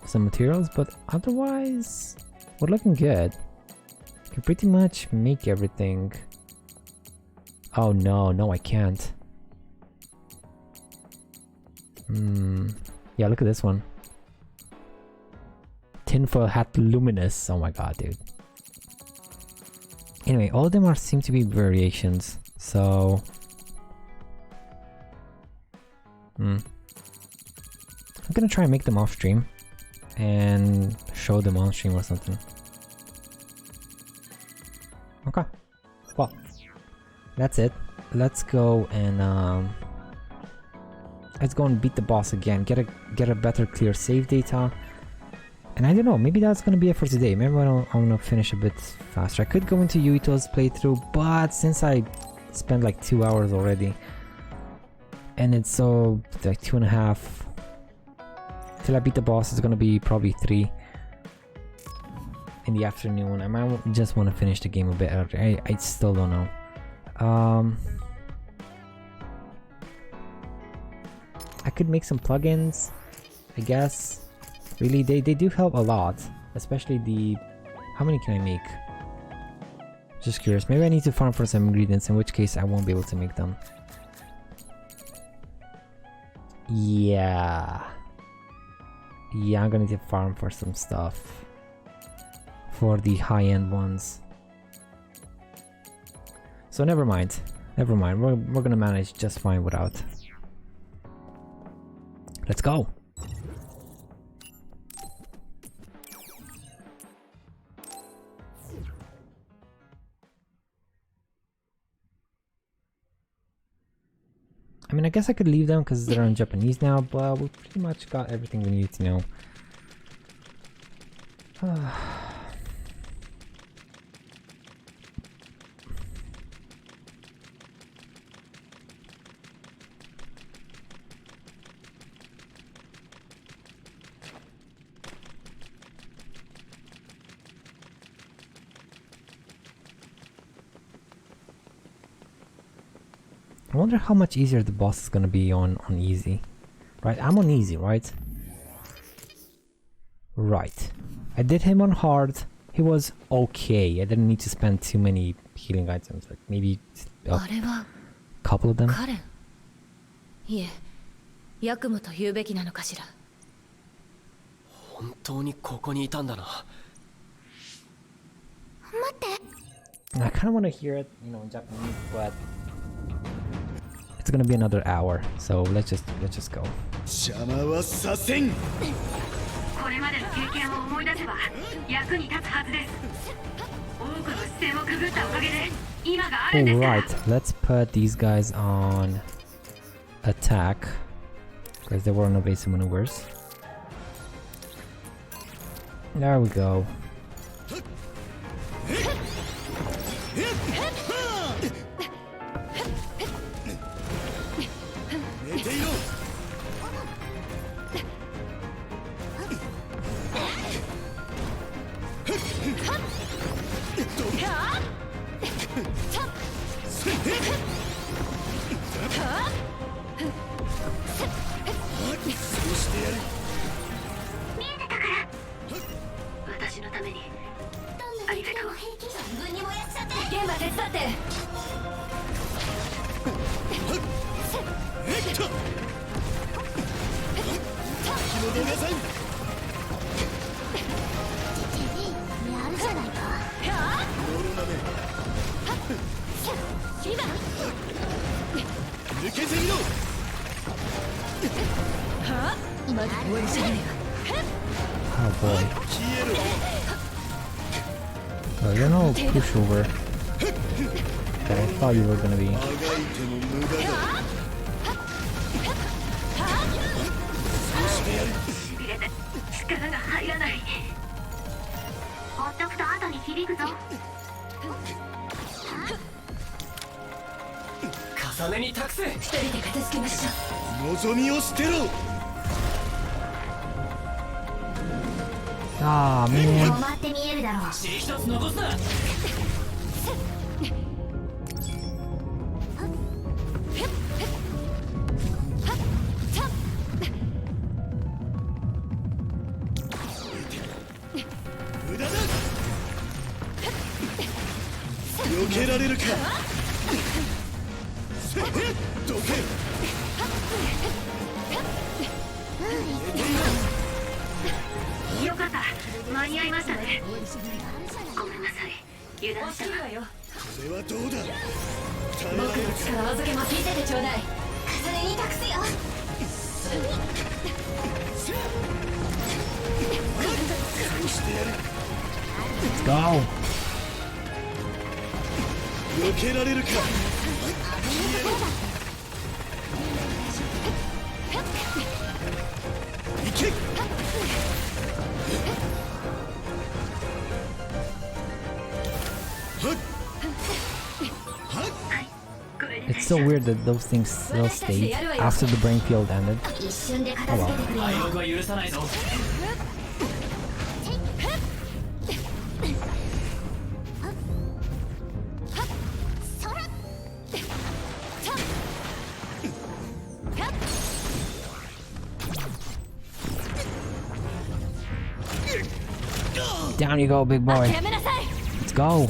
some materials, but otherwise we're looking good. Can pretty much make everything. Oh no, I can't. Yeah, look at this one. Tinfoil hat luminous. Oh my god, dude. Anyway, all of them seem to be variations. So I'm gonna try and make them off stream and show them on stream or something. Okay, well, that's it. Let's go and beat the boss again. Get a better clear save data. And I don't know, maybe that's gonna be it for today. Maybe I wanna finish a bit faster. I could go into Yuito's playthrough, but since I spent like 2 hours already, and it's so like 2.5 till I beat the boss, it's gonna be probably 3 in the afternoon. I might just want to finish the game a bit earlier. I still don't know. I could make some plugins, I guess. Really, they do help a lot, especially the... How many can I make? Just curious. Maybe I need to farm for some ingredients, in which case I won't be able to make them. Yeah, I'm gonna need to farm for some stuff. For the high-end ones. So never mind. We're gonna manage just fine without. Let's go. I mean, I guess I could leave them because they're in Japanese now, but we pretty much got everything we need to know. I wonder how much easier the boss is gonna be on easy. Right, I'm on easy, right? Right. I did him on hard. He was okay. I didn't need to spend too many healing items, like maybe a couple of them. いえ、ヤクモと言うべきなのかしら。本当にここにいたんだな。待って。I kind of want to hear it, you know, in Japanese, but it's gonna be another hour, so let's just go. これまでの経験を思い出せば役に立つはずです。多くの視線をくぐったおかげで今があるんですから。 Alright, let's put these guys on attack because they were on evasive maneuvers. There we go. Oh boy. Oh, you're no pushover that I thought you were gonna be. Kasaneに託せ。一人で片付けましょう。望みを捨てろ。Ah, man. 回って見えるだろう。一つ残すな。無駄だ。避けられるか。どけ。よかった。間に合いましたね。ごめんなさい。油断したわ。これはどうだ。僕の力預けます。見せてちょうだい。重ねに託すよ。Let's go. 避けられるか。行け。It's so weird that those things still stayed after the brain field ended. Oh well. Down you go, big boy. Let's go.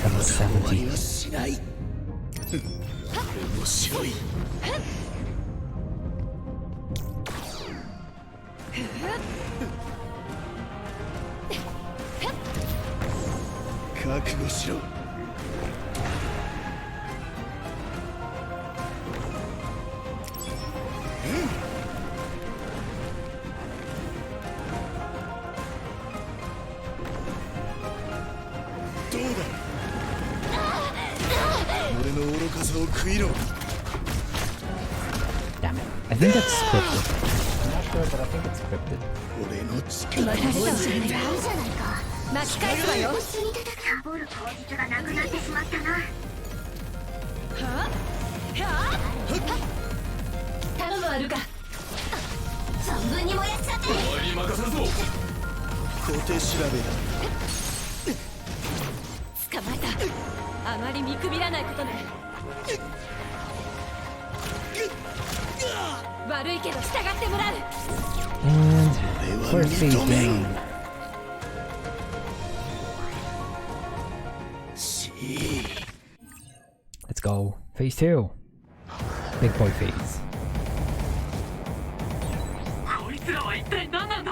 Level 70. Damn it. I think that's scripted. I'm not sure, but I think it's scripted. 巻き返すわよ。サボる口実がなくなってしまったな。頼むわルカ。存分に燃やしちゃって。お前に任せるぞ。工程調べだ。捕まえた。あまり見くびらないことね。悪いけど従ってもらう。 And first phase down. Let's go. Phase 2. Big boy phase. こいつらは一体何なんだ。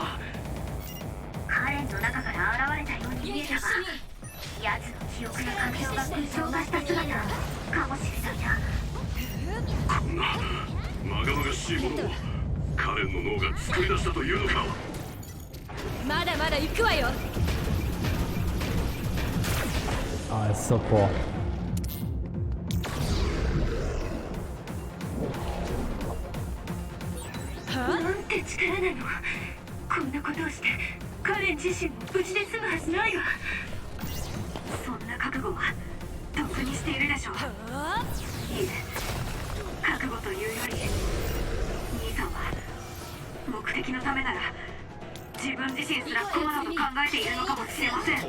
カレンの中から現れたように見えたが、奴の記憶や感情が空想化した姿かもしれないな。こんなまがまがしいものをカレンの脳が作り出したというのか。まだまだ行くわよ。 Oh, that's so cool. なんて力なの。こんなことをしてカレン自身も無事で済むはずないわ。そんな覚悟はとっくにしているでしょう。いえ、覚悟というより兄さんは目的のためなら自分自身すらこうなと考えているのかもしれません。こ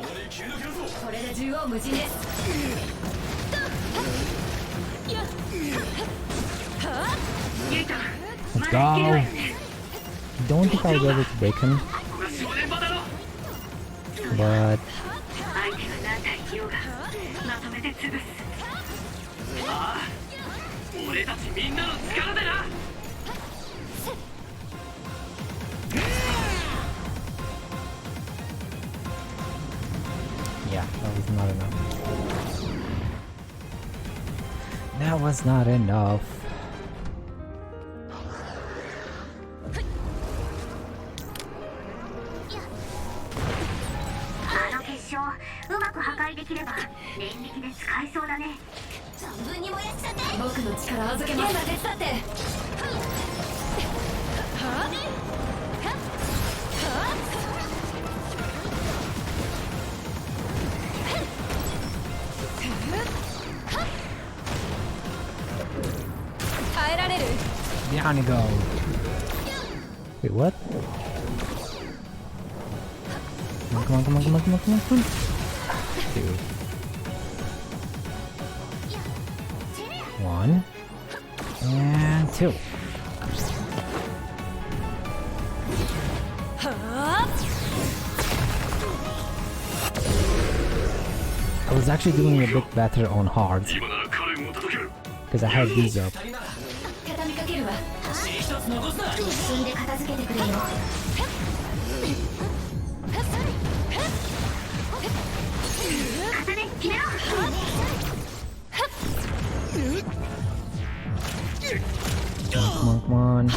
れで縦横無尽です。Let's go. Don't think I'll be able to break him. But 相手が何体いようがまとめて潰す。ああ、俺たちみんなの力でな。 yeah, that was not enough. That was not enough. あの結晶うまく破壊できれば念力で使えそうだね。存分に燃やしちゃって。僕の力預けます。今手伝って。耐えられる。 Down you go. Wait, what? Come on, come on, come on, come on, come on, come on. Dude. 1 and 2. I was actually doing a bit better on hard because I had these up. 畳みかけるわ。一瞬で片付けてくれよ。重ね決めろ。 Come on, come on.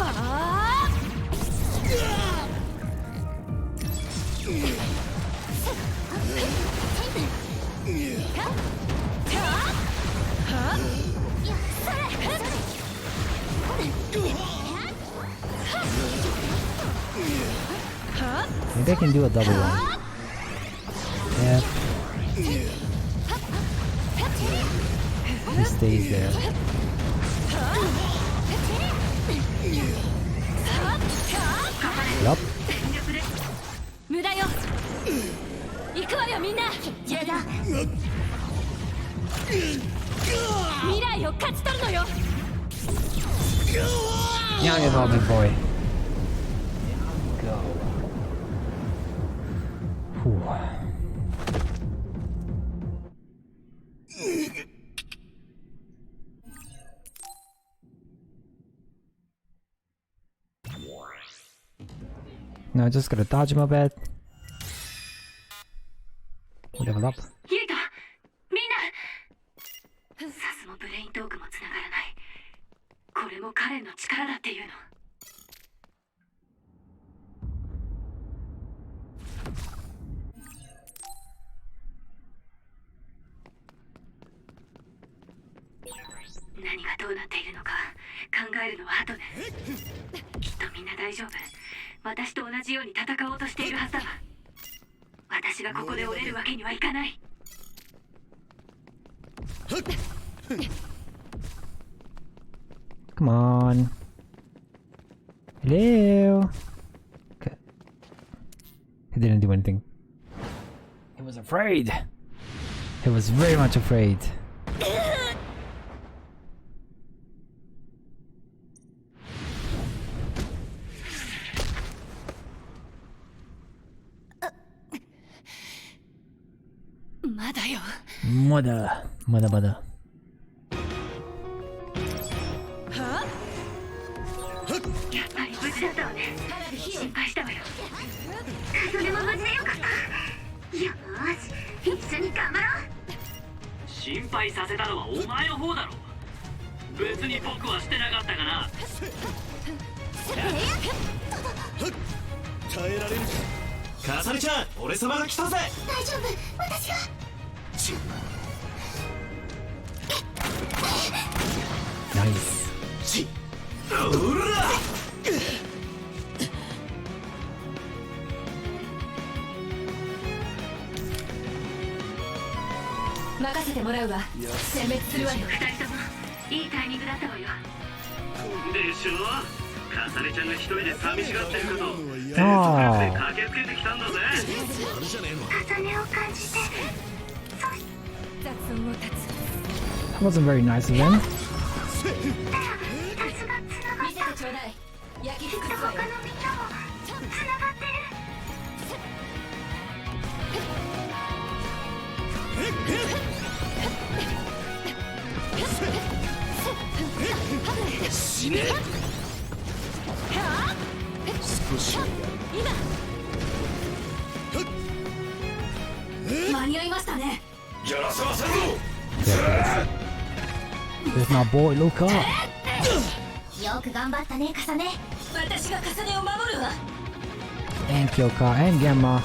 Maybe I can do a double one. Yeah. He stays there. Yup. 無駄よ。行くわよみんな。やだ。未来を勝ち取るのよ。 Yeah, you know, big boy. Go. Whew. Now just gotta dodge him a bit. Level up. ユイト、みんな。さすもブレイントークも繋がらない。これも彼の力だっていうの。何がえるのは後ね。きっとみんな大丈夫。私と同じように戦おうとしているはずだわ。私がここで折れるわけにはいかない。Come on. Hello. Okay. He didn't do anything. He was afraid. He was very much afraid. Mother. やっぱり無事だったわね。心配したわよ。それも無事でよかった。よーし、一緒に頑張ろう。心配させたのはお前の方だろ。別に僕はしてなかったかな。耐えられるか。カサネちゃん、俺様が来たぜ。大丈夫、私が。ナイス。うら任せてもらうわ。殲滅するわよ。二人ともいいタイミングだったわよ。でしょ。カサネちゃんが一人で寂しがってるかと。あで駆けつけてきたんだぜ。重ねを感じて。雑音を立つ。 That wasn't very nice of them. 見せてちょうだい。焼き尽くすわよ。他のみんなもつながって死ね。少し間に合いましたね。やらせませんぞ。 There's my boy, Luca. よく頑張ったね、カサネ。私がカサネを守るわ。 And Kyoka and Gemma.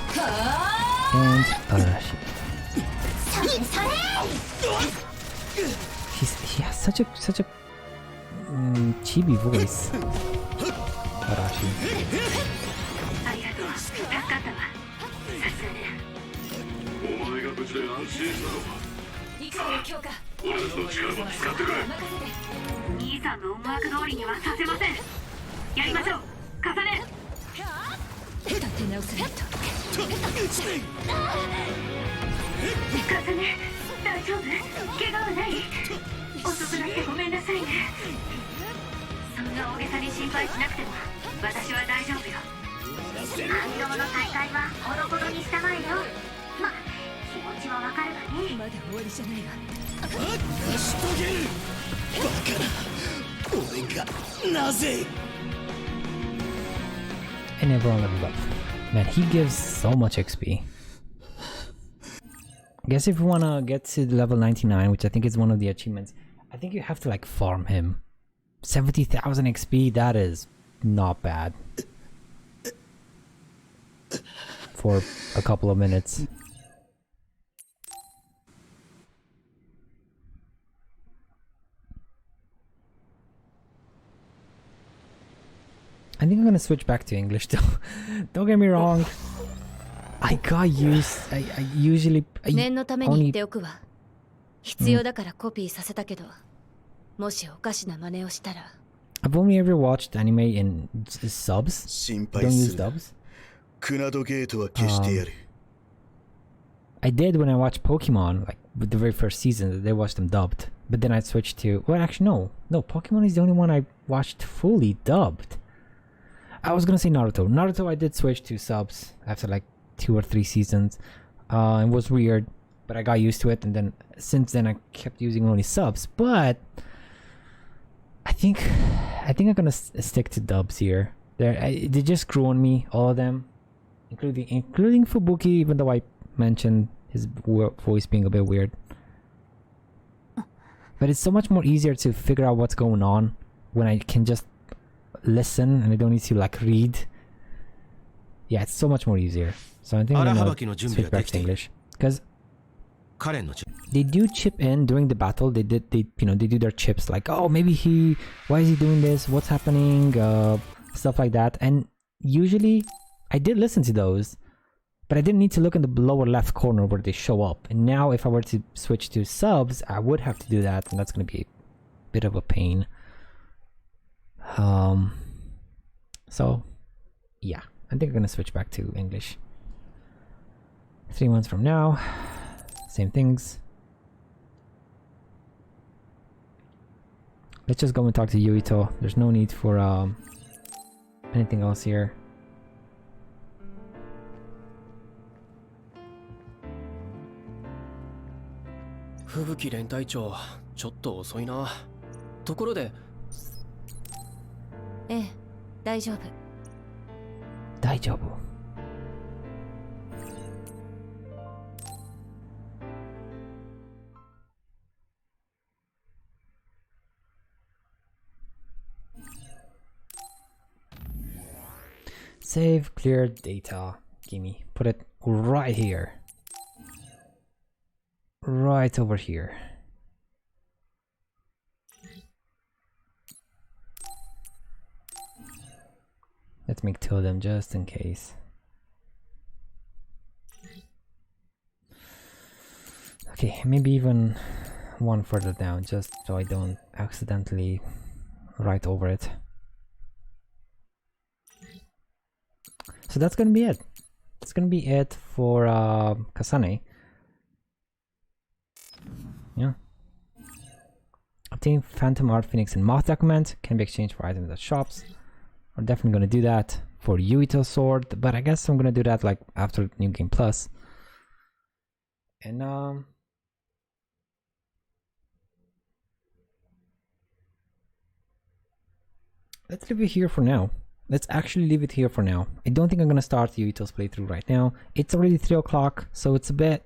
And Arashi. He has such a chibi voice. Arashi. ありがとう。助かったわ。さすがね。お前が無事で安心したのは。行くわよ、強化。俺の力も使ってくれ。兄さんの思惑通りにはさせません。やりましょう。重ね。立て直さないと。重ね、大丈夫？怪我はない？遅くなってごめんなさいね。そんな大げさに心配しなくても私は大丈夫よ。アンドモの大会はほどほどにしたまえよ。ま、気持ちはわかるわね。まだ終わりじゃないわ。成し遂げる。バカな。俺がなぜ。 And everyone leveled up. Man, he gives so much XP. I guess if you wanna get to level 99, which I think is one of the achievements, I think you have to like farm him. 70,000 XP, that is not bad. For a couple of minutes. I think I'm gonna switch back to English though. Don't get me wrong. I got used. I usually. 念のために言っておくわ。必要だからコピーさせたけど、もしおかしな真似をしたら。I've only ever watched anime in subs. Don't use dubs. I did when I watched Pokemon, like with the very first season. They watched them dubbed, but then I switched to. Well, actually, no. Pokemon is the only one I watched fully dubbed. I was gonna say Naruto. Naruto, I did switch to subs after like 2 or 3 seasons. It was weird, but I got used to it, and then since then I kept using only subs. But I think I'm gonna stick to dubs here. They just grew on me, all of them, including Fubuki, even though I mentioned his voice being a bit weird. But it's so much more easier to figure out what's going on when I can just listen and I don't need to like read. Yeah, it's so much more easier. So I think I'm gonna switch back to English. Because They do chip in during the battle. They do their chips like, oh, maybe why is he doing this? What's happening? Stuff like that. And usually I did listen to those, but I didn't need to look in the lower left corner where they show up. And now if I were to switch to subs, I would have to do that, and that's going to be a bit of a pain. So yeah, I think I'm going to switch back to English. 3 months from now, same things. Let's just go and talk to Yuito. There's no need for anything else here. Fubuki 連隊長、ちょっと遅いな。ところで、ええ、大丈夫。大丈夫。Save clear data. Gimme. Put it right here. Right over here. Let's make 2 of them just in case. Okay, maybe even 1 further down, just so I don't accidentally write over it. So that's gonna be it. That's gonna be it for Kasane. Yeah. Obtain Phantom Art Phoenix and Moth document can be exchanged for items at shops. I'm definitely gonna do that for Yuito sword, but I guess I'm gonna do that like after New Game Plus. And let's leave it here for now. Let's actually leave it here for now. I don't think I'm gonna start Yuito's playthrough right now. It's already 3 o'clock, so it's a bit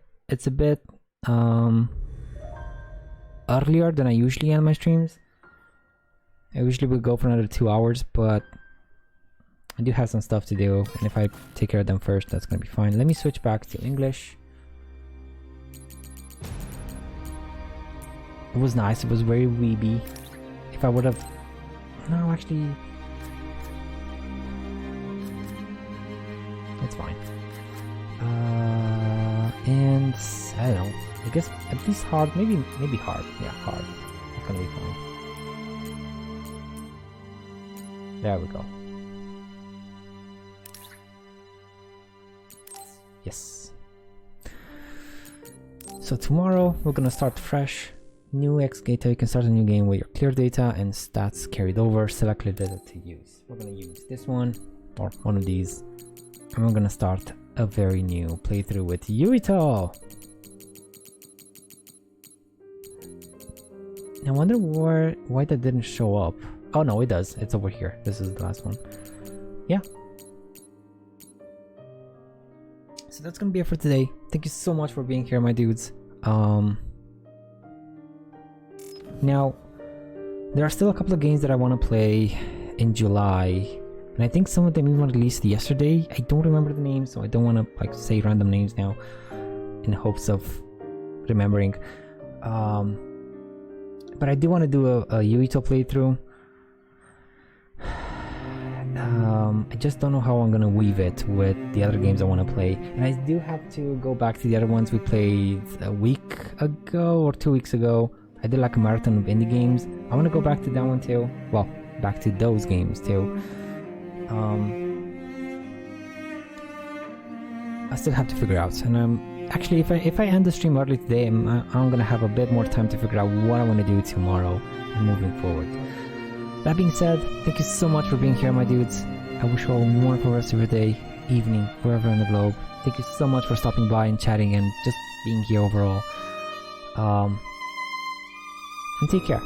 earlier than I usually end my streams. I usually would go for another 2 hours, but I do have some stuff to do, and if I take care of them first, that's gonna be fine. Let me switch back to English. It was nice. It was very weeby. If I would have, no, actually. It's fine. And I don't know. I guess at least hard, maybe hard. Yeah, hard. It's gonna be fine. There we go. Yes. So tomorrow we're gonna start fresh. New X data. You can start a new game with your clear data and stats carried over. Select clear data to use. We're gonna use this one or one of these. And we're gonna start a very new playthrough with Yuito. I wonder why that didn't show up. Oh no, it does. It's over here. This is the last one. Yeah. So that's gonna be it for today. Thank you so much for being here, my dudes. Now, there are still a couple of games that I want to play in July. And I think some of them even released yesterday. I don't remember the names, so I don't want to like say random names now in hopes of remembering. But I do want to do a Yuito playthrough. I just don't know how I'm gonna weave it with the other games I want to play. And I do have to go back to the other ones we played a week ago or 2 weeks ago. I did like a marathon of indie games. I want to go back to that one too. Well, back to those games too. I still have to figure out, and actually if I end the stream early today, I'm gonna have a bit more time to figure out what I want to do tomorrow and moving forward. That being said, thank you so much for being here, my dudes. I wish you all a wonderful rest of your day, evening, wherever on the globe. Thank you so much for stopping by and chatting and just being here overall. And take care.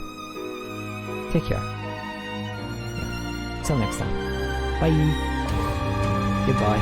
Take care. Yeah. Till next time. Bye. Goodbye.